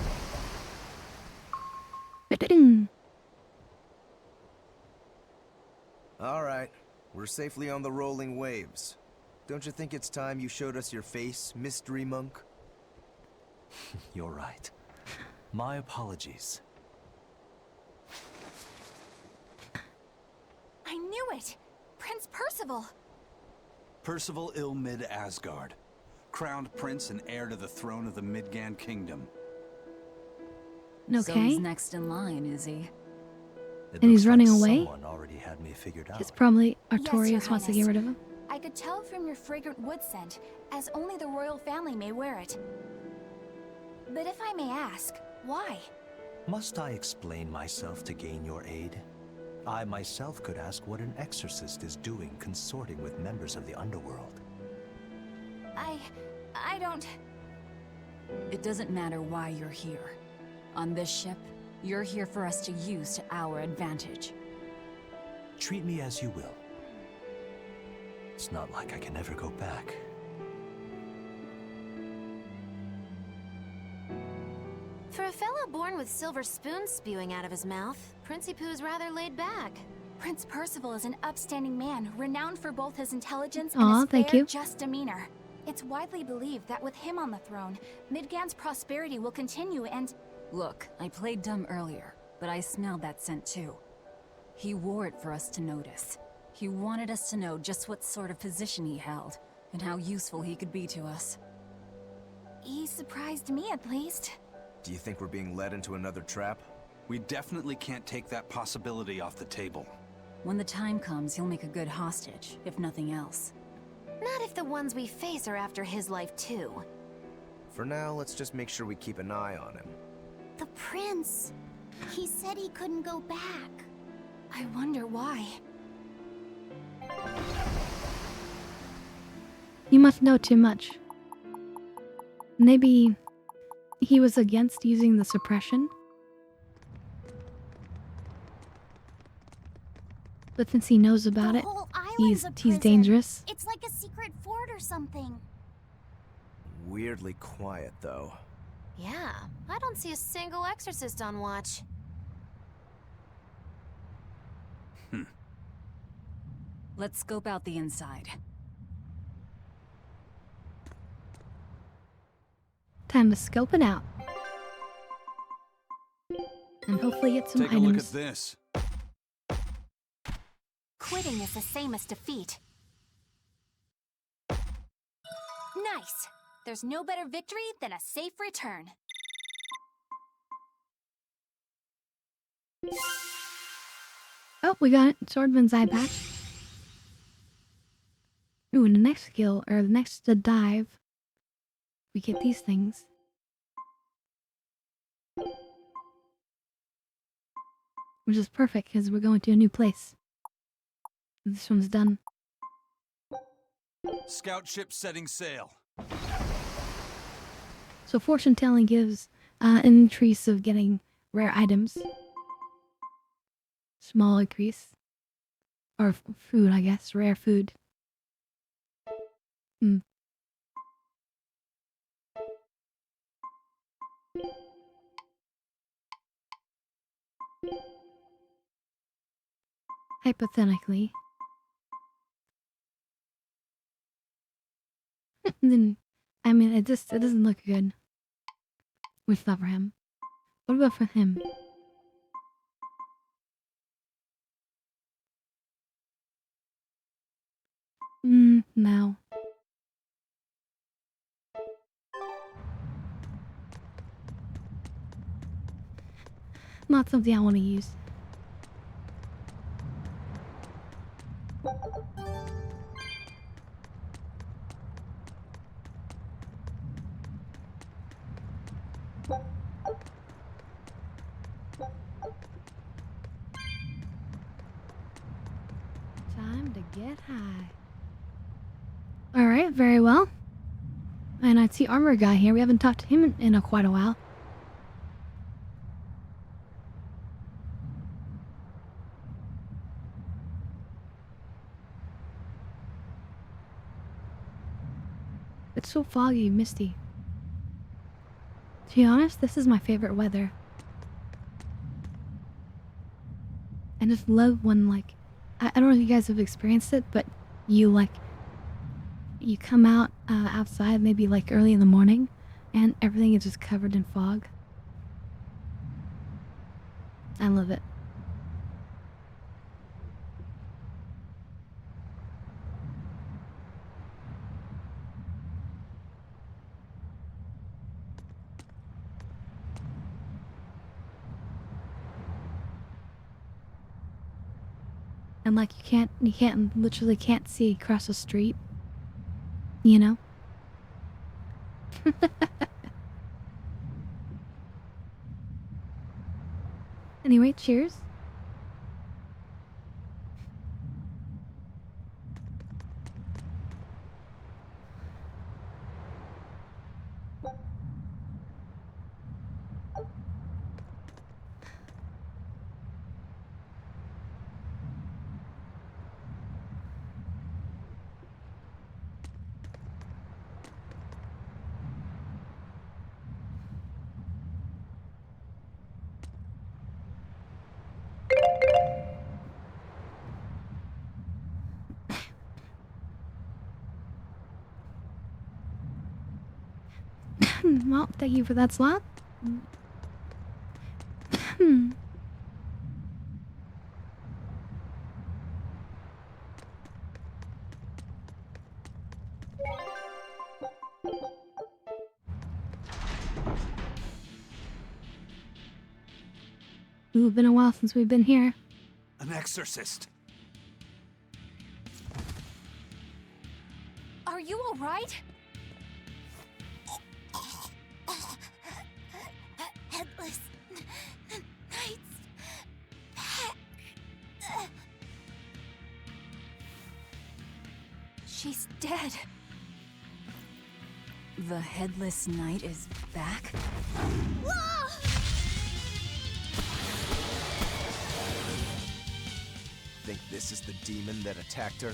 All right, we're safely on the rolling waves. Don't you think it's time you showed us your face, mystery monk? You're right. My apologies. I knew it! Prince Percival! Percival Ilmid Asgard, crowned prince and heir to the throne of the Midgand Kingdom. Okay. So he's next in line, is he? And he's running away? Someone already had me figured out. It's probably Yes, Artorias Your wants to get Highness. rid of him. I could tell from your fragrant wood scent, as only the royal family may wear it. But if I may ask, why? Must I explain myself to gain your aid? I myself could ask what an exorcist is doing consorting with members of the underworld. I don't... It doesn't matter why you're here. On this ship, you're here for us to use to our advantage. Treat me as you will. It's not like I can ever go back. For a fellow born with silver spoons spewing out of his mouth, Princey Pooh's rather laid back. Prince Percival is an upstanding man, renowned for both his intelligence Aw, and his thank fair, you. just demeanor. It's widely believed that with him on the throne, Midgand's prosperity will continue and... Look, I played dumb earlier, but I smelled that scent too. He wore it for us to notice. He wanted us to know just what sort of position he held, and how useful he could be to us. He surprised me, at least. Do you think we're being led into another trap? We definitely can't take that possibility off the table. When the time comes, he'll make a good hostage, if nothing else. Not if the ones we face are after his life too. For now, let's just make sure we keep an eye on him. The prince. He said he couldn't go back. I wonder why. You must know too much. Maybe he was against using the suppression? But since he knows about it, whole he's island's a prison. dangerous. It's like a secret fort or something. Weirdly quiet, though. Yeah, I don't see a single exorcist on watch. Let's scope out the inside. Time to scope it out. And hopefully get some Take items. a look at this. Quitting is the same as defeat. Nice! There's no better victory than a safe return. Oh, we got it. Swordman's eye patch. Ooh, and the next skill, or the next dive, we get these things. Which is perfect, because we're going to a new place. This one's done. Scout ship setting sail. So fortune telling gives an increase of getting rare items. Small increase. Or food, I guess. Rare food. Hypothetically. Then, I mean, it doesn't look good. Which not for him. What about for him? No. Not something I want to use. Time to get high. Alright, very well. And I see Armor Guy here. We haven't talked to him in quite a while. It's so foggy and misty. To be honest, this is my favorite weather. I just love when, like, I don't know if you guys have experienced it, but you come out outside maybe like early in the morning and everything is just covered in fog. I love it. And like literally can't see across the street. You know? Anyway, cheers. Well, thank you for that slot. Ooh, been a while since we've been here. An exorcist. Are you alright? Headless Knight's pack. She's dead. The Headless Knight is back? Think this is the demon that attacked her?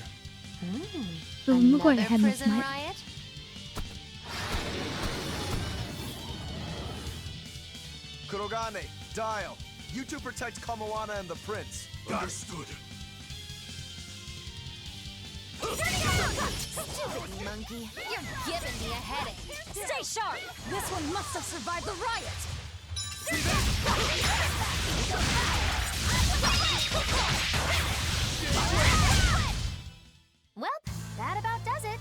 Doesn't look like a Another headless prison knight. riot? Kurogane, Dial. You two protect Kamoana and the prince. Understood. Stupid monkey. You're giving me a headache. Stay sharp! This one must have survived the riot! Well, that about does it.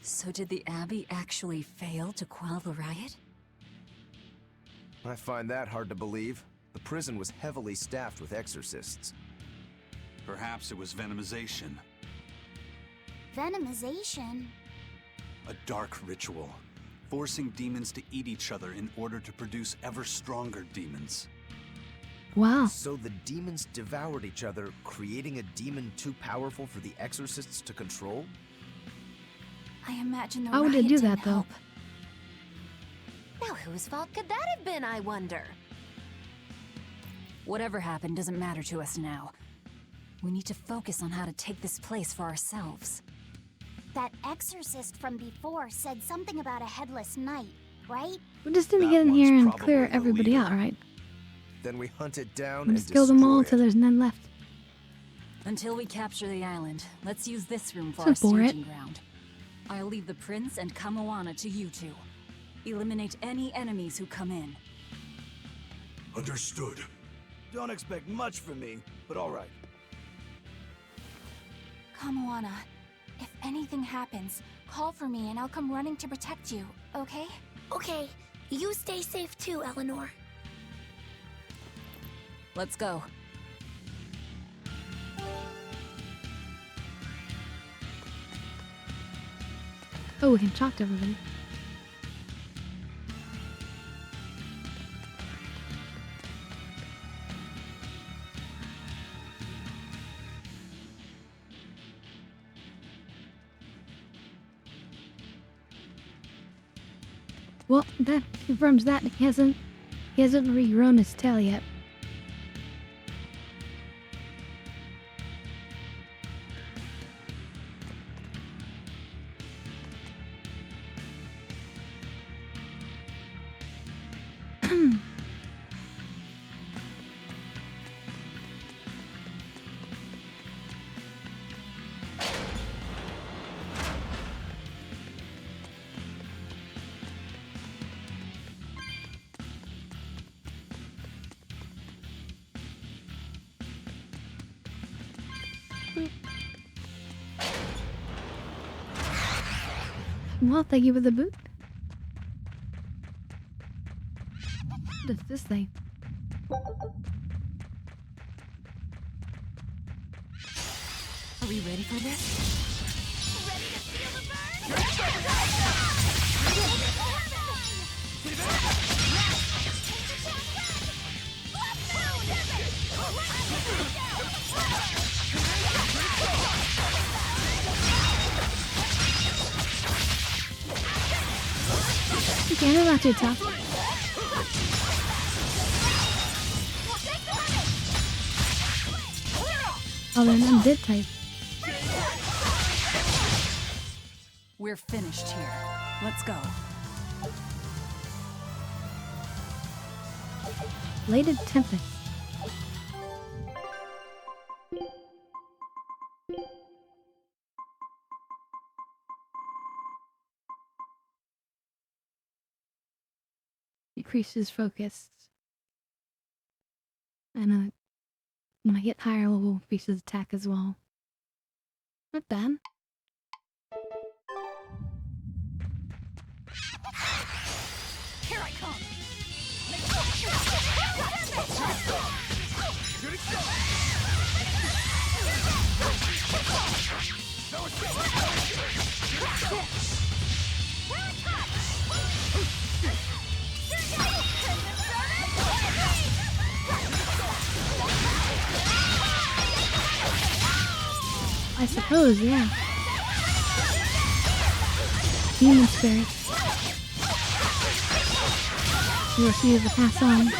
So did the Abbey actually fail to quell the riot? I find that hard to believe. The prison was heavily staffed with exorcists. Perhaps it was venomization. Venomization? A dark ritual, forcing demons to eat each other in order to produce ever stronger demons. Wow. So the demons devoured each other, creating a demon too powerful for the exorcists to control? I imagine the How would riot it do didn't that, though? help. Now whose fault could that have been, I wonder? Whatever happened doesn't matter to us now. We need to focus on how to take this place for ourselves. That exorcist from before said something about a headless knight, right? We just need to That get in one's here and probably clear the everybody leader. out, right? Then we hunt it down And and just kill them all destroy till it. there's none left. Until we capture the island, let's use this room for So our for it. staging ground. I'll leave the prince and Kamoana to you two. Eliminate any enemies who come in. Understood. Don't expect much from me, but all right. Kamoana, if anything happens, call for me and I'll come running to protect you, okay? Okay, you stay safe too, Eleanor. Let's go. Oh, we can talk to everybody. Well, that confirms that he hasn't regrown his tail yet. Well, thank you for the boot. What is this thing? Are we ready for this? Okay, they're not too tough. Oh, they're not dead type. We're finished here. Let's go. Bladed Tempest. Increases focus. And when I get higher level, increases attack as well. Not bad. Here I come! I suppose, yeah. demon spirits. You refuse to pass on.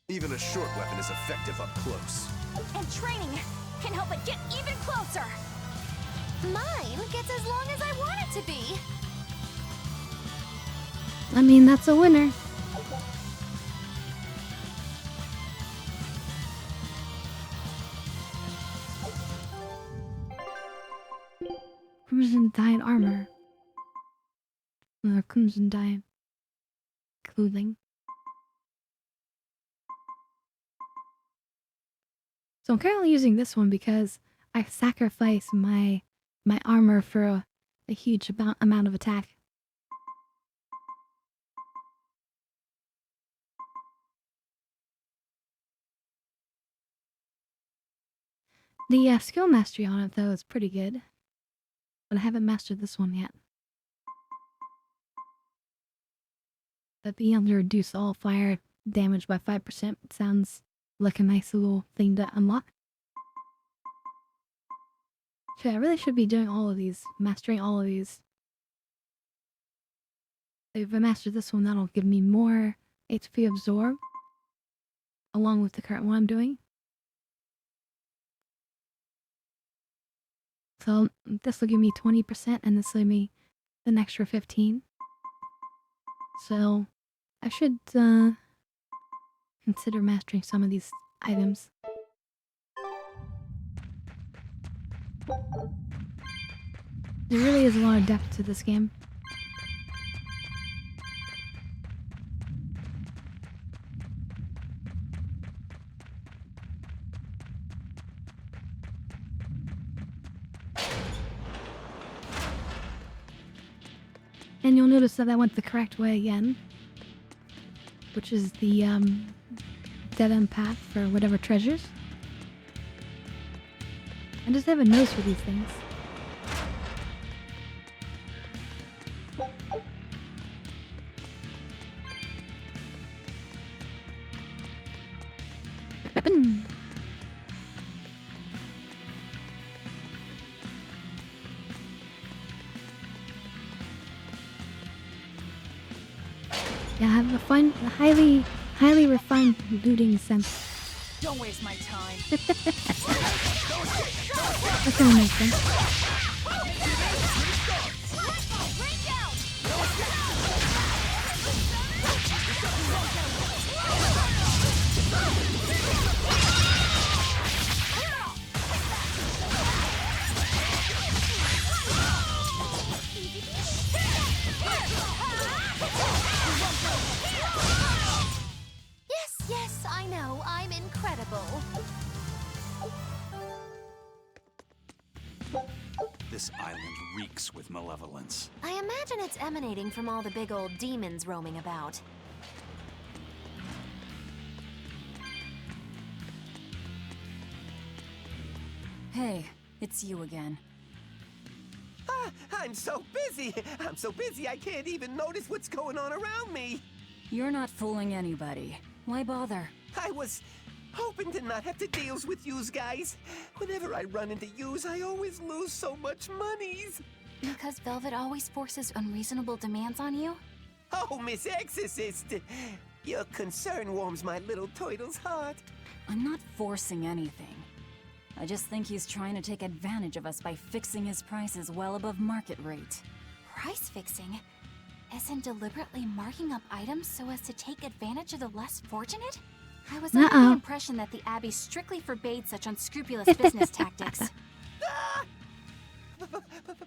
Even a short weapon is effective up close. And training can help it get even closer. Mine gets as long as I want it to be. I mean, that's a winner. Crimson dyed armor. Or crimson dyed clothing. So I'm currently using this one because I sacrifice my armor for a huge amount of attack. The skill mastery on it though is pretty good, but I haven't mastered this one yet. But being able to reduce all fire damage by 5% sounds like a nice little thing to unlock. So I really should be doing all of these, mastering all of these. If I master this one, that'll give me more HP absorb, along with the current one I'm doing. So this will give me 20%, and this will give me an extra 15. So I should consider mastering some of these items. There really is a lot of depth to this game. And you'll notice that I went the correct way again, which is the dead-end path for whatever treasures. I just have a nose for these things. Yeah, I have a highly refined looting sense. Don't waste my time. That's all makes sense. Yes, I know. I'm incredible. This island reeks with malevolence. I imagine it's emanating from all the big old demons roaming about. Hey, it's you again. I'm so busy. I'm so busy I can't even notice what's going on around me. You're not fooling anybody. Why bother? I was hoping to not have to deal with yous guys. Whenever I run into yous, I always lose so much monies. Because Velvet always forces unreasonable demands on you? Oh, Miss Exorcist! Your concern warms my little turtle's heart. I'm not forcing anything. I just think he's trying to take advantage of us by fixing his prices well above market rate. Price fixing? As in deliberately marking up items so as to take advantage of the less fortunate? I was under the impression that the Abbey strictly forbade such unscrupulous business tactics.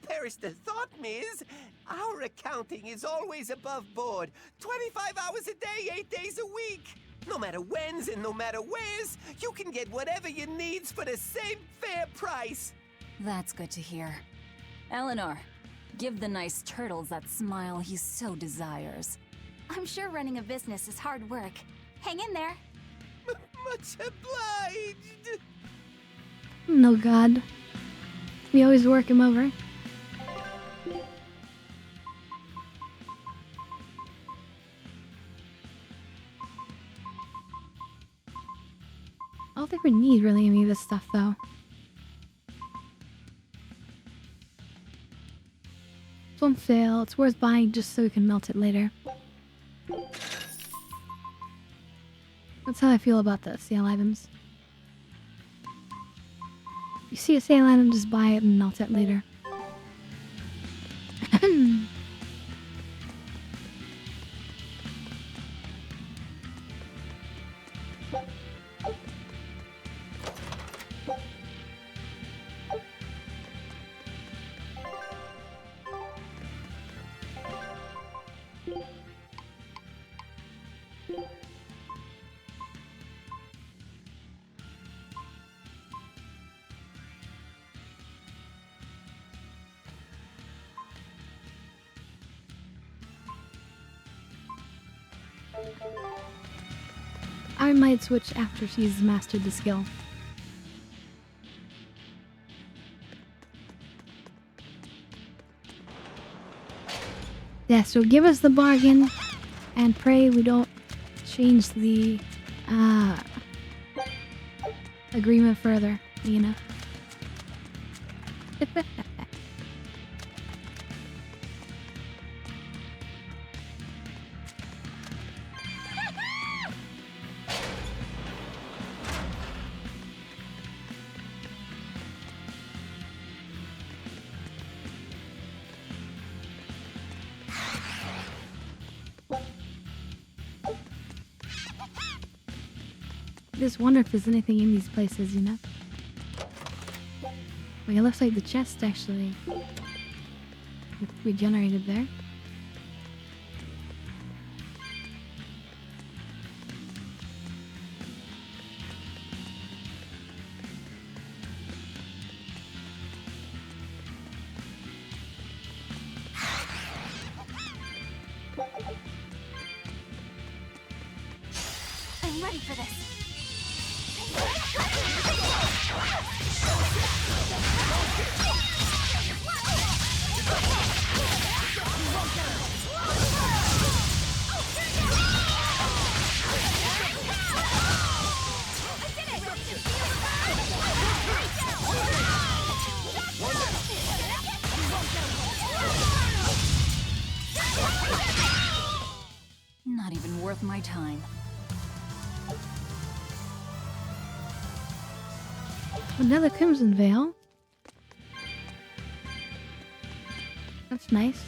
Perish the thought, Miss. Our accounting is always above board. 25 hours a day, 8 days a week. No matter whens and no matter wheres, you can get whatever you needs for the same fair price. That's good to hear. Eleanor, give the nice turtles that smile he so desires. I'm sure running a business is hard work. Hang in there. Much obliged. No god. We always work him over. don't think we need really any of this stuff, though. It won't fail. It's worth buying just so we can melt it later. That's how I feel about the sale items. If you see a sale item, just buy it and melt it later. I might switch after she's mastered the skill. Yeah, so give us the bargain and pray we don't change the agreement further, you know. I just wonder if there's anything in these places, you know? Wait, it looks like the chest actually regenerated there. I'm ready for this. Not even worth my time. Another Crimson Veil. That's nice.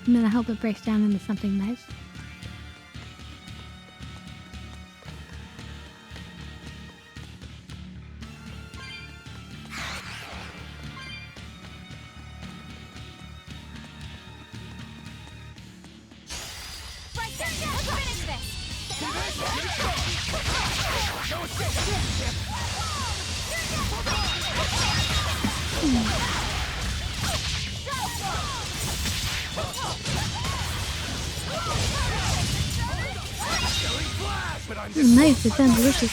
And then I hope it breaks down into something nice. Nice, it sounds delicious.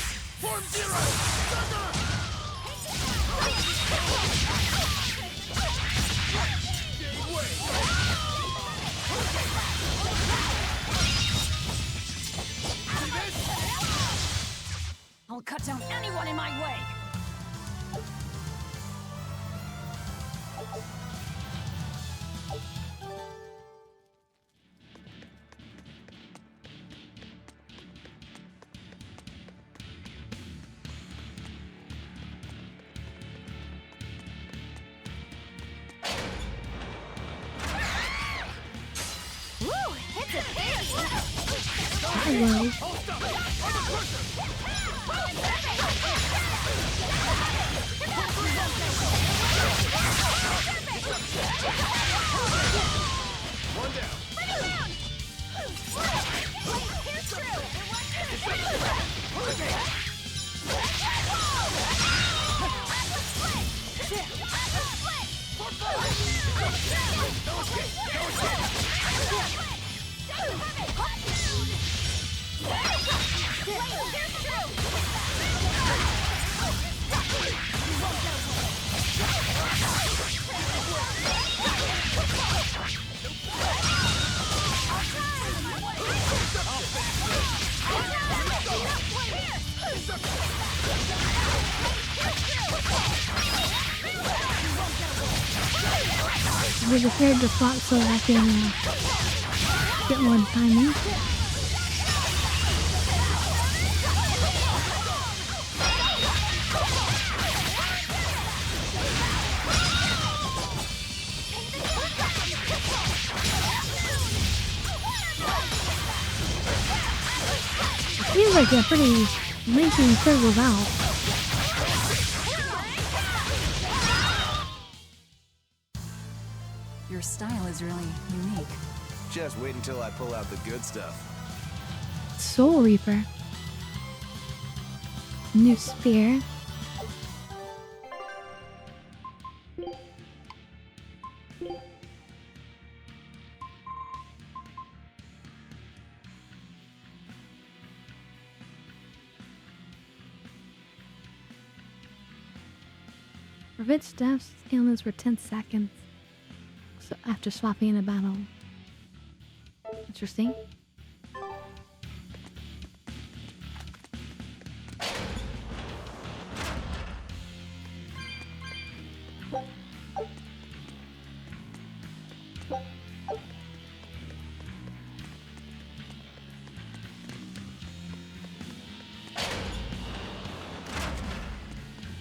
I'll cut down anyone in my way. Hello. with the character slot so I can get more timing. It seems like a pretty lengthy and incredible valve. Your style is really unique. Just wait until I pull out the good stuff. Soul Reaper. New spear. Prevent deaths ailments for 10 seconds. So after swapping in a battle. Interesting.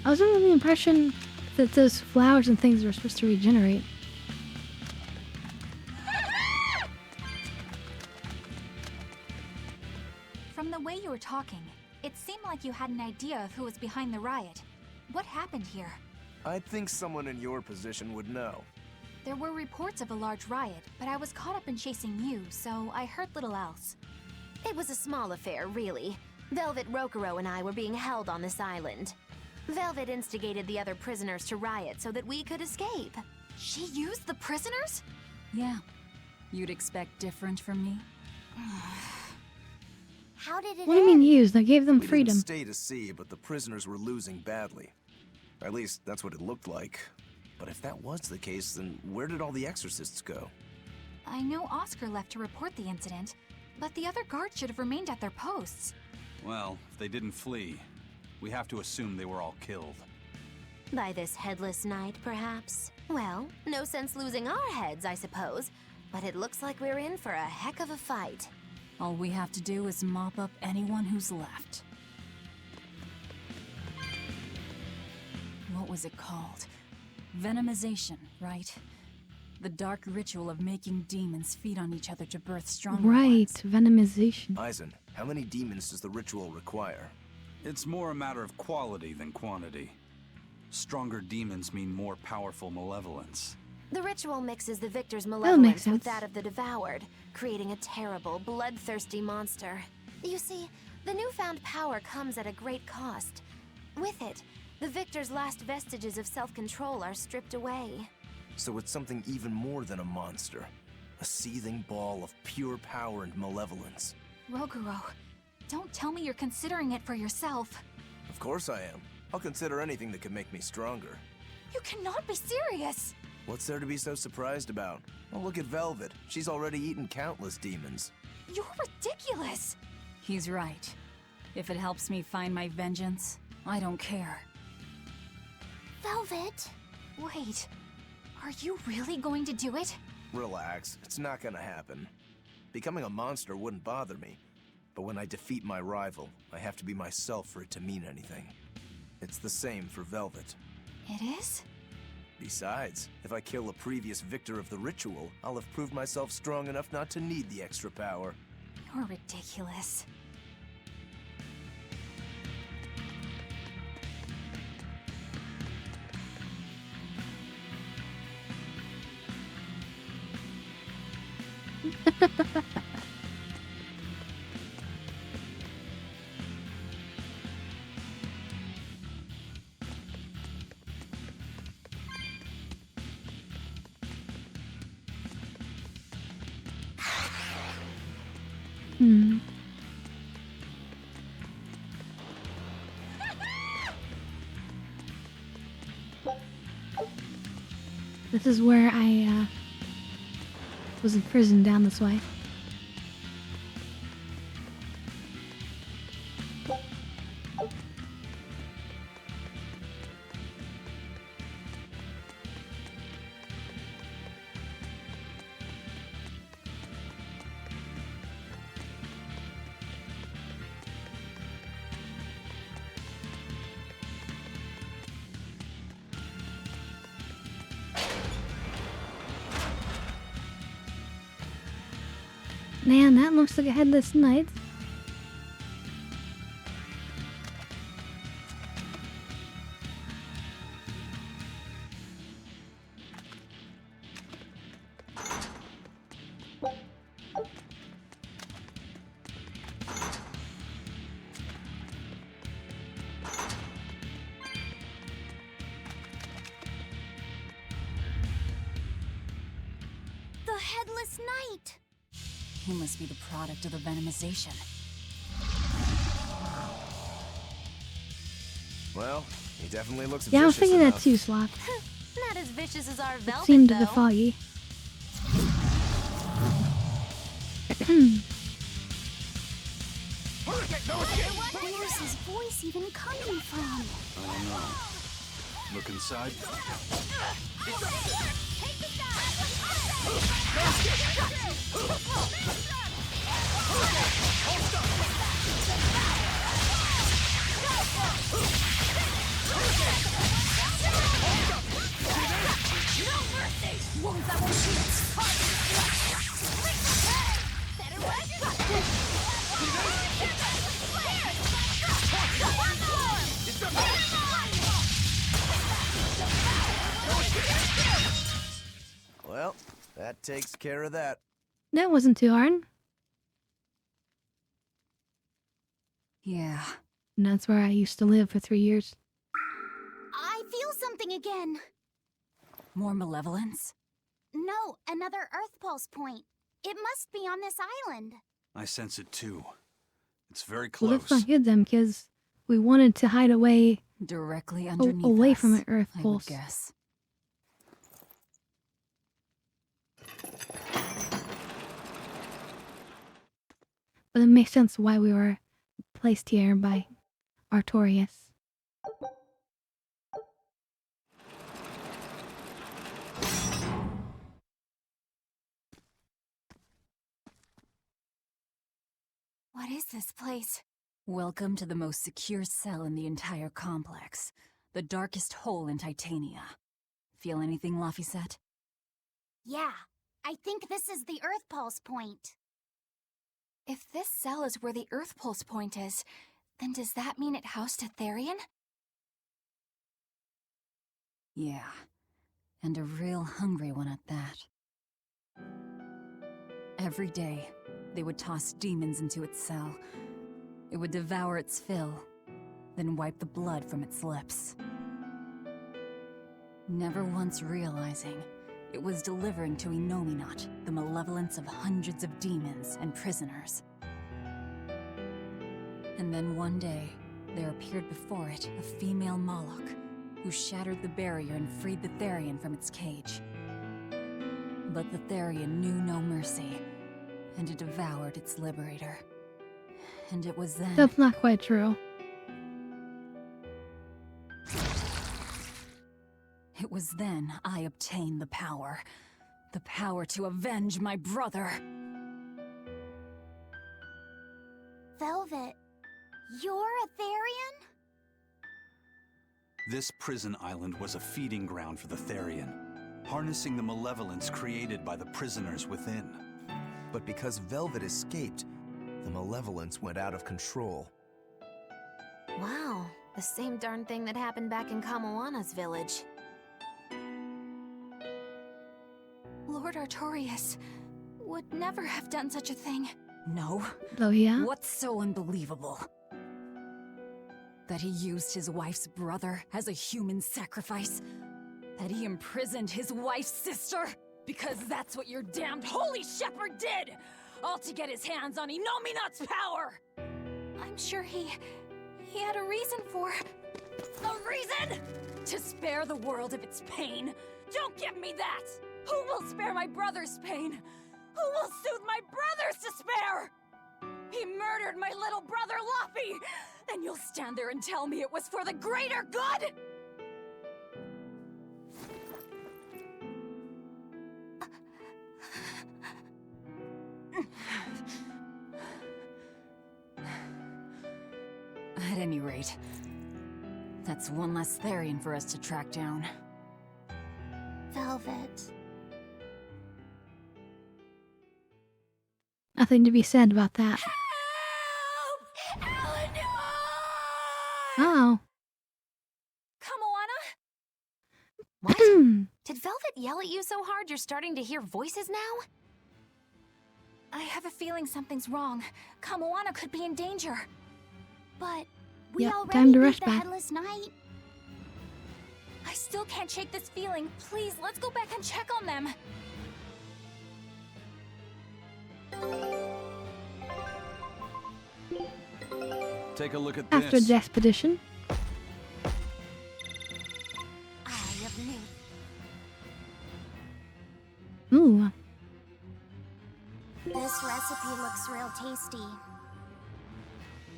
I was under the impression that those flowers and things were supposed to regenerate. From the way you were talking, it seemed like you had an idea of who was behind the riot. What happened here? I'd think someone in your position would know. There were reports of a large riot, but I was caught up in chasing you, so I heard little else. It was a small affair, really. Velvet Rokuro and I were being held on this island. Velvet instigated the other prisoners to riot so that we could escape. She used the prisoners? Yeah. You'd expect different from me? How did it What do you mean end? used? I gave them We freedom. didn't stay to see, but the prisoners were losing badly. At least, that's what it looked like. But if that was the case, then where did all the exorcists go? I know Oscar left to report the incident, but the other guards should have remained at their posts. Well, if they didn't flee, we have to assume they were all killed. By this headless knight, perhaps? Well, no sense losing our heads, I suppose. But it looks like we're in for a heck of a fight. All we have to do is mop up anyone who's left. What was it called? Venomization, right? The dark ritual of making demons feed on each other to birth stronger Right, ones. venomization. Eisen, how many demons does the ritual require? It's more a matter of quality than quantity. Stronger demons mean more powerful malevolence. The ritual mixes the victor's makes malevolence sense. with that of the devoured, creating a terrible, bloodthirsty monster. You see, the newfound power comes at a great cost. With it, the victor's last vestiges of self-control are stripped away. So it's something even more than a monster. A seething ball of pure power and malevolence. Roguro, don't tell me you're considering it for yourself. Of course I am. I'll consider anything that could make me stronger. You cannot be serious! What's there to be so surprised about? Oh, look at Velvet. She's already eaten countless demons. You're ridiculous! He's right. If it helps me find my vengeance, I don't care. Velvet! Wait, are you really going to do it? Relax, it's not gonna happen. Becoming a monster wouldn't bother me. But when I defeat my rival, I have to be myself for it to mean anything. It's the same for Velvet. It is? Besides, if I kill a previous victor of the ritual, I'll have proved myself strong enough not to need the extra power. You're ridiculous. This is where I was imprisoned down this way. Man, that looks like a headless knight. The headless knight! He must be the product of the venomization. Well, he definitely looks Yeah, I was vicious thinking that enough. too, Slop. Not as vicious as our It velvet, seemed though. a bit foggy. Where's his voice even coming from? I don't know. Look inside. Well, that takes care of that. That wasn't too hard. Yeah. And that's where I used to live for 3 years. I feel something again. More malevolence? No, another Earth Pulse point. It must be on this island. I sense it too. It's very Well, close. that's not good then, because we wanted to hide away Directly underneath away us, from an Earth I would pulse. guess. But it makes sense why we were placed here by Artorias. What is this place? Welcome to the most secure cell in the entire complex. The darkest hole in Titania. Feel anything, Laphicet? Yeah, I think this is the Earth Pulse point. If this cell is where the Earth Pulse point is, then does that mean it housed a Therian? Yeah. And a real hungry one at that. Every day, they would toss demons into its cell. It would devour its fill, then wipe the blood from its lips. Never once realizing it was delivering to Inominat the malevolence of hundreds of demons and prisoners. And then one day, there appeared before it a female Moloch, who shattered the barrier and freed the Therian from its cage. But the Therian knew no mercy, and it devoured its liberator. And it was then... That's not quite true. It was then I obtained the power. The power to avenge my brother. Velvet, you're a Therian? This prison island was a feeding ground for the Therian, harnessing the malevolence created by the prisoners within. But because Velvet escaped, the malevolence went out of control. Wow, the same darn thing that happened back in Kamawana's village. Lord Artorias would never have done such a thing. No. Oh, yeah? What's so unbelievable? That he used his wife's brother as a human sacrifice? That he imprisoned his wife's sister? Because that's what your damned holy shepherd did! All to get his hands on Inominat's power! I'm sure he had a reason for... A reason? To spare the world of its pain? Don't give me that! Who will spare my brother's pain? Who will soothe my brother's despair? He murdered my little brother Lappy! And you'll stand there and tell me it was for the greater good? At any rate, that's one less Therian for us to track down. Velvet. Nothing to be said about that. Oh. Come on. What? Did Velvet yell at you so hard you're starting to hear voices now? I have a feeling something's wrong. Kamoana could be in danger. But we Yep, already time to beat rush the back. Headless Knight. I still can't shake this feeling. Please, let's go back and check on them. Take a look at After this. the expedition. Eye of Newt. Ooh. This recipe looks real tasty.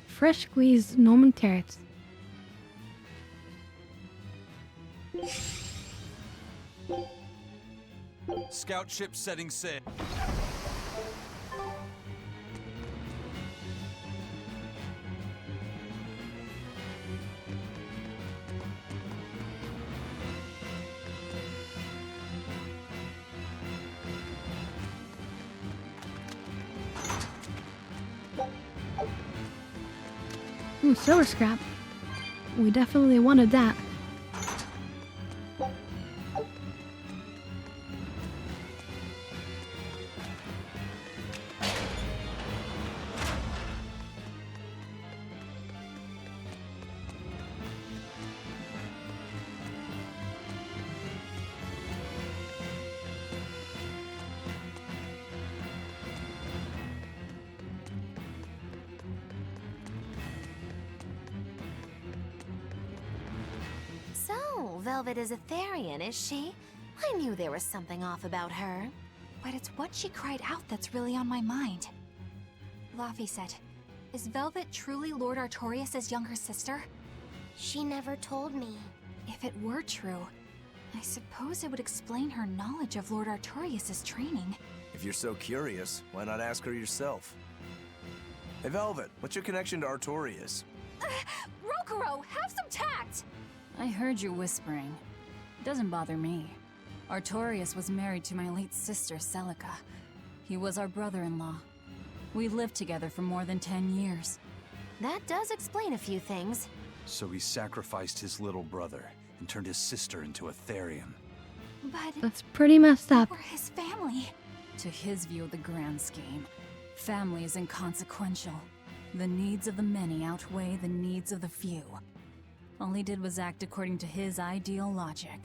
Fresh squeezed Norman carrots. Scout ship setting sail. Ooh, silver scrap. We definitely wanted that. So, Velvet is a Therian, is she? I knew there was something off about her. But it's what she cried out that's really on my mind. Laphicet, is Velvet truly Lord Artorias' younger sister? She never told me. If it were true, I suppose it would explain her knowledge of Lord Artorias' training. If you're so curious, why not ask her yourself? Hey, Velvet, what's your connection to Artorias? Rokuro, have some tact! I heard you whispering. It doesn't bother me. Artorias was married to my late sister, Celica. He was our brother-in-law. We lived together for more than 10 years. That does explain a few things. So he sacrificed his little brother and turned his sister into a Therian. But That's pretty messed up. we're his family. To his view of the grand scheme, family is inconsequential. The needs of the many outweigh the needs of the few. All he did was act according to his ideal logic.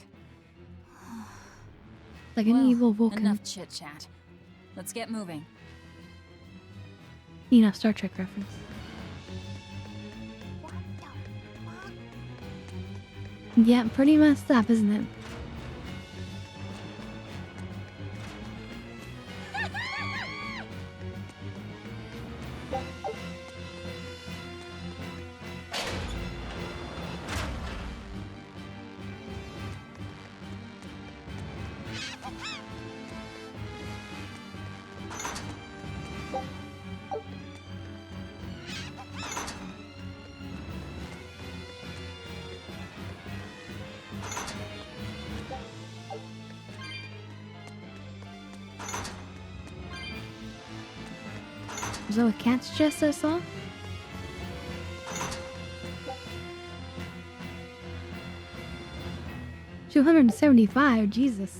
Like an evil Vulcan. Enough chit-chat. Let's get moving. You know, Star Trek reference. Yeah, pretty messed up, isn't it? Was that a cat's chest I saw? $275, Jesus.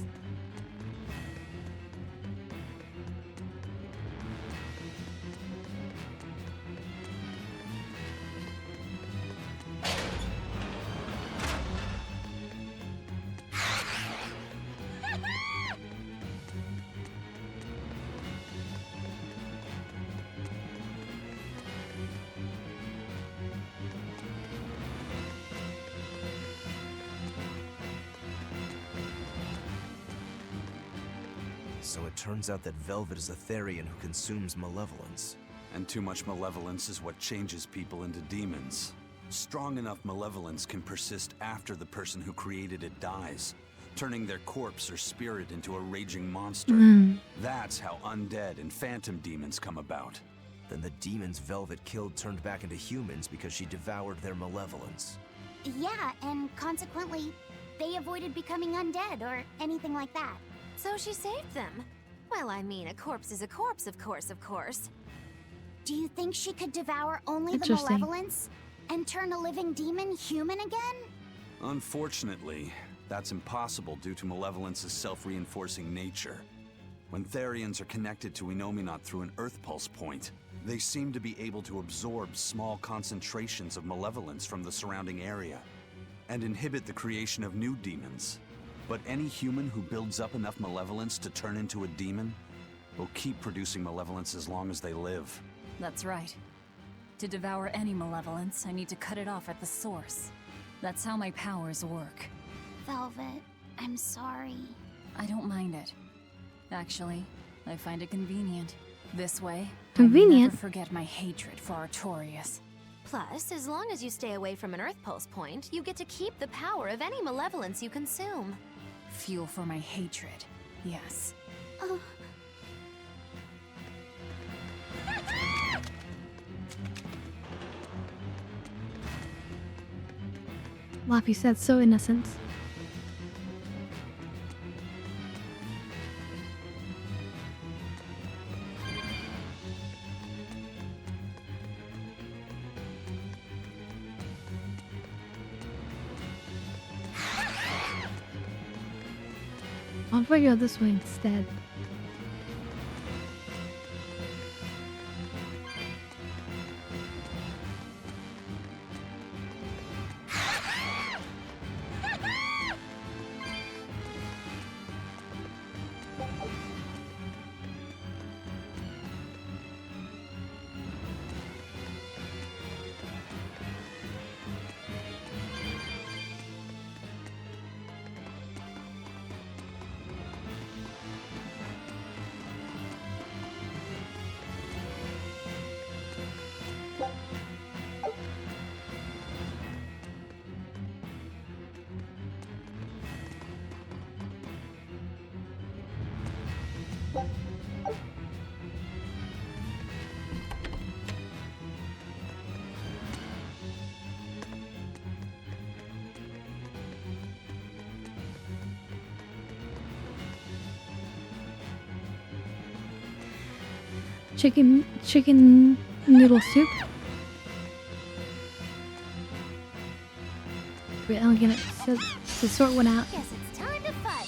So it turns out that Velvet is a Therian who consumes malevolence. And too much malevolence is what changes people into demons. Strong enough malevolence can persist after the person who created it dies, turning their corpse or spirit into a raging monster. That's how undead and phantom demons come about. Then the demons Velvet killed turned back into humans because she devoured their malevolence. Yeah, and consequently, they avoided becoming undead or anything like that. So she saved them. Well, I mean, a corpse is a corpse, of course. Do you think she could devour only the Interesting. malevolence and turn a living demon human again? Unfortunately, that's impossible due to Malevolence's self-reinforcing nature. When Therians are connected to Innominat through an Earth Pulse point, they seem to be able to absorb small concentrations of malevolence from the surrounding area and inhibit the creation of new demons. But any human who builds up enough malevolence to turn into a demon will keep producing malevolence as long as they live. That's right. To devour any malevolence, I need to cut it off at the source. That's how my powers work. Velvet, I'm sorry. I don't mind it. Actually, I find it convenient. This way, Convenient? I'll never forget my hatred for Artorias. Plus, as long as you stay away from an Earth Pulse point, you get to keep the power of any malevolence you consume. Fuel for my hatred, yes. Oh. Laffy said so innocent. I'll figure out this way instead. Chicken noodle soup. Wait, I'm gonna to sort one out. Guess it's time to fight.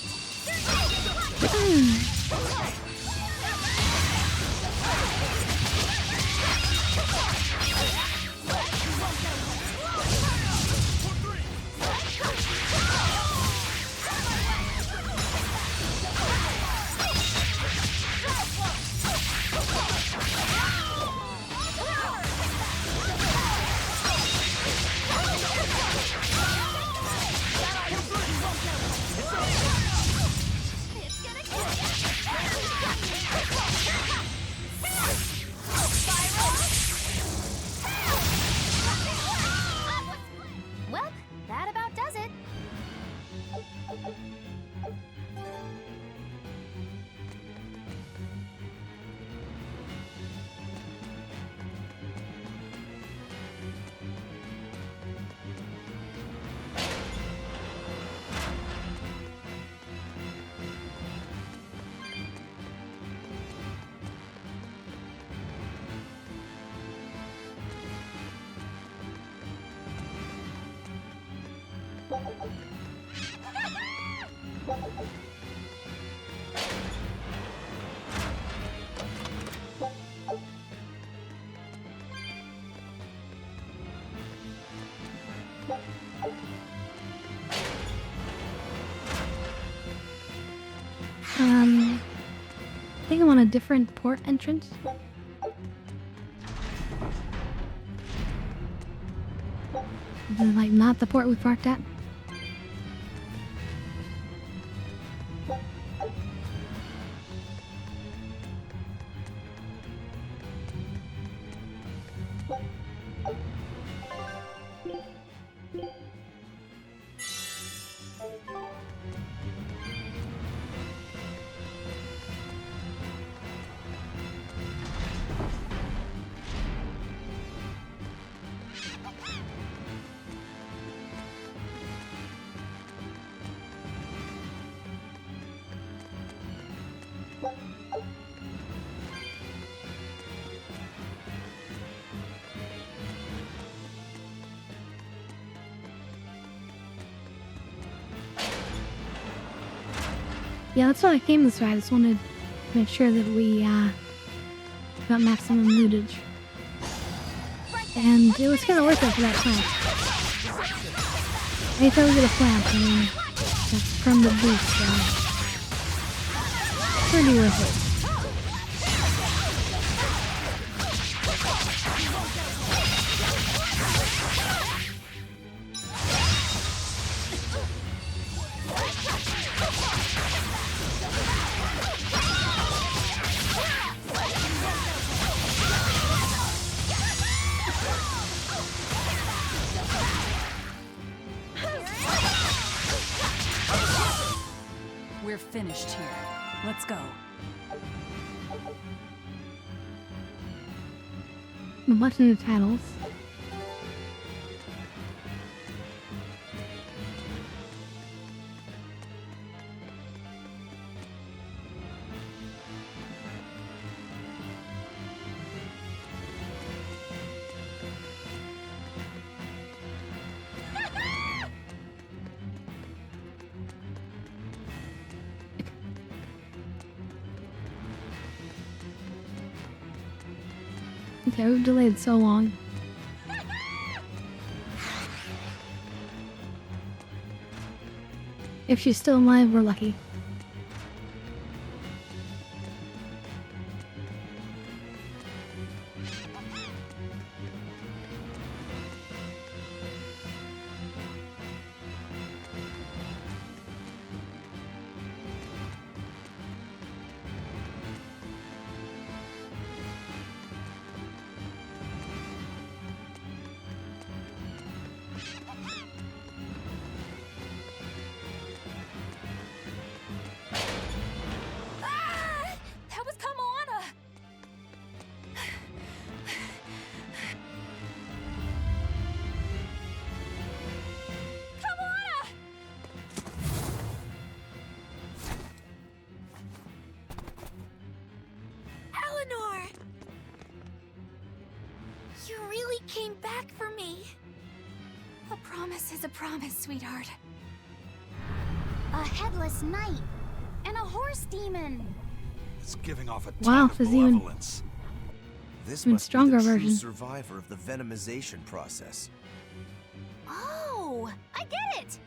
Well, that about does it. I think I'm on a different port entrance. Like not the port we parked at. Yeah, that's why I came this way. I just wanted to make sure that we got maximum lootage. And it was kind of worth it for that plant. Anytime we get a plant, I mean, that's from the boost, so pretty worth it. We're finished here. Let's go. A button of titles. Okay, we've delayed so long. If she's still alive, we're lucky. That was Kamoana! Kamoana! Eleanor! You really came back for me. A promise is a promise, sweetheart. A headless knight and a horse demon. It's giving off a Wow, ton of there's even malevolence. This even must stronger be the true version. survivor of the venomization process. Oh, I get it!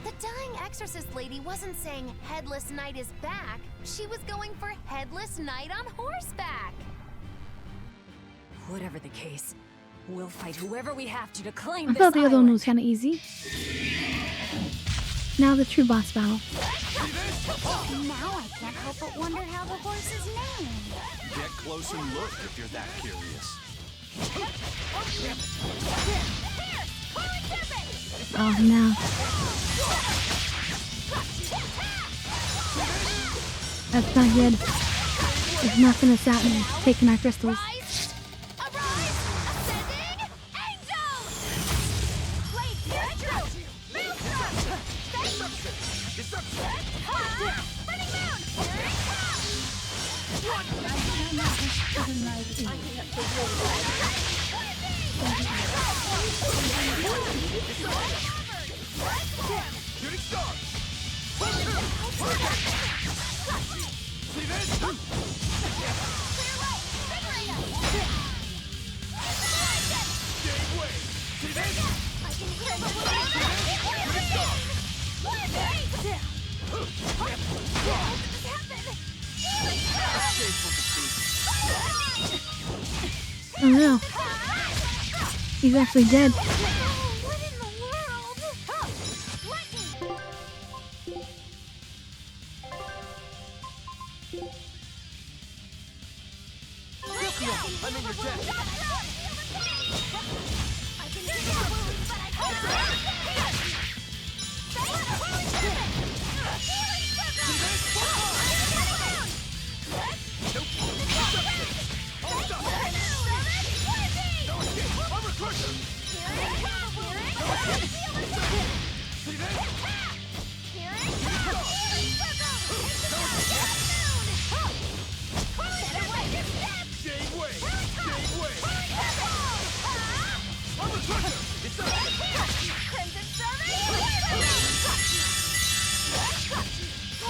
The dying exorcist lady wasn't saying Headless Knight is back. She was going for Headless Knight on horseback. Whatever the case, we'll fight whoever we have to claim I this thought the other one island. was kind of easy. Now the true boss battle. Now I can't help but wonder how the horse is named. Get close and look if you're that curious. Oh no. That's not good. It's not gonna stop me taking our crystals. Oh no. He's actually dead. I'm in your debt.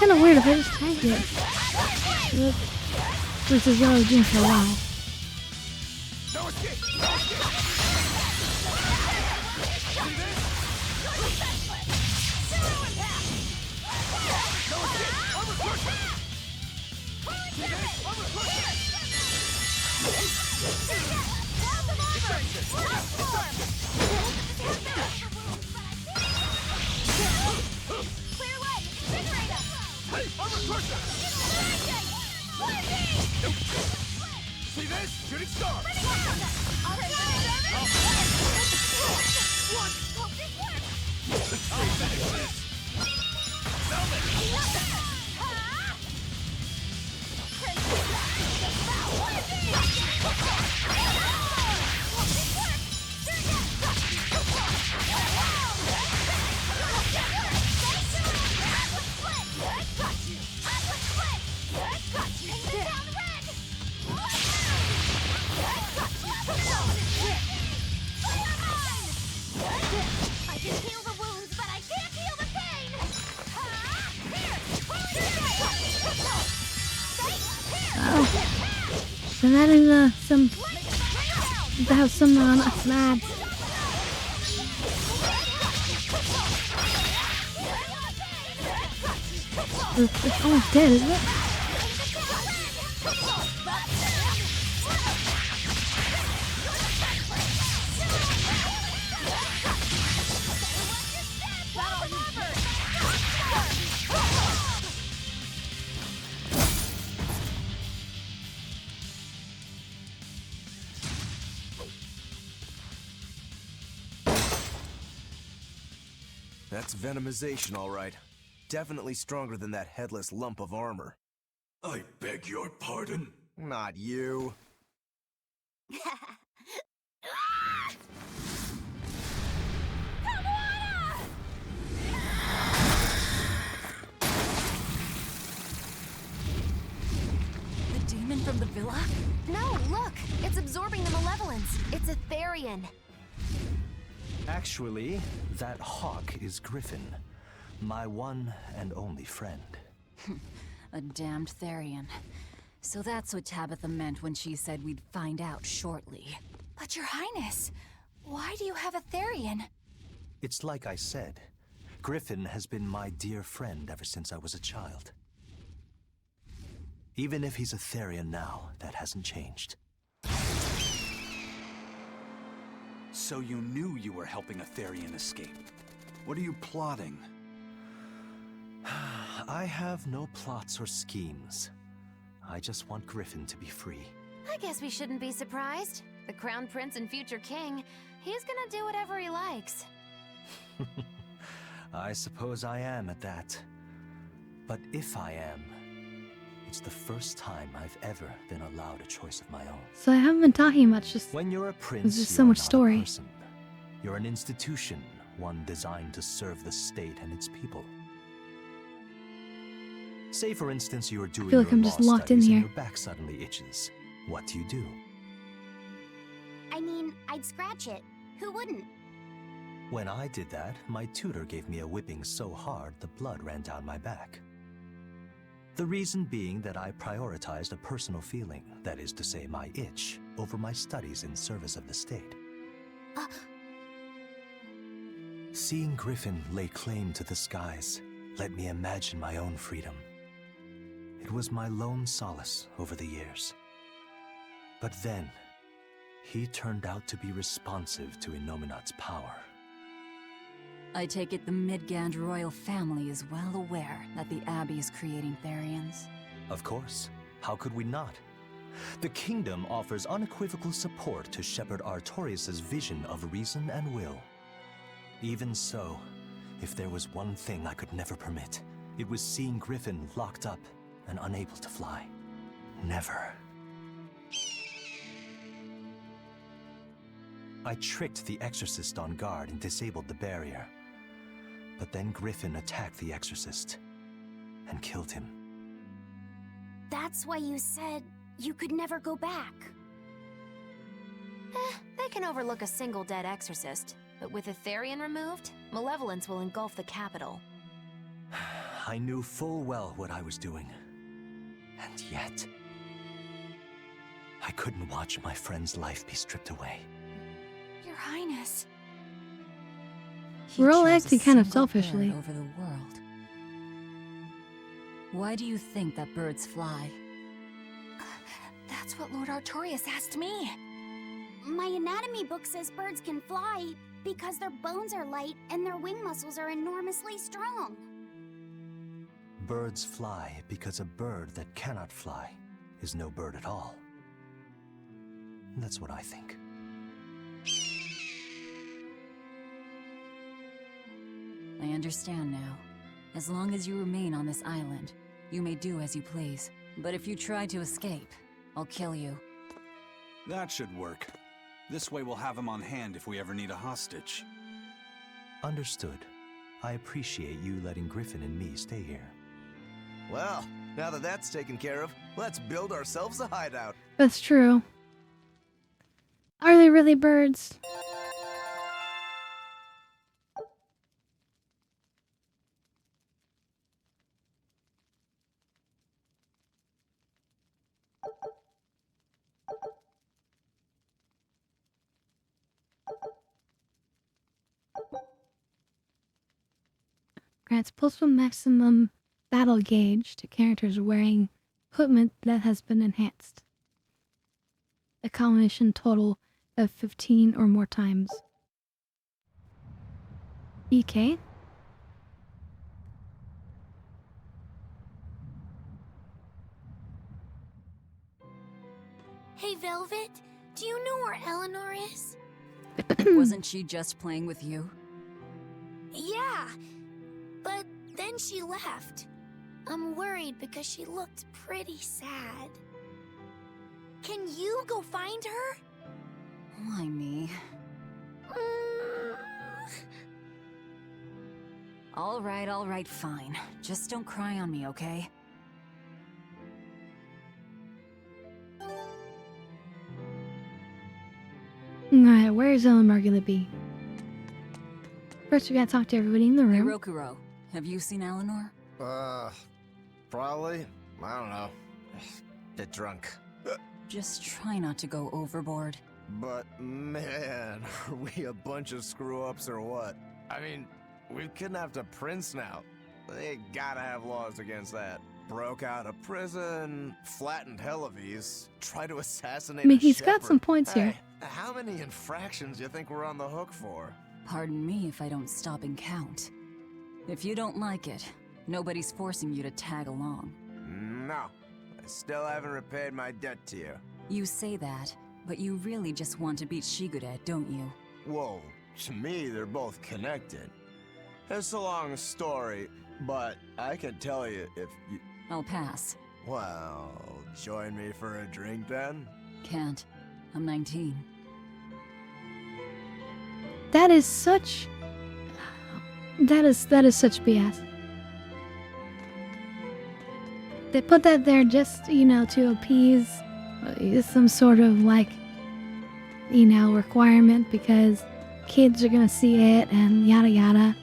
kind of weird if I just tagged it. Which is what I was doing for a while. See this? Shooting star! So that is some not bad. It's almost dead, isn't it? That's venomization, all right. Definitely stronger than that headless lump of armor. I beg your pardon? Not you. The demon from the villa? No, look! It's absorbing the malevolence. It's a Therian. Actually, that hawk is Griffin, my one and only friend. A damned Therian. So that's what Tabitha meant when she said we'd find out shortly. But Your Highness, why do you have a Therian? It's like I said, Griffin has been my dear friend ever since I was a child. Even if he's a Therian now, that hasn't changed. So you knew you were helping a Therian escape. What are you plotting? I have no plots or schemes. I just want Griffin to be free. I guess we shouldn't be surprised. The Crown Prince and future king, he's gonna do whatever he likes. I suppose I am at that. But if I am, it's the first time I've ever been allowed a choice of my own. So I haven't been talking much, just when you're a prince, there's just you're so much not a story. person. You're an institution, one designed to serve the state and its people. Say, for instance, you are doing feel like your I'm just law locked in studies and here. your back suddenly itches. What do? I mean, I'd scratch it. Who wouldn't? When I did that, my tutor gave me a whipping so hard the blood ran down my back. The reason being that I prioritized a personal feeling, that is to say my itch, over my studies in service of the state. Seeing Griffin lay claim to the skies let me imagine my own freedom. It was my lone solace over the years. But then, he turned out to be responsive to Innominat's power. I take it the Midgand royal family is well aware that the Abbey is creating Therians. Of course. How could we not? The kingdom offers unequivocal support to Shepherd Artorius' vision of reason and will. Even so, if there was one thing I could never permit, it was seeing Griffin locked up and unable to fly. Never. I tricked the Exorcist on guard and disabled the barrier. But then Griffin attacked the Exorcist and killed him. That's why you said you could never go back. They can overlook a single dead Exorcist, but with a Therian removed, malevolence will engulf the capital. I knew full well what I was doing. And yet, I couldn't watch my friend's life be stripped away. Your Highness. We're all chose a acting kind of single selfishly. bird over the world. Why do you think that birds fly? That's what Lord Artorias asked me. My anatomy book says birds can fly because their bones are light and their wing muscles are enormously strong. Birds fly because a bird that cannot fly is no bird at all. That's what I think. I understand now. As long as you remain on this island, you may do as you please. But if you try to escape, I'll kill you. That should work. This way we'll have him on hand if we ever need a hostage. Understood. I appreciate you letting Griffin and me stay here. Well, now that that's taken care of, let's build ourselves a hideout. That's true. Are they really birds? Grants plus-1 maximum battle gauge to characters wearing equipment that has been enhanced. A combination total of 15 or more times. EK? Hey, Velvet, do you know where Eleanor is? Wasn't she just playing with you? Yeah, but then she left. I'm worried because she looked pretty sad. Can you go find her? Why me? All right, fine. Just don't cry on me, okay? Alright, where is Eleanor gonna be? First we gotta talk to everybody in the Hey, room. Rokuro, have you seen Eleanor? Probably. I don't know. Bit drunk. Just try not to go overboard. But man, are we a bunch of screw-ups or what? I mean, we've kidnapped a prince now. They gotta have laws against that. Broke out of prison, flattened Helavies, tried to assassinate I mean, a he's got some shepherd. points here. Hey, how many infractions do you think we're on the hook for? Pardon me if I don't stop and count. If you don't like it, nobody's forcing you to tag along. No, I still haven't repaid my debt to you. You say that, but you really just want to beat Shigude, don't you? Whoa, to me they're both connected. It's a long story, but I can tell you if you... I'll pass. Well, join me for a drink then? Can't. I'm 19. That is such... That is such BS. They put that there just, you know, to appease some sort of, like, you know, requirement because kids are gonna see it and yada yada.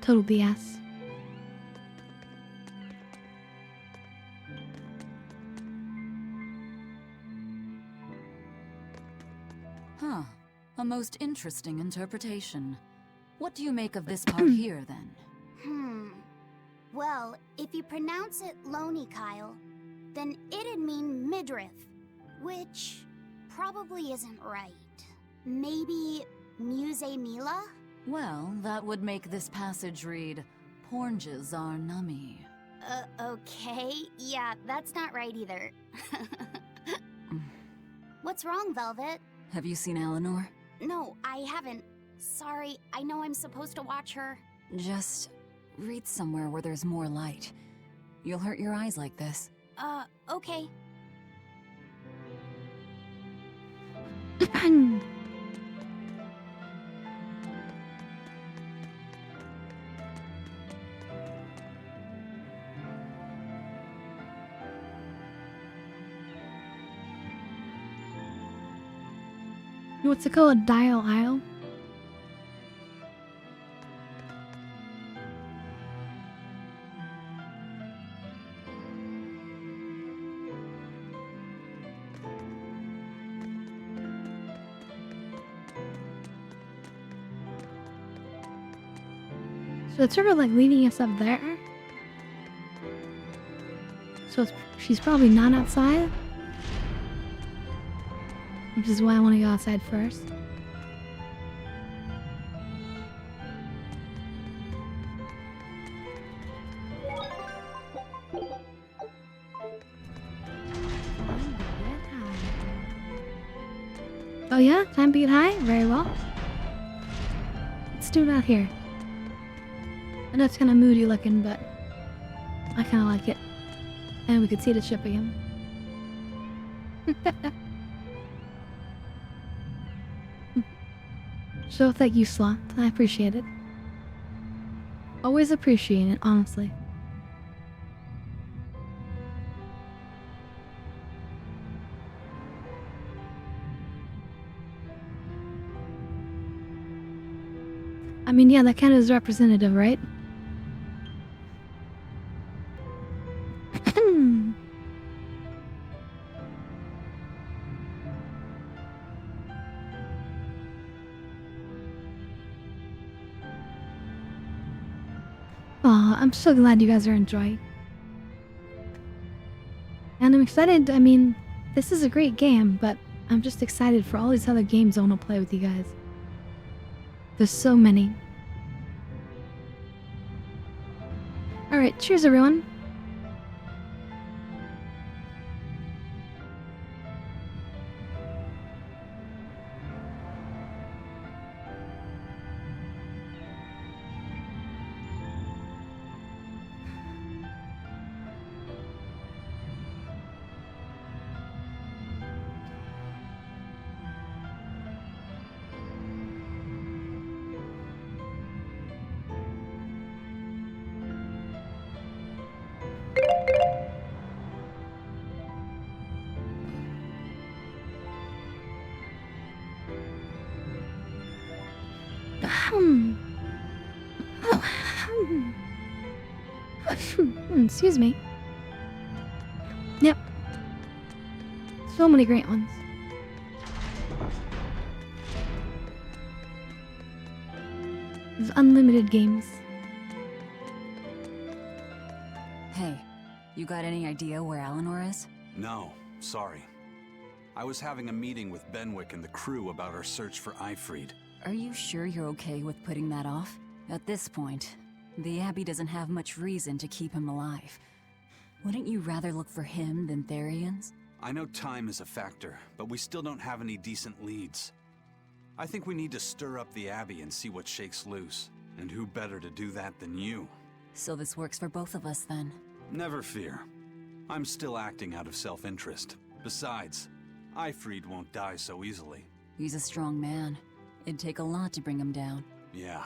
Total BS. Huh. A most interesting interpretation. What do you make of this part here, then? Well, if you pronounce it Loney Kyle, then it'd mean midriff, which probably isn't right. Maybe Muse Mila? Well, that would make this passage read, Pornges are nummy. Okay. Yeah, that's not right either. What's wrong, Velvet? Have you seen Eleanor? No, I haven't. Sorry, I know I'm supposed to watch her. Just read somewhere where there's more light. You'll hurt your eyes like this. Okay. What's it called? Dial Isle? So it's sort of like leading us up there. So she's probably not outside. Which is why I want to go outside first. Oh yeah? Time to get high? Very well. Let's do it out here. I know it's kind of moody looking, but I kind of like it. And we could see the ship again. So thank you, Sloth. I appreciate it. Always appreciate it, honestly. I mean, yeah, that kind of is representative, right? Aw, I'm so glad you guys are enjoying. And I'm excited, I mean, this is a great game, but I'm just excited for all these other games I want to play with you guys. There's so many. Alright, cheers everyone. Excuse me. Yep. So many great ones. There's unlimited games. Hey, you got any idea where Eleanor is? No, sorry. I was having a meeting with Benwick and the crew about our search for Ifried. Are you sure you're okay with putting that off? At this point, the Abbey doesn't have much reason to keep him alive. Wouldn't you rather look for him than Therians? I know time is a factor, but we still don't have any decent leads. I think we need to stir up the Abbey and see what shakes loose. And who better to do that than you? So this works for both of us then? Never fear. I'm still acting out of self-interest. Besides, Ifried won't die so easily. He's a strong man. It'd take a lot to bring him down. Yeah.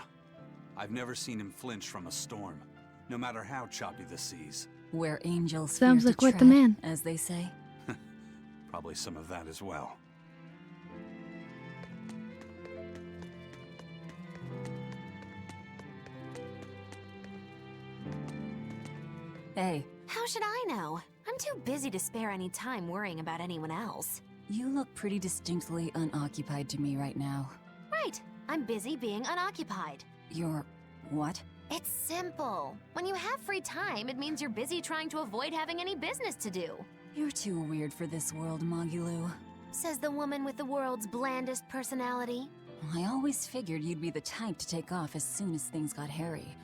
I've never seen him flinch from a storm, no matter how choppy the seas. Where angels Sounds fear like to quite the tread, man. as they say. Probably some of that as well. Hey. How should I know? I'm too busy to spare any time worrying about anyone else. You look pretty distinctly unoccupied to me right now. Right. I'm busy being unoccupied. You're... what? It's simple. When you have free time, it means you're busy trying to avoid having any business to do. You're too weird for this world, Magulu. Says the woman with the world's blandest personality. I always figured you'd be the type to take off as soon as things got hairy.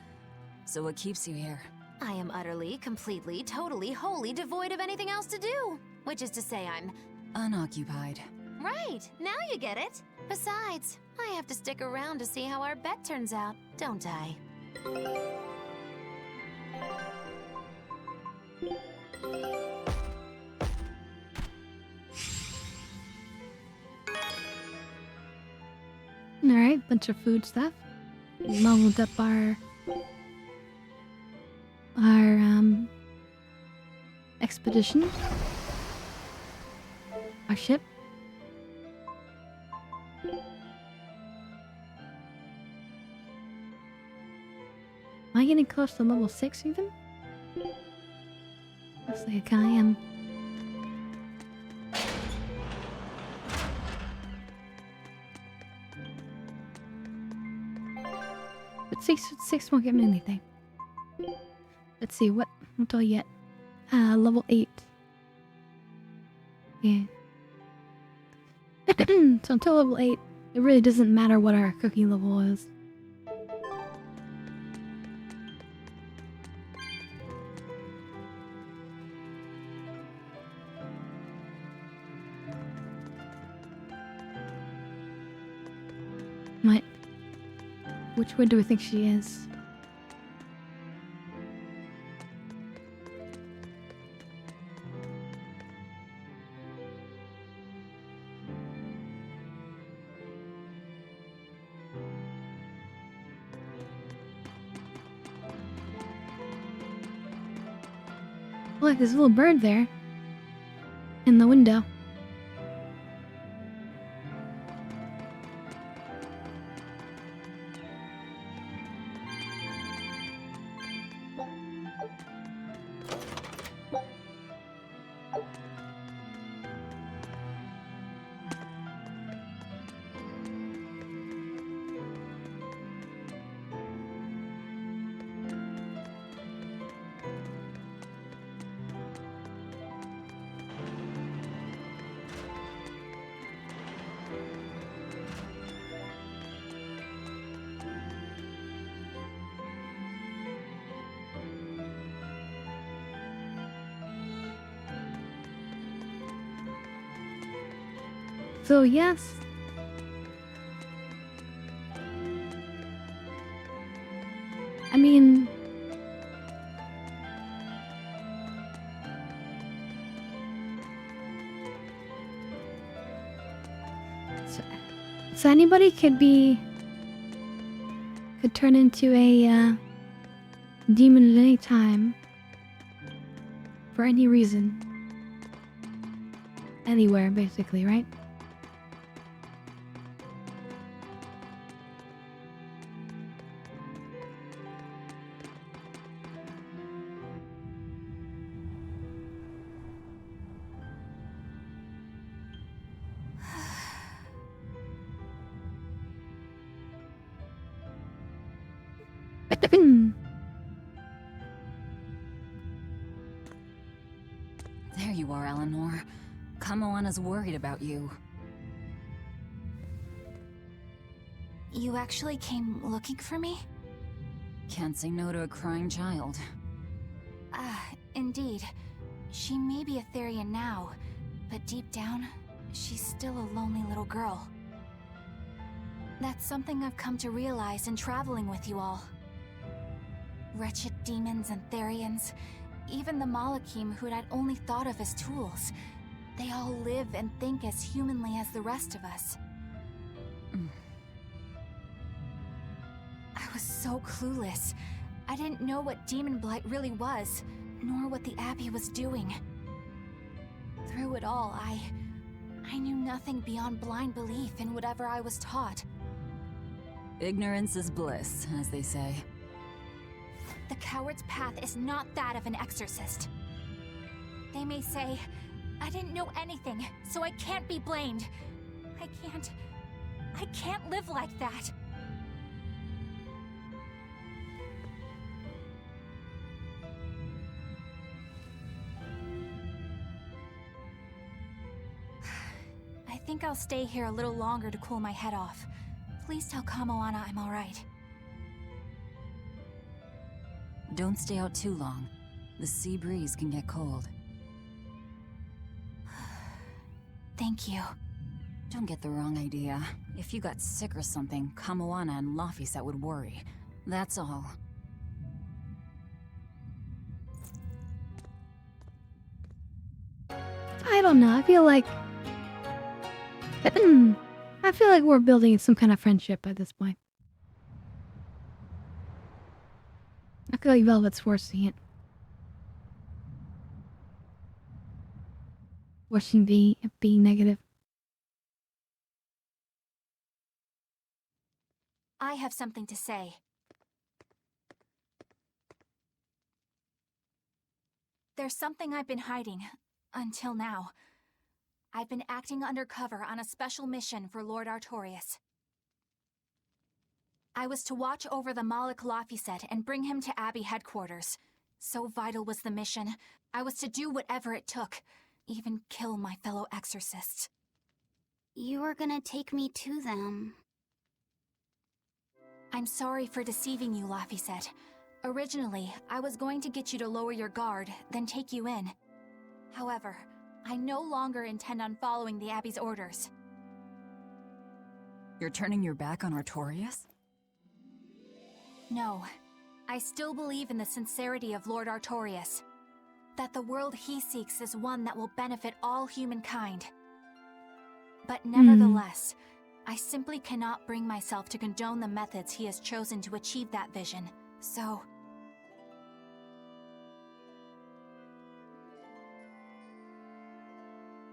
So what keeps you here? I am utterly, completely, totally, wholly devoid of anything else to do. Which is to say I'm... unoccupied. Right, now you get it. Besides, I have to stick around to see how our bet turns out, don't I? Alright, bunch of food stuff. Leveled up our expedition. Our ship. Am I getting close to level 6 even? Looks like I kinda am. But six won't get me anything. Let's see, what do I get? Level 8. Yeah. So until level 8, it really doesn't matter what our cooking level is. What? Which one do we think she is? Look, there's a little bird there. In the window. So yes. I mean, so anybody could turn into a demon at any time for any reason. Anywhere, basically, right? There you are, Eleanor. Kamoana's worried about you. You actually came looking for me? Can't say no to a crying child. Indeed. She may be a Therian now, but deep down, she's still a lonely little girl. That's something I've come to realize in traveling with you all. Wretched demons and Therians, even the Malakim who I'd only thought of as tools, they all live and think as humanly as the rest of us. I was so clueless. I didn't know what demon blight really was, nor what the Abbey was doing. Through it all, I knew nothing beyond blind belief in whatever I was taught. Ignorance is bliss, as they say. The coward's path is not that of an exorcist. They may say, I didn't know anything, so I can't be blamed. I can't live like that. I think I'll stay here a little longer to cool my head off. Please tell Kamoana I'm alright. Don't stay out too long. The sea breeze can get cold. Thank you. Don't get the wrong idea. If you got sick or something, Kamoana and Laphicet would worry. That's all. I don't know. I feel like we're building some kind of friendship at this point. I feel like Velvet's forcing it. Forcing being negative. I have something to say. There's something I've been hiding, until now. I've been acting undercover on a special mission for Lord Artorias. I was to watch over the Malik Lafiset and bring him to Abbey headquarters. So vital was the mission. I was to do whatever it took, even kill my fellow exorcists. You were gonna take me to them. I'm sorry for deceiving you, Lafiset. Originally, I was going to get you to lower your guard, then take you in. However, I no longer intend on following the Abbey's orders. You're turning your back on Artorias? No. I still believe in the sincerity of Lord Artorias. That the world he seeks is one that will benefit all humankind. But nevertheless, I simply cannot bring myself to condone the methods he has chosen to achieve that vision, so...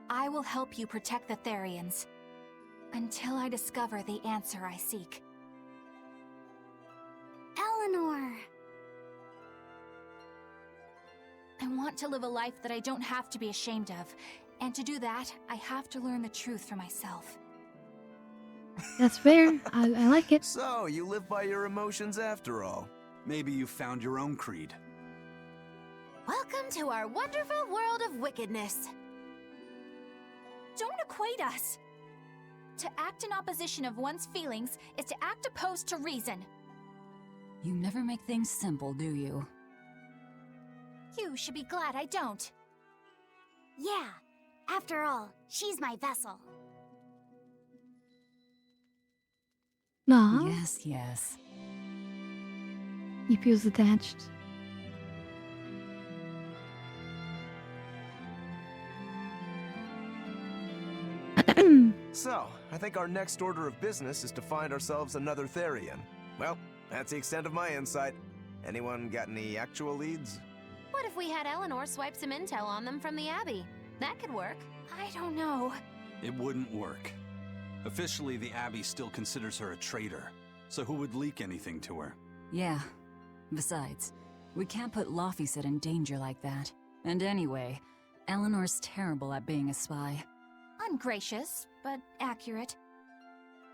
I will help you protect the Therians, until I discover the answer I seek. Eleanor! I want to live a life that I don't have to be ashamed of, and to do that, I have to learn the truth for myself. That's fair. I like it. So, you live by your emotions after all. Maybe you found your own creed. Welcome to our wonderful world of wickedness. Don't equate us! To act in opposition of one's feelings is to act opposed to reason. You never make things simple, do you? You should be glad I don't. Yeah. After all, she's my vessel. Aw. Yes, yes. He feels attached. So, I think our next order of business is to find ourselves another Therian. Well, that's the extent of my insight. Anyone got any actual leads? What if we had Eleanor swipe some intel on them from the Abbey? That could work. I don't know. It wouldn't work. Officially, the Abbey still considers her a traitor. So who would leak anything to her? Yeah. Besides, we can't put Lafiset in danger like that. And anyway, Eleanor's terrible at being a spy. Ungracious, but accurate.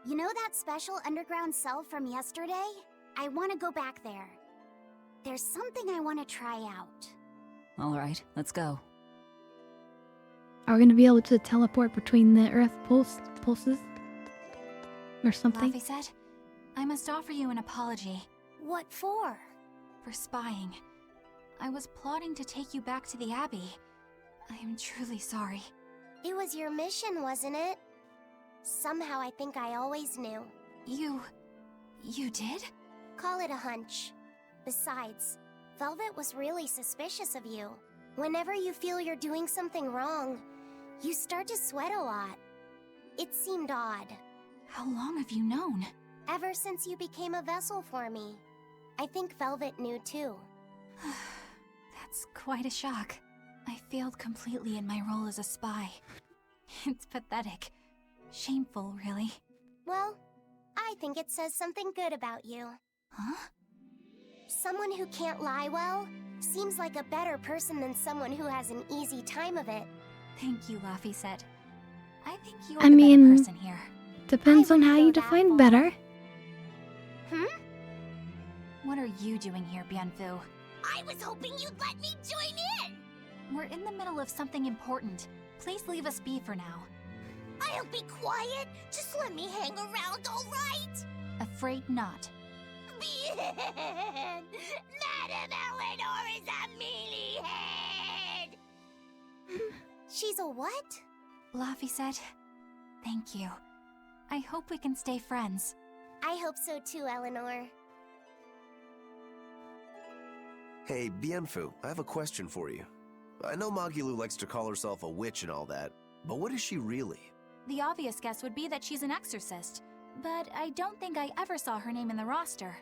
You know that special underground cell from yesterday? I want to go back there. There's something I want to try out. Alright, let's go. Are we going to be able to teleport between the Earth pulses? Or something? Lafiset, I must offer you an apology. What for? For spying. I was plotting to take you back to the Abbey. I am truly sorry. It was your mission, wasn't it? Somehow I think I always knew. You did? Call it a hunch. Besides, Velvet was really suspicious of you. Whenever you feel you're doing something wrong, you start to sweat a lot. It seemed odd. How long have you known? Ever since you became a vessel for me. I think Velvet knew too. That's quite a shock. I failed completely in my role as a spy. It's pathetic. Shameful, really. Well, I think it says something good about you. Huh? Someone who can't lie well seems like a better person than someone who has an easy time of it. Thank you, Lafiset. I think you're I the mean, better person here. Depends on how you define better. What are you doing here, Bienfu? I was hoping you'd let me join in! We're in the middle of something important. Please leave us be for now. I'll be quiet. Just let me hang around, all right? Afraid not. Bien! Madame Eleanor is a mealyhead! She's a what? Lafiset, thank you. I hope we can stay friends. I hope so too, Eleanor. Hey, Bienfu, I have a question for you. I know Magilou likes to call herself a witch and all that, but what is she really? The obvious guess would be that she's an exorcist, but I don't think I ever saw her name in the roster.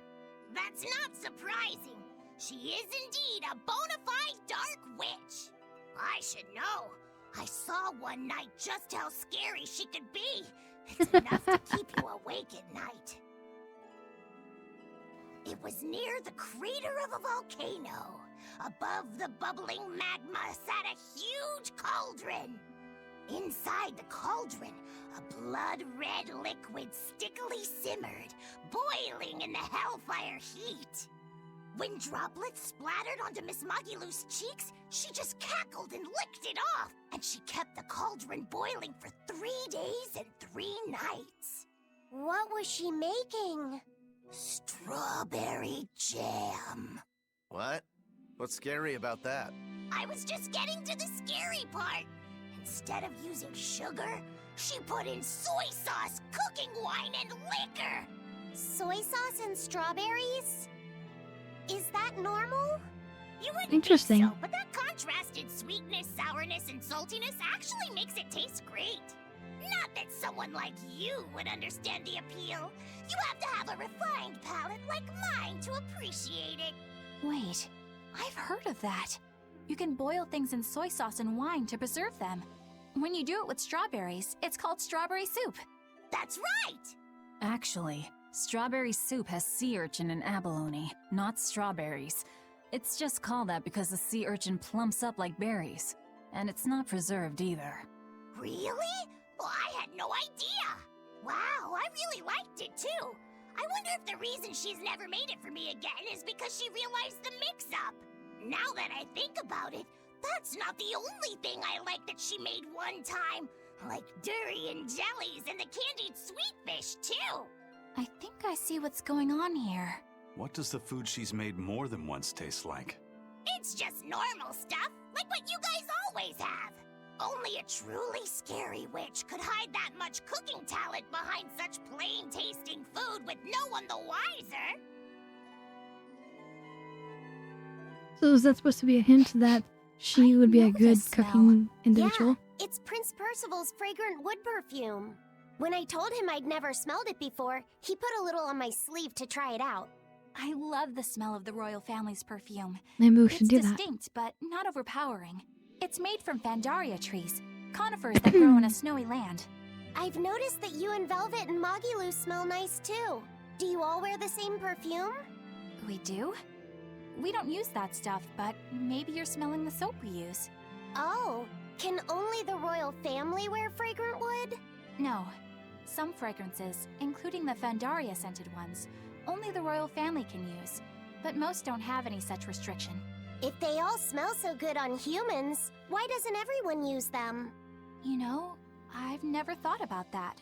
That's not surprising. She is indeed a bona fide dark witch. I should know. I saw one night just how scary she could be. It's enough to keep you awake at night. It was near the crater of a volcano. Above the bubbling magma sat a huge cauldron. Inside the cauldron, a blood-red liquid stickily simmered, boiling in the hellfire heat. When droplets splattered onto Miss Magilou's cheeks, she just cackled and licked it off, and she kept the cauldron boiling for 3 days and 3 nights. What was she making? Strawberry jam. What? What's scary about that? I was just getting to the scary part. Instead of using sugar, she put in soy sauce, cooking wine, and liquor. Soy sauce and strawberries? Is that normal? You wouldn't Interesting. think so, but that contrasted sweetness, sourness, and saltiness actually makes it taste great. Not that someone like you would understand the appeal. You have to have a refined palate like mine to appreciate it. Wait, I've heard of that. You can boil things in soy sauce and wine to preserve them. When you do it with strawberries, it's called strawberry soup. That's right! Actually, strawberry soup has sea urchin and abalone, not strawberries. It's just called that because the sea urchin plumps up like berries. And it's not preserved either. Really? Well, I had no idea. Wow, I really liked it too. I wonder if the reason she's never made it for me again is because she realized the mix-up. Now that I think about it, that's not the only thing I like that she made one time. Like durian jellies and the candied sweet fish too. I think I see what's going on here. What does the food she's made more than once taste like? It's just normal stuff, like what you guys always have. Only a truly scary witch could hide that much cooking talent behind such plain-tasting food with no one the wiser. So is that supposed to be a hint that she would be a good cooking individual? Yeah, it's Prince Percival's fragrant wood perfume. When I told him I'd never smelled it before, he put a little on my sleeve to try it out. I love the smell of the royal family's perfume. Maybe we should do It's that. distinct, but not overpowering. It's made from Fandaria trees, conifers that grow in a snowy land. I've noticed that you and Velvet and Magilou smell nice too. Do you all wear the same perfume? We do? We don't use that stuff, but maybe you're smelling the soap we use. Oh, can only the royal family wear fragrant wood? No. Some fragrances, including the Fandaria scented ones, only the royal family can use, but most don't have any such restriction. If they all smell so good on humans, why doesn't everyone use them? You know, I've never thought about that.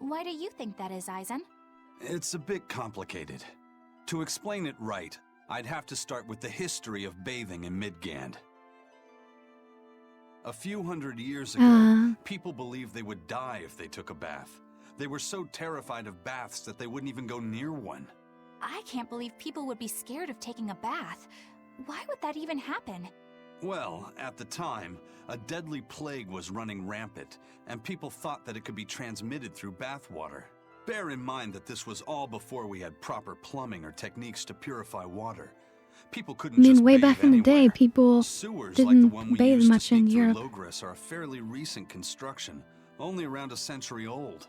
Why do you think that is, Eisen? It's a bit complicated. To explain it right, I'd have to start with the history of bathing in Midgand. A few hundred years ago, people believed they would die if they took a bath. They were so terrified of baths that they wouldn't even go near one. I can't believe people would be scared of taking a bath. Why would that even happen? Well, at the time, a deadly plague was running rampant, and people thought that it could be transmitted through bathwater. Bear in mind that this was all before we had proper plumbing or techniques to purify water. People I couldn't mean, just way bathe back in the anywhere. day, people Sewers like the one didn't we bathe used to much in sneak through Europe. Logris are a fairly recent construction, only around a century old.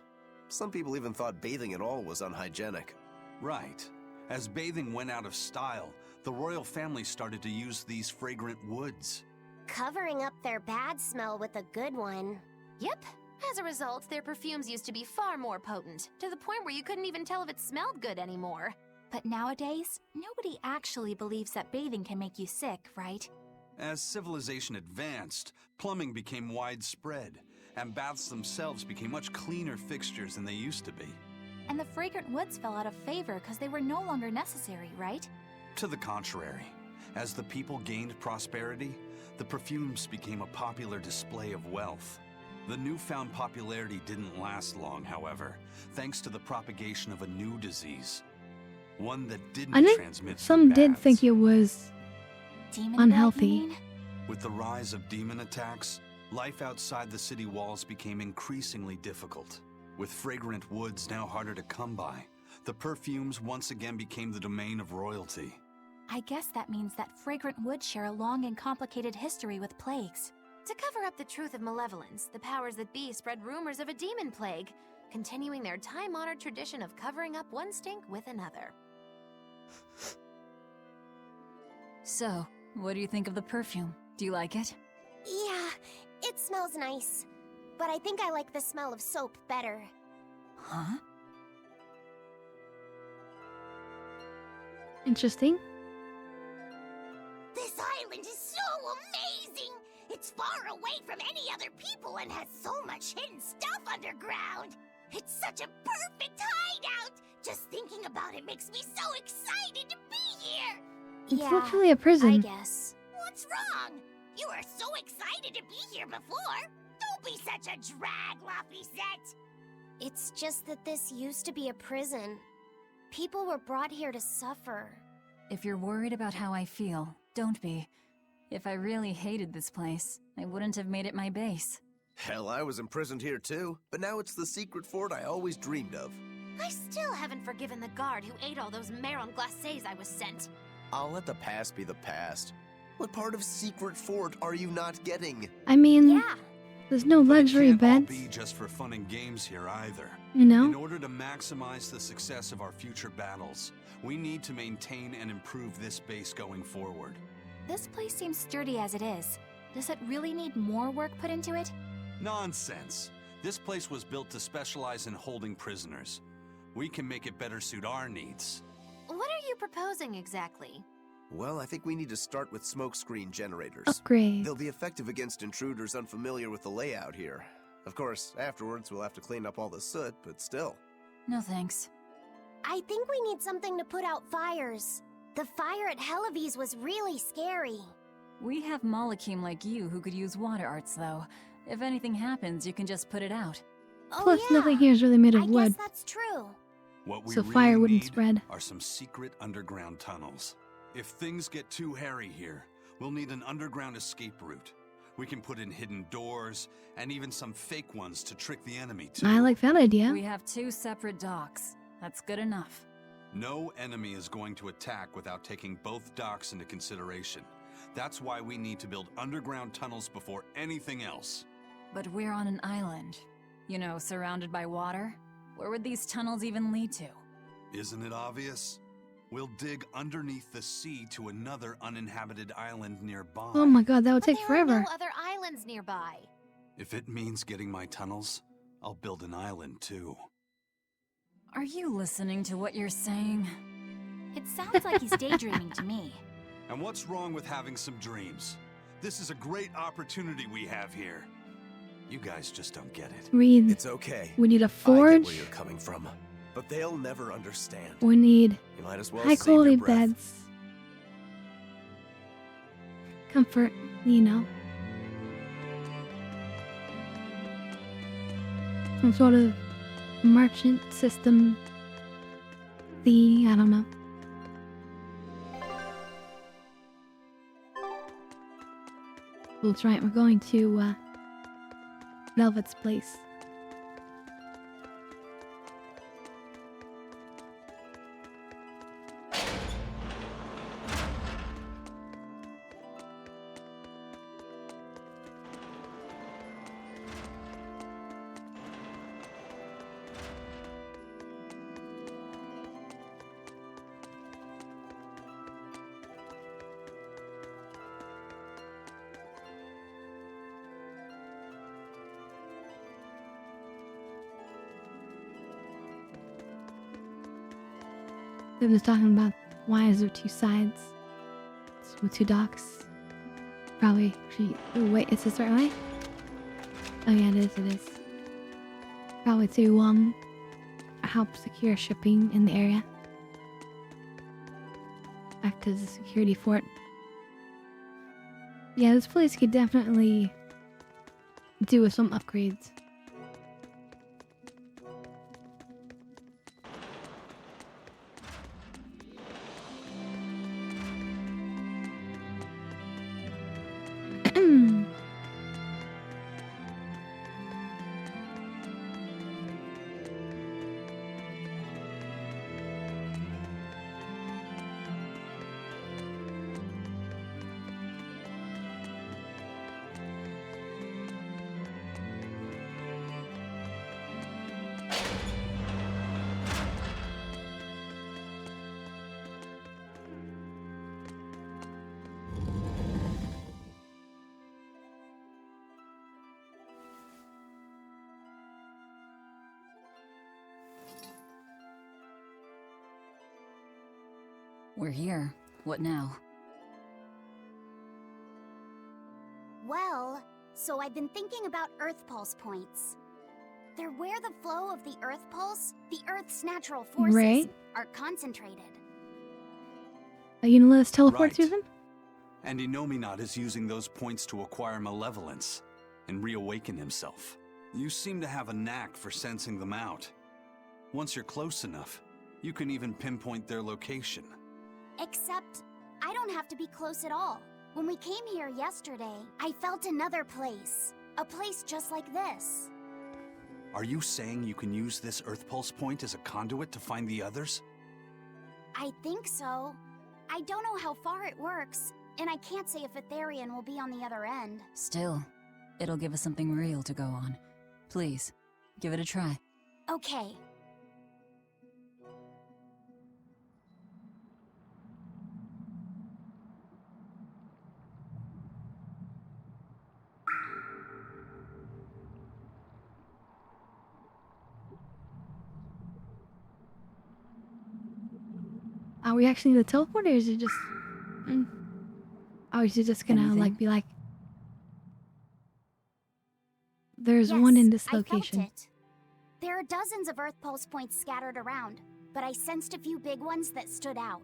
Some people even thought bathing at all was unhygienic. Right. As bathing went out of style, the royal family started to use these fragrant woods. Covering up their bad smell with a good one. Yep. As a result, their perfumes used to be far more potent, to the point where you couldn't even tell if it smelled good anymore. But nowadays, nobody actually believes that bathing can make you sick, right? As civilization advanced, plumbing became widespread, and baths themselves became much cleaner fixtures than they used to be. And the fragrant woods fell out of favor because they were no longer necessary, right? To the contrary, as the people gained prosperity, the perfumes became a popular display of wealth. The newfound popularity didn't last long, however, thanks to the propagation of a new disease. One that I didn't think transmit through some did baths. think it was Demon unhealthy. With the rise of demon attacks, life outside the city walls became increasingly difficult. With fragrant woods now harder to come by, the perfumes once again became the domain of royalty. I guess that means that fragrant woods share a long and complicated history with plagues. To cover up the truth of malevolence, the powers that be spread rumors of a demon plague, continuing their time-honored tradition of covering up one stink with another. So, what do you think of the perfume? Do you like it? Yeah, it smells nice. but I think I like the smell of soap better. Huh? Interesting. This island is so amazing! It's far away from any other people and has so much hidden stuff underground! It's such a perfect hideout! Just thinking about it makes me so excited to be here! It's literally a prison. I guess. What's wrong? You were so excited to be here before! Don't be such a drag, Laphicet! It's just that this used to be a prison. People were brought here to suffer. If you're worried about how I feel, don't be. If I really hated this place, I wouldn't have made it my base. Hell, I was imprisoned here too, but now it's the secret fort I always dreamed of. I still haven't forgiven the guard who ate all those marron glacés I was sent. I'll let the past be the past. What part of secret fort are you not getting? I mean, there's no luxury Can't all beds. be just for fun and games here either. You know? In order to maximize the success of our future battles, we need to maintain and improve this base going forward. This place seems sturdy as it is. Does it really need more work put into it? Nonsense. This place was built to specialize in holding prisoners. We can make it better suit our needs. What are you proposing exactly? Well, I think we need to start with smokescreen generators. Upgrade. They'll be effective against intruders unfamiliar with the layout here. Of course, afterwards we'll have to clean up all the soot, but still. No thanks. I think we need something to put out fires. The fire at Helavi's was really scary. We have Malakim like you who could use water arts, though. If anything happens, you can just put it out. Plus, nothing here is really made of I wood. guess that's true. What we So really fire wouldn't need spread. are some secret underground tunnels. If things get too hairy here, we'll need an underground escape route. We can put in hidden doors, and even some fake ones to trick the enemy too. I like that idea. We have 2 separate docks. That's good enough. No enemy is going to attack without taking both docks into consideration. That's why we need to build underground tunnels before anything else. But we're on an island. You know, surrounded by water. Where would these tunnels even lead to? Isn't it obvious? We'll dig underneath the sea to another uninhabited island nearby. Oh my god, that would take There are forever. no other islands nearby. If it means getting my tunnels, I'll build an island too. Are you listening to what you're saying? It sounds like he's daydreaming to me. And what's wrong with having some dreams? This is a great opportunity we have here. You guys just don't get it. Read. It's okay. We need a I get forge. where you're coming from, but they'll never understand. We need You might as well high save your quality breath. beds. Comfort, you know. Some sort of merchant system thing, I don't know. That's right, we're going to Velvet's place. They was talking about why is there 2 sides with 2 docks. Probably. Oh wait, is this the right way? Oh yeah, it is. It is. Probably to help secure shipping in the area. Act as a security fort. Yeah, this place could definitely do with some upgrades. We're here. What now? Well, so I've been thinking about Earth Pulse points. They're where the flow of the Earth Pulse, the Earth's natural forces, Right. are concentrated. Are you gonna let us teleport Right. to them? And Innominat is using those points to acquire malevolence and reawaken himself. You seem to have a knack for sensing them out. Once you're close enough, you can even pinpoint their location. Except, I don't have to be close at all. When we came here yesterday, I felt another place. A place just like this. Are you saying you can use this Earth Pulse point as a conduit to find the others? I think so. I don't know how far it works, and I can't say if a Therian will be on the other end. Still, it'll give us something real to go on. Please, give it a try. Okay. Are we actually gonna teleport, or is it just? Oh, is it just gonna Anything? like be like? There's Yes, one in this I felt location. it. There are dozens of Earth Pulse points scattered around, but I sensed a few big ones that stood out.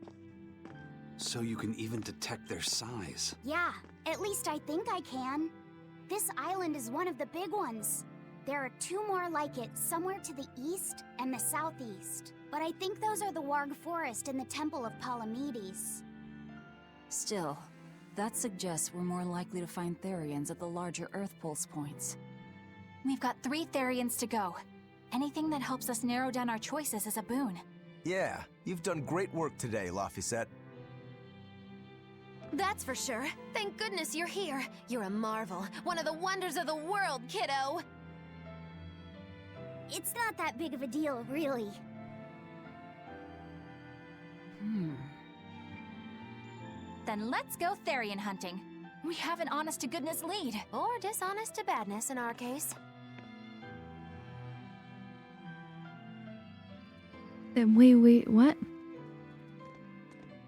So you can even detect their size. Yeah, at least I think I can. This island is one of the big ones. There are two more like it somewhere to the east and the southeast. But I think those are the Warg Forest and the Temple of Palamedes. Still, that suggests we're more likely to find Therians at the larger Earth Pulse points. We've got 3 Therians to go. Anything that helps us narrow down our choices is a boon. Yeah, you've done great work today, Laphicet. That's for sure. Thank goodness you're here. You're a marvel. One of the wonders of the world, kiddo. It's not that big of a deal, really. Then let's go Therian hunting. We have an honest-to-goodness lead. Or dishonest to badness in our case. Then wait, what?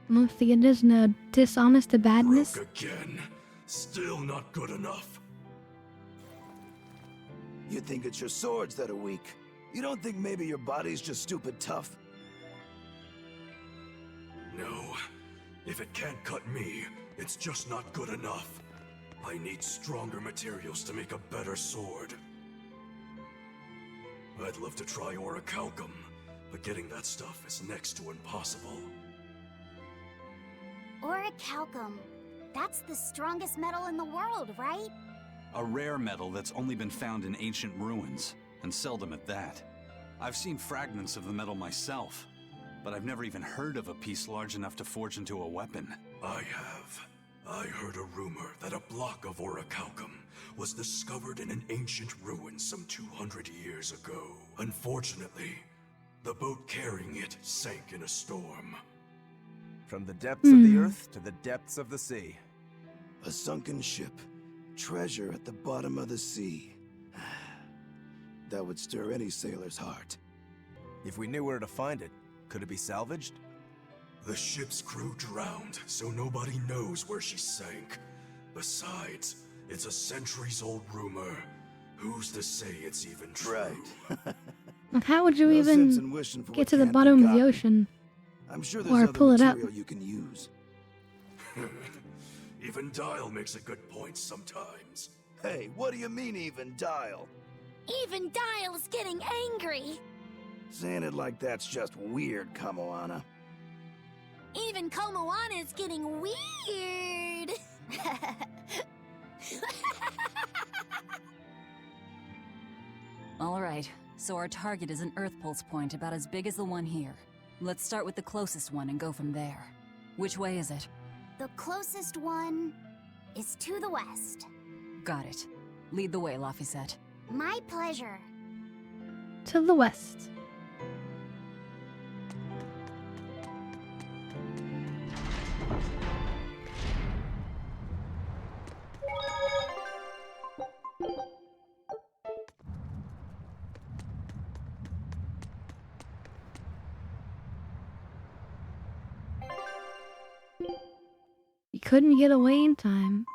Once again, there's no dishonest to badness. Broke again. Still not good enough. You think it's your swords that are weak. You don't think maybe your body's just stupid tough? No. If it can't cut me, it's just not good enough. I need stronger materials to make a better sword. I'd love to try orichalcum, but getting that stuff is next to impossible. Orichalcum. That's the strongest metal in the world, right? A rare metal that's only been found in ancient ruins, and seldom at that. I've seen fragments of the metal myself, but I've never even heard of a piece large enough to forge into a weapon. I have. I heard a rumor that a block of orichalcum was discovered in an ancient ruin some 200 years ago. Unfortunately, the boat carrying it sank in a storm. From the depths of the earth to the depths of the sea. A sunken ship. Treasure at the bottom of the sea. That would stir any sailor's heart. If we knew where to find it, could it be salvaged? The ship's crew drowned, so nobody knows where she sank. Besides, it's a centuries-old rumor. Who's to say it's even true? Right. And how would you No sense in even wishing for get what to the can't be bottom of the gotten. ocean? I'm sure Or there's pull other it up. material you can use. Even Dial makes a good point sometimes. Hey, what do you mean even Dial? Even Dial's getting angry. Saying it like that's just weird, Kamoana. Even Komoana is getting weird. Alright, so our target is an Earth Pulse point about as big as the one here. Let's start with the closest one and go from there. Which way is it? The closest one is to the west. Got it. Lead the way, Laphicet. My pleasure. To the west. You couldn't get away in time.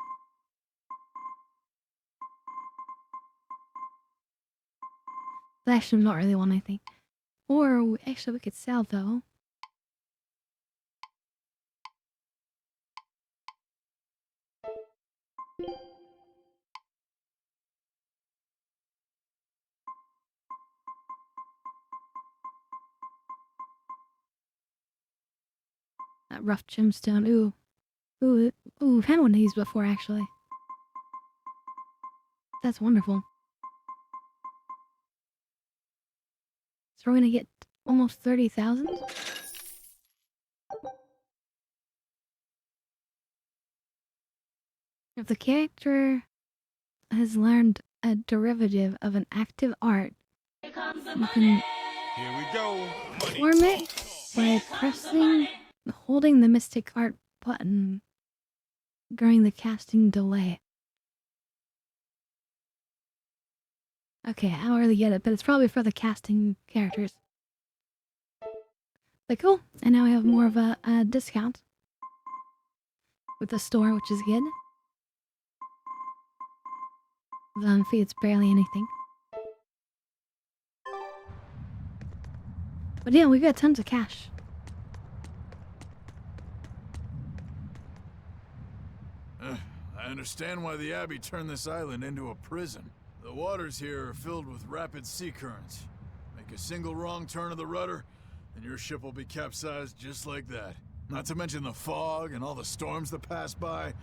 That's actually not really one, I think. Or, actually, we could sell, though. That rough gemstone, ooh. Ooh, we've had one of these before, actually. That's wonderful. So we're gonna get almost 30,000? If the character has learned a derivative of an active art, you can Here we go. form it by holding the Mystic Art button during the casting delay. Okay, I don't really get it, but it's probably for the casting characters. But cool, and now we have more of a discount with the store, which is good. The fee, it's barely anything. But yeah, we got tons of cash. I understand why the Abbey turned this island into a prison. The waters here are filled with rapid sea currents. Make a single wrong turn of the rudder, and your ship will be capsized just like that. Not to mention the fog and all the storms that pass by.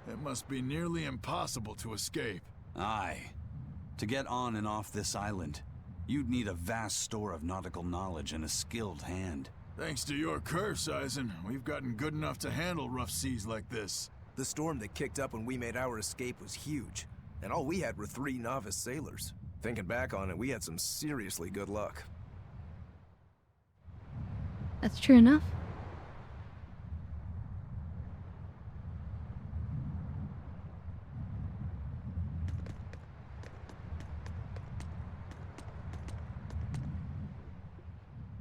It must be nearly impossible to escape. Aye. To get on and off this island, you'd need a vast store of nautical knowledge and a skilled hand. Thanks to your curse, Eisen, we've gotten good enough to handle rough seas like this. The storm that kicked up when we made our escape was huge, and all we had were 3 novice sailors. Thinking back on it, we had some seriously good luck. That's true enough.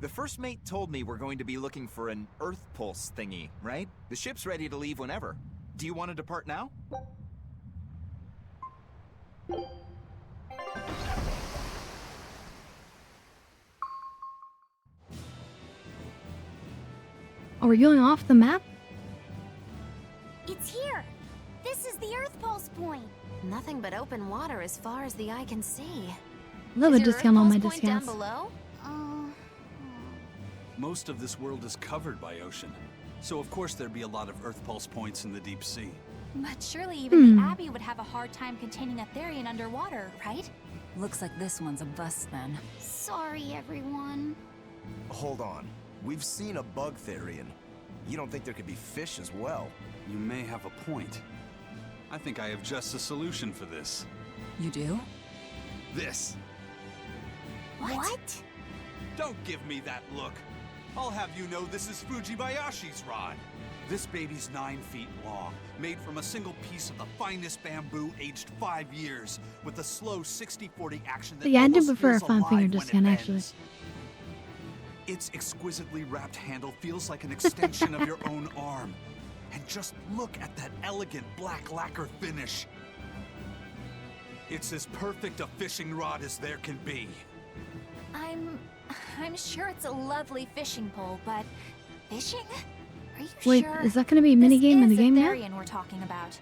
The first mate told me we're going to be looking for an Earth Pulse thingy, right? The ship's ready to leave whenever. Do you want to depart now? Are we going off the map? It's here! This is the Earth Pulse point! Nothing but open water as far as the eye can see. Love a Is your discount on Earth my Pulse point down discounts. below? Most of this world is covered by ocean, so of course there'd be a lot of Earth Pulse points in the deep sea. But surely even the Abbey would have a hard time containing a Therian underwater, right? Looks like this one's a bust then. Sorry, everyone. Hold on. We've seen a bug Therian. You don't think there could be fish as well? You may have a point. I think I have just a solution for this. You do? This. What? Don't give me that look. I'll have you know this is Fujibayashi's rod. This baby's 9 feet long, made from a single piece of the finest bamboo, aged 5 years, with a slow 60-40 action that Yeah, I do almost prefer a feels fine alive finger when it discount, actually. bends. Its exquisitely wrapped handle feels like an extension of your own arm. And just look at that elegant black lacquer finish. It's as perfect a fishing rod as there can be. I'm sure it's a lovely fishing pole, but fishing? Are you Wait, sure? is that gonna be a minigame in the game now? This is the Therian we're talking about.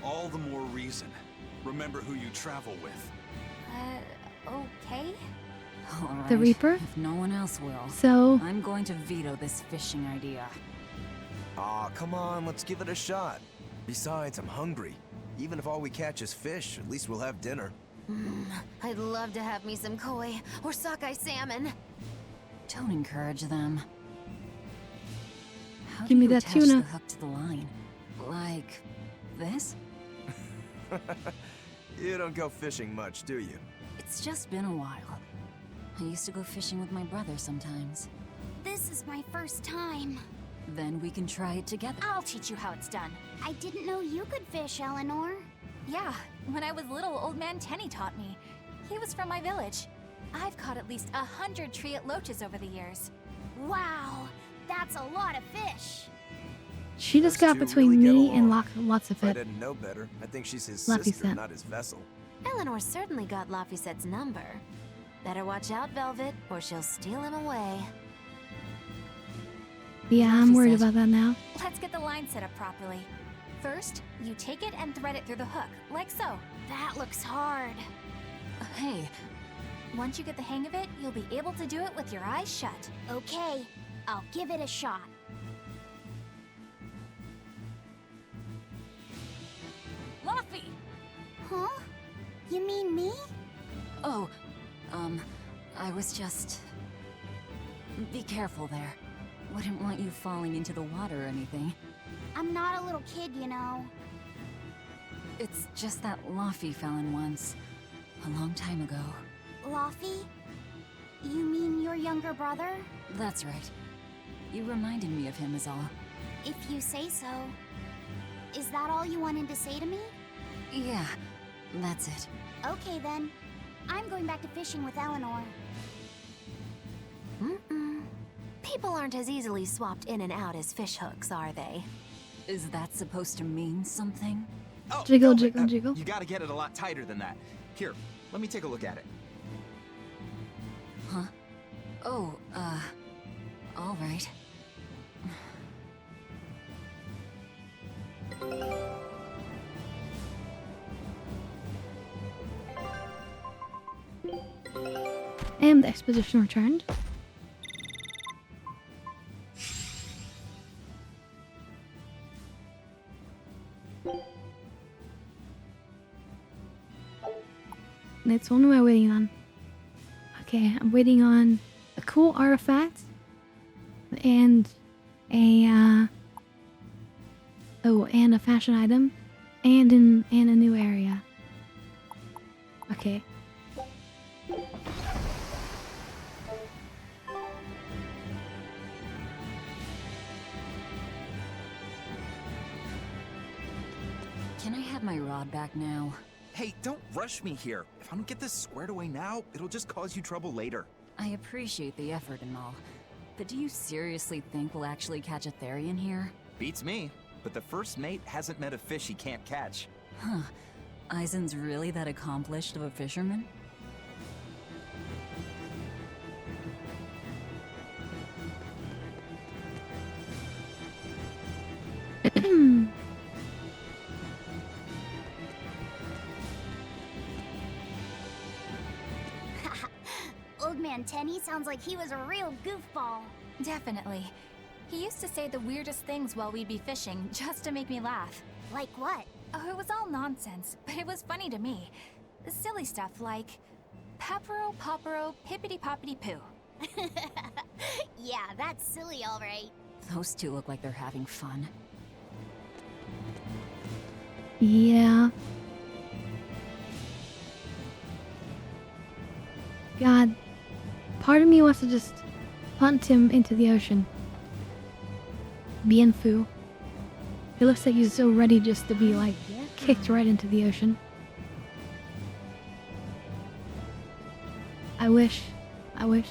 All the more reason. Remember who you travel with. Okay? All right. The Reaper? If no one else will. So- I'm going to veto this fishing idea. Aw, come on, let's give it a shot. Besides, I'm hungry. Even if all we catch is fish, at least we'll have dinner. I'd love to have me some koi or sockeye salmon. Don't encourage them. How Give do me you that attach tuna. the hook to the line? Like this? You don't go fishing much, do you? It's just been a while. I used to go fishing with my brother sometimes. This is my first time. Then we can try it together. I'll teach you how it's done. I didn't know you could fish, Eleanor. Yeah, when I was little, Old Man Tenny taught me. He was from my village. I've caught at least 100 triot loaches over the years. Wow, that's a lot of fish. She just Those got two between really get me and along. lots of If I it. didn't know better, I think she's his Laffy sister, said. not his vessel. Eleanor certainly got Laffysette's number. Better watch out, Velvet, or she'll steal him away. Yeah, I'm worried said. about that now. Let's get the line set up properly. First, you take it and thread it through the hook, like so. That looks hard. Hey. Once you get the hang of it, you'll be able to do it with your eyes shut. Okay, I'll give it a shot. Laffy! Huh? You mean me? Oh, I was just... Be careful there. Wouldn't want you falling into the water or anything. I'm not a little kid, you know. It's just that Laffy fell in once. A long time ago. Laffy? You mean your younger brother? That's right. You reminded me of him is all. If you say so. Is that all you wanted to say to me? Yeah, that's it. Okay then. I'm going back to fishing with Eleanor. Mm-mm. People aren't as easily swapped in and out as fishhooks, are they? Is that supposed to mean something? Oh, Jiggle, no, jiggle, jiggle. You gotta get it a lot tighter than that. Here, let me take a look at it. Huh? Oh, all right. And the expedition returned. And it's what am I waiting on? Okay, I'm waiting on a cool artifact and a and a fashion item and a new area. Okay. Can I have my rod back now? Hey, don't rush me here. If I don't get this squared away now, it'll just cause you trouble later. I appreciate the effort and all, but do you seriously think we'll actually catch a Therian here? Beats me, but the first mate hasn't met a fish he can't catch. Huh. Eisen's really that accomplished of a fisherman? Old Man Tenny sounds like he was a real goofball. Definitely. He used to say the weirdest things while we'd be fishing, just to make me laugh. Like what? Oh, it was all nonsense, but it was funny to me. Silly stuff like... Papero, popero, pippity-poppity-poo. Yeah, that's silly, alright. Those two look like they're having fun. Yeah. God. Part of me wants to just punt him into the ocean. Bien Fu. He looks like he's so ready just to be like kicked right into the ocean. I wish. I wish.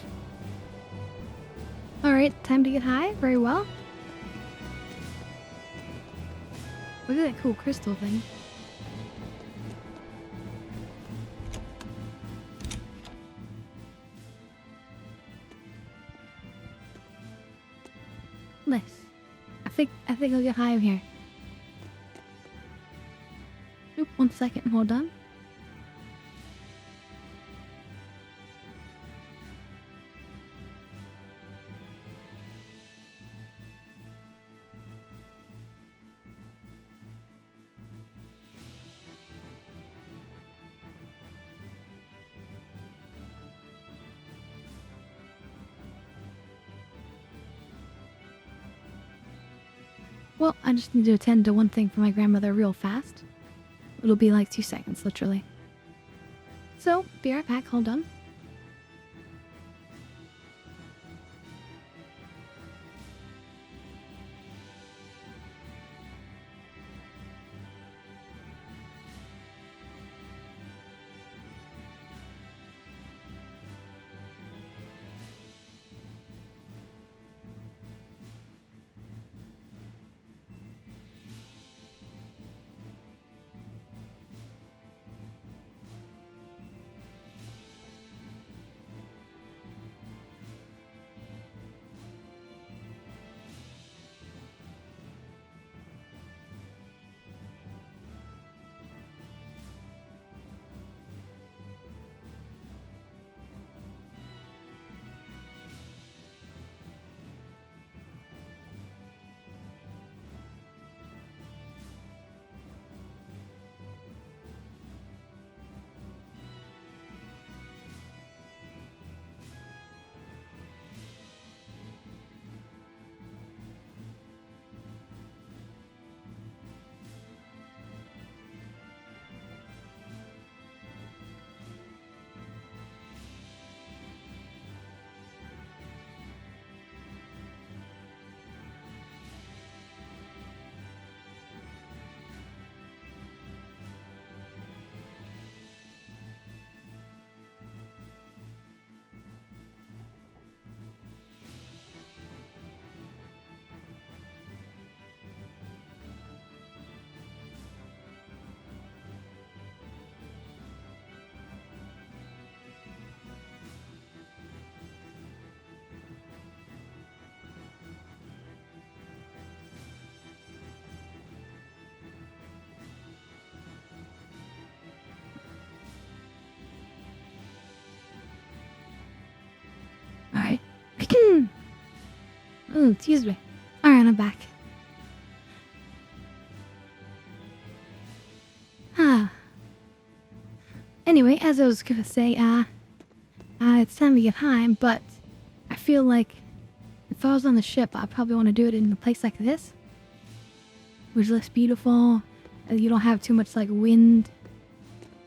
Alright, time to get high. Very well. Look at that cool crystal thing. Nice. I think I'll get high over here. Oop, 1 second, hold on. Well, I just need to attend to one thing for my grandmother real fast. It'll be like 2 seconds, literally. So, be right back, hold on. Oh, excuse me. Alright, I'm back. Anyway, as I was gonna say, it's time to get high, but I feel like if I was on the ship, I'd probably want to do it in a place like this, which looks beautiful. You don't have too much like wind.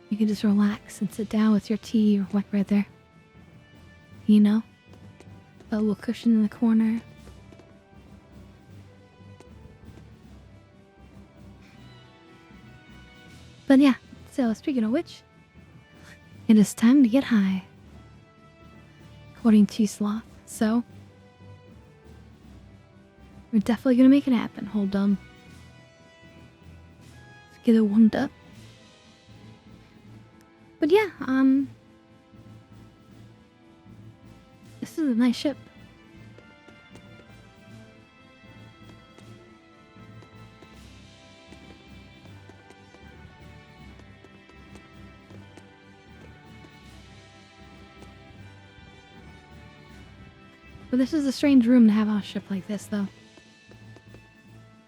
You can just relax and sit down with your tea or what right there. You know, a little cushion in the corner. But yeah, so speaking of which, it is time to get high, according to Sloth. So we're definitely gonna make it happen. Hold on. Let's get it warmed up. But yeah, this is a nice ship. But this is a strange room to have on a ship like this, though.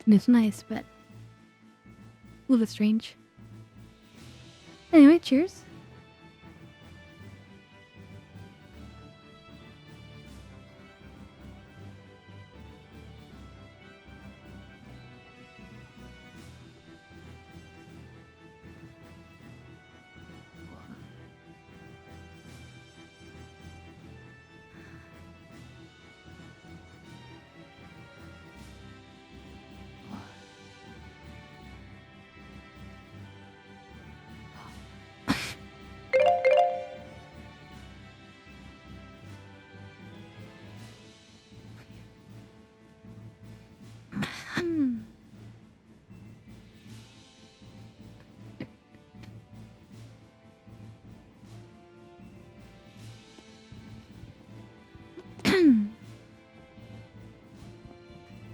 And it's nice, but a little bit strange. Anyway, cheers.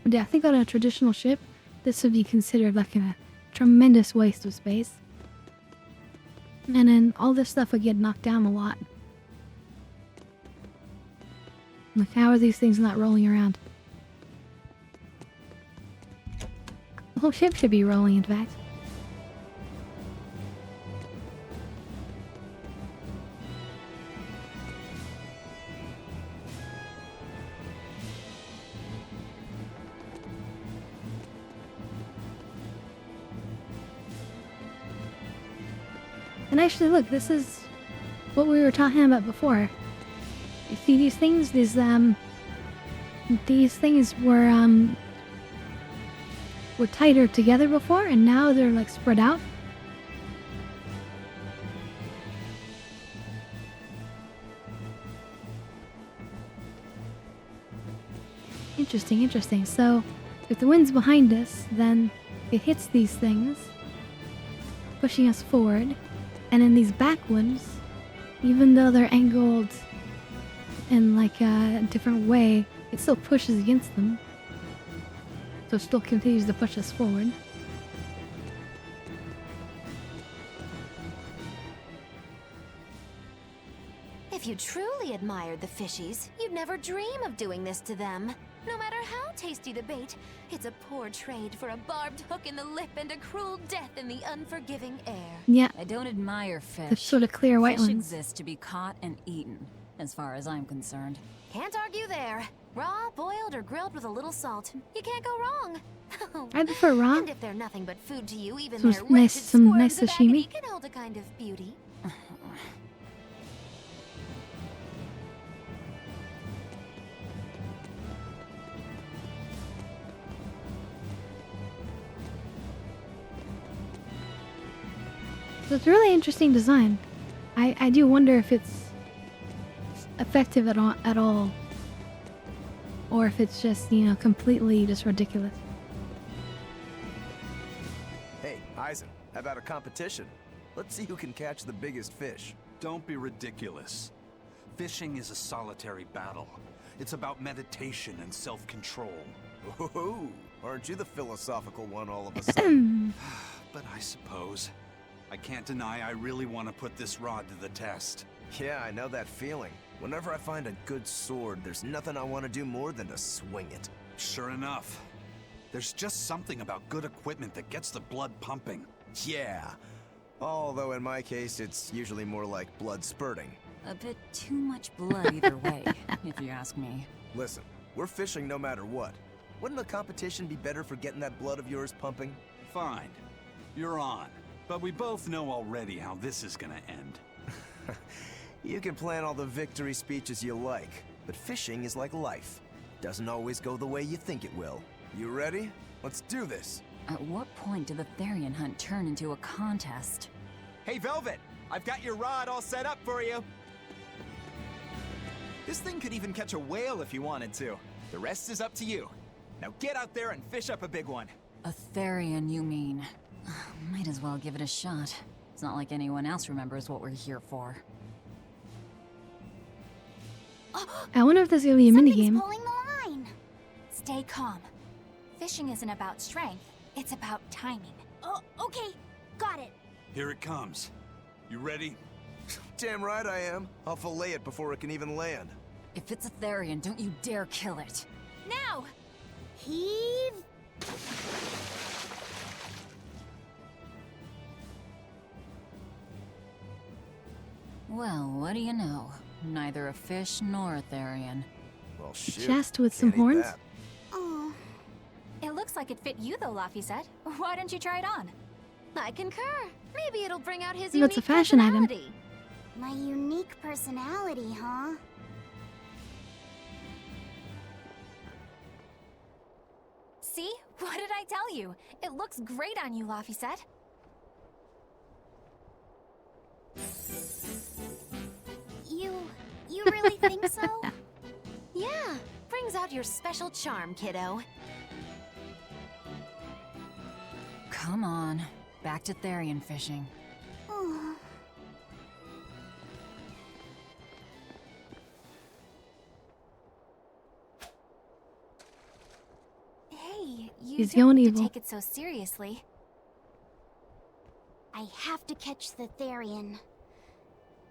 Yeah, I think on a traditional ship, this would be considered like a tremendous waste of space. And then all this stuff would get knocked down a lot. Like, how are these things not rolling around? The whole ship should be rolling, in fact. And actually, look, this is what we were talking about before. You see these things? These things were tighter together before, and now they're like spread out. Interesting, interesting. So, if the wind's behind us, then it hits these things, pushing us forward. And in these back ones, even though they're angled in like a different way, it still pushes against them. So it still continues to push us forward. If you truly admired the fishies, you'd never dream of doing this to them. No matter how tasty the bait, it's a poor trade for a barbed hook in the lip and a cruel death in the unforgiving air. Yeah. I don't admire fish. The sort of clear white Fish ones. exist to be caught and eaten, as far as I'm concerned. Can't argue there. Raw, boiled, or grilled with a little salt. You can't go wrong. I prefer raw. And if they're nothing but food to you, even Some their nice- wretched some squirms nice of sashimi. agony can hold a kind of beauty. So it's a really interesting design. I do wonder if it's effective at all. Or if it's just, you know, completely just ridiculous. Hey, Eisen, how about a competition? Let's see who can catch the biggest fish. Don't be ridiculous. Fishing is a solitary battle. It's about meditation and self-control. Ooh, aren't you the philosophical one all of a sudden? But I suppose. I can't deny I really want to put this rod to the test. Yeah, I know that feeling. Whenever I find a good sword, there's nothing I want to do more than to swing it. Sure enough. There's just something about good equipment that gets the blood pumping. Yeah. Although in my case, it's usually more like blood spurting. A bit too much blood either way, if you ask me. Listen, we're fishing no matter what. Wouldn't a competition be better for getting that blood of yours pumping? Fine. You're on. But we both know already how this is gonna end. You can plan all the victory speeches you like, but fishing is like life. Doesn't always go the way you think it will. You ready? Let's do this. At what point did the Therian hunt turn into a contest? Hey, Velvet! I've got your rod all set up for you. This thing could even catch a whale if you wanted to. The rest is up to you. Now get out there and fish up a big one. A Therian, you mean? Might as well give it a shot. It's not like anyone else remembers what we're here for. I wonder if there's gonna be a minigame. Pulling the line. Stay calm. Fishing isn't about strength, it's about timing. Oh, okay. Got it. Here it comes. You ready? Damn right I am. I'll fillet it before it can even land. If it's a Therian, don't you dare kill it. Now! Heave. Well, what do you know? Neither a fish nor a Therian. Well, Chest with some horns? Oh. It looks like it fit you though, Laphicet. Why don't you try it on? I concur. Maybe it'll bring out his Well, it's a unique fashion item. personality. My unique personality, huh? See? What did I tell you? It looks great on you, Laphicet. You really think so? Yeah, brings out your special charm, kiddo. Come on, back to Therian fishing. Oh. Hey, you He's don't going have to evil. take it so seriously. I have to catch the Therian.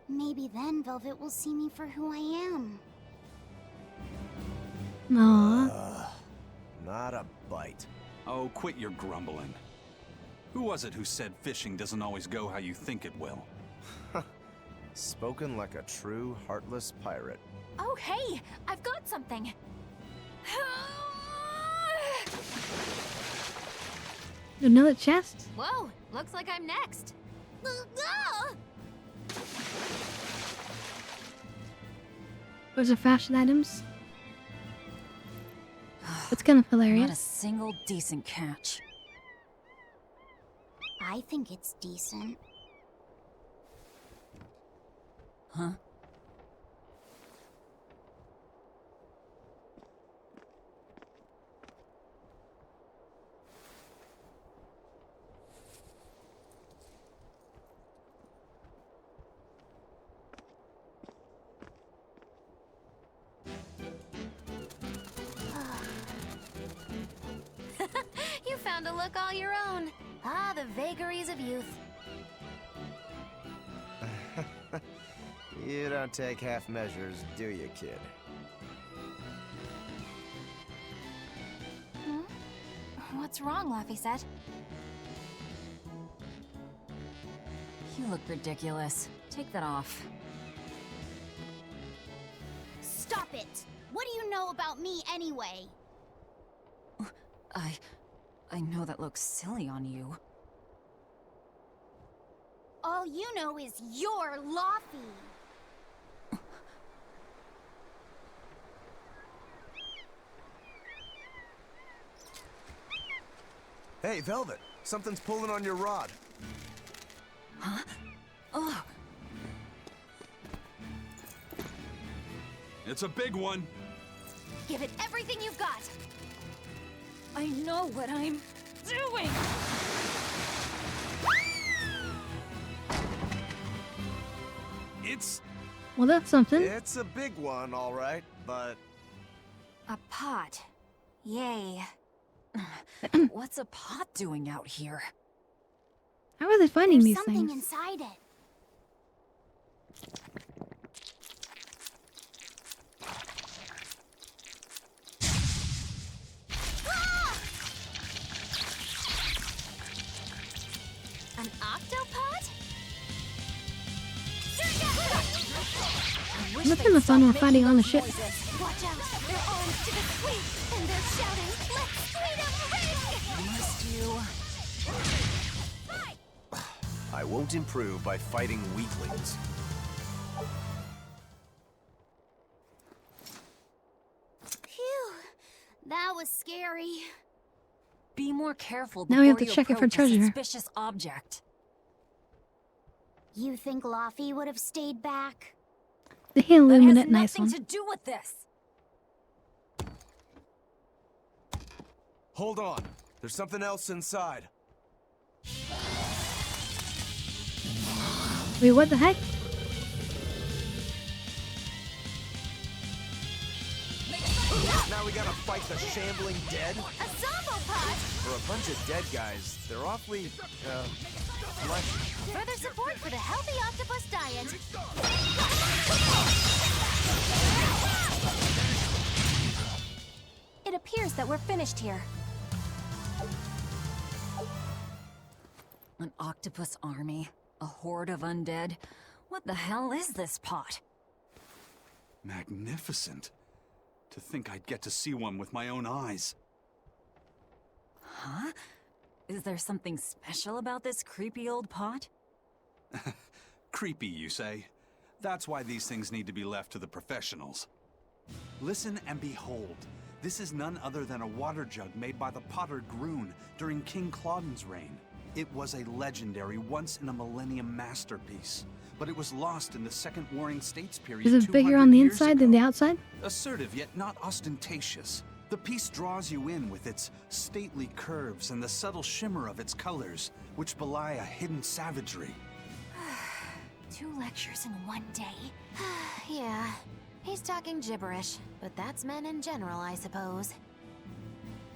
Maybe then Velvet will see me for who I am. Aww. Not a bite. Oh, quit your grumbling. Who was it who said fishing doesn't always go how you think it will? Spoken like a true, heartless pirate. Oh, hey! I've got something! Another chest? Whoa, looks like I'm next. Those are fashion items. It's kind of hilarious. Not a single decent catch. I think it's decent. Huh? You found a look all your own. Ah, the vagaries of youth. You don't take half measures, do you, kid? What's wrong, Laphicet? You look ridiculous. Take that off. Stop it! What do you know about me anyway? I know that looks silly on you. All you know is you're Laffy. Hey, Velvet, something's pulling on your rod. Huh? Oh, It's a big one. Give it everything you've got! I know what I'm doing! It's... Well, that's something. It's a big one, all right, but... A pot. Yay. What's a pot doing out here? How are they finding There's these something things? inside it. An octopod? Nothing the fun we're fighting on the ship. Watch out! They're armed to the sweep, and they're shouting, "Let's freedom ring!" Must you? I won't improve by fighting weaklings. Phew, that was scary. Be more careful Now we have before to you check it for approach a treasure. suspicious object. You think Laffy would have stayed back? The illuminate, nice Nothing one. to do with this. Hold on. There's something else inside. Wait, what the heck? Now we gotta fight the shambling dead? A zombopod! For a bunch of dead guys, they're awfully, fleshy. Further support for the healthy octopus diet. It appears that we're finished here. An octopus army? A horde of undead? What the hell is this pot? Magnificent. To think I'd get to see one with my own eyes. Huh? Is there something special about this creepy old pot? Creepy, you say? That's why these things need to be left to the professionals. Listen and behold. This is none other than a water jug made by the potter Groon during King Clauden's reign. It was a legendary, once-in-a-millennium masterpiece, but it was lost in the Second Warring States period. Is it bigger on the inside than the outside? Assertive yet not ostentatious. The piece draws you in with its stately curves and the subtle shimmer of its colors, which belie a hidden savagery. 2 lectures in one day. Yeah, he's talking gibberish, but that's men in general, I suppose.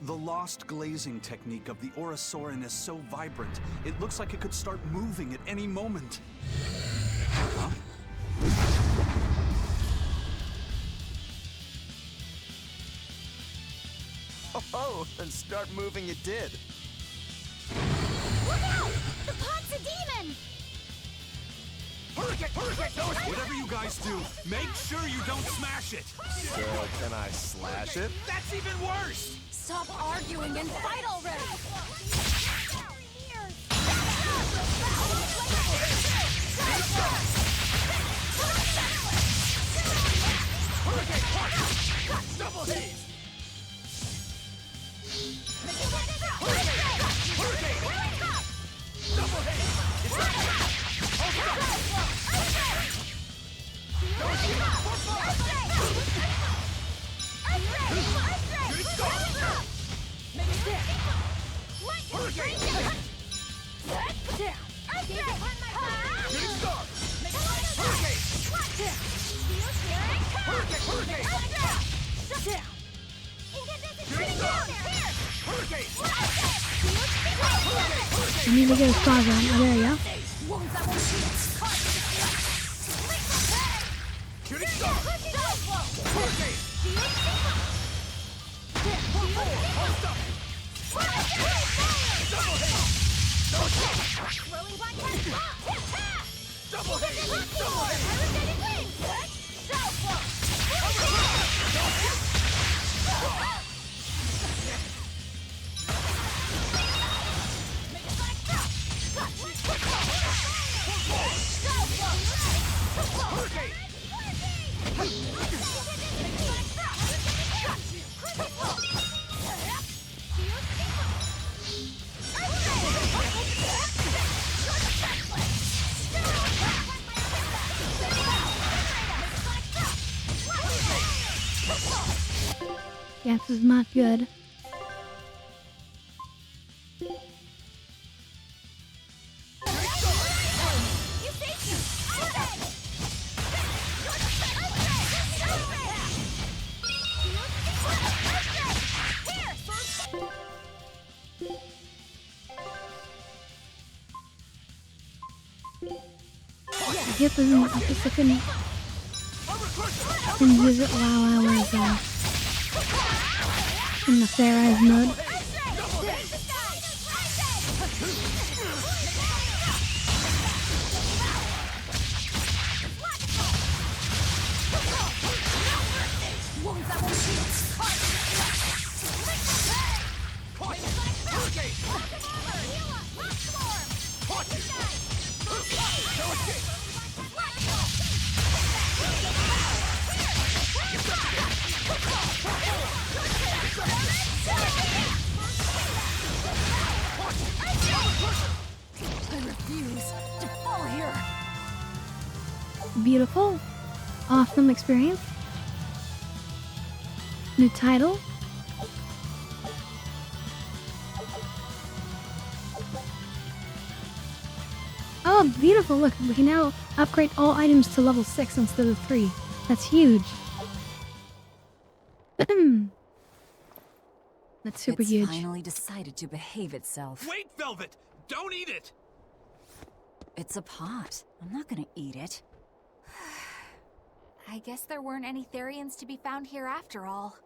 The lost glazing technique of the Orosaurin is so vibrant, it looks like it could start moving at any moment. Huh? Oh, and start moving it did. Look out! The pot's a demon! Whatever you guys do, make sure you don't smash it! So, can I slash it? That's even worse! Stop arguing and fight already! Double haze! I need to get a spot on. Oh, there you go. Yeah, this is not good. I guess I couldn't use it while I was in the Fair Eyes mode. refuse to fall here. Beautiful. Awesome experience. New title. Oh, beautiful. Look, we can now upgrade all items to level 6 instead of 3. That's huge. That's super it's huge. Finally decided to behave itself. Wait, Velvet! Don't eat it! It's a pot. I'm not gonna eat it. I guess there weren't any Therians to be found here after all.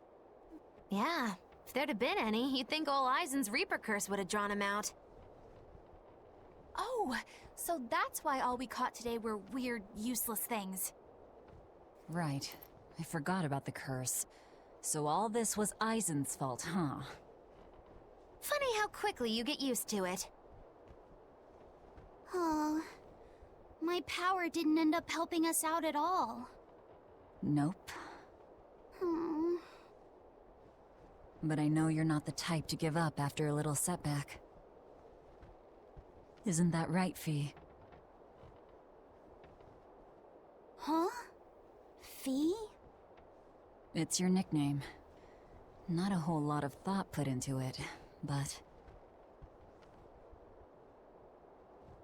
Yeah, if there'd have been any, you'd think old Eisen's Reaper curse would have drawn him out. Oh, so that's why all we caught today were weird, useless things. Right. I forgot about the curse. So all this was Eisen's fault, huh? Funny how quickly you get used to it. Oh, my power didn't end up helping us out at all. Nope. Hmm. But I know you're not the type to give up after a little setback. Isn't that right, Fee? Huh? Fee? It's your nickname. Not a whole lot of thought put into it, but...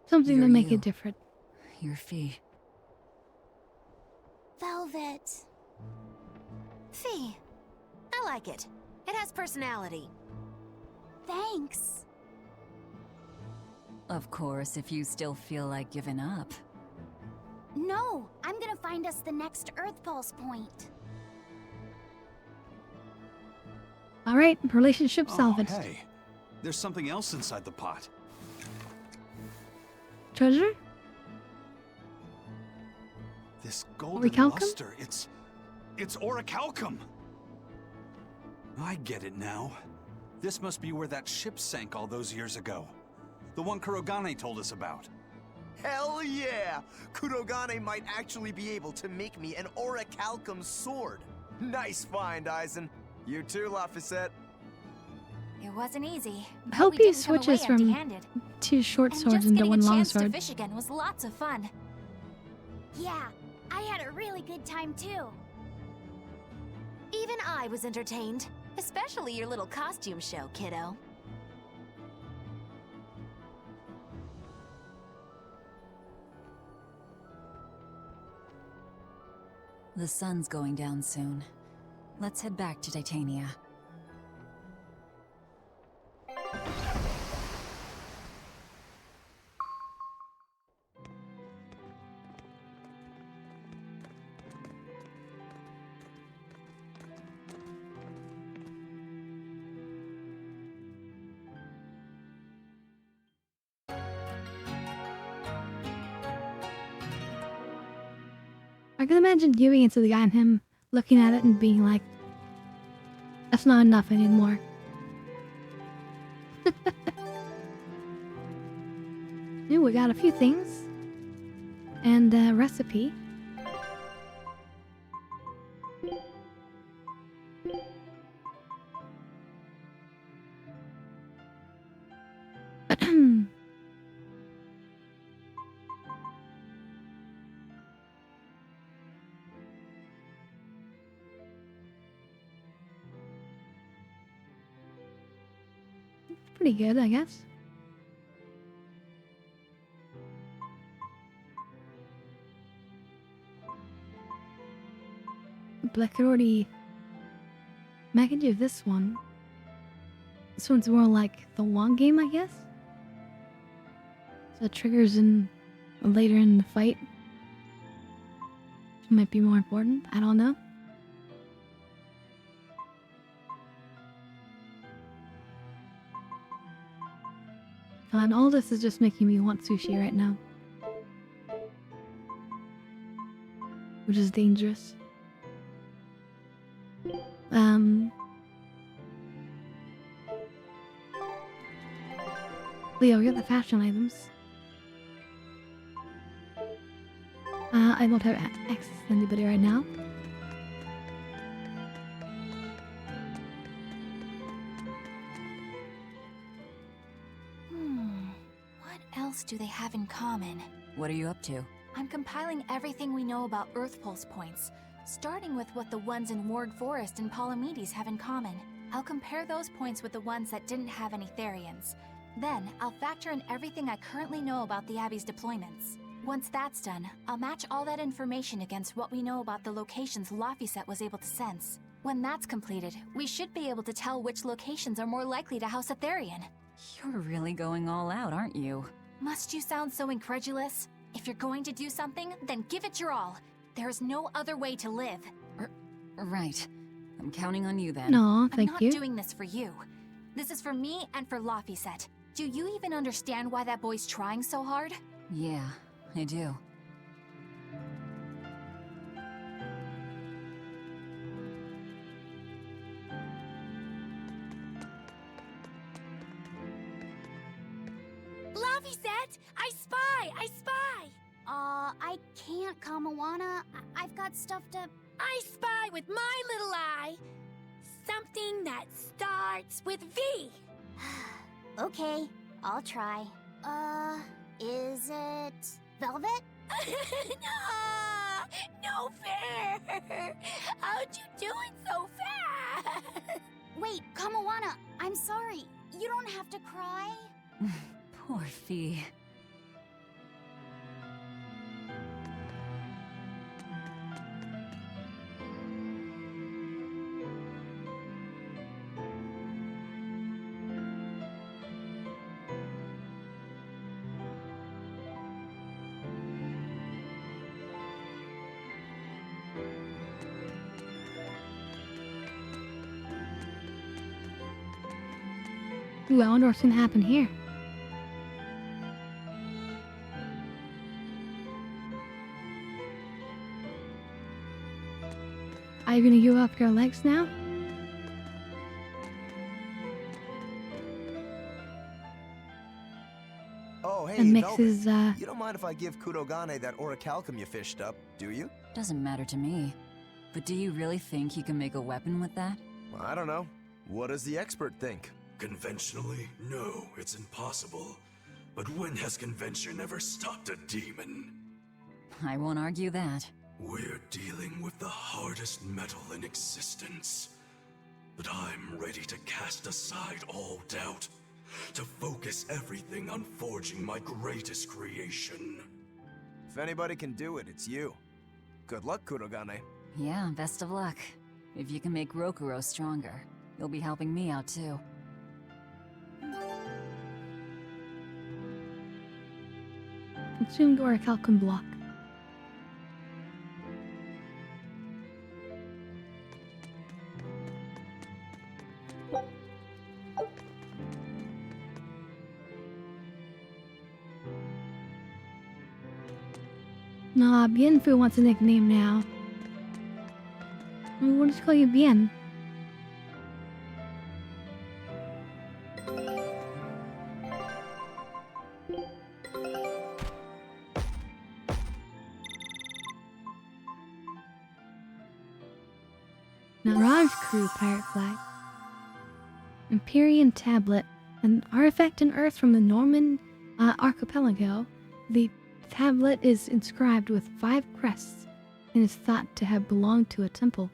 Something You're to make you. it different. You're Fee. Velvet. Fee. I like it. It has personality. Thanks. Of course, if you still feel like giving up. No, I'm gonna find us the next Earth Pulse point. Alright, relationship Oh, salvaged. hey. There's something else inside the pot. Treasure? This golden Orichalcum? luster, it's orichalcum! I get it now. This must be where that ship sank all those years ago. The one Kurogane told us about. Hell yeah! Kurogane might actually be able to make me an orichalcum sword. Nice find, Eisen. You too, Laphicet. It wasn't easy. I but hope we he didn't come away switches from empty-handed. 2 short And swords just into getting 1 a long chance to sword. fish again was lots of fun. Yeah, I had a really good time too. Even I was entertained. Especially your little costume show, kiddo. The sun's going down soon. Let's head back to Titania. I can imagine giving it to the guy and him looking at it and being like, that's not enough anymore. Ooh, we got a few things. And a recipe. Pretty good, I guess. Black already. I can do this one. This one's more like the long game, I guess. So it triggers in later in the fight. Might be more important. I don't know. And all this is just making me want sushi right now. Which is dangerous. Leo, get the fashion items. I don't have access to anybody right now. else do they have in common? What are you up to? I'm compiling everything we know about Earth Pulse points, starting with what the ones in Ward Forest and Palamedes have in common. I'll compare those points with the ones that didn't have any Therians. Then, I'll factor in everything I currently know about the Abbey's deployments. Once that's done, I'll match all that information against what we know about the locations Laphicet was able to sense. When that's completed, we should be able to tell which locations are more likely to house a Therian. You're really going all out, aren't you? Must you sound so incredulous? If you're going to do something, then give it your all. There is no other way to live. Right. I'm counting on you then. No, thank I'm you. not doing this for you. This is for me and for Laphicet. Do you even understand why that boy's trying so hard? Yeah, I do. Laphicet! I spy! I spy! I can't, Kamawana. I've got stuff to... I spy with my little eye. Something that starts with V. Okay, I'll try. Is it... Velvet? No fair! How'd you do it so fast? Wait, Kamawana, I'm sorry. You don't have to cry. Poor Fee. Ooh, I wonder what's gonna happen here. Are you gonna give up your legs now? Oh, hey, And Velvet. mixes, You don't mind if I give Kudogane that orichalcum you fished up, do you? Doesn't matter to me. But do you really think you can make a weapon with that? Well, I don't know. What does the expert think? Conventionally, no, it's impossible. But when has convention ever stopped a demon? I won't argue that. We're dealing with the hardest metal in existence. But I'm ready to cast aside all doubt, to focus everything on forging my greatest creation. If anybody can do it, it's you. Good luck, Kudogane. Yeah, best of luck. If you can make Rokuro stronger, you'll be helping me out too. Consumed orichalcum block. Nah, Bienfu wants a nickname now. We'll just call you Bien. Mirage Crew pirate flag. Empyrean tablet, an artifact on Earth from the Norman archipelago. The tablet is inscribed with 5 crests and is thought to have belonged to a temple.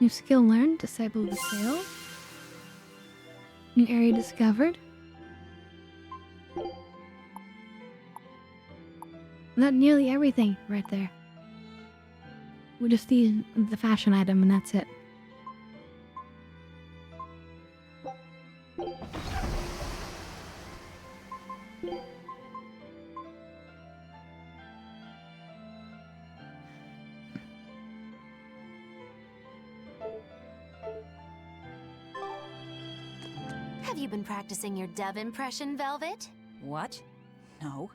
New skill learned, disciple of the sail. New area discovered. Not nearly everything right there. We just need the fashion item and that's it. Have you been practicing your dove impression, Velvet? What? No.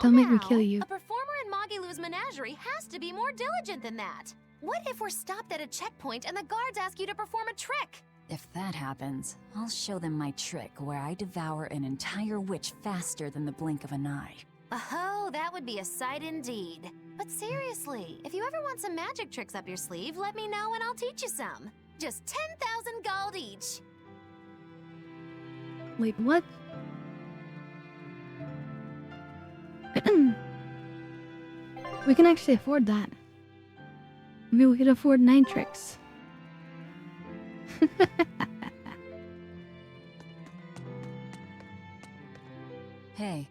Don't make me kill you. A performer in Magilou's menagerie has to be more diligent than that. What if we're stopped at a checkpoint and the guards ask you to perform a trick? If that happens, I'll show them my trick where I devour an entire witch faster than the blink of an eye. Oh, that would be a sight indeed. But seriously, if you ever want some magic tricks up your sleeve, let me know and I'll teach you some. Just 10,000 gold each. Wait, what? We can actually afford that. Maybe we could afford nitrix. Hey,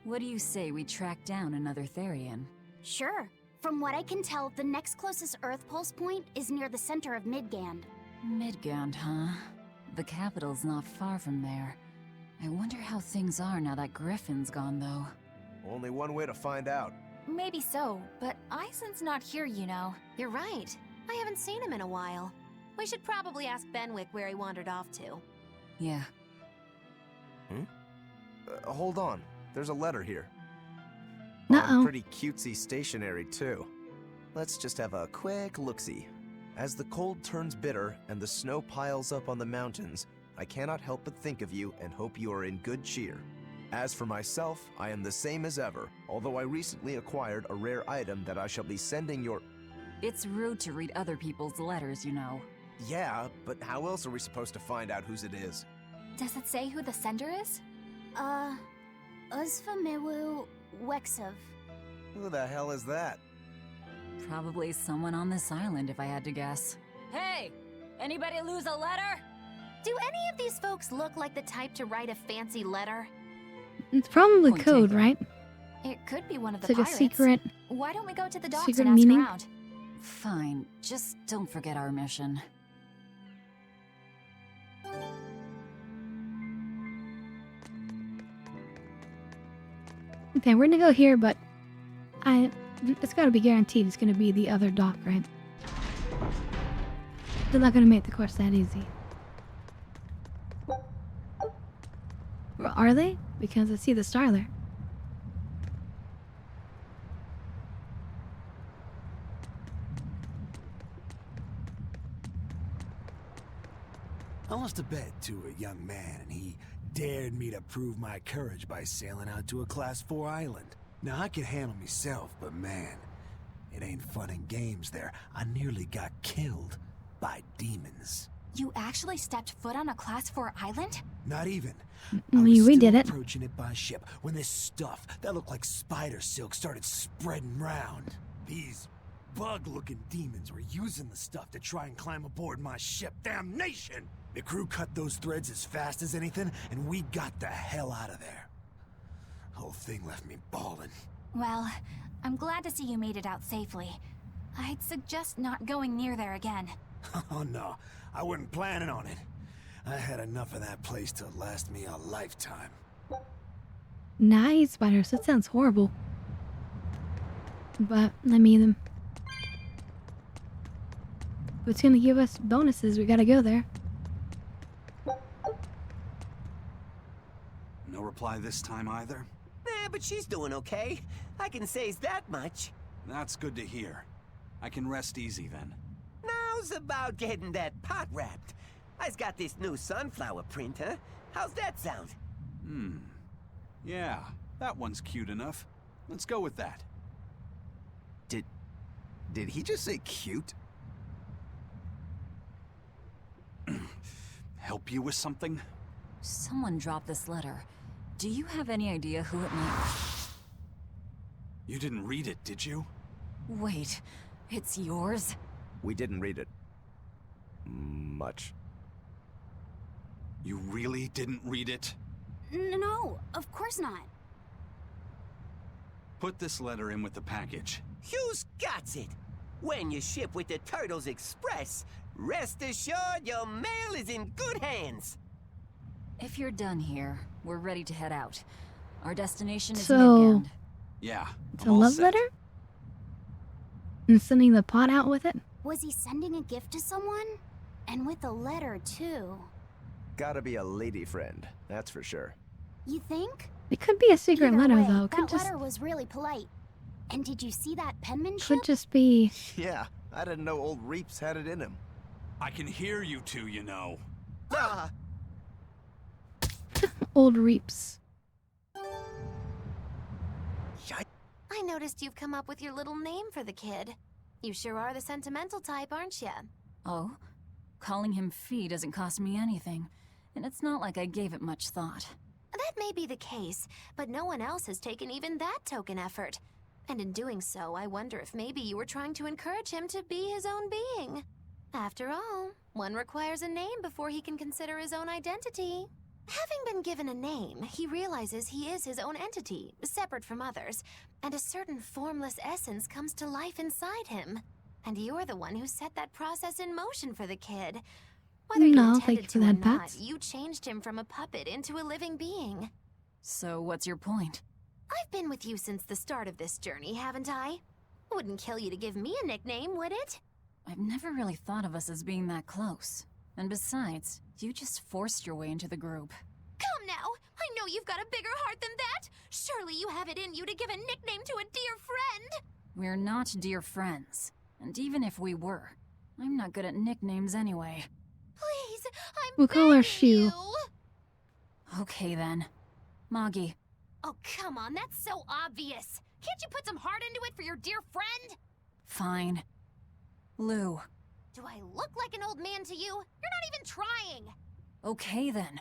what do you say we track down another Therian? Sure. From what I can tell, the next closest Earth pulse point is near the center of Midgand. Midgand, huh? The capital's not far from there. I wonder how things are now that Griffin's gone, though. Only one way to find out. Maybe so, but Isen's not here, you know. You're right. I haven't seen him in a while. We should probably ask Benwick where he wandered off to. Yeah. Hold on. There's a letter here. Uh-oh. Pretty cutesy stationery, too. Let's just have a quick look-see. As the cold turns bitter and the snow piles up on the mountains, I cannot help but think of you and hope you are in good cheer. As for myself, I am the same as ever, although I recently acquired a rare item that I shall be sending your... It's rude to read other people's letters, you know. Yeah, but how else are we supposed to find out whose it is? Does it say who the sender is? Uzfamewu Wexov. Who the hell is that? Probably someone on this island, if I had to guess. Hey! Anybody lose a letter? Do any of these folks look like the type to write a fancy letter? It's probably Point code, taken. right? It could be one of the It's like a pirates. secret. Why don't we go to the docks secret and ask meaning? around? Fine, just don't forget our mission. Okay, we're gonna go here, but it's gotta be guaranteed it's gonna be the other dock, right? They're not gonna make the course that easy. Well, are they? Because I see the star there. I lost a bet to a young man, and he dared me to prove my courage by sailing out to a Class 4 island. Now, I can handle myself, but man, it ain't fun and games there. I nearly got killed by demons. You actually stepped foot on a Class 4 island? Not even. We did it. Approaching it by ship when this stuff that looked like spider silk started spreading round. These bug-looking demons were using the stuff to try and climb aboard my ship. Damnation! The crew cut those threads as fast as anything, and we got the hell out of there. Whole thing left me bawling. Well, I'm glad to see you made it out safely. I'd suggest not going near there again. Oh no, I wasn't planning on it. I had enough of that place to last me a lifetime. Nice spiders. That sounds horrible. But I mean, if it's gonna give us bonuses, we gotta go there. No reply this time either? But she's doing okay. I can say's that much. That's good to hear. I can rest easy then. Now's about getting that pot wrapped. I's got this new sunflower printer. How's that sound? Yeah, that one's cute enough. Let's go with that. Did he just say cute? Help you with something? Someone dropped this letter. Do you have any idea who it might... You didn't read it, did you? Wait, it's yours? We didn't read it. Much. You really didn't read it? No, of course not. Put this letter in with the package. Who's got it? When you ship with the Turtles Express, rest assured your mail is in good hands. If you're done here, we're ready to head out. Our destination is So- Midgand. Yeah. It's a love letter? And sending the pot out with it? Was he sending a gift to someone? And with a letter, too. Gotta be a lady friend, that's for sure. You think? It could be a secret Either letter, way, though. It that could just letter was really polite. And did you see that penmanship? could just be Yeah, I didn't know old Reeps had it in him. I can hear you two, you know. old Reeps. I noticed you've come up with your little name for the kid. You sure are the sentimental type, aren't you? Oh? Calling him Fee doesn't cost me anything. and it's not like I gave it much thought. That may be the case, but no one else has taken even that token effort. And in doing so, I wonder if maybe you were trying to encourage him to be his own being. After all, one requires a name before he can consider his own identity. Having been given a name, he realizes he is his own entity, separate from others, and a certain formless essence comes to life inside him. And you're the one who set that process in motion for the kid. Whether you No, intended thank you to for or that, not, Bats. you changed him from a puppet into a living being. So what's your point? I've been with you since the start of this journey, haven't I? Wouldn't kill you to give me a nickname, would it? I've never really thought of us as being that close. And besides, you just forced your way into the group. Come now! I know you've got a bigger heart than that! Surely you have it in you to give a nickname to a dear friend! We're not dear friends. And even if we were, I'm not good at nicknames anyway. Please, I'm We'll call her Shoe. Okay then. Moggy. Oh, come on, that's so obvious. Can't you put some heart into it for your dear friend? Fine. Lou. Do I look like an old man to you? You're not even trying. Okay then.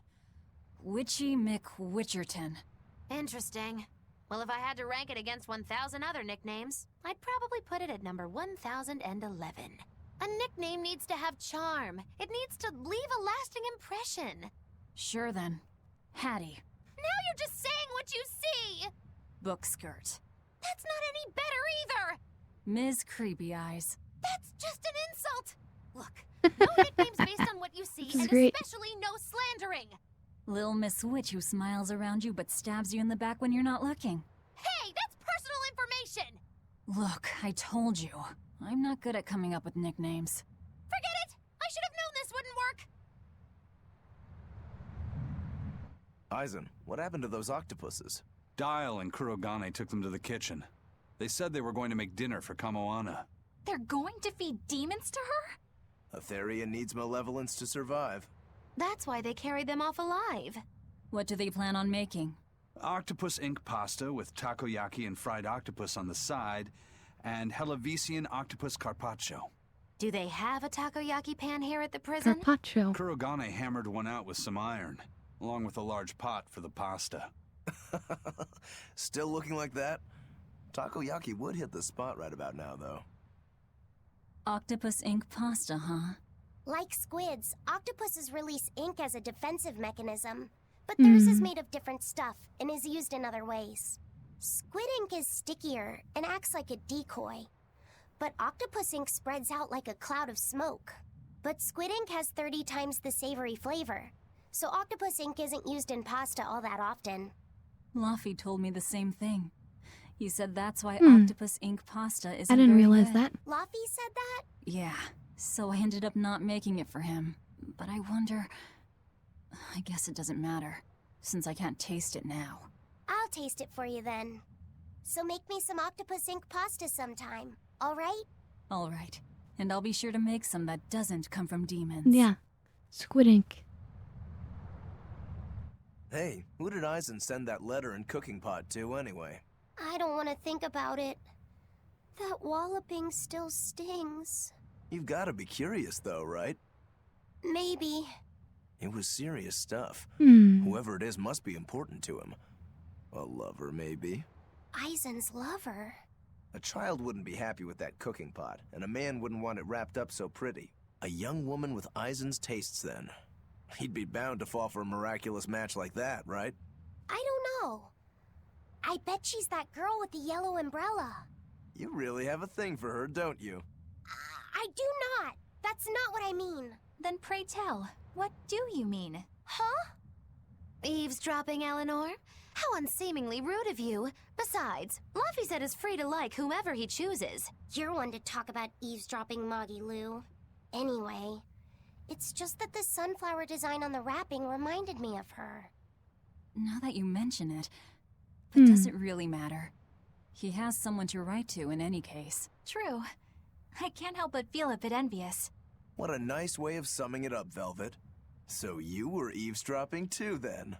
Witchy McWitcherton. Interesting. Well, if I had to rank it against 1,000 other nicknames, I'd probably put it at number 1011. A nickname needs to have charm. It needs to leave a lasting impression. Sure then. Hattie. Now you're just saying what you see! Book skirt. That's not any better either! Ms. Creepy Eyes. That's just an insult! Look, no nicknames based on what you see, This is and great. especially no slandering! Lil Miss Witch who smiles around you but stabs you in the back when you're not looking. Hey, that's personal information! Look, I told you. I'm not good at coming up with nicknames. Forget it! I should have known this wouldn't work! Aizen, what happened to those octopuses? Dial and Kurogane took them to the kitchen. They said they were going to make dinner for Kamoana. They're going to feed demons to her? A Therian needs malevolence to survive. That's why they carried them off alive. What do they plan on making? Octopus ink pasta with takoyaki and fried octopus on the side, and Hellavesian octopus carpaccio. Do they have a takoyaki pan here at the prison? Carpaccio. Kurogane hammered one out with some iron, along with a large pot for the pasta. Still looking like that? Takoyaki would hit the spot right about now, though. Octopus ink pasta, huh? Like squids, octopuses release ink as a defensive mechanism, but theirs is made of different stuff and is used in other ways. Squid ink is stickier and acts like a decoy, but octopus ink spreads out like a cloud of smoke. But squid ink has 30 times the savory flavor, so octopus ink isn't used in pasta all that often. Luffy told me the same thing. He said that's why octopus ink pasta isn't I didn't very realize good. that. Luffy said that? Yeah, so I ended up not making it for him. But I wonder... I guess it doesn't matter, since I can't taste it now. I'll taste it for you then. So make me some octopus ink pasta sometime, alright? Alright, and I'll be sure to make some that doesn't come from demons. Yeah. Squid ink. Hey, who did Aizen send that letter and cooking pot to, anyway? I don't want to think about it. That walloping still stings. You've gotta be curious, though, right? Maybe. It was serious stuff. Hmm. Whoever it is must be important to him. A lover, maybe. Aizen's lover. A child wouldn't be happy with that cooking pot, and a man wouldn't want it wrapped up so pretty. A young woman with Aizen's tastes, then. He'd be bound to fall for a miraculous match like that, right? I don't know. I bet she's that girl with the yellow umbrella. You really have a thing for her, don't you? I do not. That's not what I mean. Then pray tell, what do you mean? Huh? Eavesdropping, Eleanor? How unseemingly rude of you. Besides, Luffy said is free to like whomever he chooses. You're one to talk about eavesdropping, Moggy Lou. Anyway, it's just that the sunflower design on the wrapping reminded me of her. Now that you mention it, but does it really matter? He has someone to write to in any case. True. I can't help but feel a bit envious. What a nice way of summing it up, Velvet. So you were eavesdropping too, then?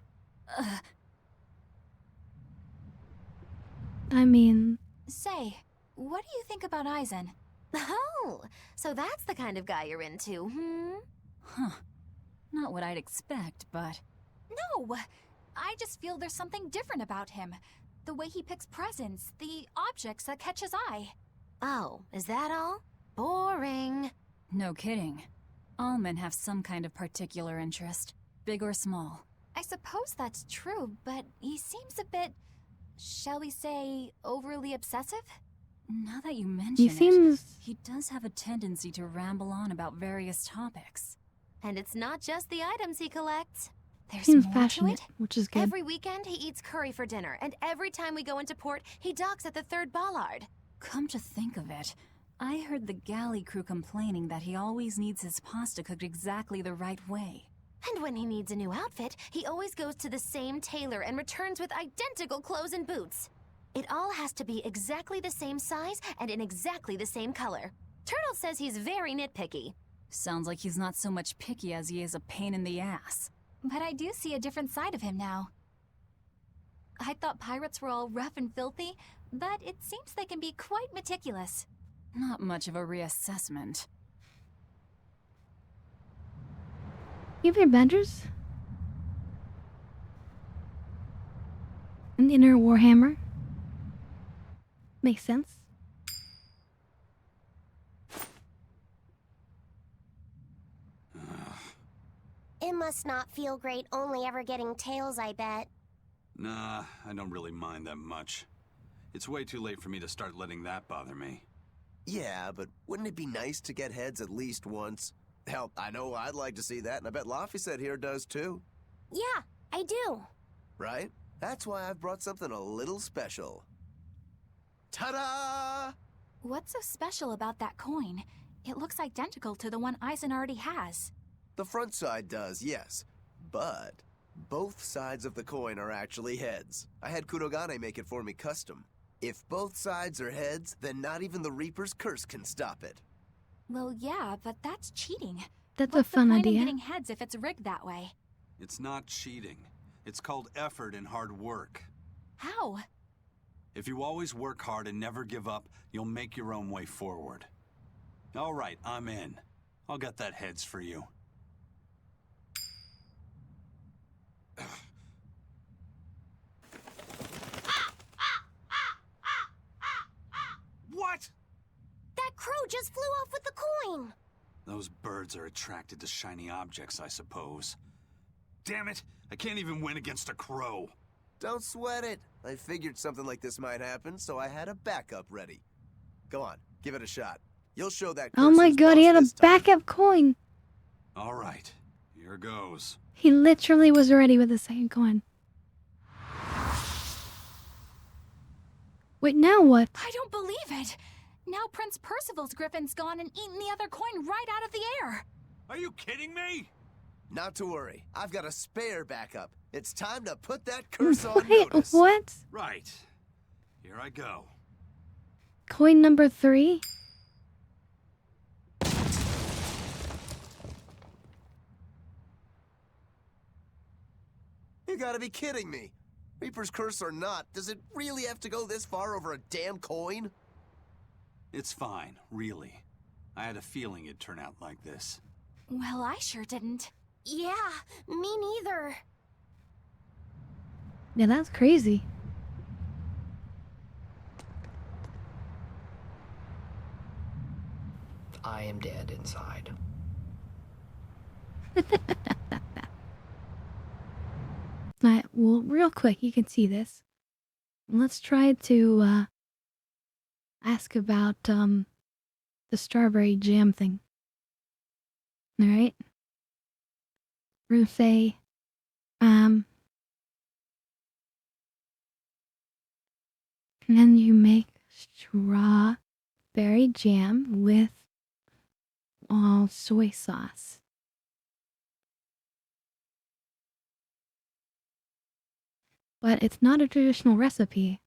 I mean... Say, what do you think about Aizen? Oh, so that's the kind of guy you're into, hmm? Huh. Not what I'd expect, but... No! I just feel there's something different about him. The way he picks presents, the objects that catch his eye. Oh, is that all? Boring. No kidding. All men have some kind of particular interest, big or small. I suppose that's true, but he seems a bit, shall we say, overly obsessive? Now that you mention he does have a tendency to ramble on about various topics. And it's not just the items he collects. There's Seems more passionate, to it? which is good. Every weekend, he eats curry for dinner, and every time we go into port, he docks at the 3rd bollard. Come to think of it, I heard the galley crew complaining that he always needs his pasta cooked exactly the right way. And when he needs a new outfit, he always goes to the same tailor and returns with identical clothes and boots. It all has to be exactly the same size and in exactly the same color. Turtle says he's very nitpicky. Sounds like he's not so much picky as he is a pain in the ass. But I do see a different side of him now. I thought pirates were all rough and filthy, but it seems they can be quite meticulous. Not much of a reassessment. You have your badgers? An inner warhammer? Makes sense. It must not feel great only ever getting tails, I bet. Nah, I don't really mind that much. It's way too late for me to start letting that bother me. Yeah, but wouldn't it be nice to get heads at least once? Hell, I know I'd like to see that, and I bet Laphicet here does too. Yeah, I do. Right? That's why I've brought something a little special. Ta-da! What's so special about that coin? It looks identical to the one Eisen already has. The front side does, yes. But both sides of the coin are actually heads. I had Kurogane make it for me custom. If both sides are heads, then not even the Reaper's curse can stop it. Well, yeah, but that's cheating. That's What's a fun the point idea. in getting heads if it's rigged that way? It's not cheating. It's called effort and hard work. How? If you always work hard and never give up, you'll make your own way forward. All right, I'm in. I'll get that heads for you. What? That crow just flew off with the coin. Those birds are attracted to shiny objects, I suppose. Damn it! I can't even win against a crow. Don't sweat it. I figured something like this might happen, so I had a backup ready. Go on, give it a shot. You'll show that Oh my curse god, he had a backup coin. All right, here goes. He literally was ready with the second coin. Wait, now what? I don't believe it! Now Prince Percival's griffin's gone and eaten the other coin right out of the air! Are you kidding me? Not to worry. I've got a spare backup. It's time to put that curse on Wait, notice. what? Right. Here I go. Coin number 3? You gotta be kidding me. Reaper's curse or not, does it really have to go this far over a damn coin? It's fine, really. I had a feeling it'd turn out like this. Well, I sure didn't. Yeah, me neither. Yeah, that's crazy. I am dead inside. Alright, well, real quick, you can see this. Let's try to, ask about, the strawberry jam thing. Alright? We're gonna say, can you make strawberry jam with all soy sauce? But it's not a traditional recipe.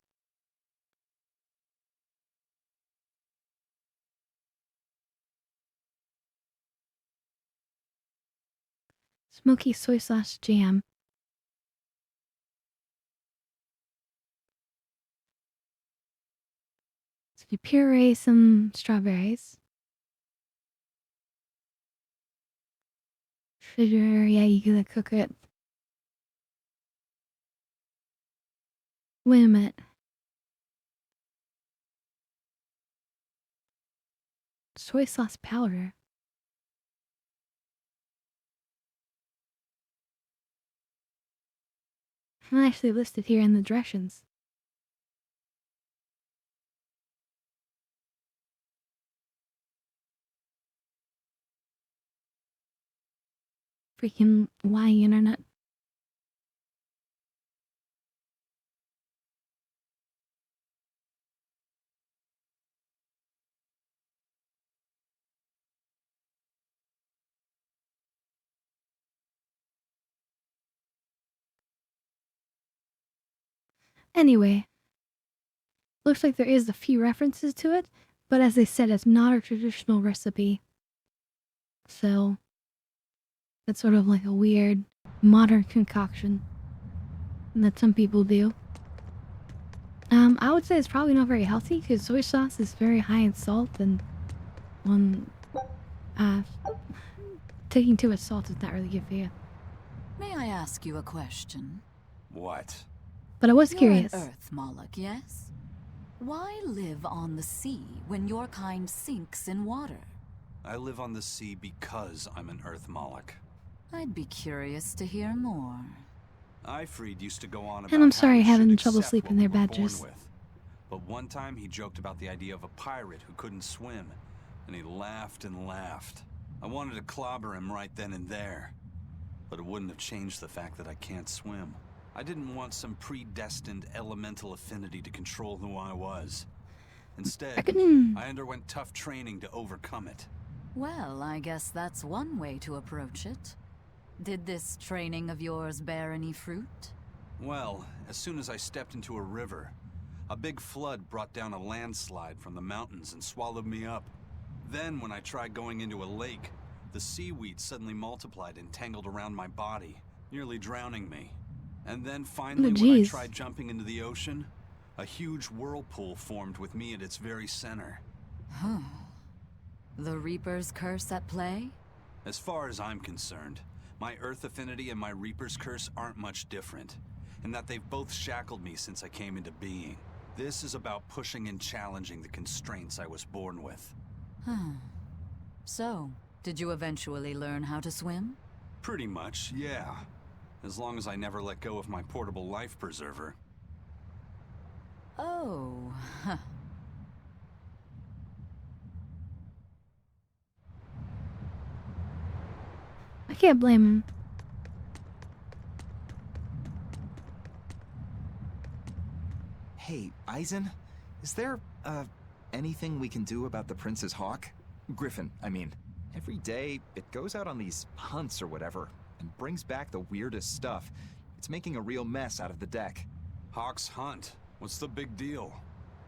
Smoky soy sauce jam. So you puree some strawberries. refrigerator. Yeah, you gotta cook it. Wait a minute. Soy sauce powder. Not actually listed here in the directions. Freaking why internet? Anyway, looks like there is a few references to it, but as they said, it's not a traditional recipe. So, that's sort of like a weird modern concoction that some people do. I would say it's probably not very healthy because soy sauce is very high in salt, and taking too much salt is not really good for you. May I ask you a question? What? But I was You're curious. an Earth Moloch, yes? Why live on the sea when your kind sinks in water? I live on the sea because I'm an Earth Moloch. I'd be curious to hear more. Ifreed used to go on about And I'm how sorry we having should trouble accept sleeping what there, we were born Badges. with. But one time he joked about the idea of a pirate who couldn't swim, and he laughed and laughed. I wanted to clobber him right then and there, but it wouldn't have changed the fact that I can't swim. I didn't want some predestined elemental affinity to control who I was. Instead, I underwent tough training to overcome it. Well, I guess that's one way to approach it. Did this training of yours bear any fruit? Well, as soon as I stepped into a river, a big flood brought down a landslide from the mountains and swallowed me up. Then, when I tried going into a lake, the seaweed suddenly multiplied and tangled around my body, nearly drowning me. And then finally, when I tried jumping into the ocean, a huge whirlpool formed with me at its very center. Huh. The Reaper's curse at play? As far as I'm concerned, my Earth affinity and my Reaper's curse aren't much different, in that they've both shackled me since I came into being. This is about pushing and challenging the constraints I was born with. Huh. So, did you eventually learn how to swim? Pretty much, yeah. As long as I never let go of my portable life preserver. Oh, huh. I can't blame him. Hey, Eisen, is there, anything we can do about the Prince's hawk? Griffin, I mean. Every day, it goes out on these hunts or whatever, and brings back the weirdest stuff. It's making a real mess out of the deck. Hawk's hunt? What's the big deal?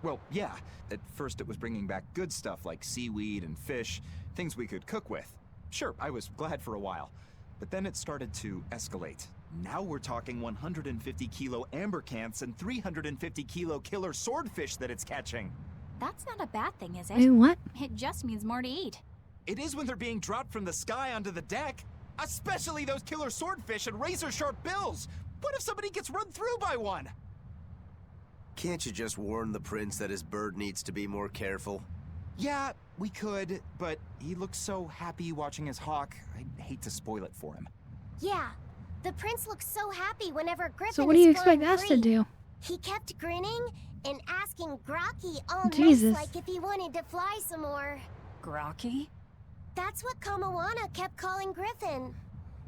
Well, yeah. At first it was bringing back good stuff like seaweed and fish, things we could cook with. Sure, I was glad for a while. But then it started to escalate. Now we're talking 150 kilo amber cants and 350 kilo killer swordfish that it's catching. That's not a bad thing, is it? Wait, what? It just means more to eat. It is when they're being dropped from the sky onto the deck. Especially those killer swordfish and razor-sharp bills. What if somebody gets run through by one? Can't you just warn the prince that his bird needs to be more careful? Yeah, we could, but he looks so happy watching his hawk. I'd hate to spoil it for him. Yeah, the prince looks so happy whenever Griffin So what do you is expect flying us to free. do? He kept grinning and asking Grocky all Jesus. nice like if he wanted to fly some more. Grocky? That's what Kamawana kept calling Griffin.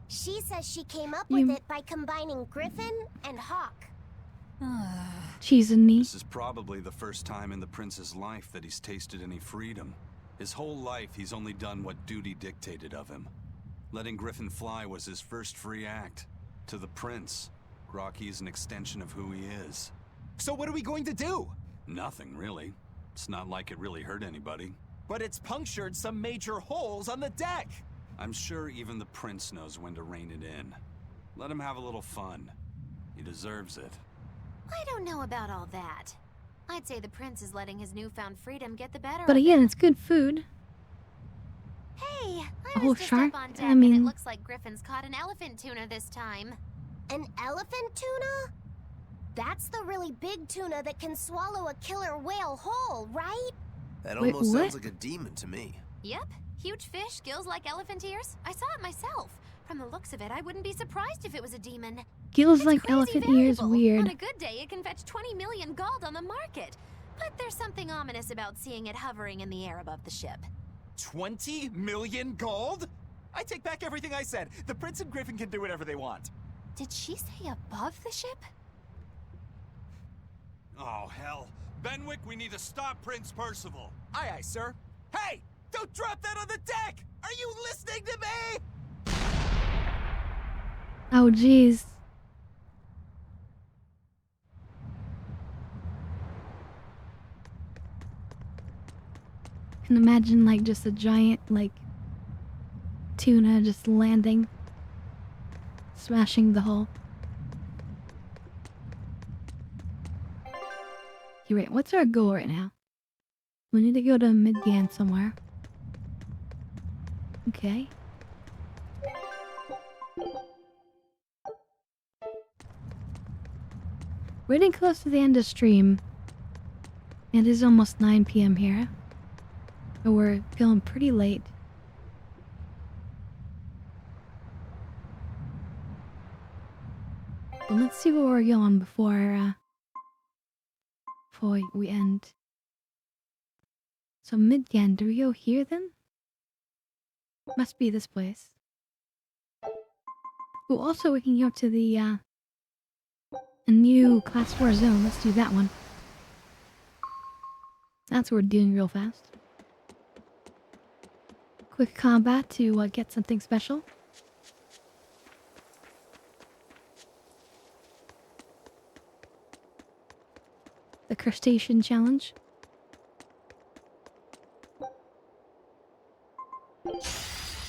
She says she came up You- with it by combining Griffin and Hawk. Cheese and me. This is probably the first time in the prince's life that he's tasted any freedom. His whole life, he's only done what duty dictated of him. Letting Griffin fly was his first free act. To the prince, Grocky is an extension of who he is. So what are we going to do? Nothing, really. It's not like it really hurt anybody. But it's punctured some major holes on the deck. I'm sure even the prince knows when to rein it in. Let him have a little fun. He deserves it. I don't know about all that. I'd say the prince is letting his newfound freedom get the better But of again, him. it's good food. Hey, A I whole was just shark? up on deck I and it mean, looks like Griffin's caught an elephant tuna this time. An elephant tuna? That's the really big tuna that can swallow a killer whale whole, right? That Wait, almost what? sounds like a demon to me. Yep, huge fish, gills like elephant ears. I saw it myself. From the looks of it, I wouldn't be surprised if it was a demon. gills It's like crazy elephant ears, valuable. weird. On a good day, it can fetch 20 million gold on the market. But there's something ominous about seeing it hovering in the air above the ship. 20 million gold? I take back everything I said. The Prince and Griffin can do whatever they want. Did she say above the ship? Oh, hell. Benwick, we need to stop Prince Percival. Aye, aye, sir. Hey! Don't drop that on the deck! Are you listening to me? Oh, jeez. Can imagine like just a giant like tuna just landing, smashing the hull. You're right. What's our goal right now? We need to go to Midgan somewhere. Okay. We're getting close to the end of stream. It is almost 9 p.m. here. And we're feeling pretty late. But let's see where we're going before we end. So Midgan, do we go here then? Must be this place. Oh, also we can go to the a new class 4 zone. Let's do that one. That's what we're doing real fast. Quick combat to get something special. The crustacean challenge.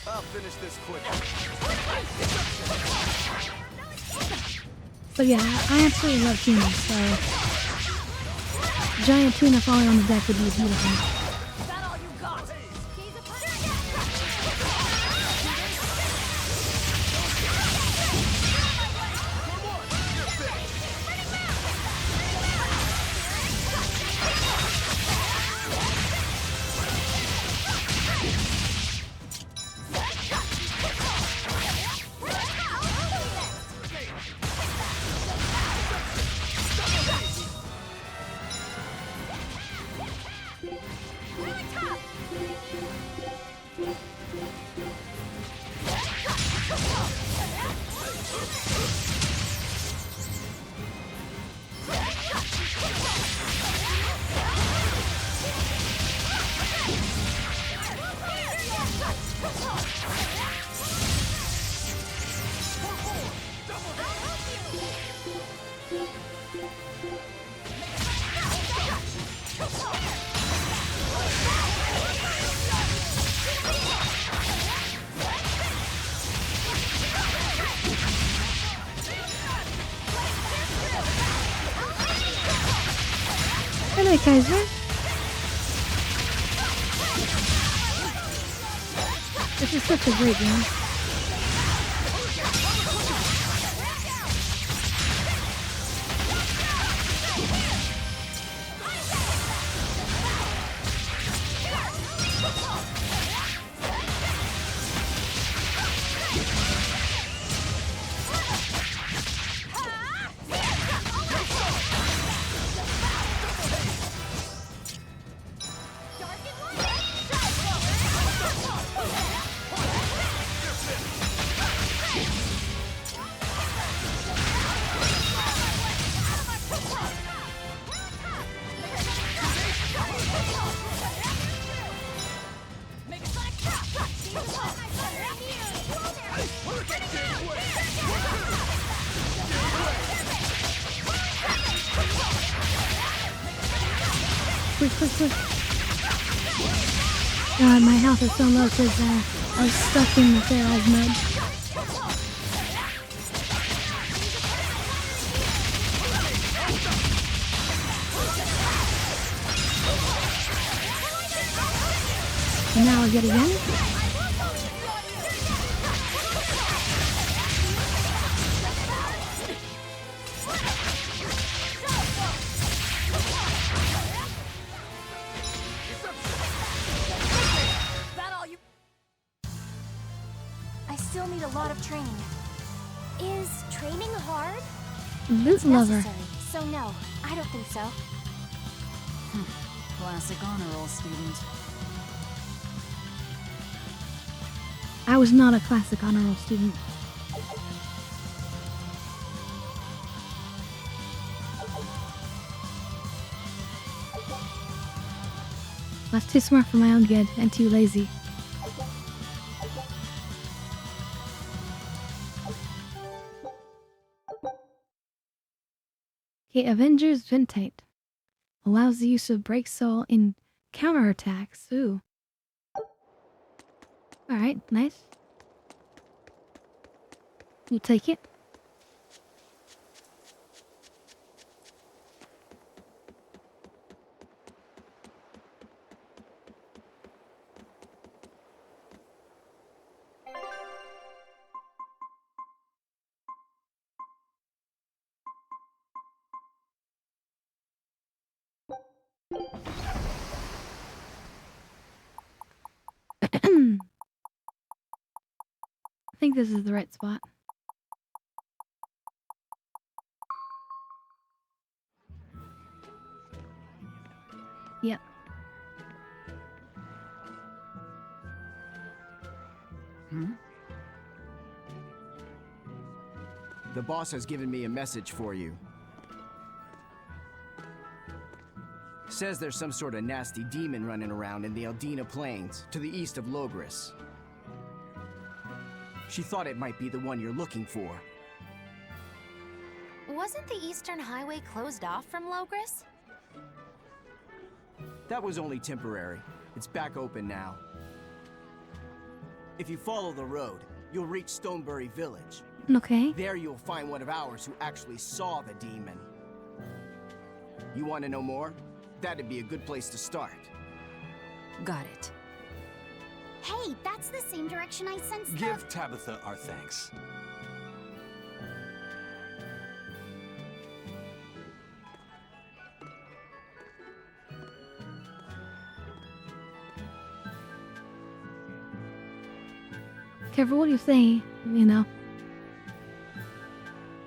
I'll finish this quick. But yeah, I absolutely love tuna, so giant tuna falling on the deck would be beautiful. Hello, Kaiser. This is such a great game. Quick. God, my health is so low because I was stuck in the Pharaoh's mode. And now I'll get again. Loot lover. Necessary, so no, I don't think so. Classic honor roll student. I was not a classic honor roll student. I was too smart for my own good and too lazy. Okay, Avengers Ventate. Allows the use of Break Soul in counterattacks. Ooh. Alright, nice. We'll take it. I think this is the right spot. Yep. The boss has given me a message for you. Says there's some sort of nasty demon running around in the Aldina Plains, to the east of Logris. She thought it might be the one you're looking for. Wasn't the Eastern Highway closed off from Logris? That was only temporary. It's back open now. If you follow the road, you'll reach Stonebury Village. Okay. There you'll find one of ours who actually saw the demon. You want to know more? That'd be a good place to start. Got it. Hey, that's the same direction I sensed. Give Tabitha our thanks. Careful what you say, you know.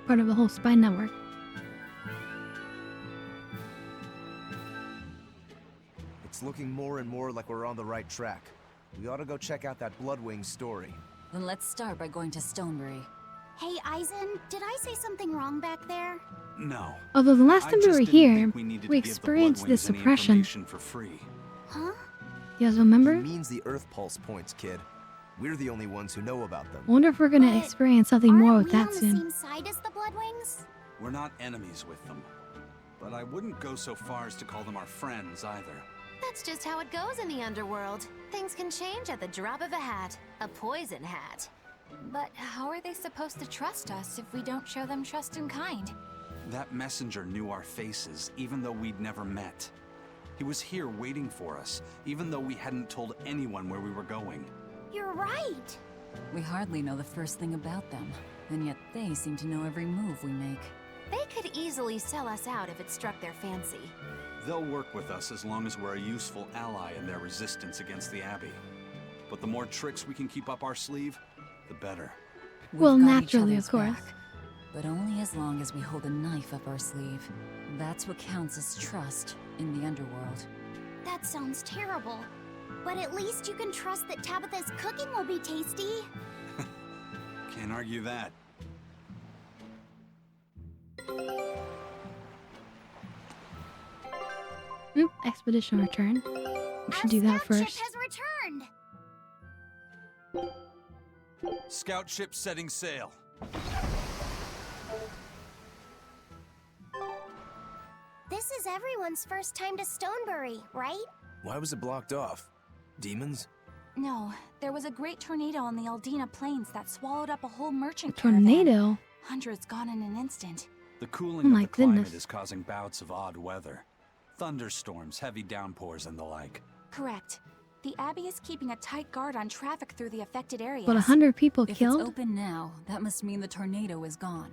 Part of the whole spy network. It's looking more and more like we're on the right track. We ought to go check out that Bloodwing story. Then let's start by going to Stonebury. Hey, Eisen, did I say something wrong back there? No. Although the last time we were here, we we experienced this suppression. For free. Huh? You guys remember? He means the Earth Pulse points, kid. We're the only ones who know about them. I wonder if we're gonna experience something more with that on soon. the same side as the Bloodwings? We're not enemies with them. But I wouldn't go so far as to call them our friends either. That's just how it goes in the underworld. Things can change at the drop of a hat. A poison hat. But how are they supposed to trust us if we don't show them trust in kind? That messenger knew our faces, even though we'd never met. He was here waiting for us, even though we hadn't told anyone where we were going. You're right. We hardly know the first thing about them, and yet they seem to know every move we make. They could easily sell us out if it struck their fancy. They'll work with us as long as we're a useful ally in their resistance against the Abbey. But the more tricks we can keep up our sleeve, the better. Well, We've got each naturally, other's of course. back, but only as long as we hold a knife up our sleeve. That's what counts as trust in the underworld. That sounds terrible. But at least you can trust that Tabitha's cooking will be tasty. Can't argue that. Oop, expedition return. We should do that first. Ship has returned. Scout ship setting sail. This is everyone's first time to Stonebury, right? Why was it blocked off? Demons? No, there was a great tornado on the Aldina Plains that swallowed up a whole merchant Tornado? caravan. Hundreds gone in an instant. The cooling Oh my of the climate goodness. is causing bouts of odd weather. Thunderstorms, heavy downpours, and the like. Correct. The Abbey is keeping a tight guard on traffic through the affected areas. But 100 people If killed? it's open now, that must mean the tornado is gone.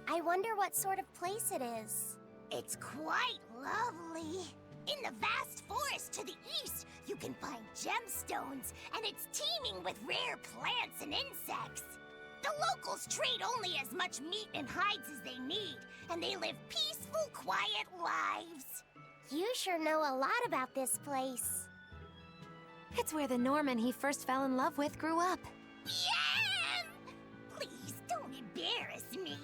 I wonder what sort of place it is. It's quite lovely. In the vast forest to the east, you can find gemstones, and it's teeming with rare plants and insects. The locals trade only as much meat and hides as they need, and they live peaceful, quiet lives. You sure know a lot about this place. It's where the Norman he first fell in love with grew up. Yeah! Please don't embarrass me.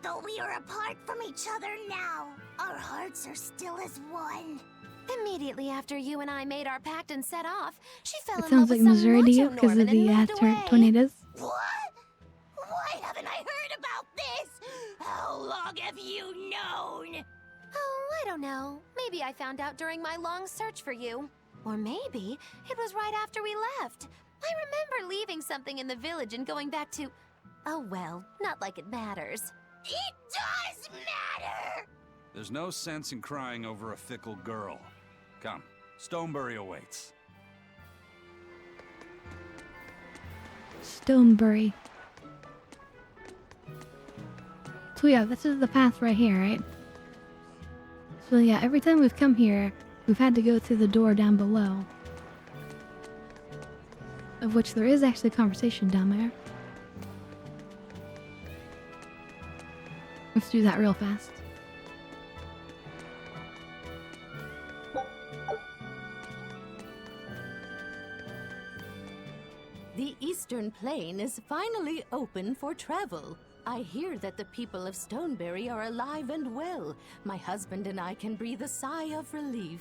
Though we are apart from each other now, our hearts are still as one. Immediately after you and I made our pact and set off, she fell It in sounds love like with some Missouri to you macho because of Norman and the moved away. tornadoes. What? Why haven't I heard about this? How long have you known? Oh, I don't know. Maybe I found out during my long search for you. Or maybe it was right after we left. I remember leaving something in the village and going back to... Oh well, not like it matters. It does matter! There's no sense in crying over a fickle girl. Come, Stonebury awaits. Stonebury. So yeah, this is the path right here, right? So yeah, every time we've come here, we've had to go through the door down below. Of which there is actually a conversation down there. Let's do that real fast. The Eastern Plain is finally open for travel. I hear that the people of Stonebury are alive and well. My husband and I can breathe a sigh of relief.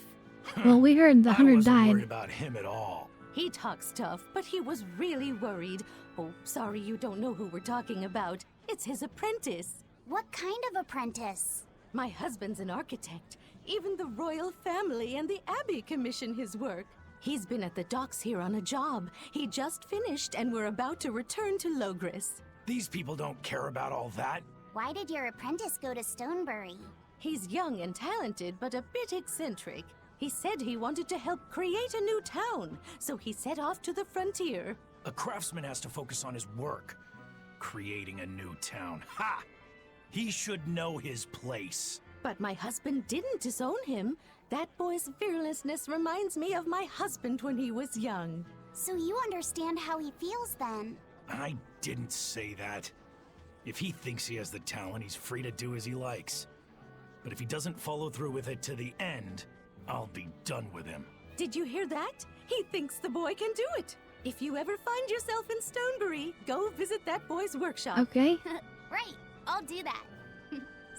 Well, we heard the 100 I wasn't died. worried about him at all. He talks tough, but he was really worried. Oh, sorry you don't know who we're talking about. It's his apprentice. What kind of apprentice? My husband's an architect. Even the royal family and the abbey commission his work. He's been at the docks here on a job. He just finished and we're about to return to Logris. These people don't care about all that. Why did your apprentice go to Stonebury? He's young and talented, but a bit eccentric. He said he wanted to help create a new town, so he set off to the frontier. A craftsman has to focus on his work. Creating a new town. Ha! He should know his place. But my husband didn't disown him. That boy's fearlessness reminds me of my husband when he was young. So you understand how he feels then? I didn't say that. If he thinks he has the talent, he's free to do as he likes. But if he doesn't follow through with it to the end, I'll be done with him. Did you hear that? He thinks the boy can do it. If you ever find yourself in Stonebury, go visit that boy's workshop. Okay. Right, I'll do that.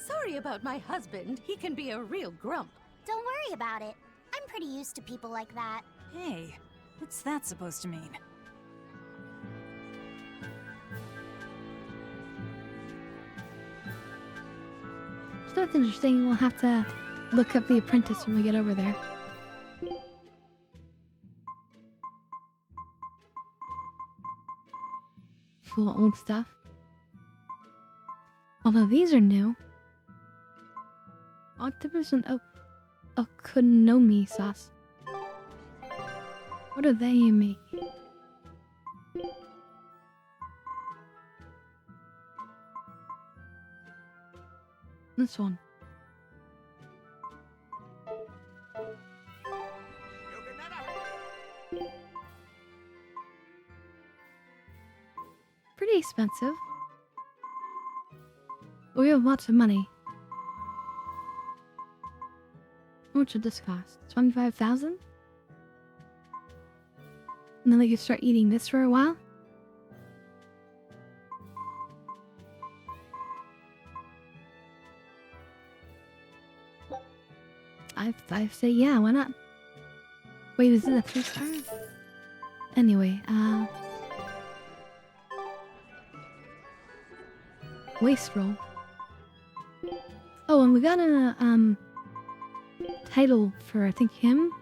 Sorry about my husband. He can be a real grump. Don't worry about it. I'm pretty used to people like that. Hey, what's that supposed to mean? So that's interesting. We'll have to look up the apprentice when we get over there. Cool old stuff. Although these are new. Octopus and okonomi sauce. What are they make? This one. Pretty expensive. We have lots of money. How much would this cost? 25,000? And then they could start eating this for a while? I say yeah, why not? Wait, is it a 3-star? Anyway, wastrel. Oh, and we got a, title for, I think, him?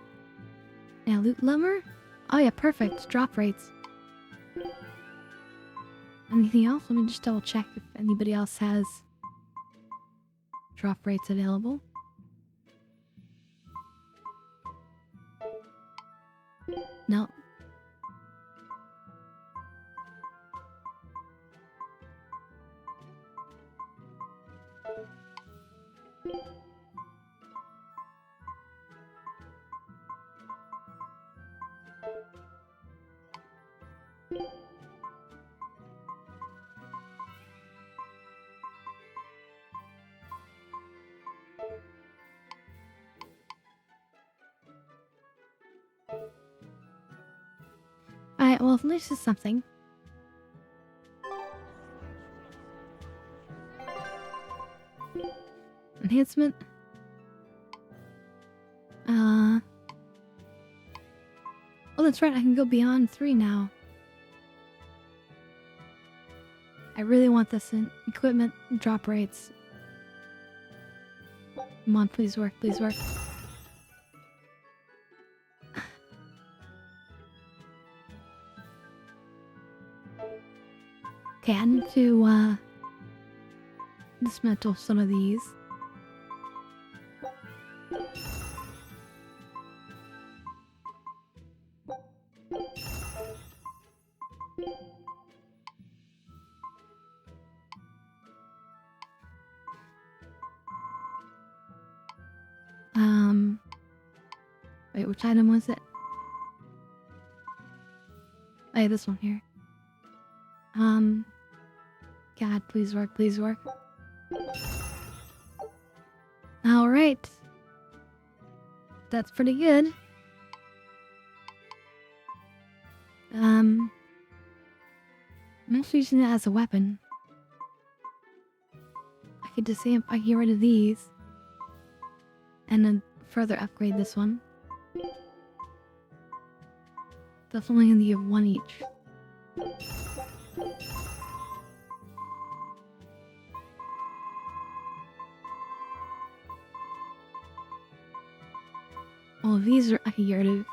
Yeah, loot lover? Oh yeah, perfect. Drop rates. Anything else? Let me just double check if anybody else has drop rates available. No. Alright, well, at least it's something. Enhancement. Oh, that's right, I can go beyond 3 now. I really want this in equipment drop rates. Come on, please work, please work. Okay, I need to dismantle some of these. Wait, which item was it? Oh, yeah, this one here. God, please work, please work. Alright. That's pretty good. I'm also using it as a weapon. I could just see if I get rid of these. And then further upgrade this one. That's only gonna give 1 each. All of these are I can get rid of.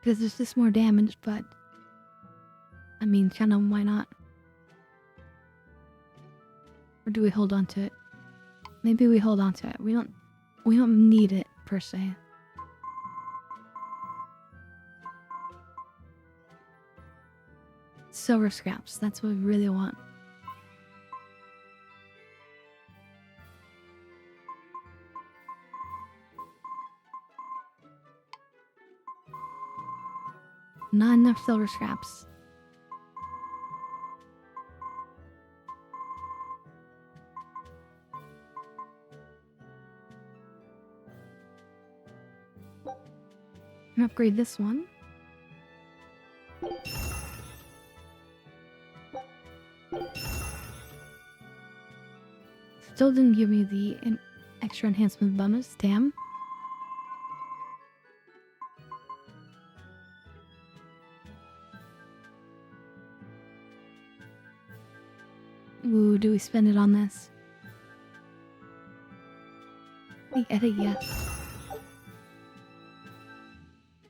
Because there's just more damage, but I mean, kind of, why not? Or do we hold on to it? Maybe we hold on to it. We don't need it per se. Silver scraps, that's what we really want. Not enough silver scraps. Upgrade this one. Still didn't give me the extra enhancement bonus, damn. Ooh, do we spend it on this? I think yes.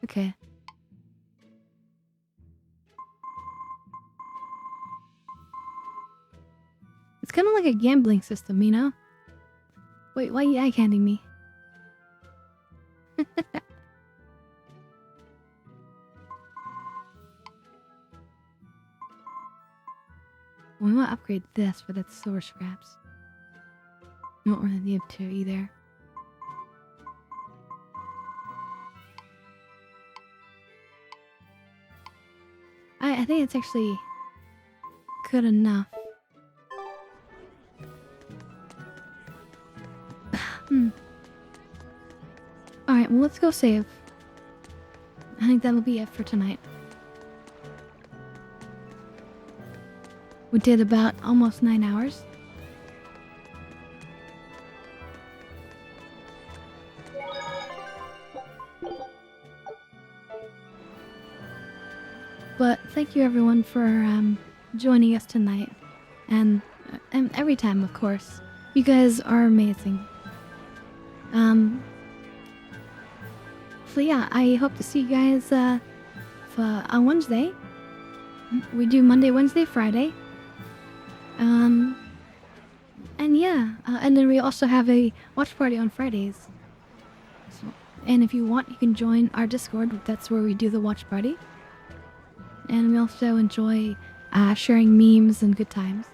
Okay. It's kind of like a gambling system, you know? Wait, why are you eye-candying me? We want to upgrade this, but that's silver scraps. We don't really need to either. I think it's actually good enough. Alright, well, let's go save. I think that'll be it for tonight. We did about almost 9 hours. But thank you everyone for joining us tonight. And every time, of course. You guys are amazing. So yeah, I hope to see you guys on Wednesday. We do Monday, Wednesday, Friday. And yeah, and then we also have a watch party on Fridays. So, and if you want, you can join our Discord. That's where we do the watch party. and we also enjoy sharing memes and good times.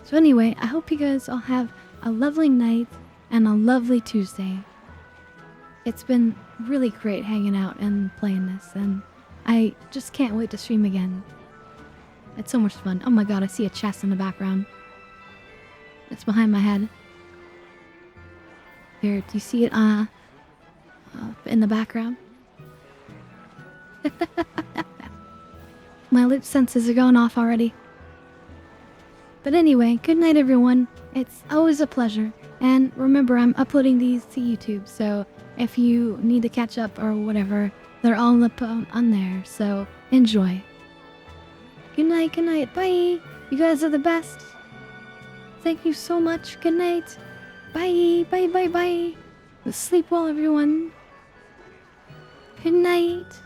So anyway, I hope you guys all have a lovely night and a lovely Tuesday. It's been really great hanging out and playing this, and I just can't wait to stream again. It's so much fun. Oh my god, I see a chest in the background. It's behind my head. Here, do you see it in the background? My lip senses are going off already. But anyway, good night everyone. It's always a pleasure. And remember, I'm uploading these to YouTube, so if you need to catch up or whatever, they're all up on there, so enjoy. Good night, bye! You guys are the best! Thank you so much, good night! Bye, bye, bye, bye! Sleep well, everyone! Good night!